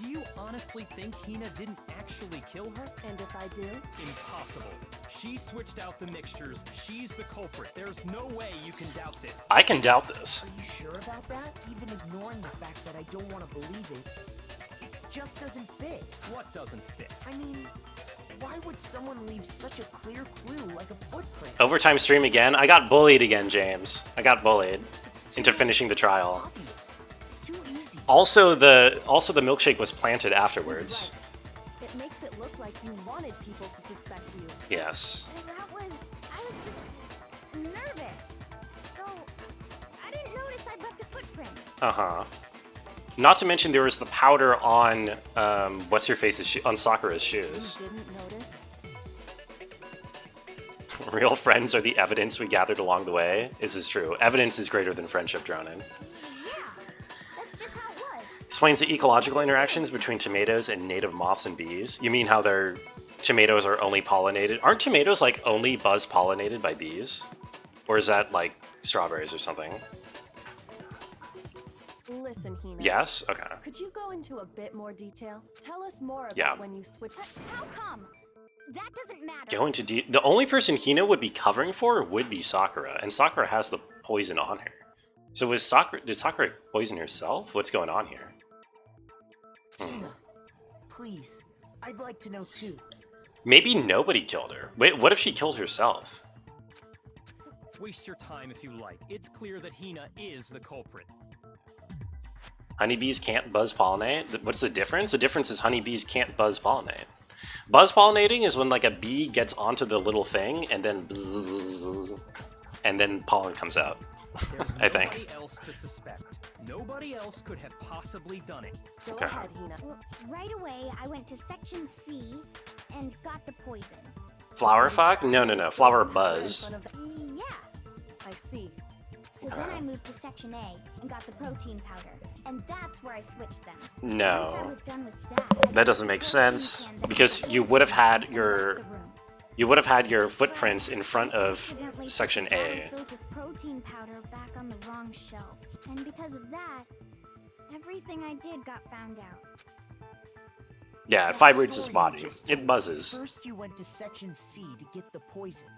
Do you honestly think Hina didn't actually kill her? And if I do? Impossible. She switched out the mixtures. She's the culprit. There's no way you can doubt this. I can doubt this. Are you sure about that? Even ignoring the fact that I don't want to believe it, it just doesn't fit. What doesn't fit? I mean, why would someone leave such a clear clue like a footprint? Overtime stream again? I got bullied again, James. I got bullied into finishing the trial. Obvious. Too easy. Also, the milkshake was planted afterwards. Right. It makes it look like you wanted people to suspect you. Yes. I was just nervous. So, I didn't notice I'd left a footprint. Uh-huh. Not to mention there was the powder on, what's-her-face's on Sakura's shoes. You didn't notice? Real friends are the evidence we gathered along the way. This is true. Evidence is greater than friendship, Dronin. Yeah, that's just how it was. Explains the ecological interactions between tomatoes and native moths and bees. You mean how their tomatoes are only pollinated? Aren't tomatoes, like, only buzz-pollinated by bees? Or is that, like, strawberries or something? Listen, Hina. Yes? Okay. Could you go into a bit more detail? Tell us more about Yeah. when you switched. How come? That doesn't matter. Go into the only person Hina would be covering for would be Sakura, and Sakura has the poison on her. So did Sakura poison herself? What's going on here? Hina, please, I'd like to know too. Maybe nobody killed her. Wait, what if she killed herself? Waste your time if you like. It's clear that Hina is the culprit. Honeybees can't buzz pollinate? What's the difference? The difference is honeybees can't buzz pollinate. Buzz pollinating is when like a bee gets onto the little thing and then bzzz, and then pollen comes out. There's I think. nobody else to suspect. Nobody else could have possibly done it. Go Okay. ahead, Hina. Well, right away, I went to Section C and got the poison. Flower fuck? No. Flower buzz. Yeah. I see. So then I moved to Section A and got the protein powder. And that's where I switched them. Once I No. was done with that, That doesn't make sense because you would have had your footprints in front of accidentally Section put the bottle A. filled with protein powder back on the wrong shelf. And because of that, everything I did got found out. Yeah, it That vibrates his story you body. just It told. buzzes. First you went to Section C to get the poison.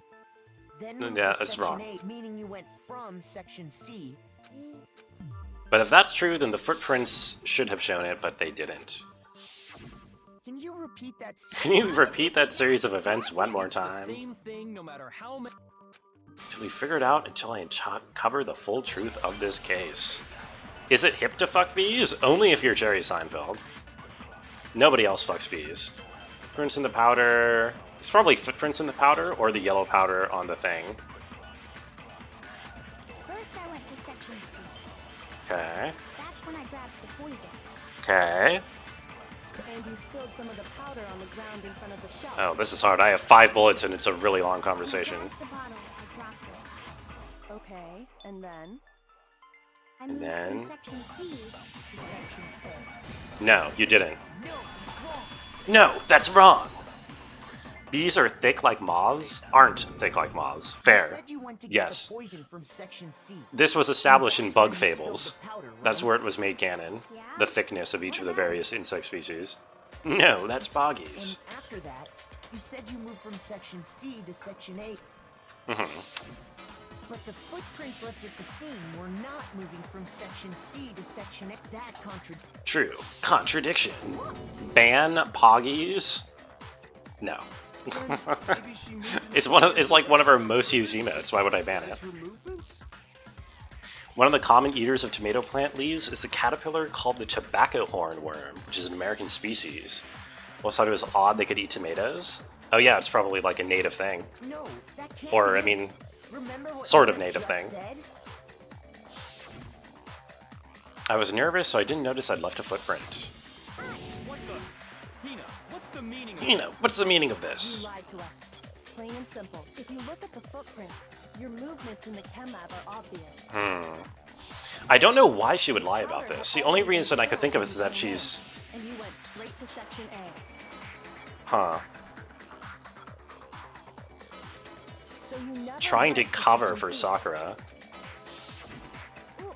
Then Yeah, moved to that's Section wrong. A, meaning you went from Section C. But if that's true, then the footprints should have shown it, but they didn't. Can you repeat that? Can you repeat that series of events one more It's the time? same thing no matter how many. Until we figure it out, until I cover the full truth of this case. Is it hip to fuck bees? Only if you're Jerry Seinfeld. Nobody else fucks bees. Footprints in the powder. It's probably footprints in the powder or the yellow powder on the thing. First, I went to Section C. Okay. That's when I grabbed the poison. Okay. And you spilled some of the powder on the ground in front of the shelf. Oh, this is hard. I have 5 bullets and it's a really long conversation. When I grabbed the bottle, I dropped it. Okay, and then? I moved then? from Section C to Section A. No, you didn't. No, it's wrong. No, that's wrong. Bees are thick like moths? Aren't thick like moths. You Fair. said you went to get Yes. the poison from Section C. This was established in That's Bug when you spilled Fables. the powder, That's right? where it was made canon. Yeah? The thickness of each of the various insect species. No, that's And boggies. after that, you said you moved from Section C to Section A. Mhm. But the footprints left at the scene were not moving from Section C to Section A. That contradicts. True. Contradiction. Ban poggies? No. It's like one of our most used emotes. Why would I ban it? One of the common eaters of tomato plant leaves is the caterpillar called the tobacco hornworm, which is an American species. Always thought it was odd they could eat tomatoes. Oh yeah, it's probably like a native thing. No, that can't Or, be I mean, Remember what sort of Ina native just thing. said? I was nervous, so I didn't notice I'd left a footprint. What the? Hina, what's the meaning of Hina, this? what's the meaning of You this? lied to us. Plain and simple. If you look at the footprints, your movements in the chem lab are obvious. I don't know why she would lie about this. The only reason I could think of is that she's... And you went straight to section A. Huh. So you never Trying to went cover section for C. Sakura. Well,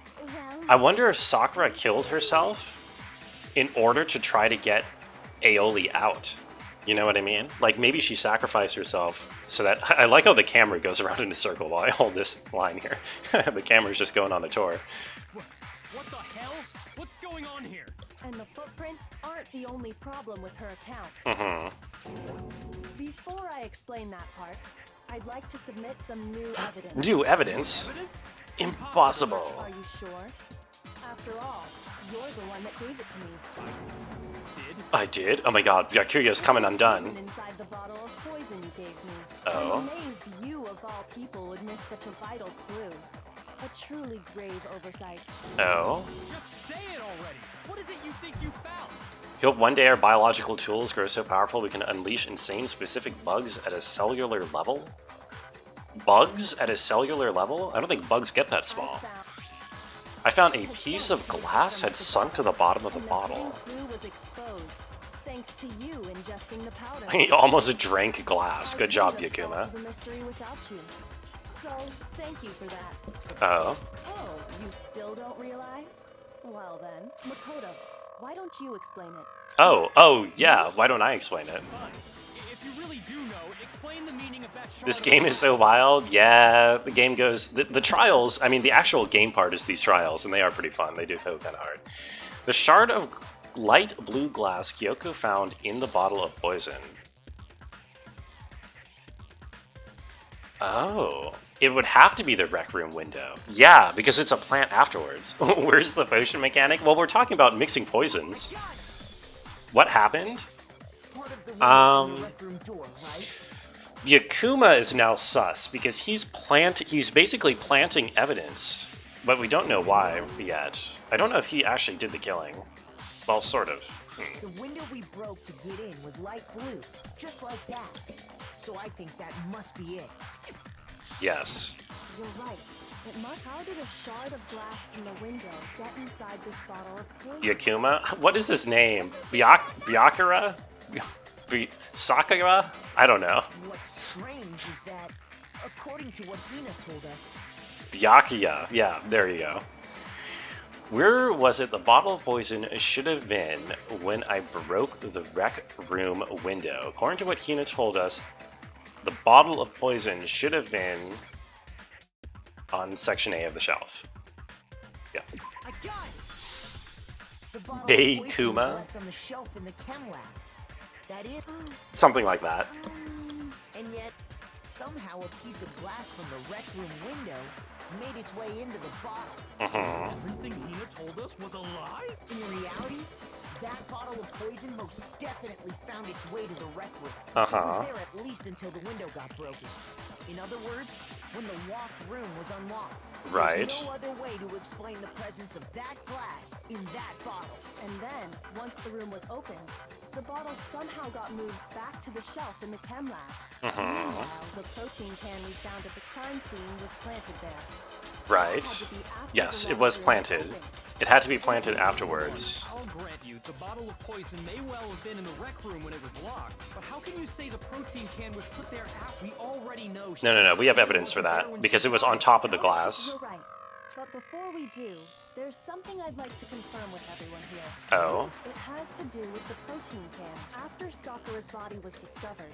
I wonder if Sakura killed herself in order to try to get Aoi out. You know what I mean? Like, maybe she sacrificed herself so that... I like how the camera goes around in a circle while I hold this line here. The camera's just going on the tour. What the hell? What's going on here? And the footprints aren't the only problem with her account. Before I explain that part, I'd like to submit some new evidence. New evidence? Evidence? Impossible. Are you sure? After all, you're the one that gave it to me. I did? Oh my god, Yakuya's coming undone. Inside the bottle of poison you gave me. Oh. I'm amazed you, of all people, would miss such a vital clue. A truly grave oversight. Oh. Just say it already. What is it you think you found? You hope one day our biological tools grow so powerful we can unleash insane specific bugs at a cellular level? Bugs at a cellular level? I don't think bugs get that small. I found a piece of glass had sunk to the bottom of the bottle. Clue was exposed, thanks to you ingesting the powder. He almost drank glass. Good job, I couldn't have Yakuma. solved the mystery without you. So, thank you for that. Oh. Oh, you still don't realize? Well then, Makoto, why don't you explain it? Oh, yeah, why don't I explain it? Fine. If you really do know, explain the meaning of that shard This of game is so wild. Yeah, the game goes... The trials, I mean, the actual game part is these trials, and they are pretty fun. They do feel kind of hard. The shard of light blue glass Kyoko found in the bottle of poison. Oh. It would have to be the rec room window. Yeah, because it's a plant afterwards. Where's the potion mechanic? Well, we're talking about mixing poisons. What happened? Part of the window from the rec room door, right? Yakuma is now sus because he's basically planting evidence, but we don't know why yet. I don't know if he actually did the killing. Well, sort of. The window we broke to get in was light blue, just like that. So I think that must be it. Yes. You're right. It must. How did a shard of glass from the window get inside this bottle of poison? Yakuma? What is his name? Byakura? Sakura? I don't know. What's strange is that, according to what Hina told us, Byakuya. Yeah, there you go. Where was it the bottle of poison should have been when I broke the rec room window? According to what Hina told us, the bottle of poison should have been on section A of the shelf. Yeah. I got it. The bottle of Bei poison was Kuma? left on the shelf in the chem lab. That it? Something like that. And yet, somehow a piece of glass from the rec room window made its way into the bottle. Everything Hina told us was a lie? In reality, that bottle of poison most definitely found its way to the rec room. It Uh-huh. was there at least until the window got broken. In other words, when the locked room was unlocked. Right. There's no other way to explain the presence of that glass in that bottle. And then, once the room was opened, the bottle somehow got moved back to the shelf in the chem lab. Meanwhile, the protein can we found at the crime scene was planted there. Right. Had to be after Yes, the it was laboratory planted. opened. It had to be planted afterwards. I'll grant you, the bottle of poison may well have been in the rec room when it was locked, but how can you say the protein can was put there after we already know? No, we have evidence for that, because it was on top of the glass. You're right. But before we do, there's something I'd like to confirm with everyone here. Oh. It has to do with the protein can. After Sakura's body was discovered,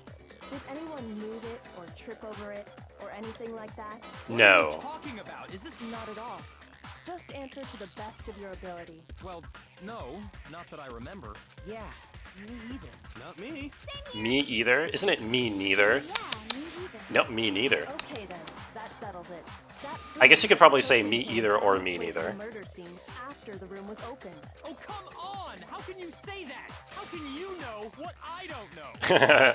did anyone move it or trip over it or anything like that? What are you No. talking about? Is this... Not at all. Just answer to the best of your ability. Well, no, not that I remember. Yeah, me either. Not me. Me either? Isn't it me neither? Yeah, me either. Nope, me neither. Okay then, that settles it. I guess you could probably say me either or me neither. Murder scene after the room was opened. Oh, come on! How can you say that? How can you know what I don't know?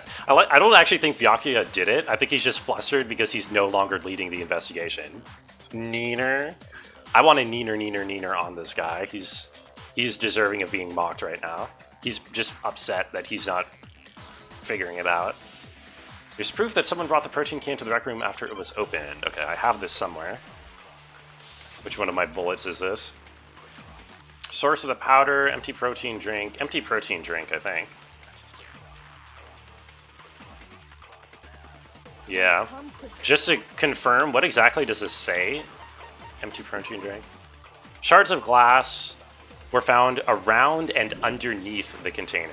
I don't actually think Byakuya did it. I think he's just flustered because he's no longer leading the investigation. Neener. I want a neener on this guy. He's deserving of being mocked right now. He's just upset that he's not figuring it out. There's proof that someone brought the protein can to the rec room after it was opened. Okay, I have this somewhere. Which one of my bullets is this? Source of the powder, empty protein drink. Empty protein drink, I think. Yeah. Just to confirm, what exactly does this say? Empty protein drink. Shards of glass were found around and underneath the container,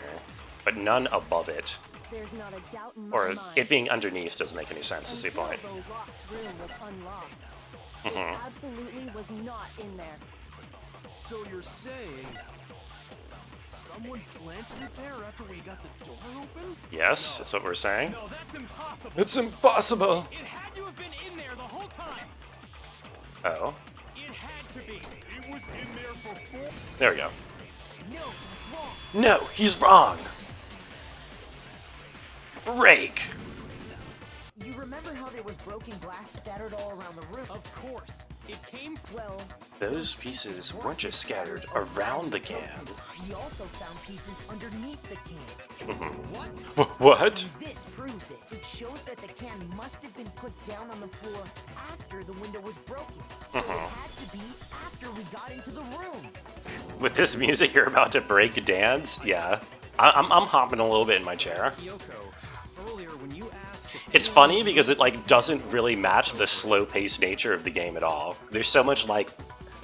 but none above it. There's not a doubt in my Or mind. it being underneath doesn't make any sense, is the point. Until the locked room was unlocked. Mhm. It absolutely was not in there. So you're saying someone planted it there after we got the door open? Yes, that's what we're saying. No, that's impossible. It's impossible. It had to have been in there the whole time. Oh, It had to be. It was in there before. there we go. No, he's wrong. No, he's wrong. Break. You remember how there was broken glass scattered all around the room? Of course. It came from... Well, Those pieces weren't just scattered around the can. we also found pieces underneath the can. What? What? This proves it. It shows that the can must have been put down on the floor after the window was broken. So it had to be after we got into the room. With this music, you're about to break dance? Yeah. I'm hopping a little bit in my chair. Kyoko, earlier when you asked... It's funny because it like doesn't really match the slow-paced nature of the game at all. There's so much like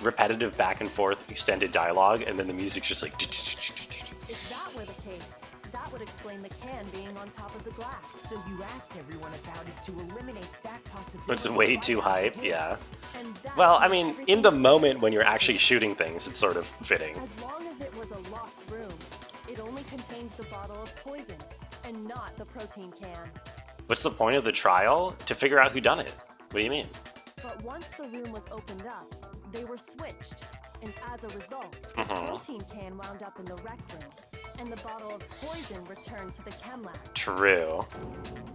repetitive back and forth extended dialogue, and then the music's just like... If that were the case, that would explain the can being on top of the glass. So you asked everyone about it to eliminate that possibility. It's way too hype, yeah. And that's Well, I when mean, everything in the moment when you're actually shooting things, it's sort of fitting. As long as it was a locked room, it only contained the bottle of poison, and not the protein can. What's the point of the trial? To figure out who done it. What do you mean? But once the room was opened up, they were switched, and as a result, the Mhm. protein can wound up in the rec room, and the bottle of poison returned to the chem lab. True.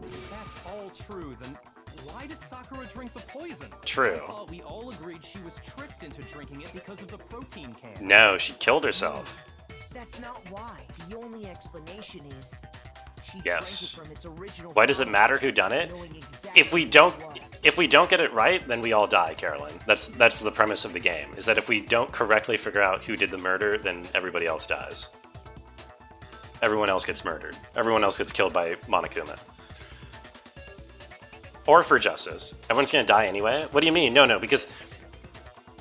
If that's all true, then why did Sakura drink the poison? True. I thought we all agreed she was tricked into drinking it because of the protein can. No, she killed herself. That's not why. The only explanation is she Yes. drank it from its original. Why does it bottle, matter who done it? knowing exactly If we what don't it was. if we don't get it right, then we all die, Carolyn. That's the premise of the game. Is that if we don't correctly figure out who did the murder, then everybody else dies. Everyone else gets murdered. Everyone else gets killed by Monokuma. Or for justice. Everyone's gonna die anyway? What do you mean? No, because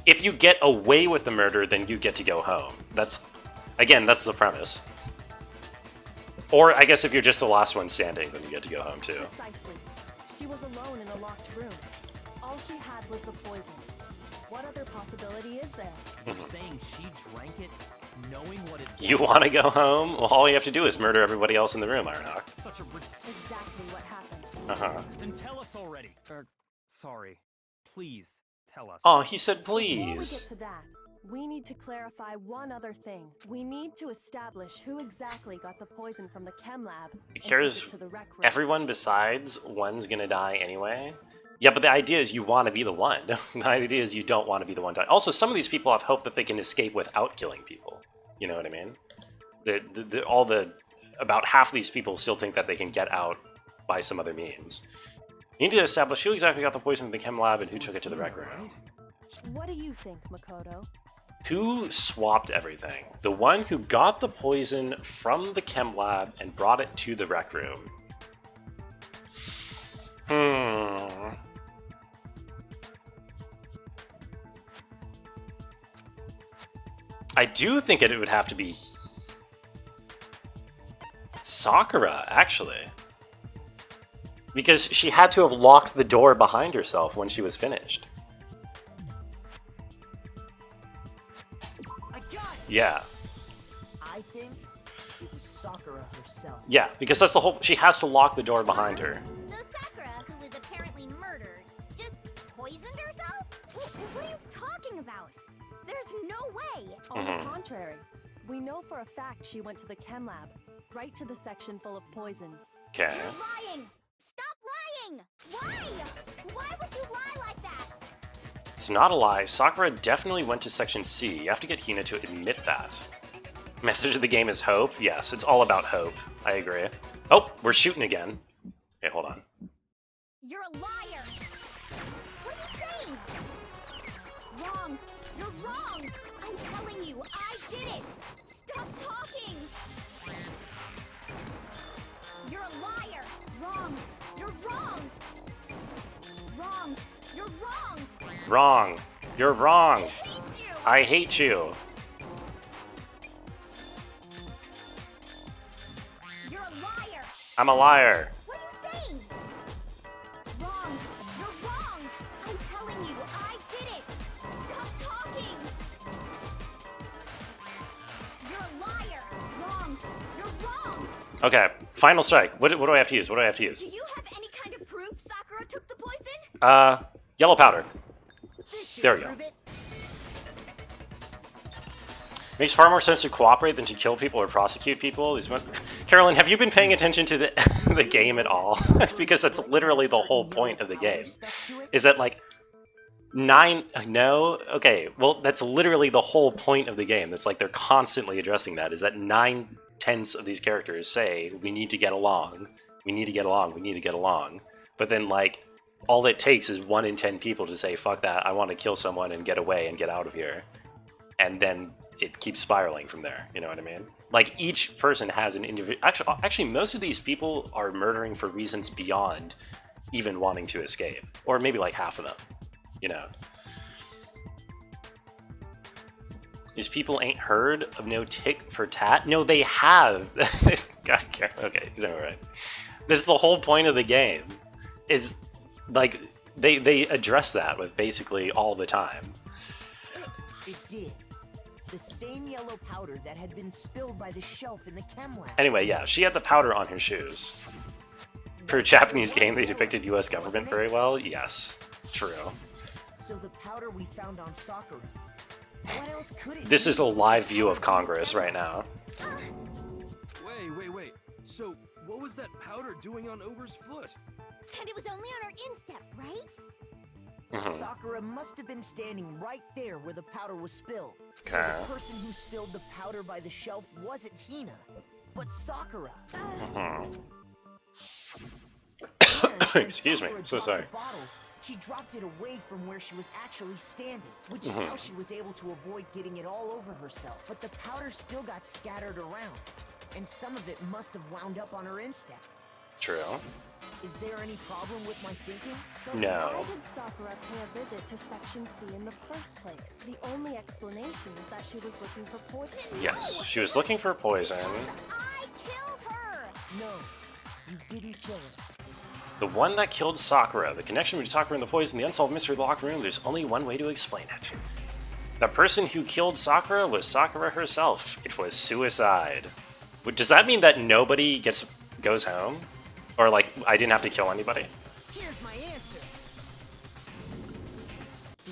if you get away with the murder, then you get to go home. That's the premise. Or I guess if you're just the last one standing, then you get to go home too. Precisely. She was alone in a locked room. All she had was the poison. What other possibility is there? You're saying she drank it knowing what it You want to go home? Well, all you have to do is murder everybody else in the room, Ironhawk. Such a... Exactly what happened. Uh-huh. Then tell us already. Sorry. Please, tell us. Oh, he said Before we get please. to that, we need to clarify one other thing. We need to establish who exactly got the poison from the chem lab and took Cares it to the rec room. everyone besides one's gonna die anyway? Yeah, but the idea is you want to be the one. The idea is you don't want to be the one to die. Also, some of these people have hope that they can escape without killing people. You know what I mean? About half of these people still think that they can get out by some other means. You need to establish who exactly got the poison from the chem lab and who took it to the rec room. What do you think, Makoto? Who swapped everything? The one who got the poison from the chem lab and brought it to the rec room. I do think it would have to be Sakura, actually. Because she had to have locked the door behind herself when she was finished. I got it. Yeah. I think it was Sakura herself. Yeah, because that's the whole... She has to lock the door behind her. So Sakura, who was apparently murdered, just poisoned What are you talking about? There's no way! On the contrary, we know for a fact she went to the chem lab, right to the section full of poisons. Okay. You're lying! Stop lying! Why? Why would you lie like that? It's not a lie. Sakura definitely went to Section C. You have to get Hina to admit that. Message of the game is hope. Yes, it's all about hope. I agree. Oh, we're shooting again. Okay, hold on. You're a liar! What are you saying? Wrong! You're wrong! I'm telling you, I did it! Stop talking! You're a liar! Wrong! You're wrong! Wrong! You're wrong! Wrong. You're wrong. I hate you! I hate you. You're a liar! I'm a liar. What are you saying? Wrong! You're wrong! I'm telling you, I did it! Stop talking! You're a liar! Wrong! You're wrong! Okay, final strike. What do I have to use? What do I have to use? Do you have any kind of proof Sakura took the poison? Yellow powder. This should There we go. prove it. Makes far more sense to cooperate than to kill people or prosecute people. Carolyn, have you been paying attention to the game at all? Because that's literally the whole point of the game. Is that like no? Okay, well that's literally the whole point of the game. That's like they're constantly addressing that. Is that 9/10 of these characters say we need to get along, we need to get along, we need to get along. But then like all it takes is 1 in 10 people to say fuck that, I want to kill someone and get away and get out of here, and then it keeps spiraling from there. You know what I mean? Like each person has an individual. Actually, most of these people are murdering for reasons beyond even wanting to escape, or maybe like half of them. You know, these people ain't heard of no tick for tat. No, they have. God, okay, no, right. This is the whole point of the game. Is like they address that with basically all the time. It did. The same yellow powder that had been spilled by the shelf in the chem lab. Anyway, yeah, she had the powder on her shoes. For a Japanese game, they depicted U.S. government very well. Yes, true. So the powder we found on Sakura. What else could it This be? is a live view of Congress right now. Wait. So, what was that powder doing on Ogre's foot? And it was only on her instep, right? Sakura must have been standing right there where the powder was spilled. So Okay. the person who spilled the powder by the shelf wasn't Hina, but Sakura. Excuse me, so sorry. She dropped it away from where she was actually standing, which is how she was able to avoid getting it all over herself. But the powder still got scattered around, and some of it must have wound up on her instep. True. Is there any problem with my thinking? But No. why did Sakura pay a visit to Section C in the first place? The only explanation is that she was looking for poison. Yes, she was looking for poison. I killed her! No, you didn't kill her. The one that killed Sakura. The connection between Sakura and the poison, the unsolved mystery of the locked room. There's only one way to explain it. The person who killed Sakura was Sakura herself. It was suicide. Does that mean that nobody goes home? Or like, I didn't have to kill anybody? Here's my answer.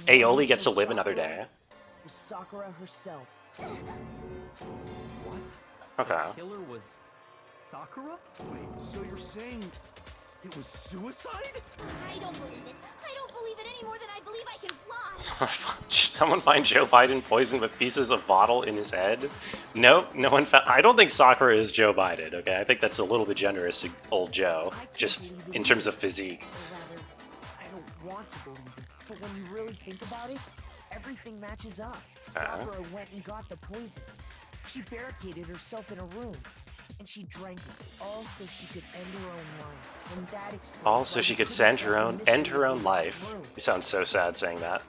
Aoli gets to live another day. Was Sakura herself. What? Okay. Killer was Sakura? Wait, so you're saying it was suicide? I don't believe it. I don't believe it any more than I believe I can fly. Someone find Joe Biden poisoned with pieces of bottle in his head? Nope, no one found. I don't think Sakura is Joe Biden, okay? I think that's a little bit generous to old Joe, just in terms of physique. Or rather, I don't want to believe it. But when you really think about it, everything matches up. Sakura went and got the poison. She barricaded herself in a room. And she drank it, all so she could end her own life. And that explains All why so she we could couldn't end solve her the own mystery of the life. room. You sound so sad saying that.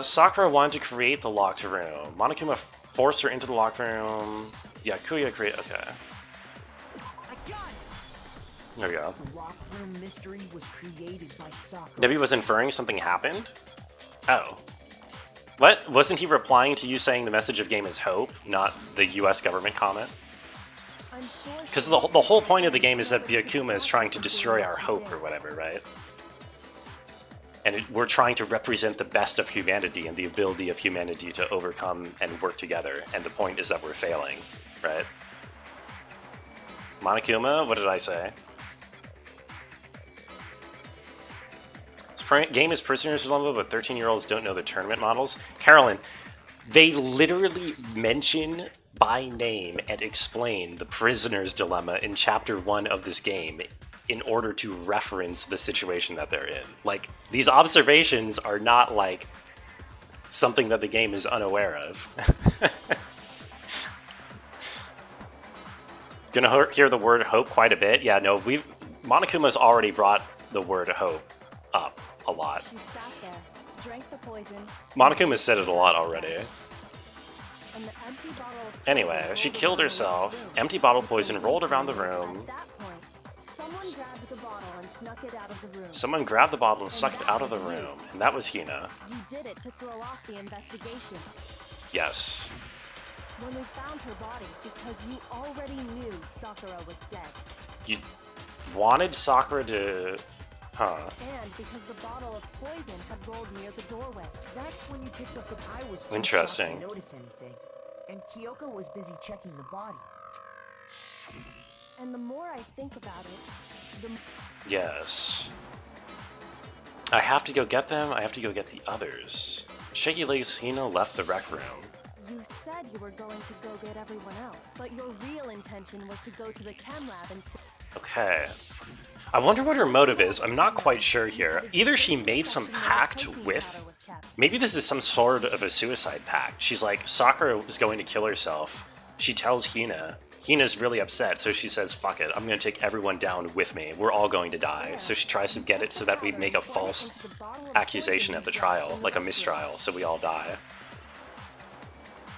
Sakura wanted to create the locked room. Monokuma forced her into the locked room. Yeah, Kuya create. Okay, I got it! there we go. The locked room mystery was created by Sakura. Nebi was inferring something happened? Oh. What? Wasn't he replying to you saying the message of game is hope, not the US government comment? I'm sure Because the whole point of the game is that Byakuma is trying to destroy our hope or whatever, right? And we're trying to represent the best of humanity and the ability of humanity to overcome and work together. And the point is that we're failing, right? Monokuma, what did I say? This game is Prisoner's Dilemma, but 13-year-olds don't know the tournament models. Carolyn, they literally mention by name and explain the Prisoner's Dilemma in Chapter 1 of this game in order to reference the situation that they're in. Like, these observations are not, like, something that the game is unaware of. Gonna hear the word hope quite a bit. Yeah, no, Monokuma's already brought the word hope up a lot. She sat there, drank the poison. Monokuma said it a lot already. And the empty bottle of Anyway, poison she rolled killed around herself. the room. Empty bottle poison rolled around the room. At that point, someone grabbed the bottle and snuck it out of the room. Someone grabbed the bottle and sucked it out of the room, and that was Hina. You did it to throw off the investigation. Yes. When we found her body, because you already knew Sakura was dead. You wanted Sakura to... Huh. And because the bottle of poison had rolled near the doorway. That's when you picked up the I was too Interesting. shocked to notice anything. And Kyoko was busy checking the body. And the more I think about it, the Yes. I have to go get them. I have to go get the others. Shaky Legs Hina left the rec room. You said you were going to go get everyone else, but your real intention was to go to the chem lab and... Okay. I wonder what her motive is. I'm not quite sure here. Either she made some pact with... Maybe this is some sort of a suicide pact. She's like, Sakura was going to kill herself. She tells Hina. Hina's really upset, so she says, fuck it, I'm going to take everyone down with me. We're all going to die. So she tries to get it so that we make a false accusation at the trial, like a mistrial, so we all die.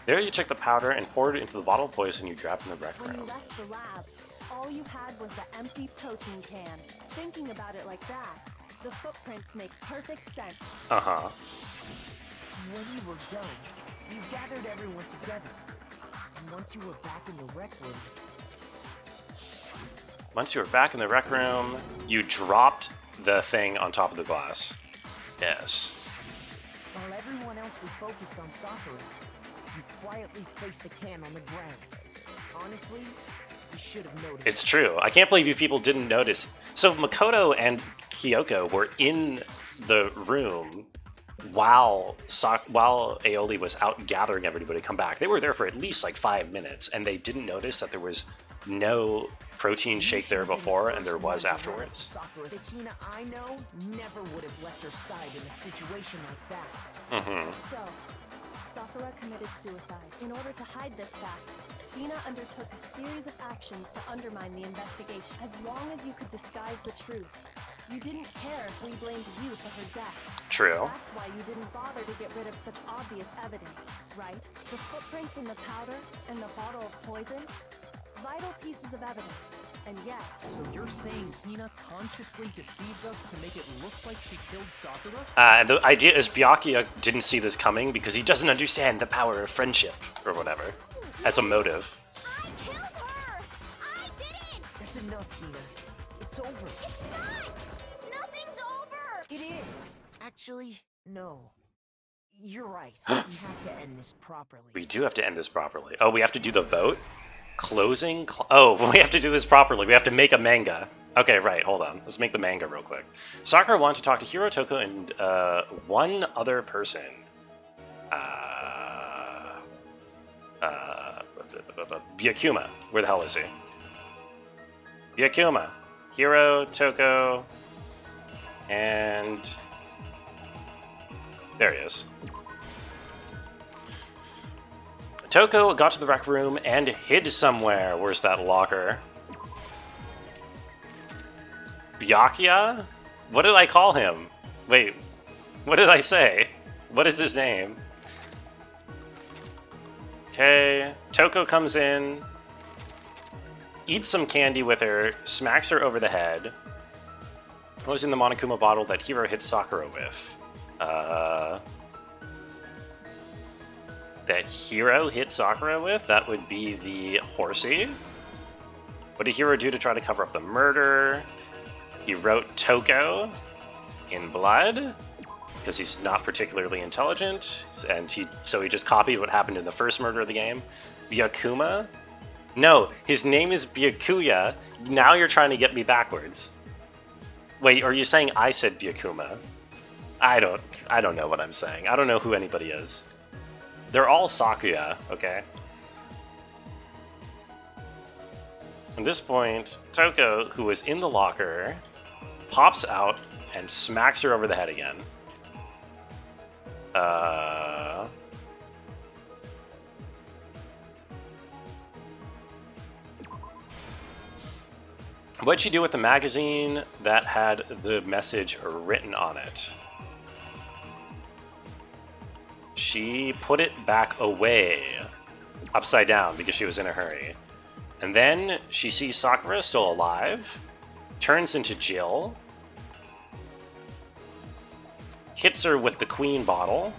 There you took the powder and poured it into the bottle of poison you grabbed in the rec When you room. left the lab, all you had was the empty protein can. Thinking about it like that, the footprints make perfect sense. Uh-huh. When you were done, you gathered everyone together. And once you were back in the rec room... Once you were back in the rec room, you dropped the thing on top of the glass. Yes. While everyone else was focused on Sakura, you quietly placed the can on the ground. Honestly, I should have noticed. It's true. I can't believe you people didn't notice. So Makoto and Kyoko were in the room while Aoli was out gathering everybody to come back. They were there for at least like 5 minutes, and they didn't notice that there was no protein shake there before, and there was afterwards. Sakura, the Hina I know never would have left her side in a situation like that. Mm-hmm. So, Sakura committed suicide. In order to hide this fact, Hina undertook a series of actions to undermine the investigation. As long as you could disguise the truth, you didn't care if we blamed you for her death. True. That's why you didn't bother to get rid of such obvious evidence, right? The footprints in the powder and the bottle of poison? Vital pieces of evidence. And yet... So you're saying Hina consciously deceived us to make it look like she killed Sakura? And the idea is Byakuya didn't see this coming because he doesn't understand the power of friendship, or whatever, as a motive. I killed her! I did it! That's enough, Hina. It's over. It's not! Nothing's over! It is. Actually, no. You're right. We have to end this properly. We do have to end this properly. Oh, we have to do the vote? Closing? Oh, we have to do this properly. We have to make a manga. Okay, right, hold on. Let's make the manga real quick. Sakura wanted to talk to Hiro, Toko, and one other person. Byakuma. Where the hell is he? Byakuma. Hiro, Toko, and... There he is. Toko got to the rec room and hid somewhere. Where's that locker? Byakuya? What did I call him? Wait, what did I say? What is his name? Okay, Toko comes in, eats some candy with her, smacks her over the head. What was in the Monokuma bottle that Hiro hit Sakura with? That Hiro hit Sakura with? That would be the horsey. What did Hiro do to try to cover up the murder? He wrote Toko in blood, because he's not particularly intelligent, and so he just copied what happened in the first murder of the game. Byakuma? No, his name is Byakuya. Now you're trying to get me backwards. Wait, are you saying I said Byakuma? I don't know what I'm saying. I don't know who anybody is. They're all Sakura, okay? At this point, Toko, who was in the locker, pops out and smacks her over the head again. What'd she do with the magazine that had the message written on it? She put it back away, upside down, because she was in a hurry. And then she sees Sakura still alive, turns into Jill, hits her with the queen bottle,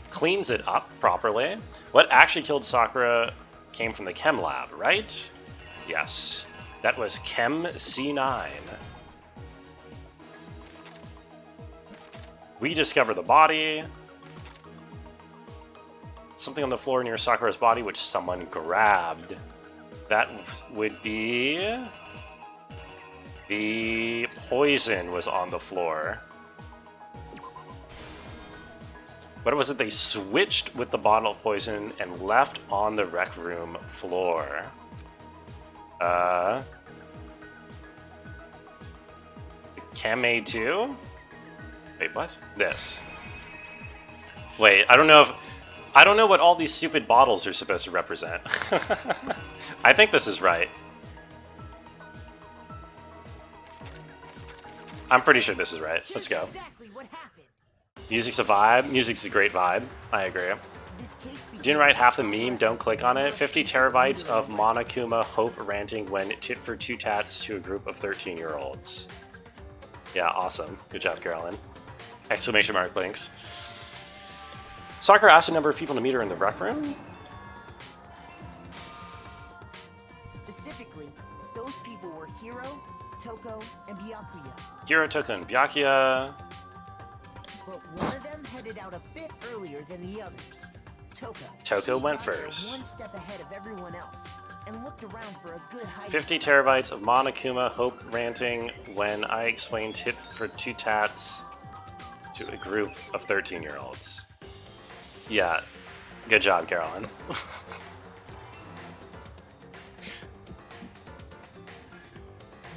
cleans it up properly. What actually killed Sakura came from the chem lab, right? Yes. That was Chem C9. We discover the body. Something on the floor near Sakura's body which someone grabbed. That would be... the poison was on the floor. What was it? They switched with the bottle of poison and left on the rec room floor. Chem A2? Wait, what? This. Wait, I don't know what all these stupid bottles are supposed to represent. I think this is right. I'm pretty sure this is right. Let's go. Music's a vibe. Music's a great vibe. I agree. Didn't write half the meme, don't click on it. 50 terabytes of Monokuma Hope ranting when tit for two tats to a group of 13-year-olds. Yeah, awesome. Good job, Carolyn. Exclamation mark links. Sakura asked a number of people to meet her in the rec room. Specifically, those people were Hiro, Toko, and Byakuya. Hiro, Toko, and Byakuya. But one of them headed out a bit earlier than the others. Toko went first. One step ahead of everyone else and looked around for a good hiding 50 spot. terabytes of Monokuma Hope ranting when I explained tit for two tats to a group of 13-year-olds. Yeah, good job, Carolyn.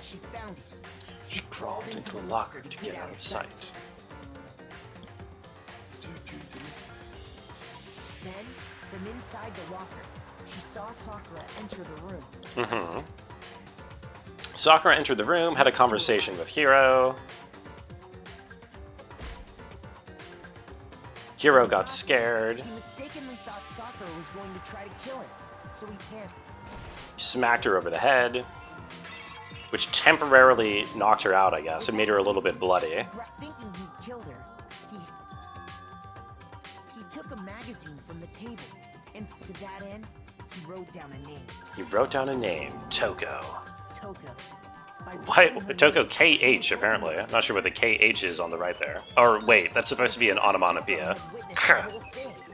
She found it. She crawled into a locker to get out of sight. Then, from inside the locker, she saw Sakura enter the room. Mm-hmm. Sakura entered the room, had a conversation with Hiro. Hiro got scared. He mistakenly thought Sakura was going to try to kill him, so he panicked. He smacked her over the head, which temporarily knocked her out, I guess. It made her a little bit bloody. Thinking he'd killed her, he took a magazine from the table, and to that end, he wrote down a name. He wrote down a name, Toko. Toko. Why? Toko KH, apparently. I'm not sure what the KH is on the right there. Or wait, that's supposed to be an onomatopoeia.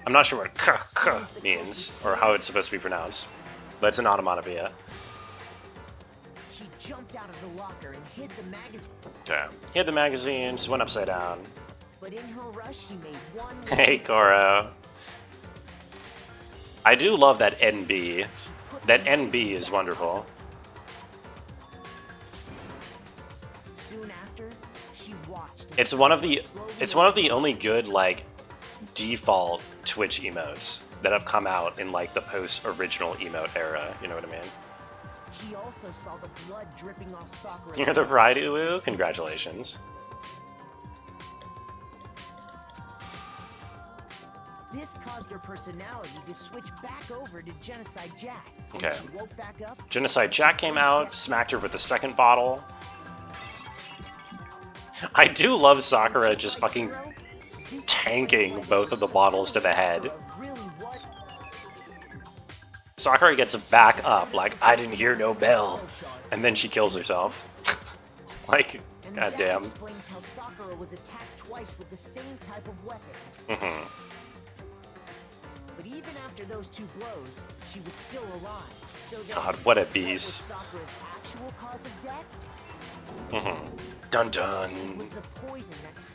I'm not sure what k means, or how it's supposed to be pronounced. But it's an onomatopoeia. She jumped out of the locker and hid the magazine. Okay. Hid the magazines, went upside down. But in her rush, she made one. Hey, Koro. I do love that NB. That NB is wonderful. Soon after, she watched. It's one of the only good like default Twitch emotes that have come out in like the post-original emote era. You know what I mean? She also saw the blood dripping off Sakura's You're the bride, Uwu? Congratulations. This caused her personality to switch back over to Genocide Jack. Okay. She woke back up. Genocide Jack came out, smacked her with the second bottle. I do love Sakura just fucking tanking both of the bottles to the head. Sakura gets back up, like, I didn't hear no bell. And then she kills herself. Like, And goddamn. that explains how Sakura was attacked twice with the same type of weapon. Mm-hmm. But even after those 2 blows, she was still alive. So then, God, what a what was beast. Sakura's actual cause of death? Mm-hmm. Dun It dun. was the poison that's...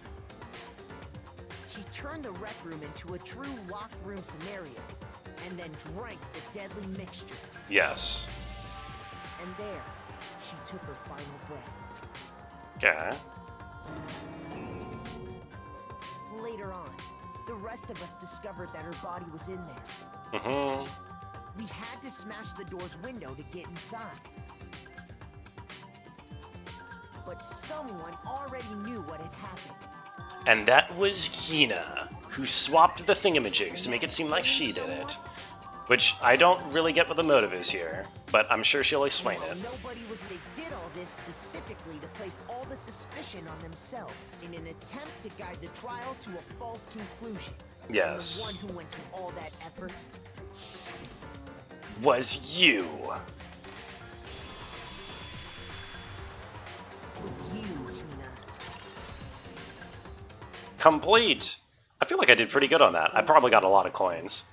She turned the rec room into a true locked room scenario, and then drank the deadly mixture. Yes. And there, she took her final breath. Okay. Later on, the rest of us discovered that her body was in there. Mm-hmm. We had to smash the door's window to get inside. But someone already knew what had happened. And that was Hina, who swapped the thingamajigs to make it seem like she did it. Which I don't really get what the motive is here, but I'm sure she'll explain While it. nobody was, they did all this specifically to place all the suspicion on themselves in an attempt to guide the trial to a false conclusion. Yes. And the one who went to all that effort Was you. was you, Hina. Complete! I feel like I did pretty good on that. I probably got a lot of coins.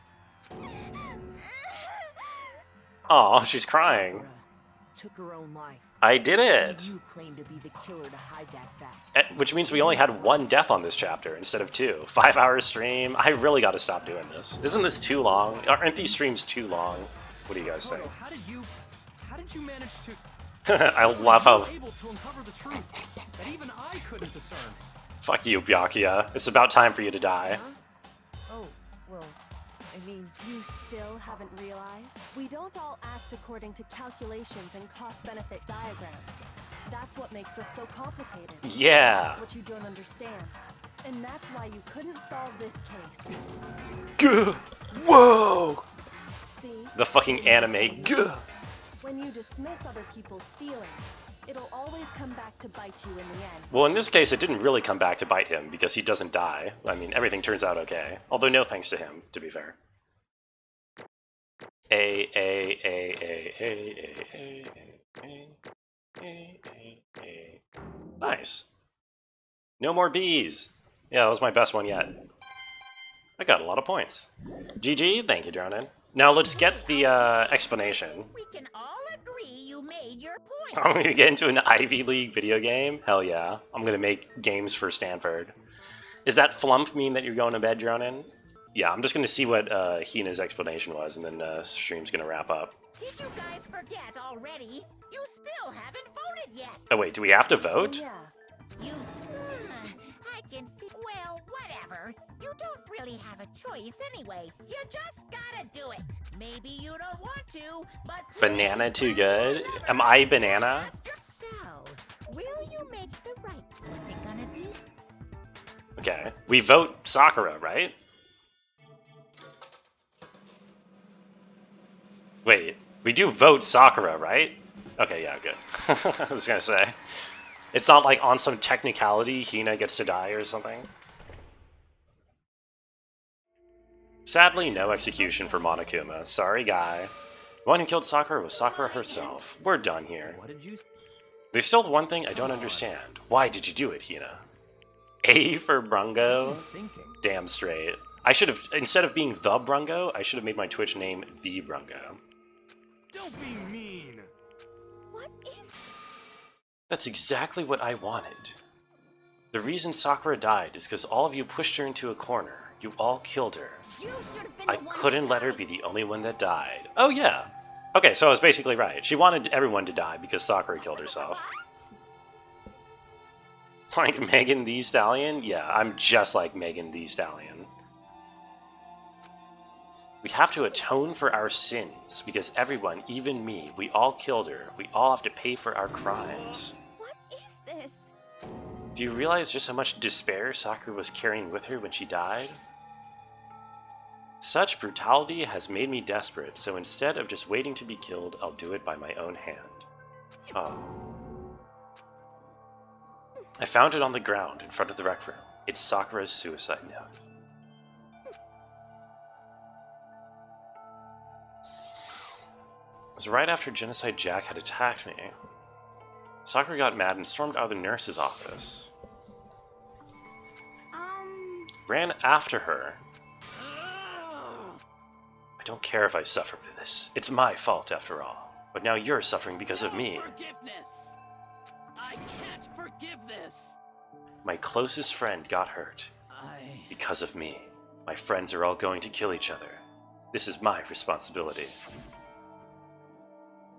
Aw, she's crying. Sakura took her own life. I did it! You claim to be the killer to hide that fact. Which means we only had 1 death on this chapter instead of 2. 5-hour stream. I really gotta stop doing this. Isn't this too long? Aren't these streams too long? What do you guys think? Koto, how did you manage to... I love how... able to uncover the truth that even I couldn't discern? Fuck you, Byakuya. It's about time for you to die. Oh, well, I mean, You still haven't realized? We don't all act according to calculations and cost-benefit diagrams. That's what makes us so complicated. Yeah. That's what you don't understand. And that's why you couldn't solve this case. Gah. Whoa! See? The fucking anime. Gah. When you dismiss other people's feelings, it'll always come back to bite you in the end. Well, in this case, it didn't really come back to bite him because he doesn't die. I mean, everything turns out okay. Although no thanks to him, to be fair. Nice. No more bees. Yeah, that was my best one yet. I got a lot of points. GG, thank you, Dronin. Now let's get the explanation. We can all agree you made your point. I'm gonna get into an Ivy League video game? Hell yeah. I'm gonna make games for Stanford. Does that flump mean that you're going to bed, Dronin? Yeah, I'm just gonna see what Hina's explanation was, and then stream's gonna wrap up. Did you guys forget already? You still haven't voted yet. Oh wait, do we have to vote? Yeah. I can well, whatever. You don't really have a choice anyway. You just gotta do it. Maybe you don't want to, but Banana too good? Am I banana? So, will you make the right? What's it gonna be? Okay. We vote Sakura, right? Wait, we do vote Sakura, right? Okay, yeah, good. I was gonna say. It's not like on some technicality Hina gets to die or something. Sadly, no execution for Monokuma. Sorry, guy. The one who killed Sakura was Sakura herself. We're done here. What did you... There's still one thing I don't understand. Why did you do it, Hina? A for Brungo? thinking? Damn straight. I should have, instead of being the Brungo, I should have made my Twitch name The Brungo. Don't be mean. What is... That's exactly what I wanted. The reason Sakura died is because all of you pushed her into a corner. You all killed her. You should have been I the one couldn't to let her die. be the only one that died. Oh yeah. Okay, so I was basically right. She wanted everyone to die because Sakura killed herself. Like Megan Thee Stallion? Yeah, I'm just like Megan Thee Stallion. We have to atone for our sins, because everyone, even me, we all killed her. We all have to pay for our crimes. What is this? Do you realize just how much despair Sakura was carrying with her when she died? Such brutality has made me desperate, so instead of just waiting to be killed, I'll do it by my own hand. Oh. I found it on the ground in front of the rec room. It's Sakura's suicide note. was right after Genocide Jack had attacked me. Sakura got mad and stormed out of the nurse's office. Ran after her. I don't care if I suffer for this. It's my fault after all. But now you're suffering because of me. Forgiveness! I can't forgive this! My closest friend got hurt. Because of me. My friends are all going to kill each other. This is my responsibility.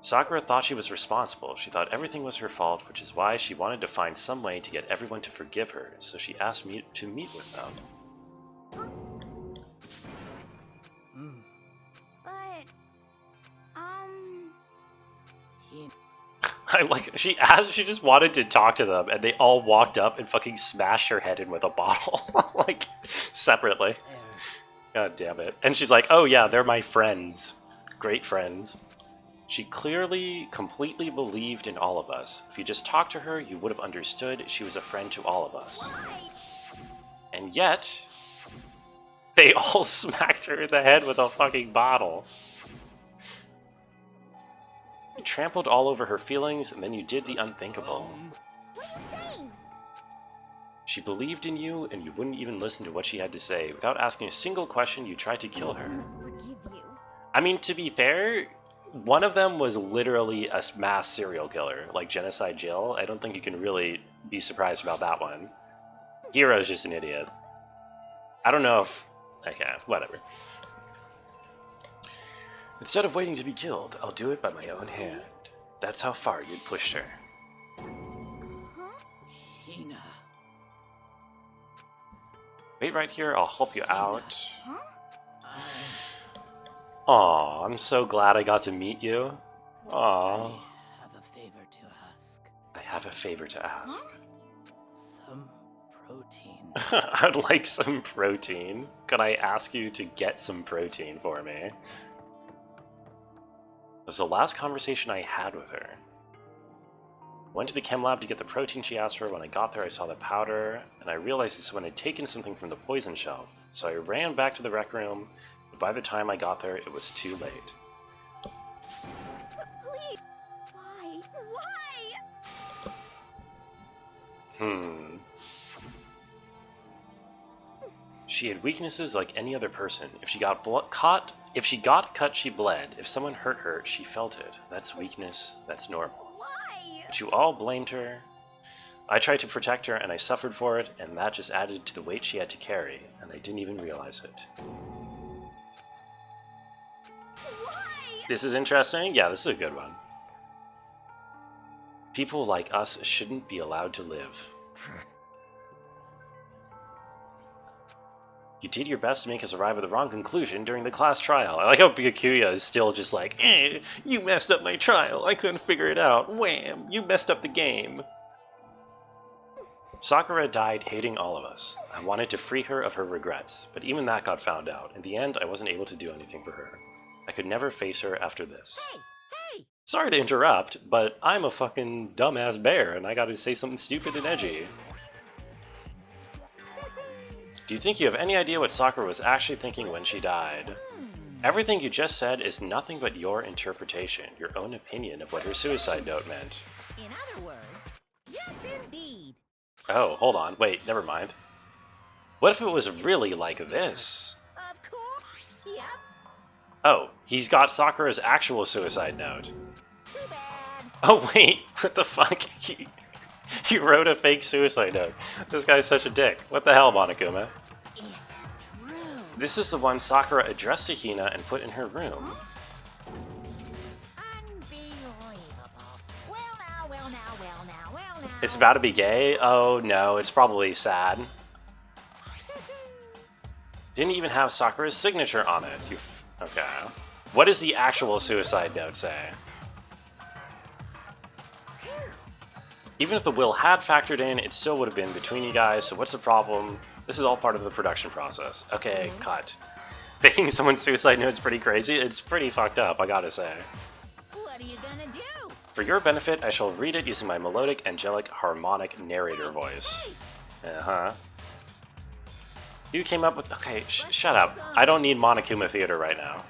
Sakura thought she was responsible. She thought everything was her fault, which is why she wanted to find some way to get everyone to forgive her, so she asked me to meet with them. But, I like, she just wanted to talk to them, and they all walked up and fucking smashed her head in with a bottle. Like, separately. God damn it. And she's like, oh yeah, they're my friends. Great friends. She clearly, completely believed in all of us. If you just talked to her, you would have understood she was a friend to all of us. And yet, they all smacked her in the head with a fucking bottle. You trampled all over her feelings, and then you did the unthinkable. what are you saying? She believed in you, and you wouldn't even listen to what she had to say. Without asking a single question, you tried to kill her. Forgive you. I mean, to be fair, one of them was literally a mass serial killer, like Genocide Jill. I don't think you can really be surprised about that one. Hero's just an idiot. I don't know if... Okay, whatever. Instead of waiting to be killed, I'll do it by my own hand. That's how far you'd pushed her. Hina. Wait right here, I'll help you out. Huh? Aw, I'm so glad I got to meet you. Aw. I have a favor to ask. I have a favor to ask. Some protein. I'd like some protein. Could I ask you to get some protein for me? It was the last conversation I had with her. Went to the chem lab to get the protein she asked for. When I got there, I saw the powder, and I realized that someone had taken something from the poison shelf. So I ran back to the rec room, but by the time I got there, it was too late. Please. Why? Why? She had weaknesses like any other person. If she got cut, she bled. If someone hurt her, she felt it. That's weakness. That's normal. Why? But you all blamed her. I tried to protect her, and I suffered for it, and that just added to the weight she had to carry, and I didn't even realize it. Why? This is interesting. Yeah, this is a good one. People like us shouldn't be allowed to live. You did your best to make us arrive at the wrong conclusion during the class trial. I like how Byakuya is still just like, you messed up my trial. I couldn't figure it out. Wham! You messed up the game. Sakura died hating all of us. I wanted to free her of her regrets, but even that got found out. In the end, I wasn't able to do anything for her. I could never face her after this. Hey! Sorry to interrupt, but I'm a fucking dumbass bear, and I gotta say something stupid and edgy. Do you think you have any idea what Sakura was actually thinking when she died? Everything you just said is nothing but your interpretation, your own opinion of what her suicide note meant. In other words, yes indeed. Oh, hold on, wait, never mind. What if it was really like this? Of course. Yep. Oh, he's got Sakura's actual suicide note. Too bad. Oh wait, what the fuck? He wrote a fake suicide note. This guy's such a dick. What the hell, Monokuma? It's true. This is the one Sakura addressed to Hina and put in her room. Unbelievable. Well now. It's about to be gay? Oh no, it's probably sad. Didn't even have Sakura's signature on it. Okay. What does the actual suicide note say? Even if the will had factored in, it still would have been between you guys, so what's the problem? This is all part of the production process. Okay, cut. Faking someone's suicide note is pretty crazy. It's pretty fucked up, I gotta say. What are you gonna do? For your benefit, I shall read it using my melodic, angelic, harmonic narrator voice. Uh-huh. You came up with... Okay, shut up. I don't need Monokuma Theater right now.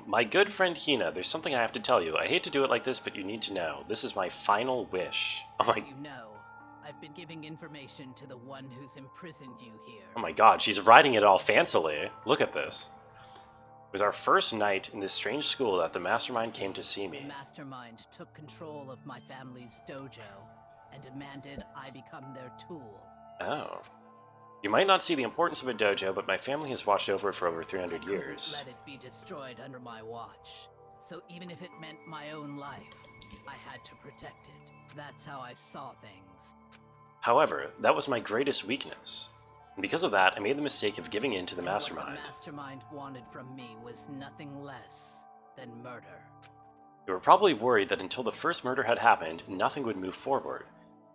My good friend Hina, there's something I have to tell you. I hate to do it like this, but you need to know. This is my final wish. As you know, I've been giving information to the one who's imprisoned you here. Oh my god, she's writing it all fancily. Look at this. It was our first night in this strange school that the Mastermind came to see me. The Mastermind took control of my family's dojo and demanded I become their tool. Oh. You might not see the importance of a dojo, but my family has watched over it for over 300 I couldn't years. let it be destroyed under my watch. So even if it meant my own life, I had to protect it. That's how I saw things. However, that was my greatest weakness. And because of that, I made the mistake of giving in to the Mastermind. What the Mastermind wanted from me was nothing less than murder. You were probably worried that until the first murder had happened, nothing would move forward.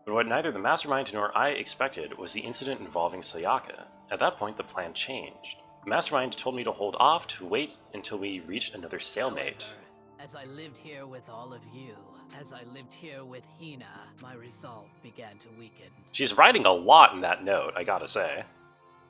But what neither the Mastermind nor I expected was the incident involving Sayaka. At that point, the plan changed. The Mastermind told me to hold off, to wait until we reached another stalemate. However, as I lived here with all of you, as I lived here with Hina, my resolve began to weaken. She's writing a lot in that note, I gotta say.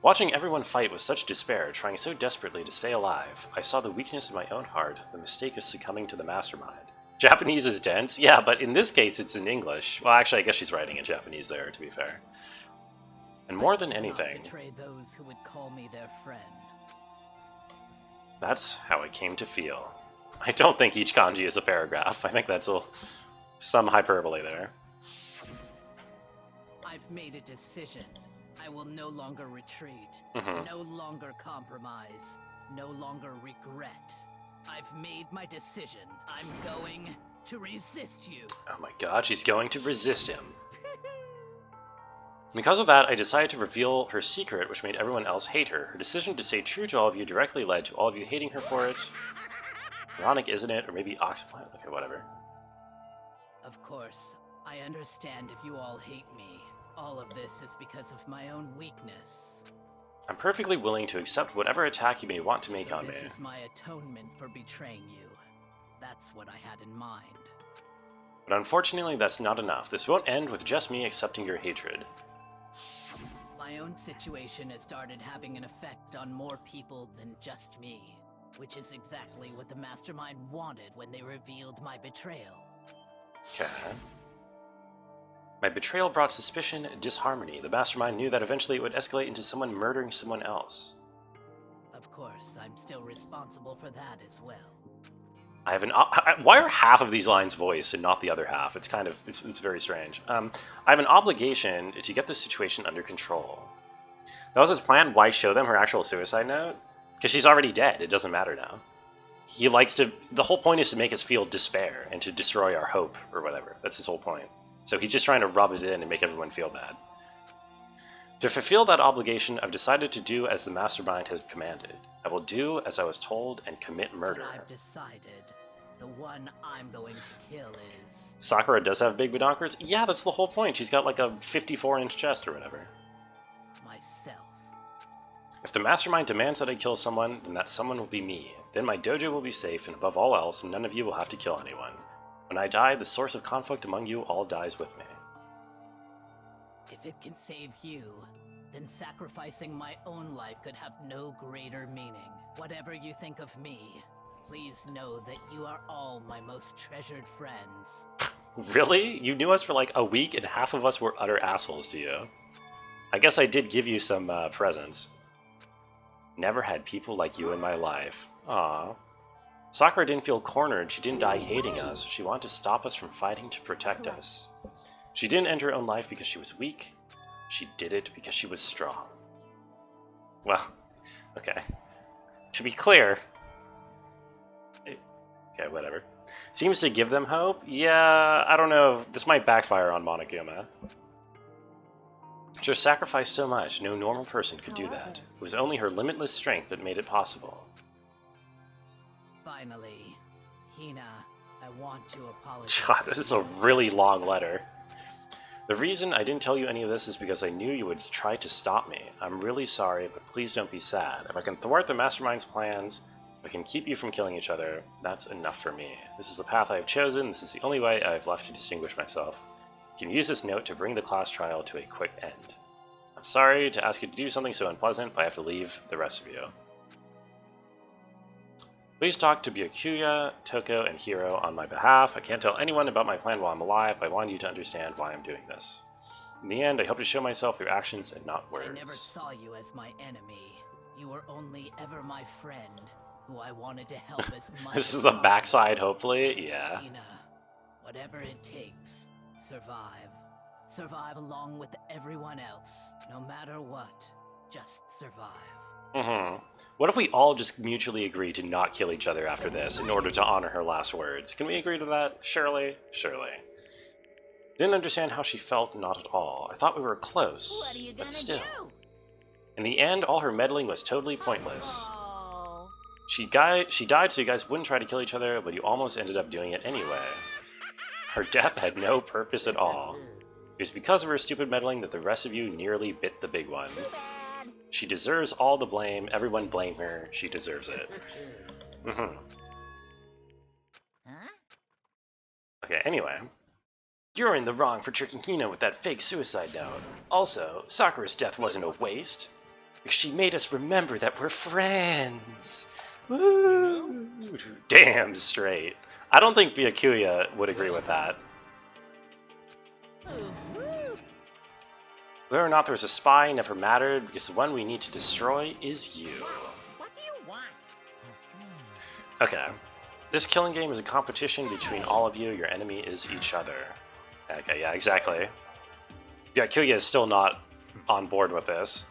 Watching everyone fight with such despair, trying so desperately to stay alive, I saw the weakness in my own heart, the mistake of succumbing to the Mastermind. Japanese is dense? Yeah, but in this case it's in English. Well, actually, I guess she's writing in Japanese there, to be fair. And more than anything, betray those who would call me their friend. That's how I came to feel. I don't think each kanji is a paragraph. I think that's some hyperbole there. I've made a decision. I will no longer retreat, no longer compromise, no longer regret. I've made my decision. I'm going to resist you. Oh my god, she's going to resist him. Because of that, I decided to reveal her secret, which made everyone else hate her. Her decision to stay true to all of you directly led to all of you hating her for it. Ironic, isn't it? Or maybe Oxplant? Okay, whatever. Of course, I understand if you all hate me. All of this is because of my own weakness. I'm perfectly willing to accept whatever attack you may want to make on me. This is my atonement for betraying you. That's what I had in mind. But unfortunately, that's not enough. This won't end with just me accepting your hatred. My own situation has started having an effect on more people than just me, which is exactly what the Mastermind wanted when they revealed my betrayal. Okay. My betrayal brought suspicion and disharmony. The Mastermind knew that eventually it would escalate into someone murdering someone else. Of course, I'm still responsible for that as well. I have an why are half of these lines voiced and not the other half? It's kind of it's very strange. I have an obligation to get this situation under control. That was his plan. Why show them her actual suicide note? Because she's already dead. It doesn't matter now. He likes to. The whole point is to make us feel despair and to destroy our hope or whatever. That's his whole point. So he's just trying to rub it in and make everyone feel bad. To fulfill that obligation, I've decided to do as the Mastermind has commanded. I will do as I was told and commit murder. But I've decided the one I'm going to kill is... Sakura does have big badonkers? Yeah, that's the whole point. She's got like a 54-inch chest or whatever. myself. If the Mastermind demands that I kill someone, then that someone will be me. Then my dojo will be safe, and above all else, none of you will have to kill anyone. When I die, the source of conflict among you all dies with me. If it can save you, then sacrificing my own life could have no greater meaning. Whatever you think of me, please know that you are all my most treasured friends. Really? You knew us for like a week and half of us were utter assholes to you. I guess I did give you some presents. Never had people like you in my life. Aww. Sakura didn't feel cornered. She didn't die hating us. She wanted to stop us from fighting to protect us. She didn't end her own life because she was weak. She did it because she was strong. Well, okay. To be clear... Okay, whatever. Seems to give them hope? Yeah, I don't know. This might backfire on Monokuma. She sacrificed so much, no normal person could do that. It was only her limitless strength that made it possible. Finally, Hina, I want to apologize. God, this is a really long letter. The reason I didn't tell you any of this is because I knew you would try to stop me. I'm really sorry, but please don't be sad. If I can thwart the Mastermind's plans, if I can keep you from killing each other, that's enough for me. This is the path I have chosen. This is the only way I have left to distinguish myself. You can use this note to bring the class trial to a quick end. I'm sorry to ask you to do something so unpleasant, but I have to leave the rest of you. Please talk to Byakuya, Toko, and Hiro on my behalf. I can't tell anyone about my plan while I'm alive, but I want you to understand why I'm doing this. In the end, I hope to show myself through actions and not words. I never saw you as my enemy. You were only ever my friend, who I wanted to help as much This as is the possible. backside, hopefully? Yeah. Hina, whatever it takes, survive. Survive along with everyone else. No matter what, just survive. What if we all just mutually agree to not kill each other after this in order to honor her last words? Can we agree to that? Surely? Surely. Didn't understand how she felt, not at all. I thought we were close, What are you but gonna still. do? In the end, all her meddling was totally pointless. Oh. She died so you guys wouldn't try to kill each other, but you almost ended up doing it anyway. Her death had no purpose at all. It was because of her stupid meddling that the rest of you nearly bit the big one. Too bad. She deserves all the blame. Everyone blame her. She deserves it. Huh? Okay, anyway. You're in the wrong for tricking Hina with that fake suicide note. Also, Sakura's death wasn't a waste. She made us remember that we're friends. Woo! Damn straight. I don't think Byakuya would agree with that. Whether or not there was a spy never mattered, because the one we need to destroy is you. What do you want? Okay. This killing game is a competition between all of you. Your enemy is each other. Okay, yeah, exactly. Byakuya is still not on board with this.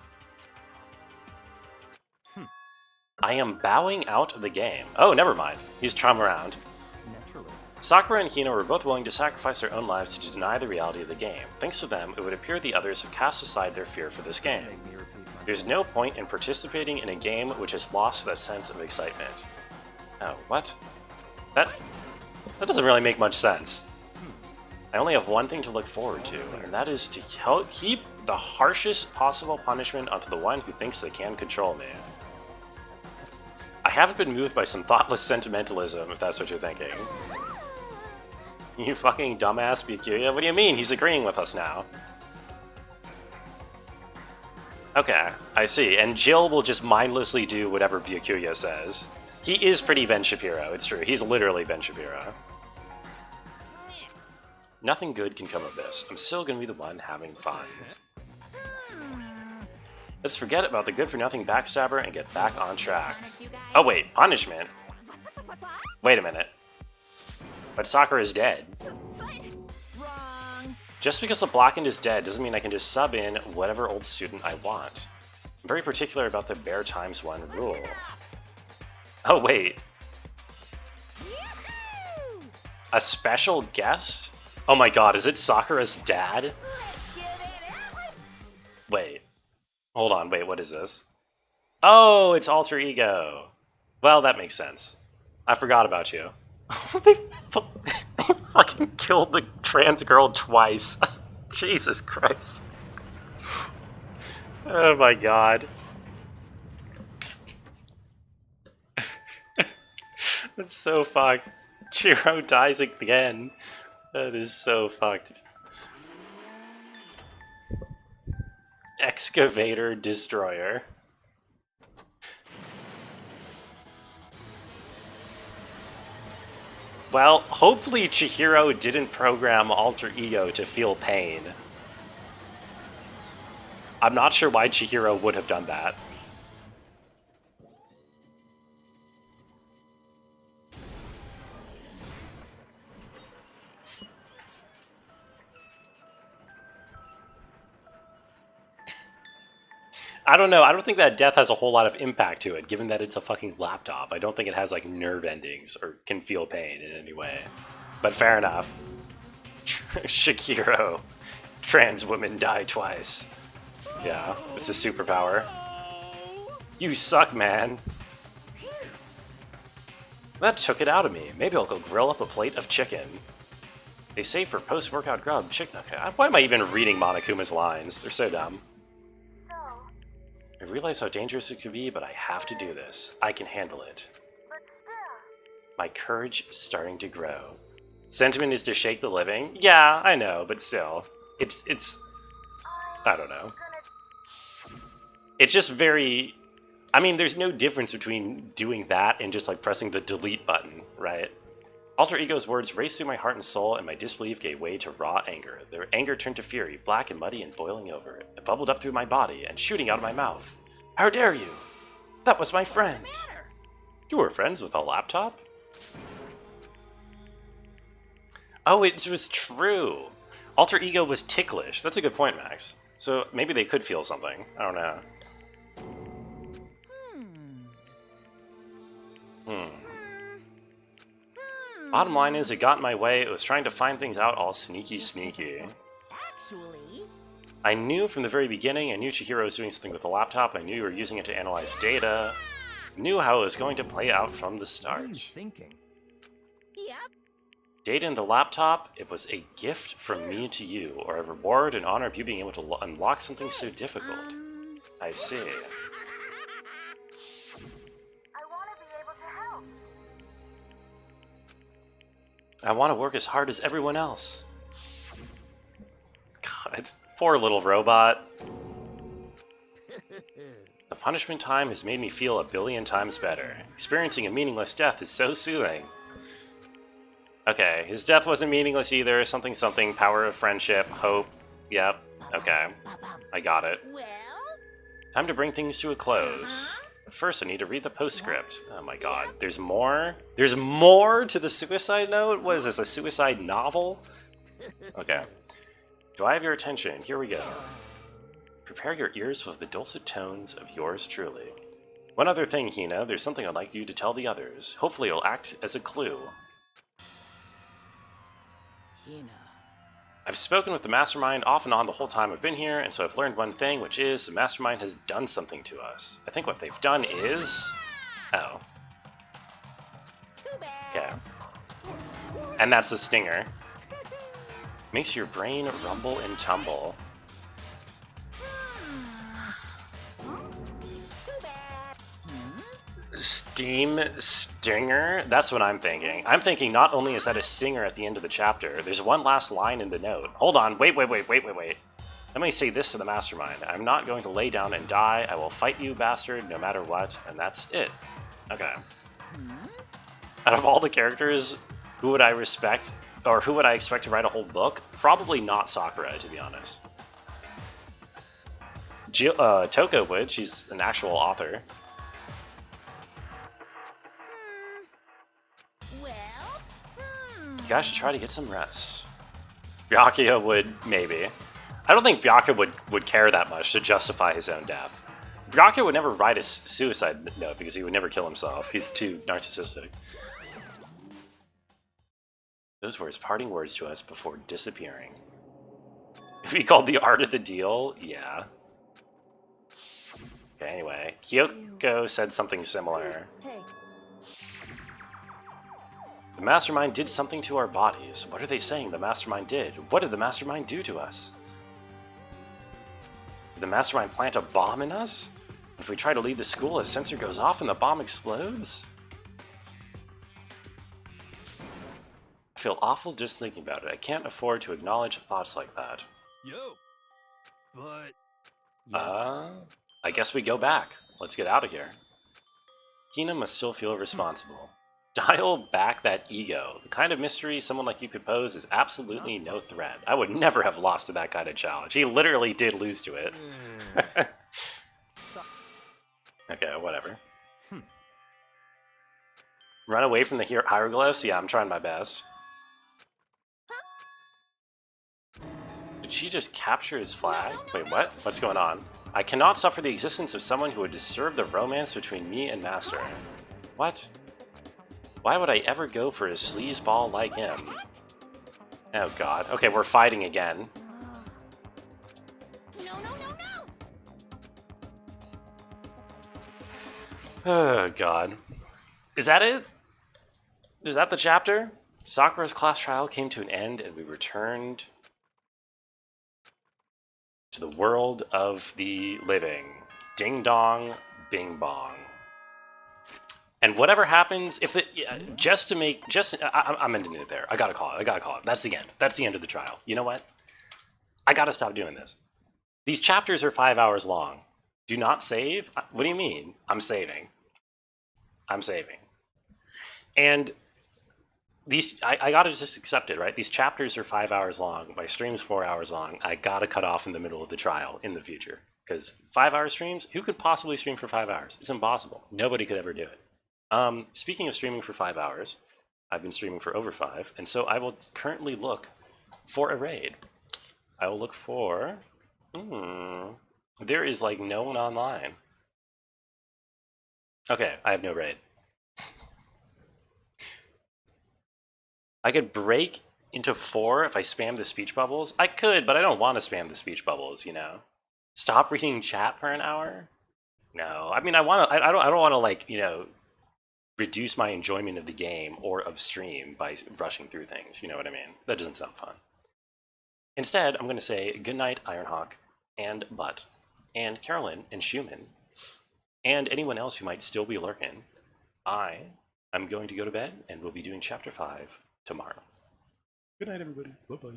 I am bowing out of the game. Oh, never mind. He's trum around. Naturally. Sakura and Hina were both willing to sacrifice their own lives to deny the reality of the game. Thanks to them, it would appear the others have cast aside their fear for this game. Make me repeat myself. There's no point in participating in a game which has lost that sense of excitement. Oh, what? That doesn't really make much sense. I only have one thing to look forward to, and that is to heap the harshest possible punishment onto the one who thinks they can control me. I haven't been moved by some thoughtless sentimentalism, if that's what you're thinking. You fucking dumbass Byakuya? What do you mean? He's agreeing with us now. Okay, I see. And Jill will just mindlessly do whatever Byakuya says. He is pretty Ben Shapiro, it's true. He's literally Ben Shapiro. Nothing good can come of this. I'm still gonna be the one having fun. Let's forget about the good-for-nothing backstabber and get back on track. Oh wait, punishment? Wait a minute. But Sakura is dead. Wrong. Just because the Blackened is dead doesn't mean I can just sub in whatever old student I want. I'm very particular about the bare times one rule. Oh wait. A special guest? Oh my god, is it Sakura's dad? Let's get it out. Wait. Hold on, wait, what is this? Oh, it's Alter Ego. Well, that makes sense. I forgot about you. they fucking killed the trans girl twice. Jesus Christ. Oh my god. That's so fucked. Chiro dies again. That is so fucked. Excavator Destroyer. Well, hopefully Chihiro didn't program Alter Ego to feel pain. I'm not sure why Chihiro would have done that. I don't know. I don't think that death has a whole lot of impact to it, given that it's a fucking laptop. I don't think it has, like, nerve endings or can feel pain in any way. But fair enough. Shakiro. Trans women die twice. Yeah, it's a superpower. You suck, man. That took it out of me. Maybe I'll go grill up a plate of chicken. They say for post-workout grub, chicken... Okay, why am I even reading Monokuma's lines? They're so dumb. I realize how dangerous it could be, but I have to do this. I can handle it. My courage is starting to grow. Sentiment is to shake the living? Yeah, I know, but still. It's... I don't know. It's just very I mean, there's no difference between doing that and just like pressing the delete button, right? Alter Ego's words raced through my heart and soul, and my disbelief gave way to raw anger. Their anger turned to fury, black and muddy and boiling over. It bubbled up through my body and shooting out of my mouth. How dare you? That was my friend. You were friends with a laptop? Oh, it was true. Alter Ego was ticklish. That's a good point, Max. So maybe they could feel something. I don't know. Bottom line is, it got in my way. It was trying to find things out all sneaky. Actually, I knew from the very beginning. I knew Chihiro was doing something with the laptop. I knew you were using it to analyze data. I knew how it was going to play out from the start. What are you thinking? yep. Data in the laptop, it was a gift from me to you, or a reward in honor of you being able to unlock something so difficult. I see. I want to be able to help. I want to work as hard as everyone else. God, poor little robot. The punishment time has made me feel 1,000,000,000 times better. Experiencing a meaningless death is so soothing. Okay, his death wasn't meaningless either. Something, power of friendship, hope. Yep, okay. I got it. Well, Time to bring things to a close. But first, I need to read the postscript. Oh my god, there's more? There's more to the suicide note? What is this, a suicide novel? Okay. Do I have your attention? Here we go. Prepare your ears with the dulcet tones of yours truly. One other thing, Hina, there's something I'd like you to tell the others. Hopefully it'll act as a clue. Hina. I've spoken with the Mastermind off and on the whole time I've been here, and so I've learned one thing, which is the Mastermind has done something to us. I think what they've done is... Oh. Okay. And that's the stinger. Makes your brain rumble and tumble. Steam stinger? That's what I'm thinking. I'm thinking not only is that a stinger at the end of the chapter, there's one last line in the note. Hold on, wait. Let me say this to the Mastermind. I'm not going to lay down and die. I will fight you, bastard, no matter what, and that's it. Okay. Out of all the characters, who would I respect, or who would I expect to write a whole book? Probably not Sakura, to be honest. Toka would. She's an actual author. You guys should try to get some rest. Byakuya would, maybe. I don't think Byakuya would care that much to justify his own death. Byakuya would never write a suicide note because he would never kill himself. He's too narcissistic. Those were his parting words to us before disappearing. If he called the art of the deal, yeah. Okay, anyway. Kyoko said something similar. Hey. The Mastermind did something to our bodies. What are they saying the Mastermind did? What did the Mastermind do to us? Did the Mastermind plant a bomb in us? If we try to leave the school, a sensor goes off and the bomb explodes? I feel awful just thinking about it. I can't afford to acknowledge thoughts like that. Yo, but... I guess we go back. Let's get out of here. Hina must still feel responsible. Dial back that ego. The kind of mystery someone like you could pose is absolutely no threat. I would never have lost to that kind of challenge. He literally did lose to it. Okay, whatever. Run away from the hieroglyphs? Yeah, I'm trying my best. Did she just capture his flag? Wait, what? What's going on? I cannot suffer the existence of someone who would disturb the romance between me and Master. What? Why would I ever go for a sleazeball like him? Oh god. Okay, we're fighting again. No. Oh god. Is that it? Is that the chapter? Sakura's class trial came to an end and we returned to the world of the living. Ding dong, bing bong. And whatever happens, if the I'm ending it there. I gotta call it. That's the end. That's the end of the trial. You know what? I gotta stop doing this. These chapters are 5 hours long. Do not save? What do you mean? I'm saving. I'm saving. And these, I gotta just accept it, right? These chapters are 5 hours long. My stream's 4 hours long. I gotta cut off in the middle of the trial in the future. Because 5 hour streams, who could possibly stream for 5 hours? It's impossible. Nobody could ever do it. Speaking of streaming for 5 hours, I've been streaming for over 5, and so I will currently look for a raid. I will look for... there is like no one online. Okay, I have no raid. I could break into 4 if I spam the speech bubbles. I could, but I don't want to spam the speech bubbles, you know. Stop reading chat for an hour? No, I mean I want to. I don't want to, like, you know, reduce my enjoyment of the game or of stream by rushing through things. You know what I mean? That doesn't sound fun. Instead, I'm going to say goodnight, Ironhawk, and Butt, and Carolyn, and Schumann, and anyone else who might still be lurking. I'm going to go to bed, and we'll be doing Chapter 5 tomorrow. Good night, everybody. Bye-bye.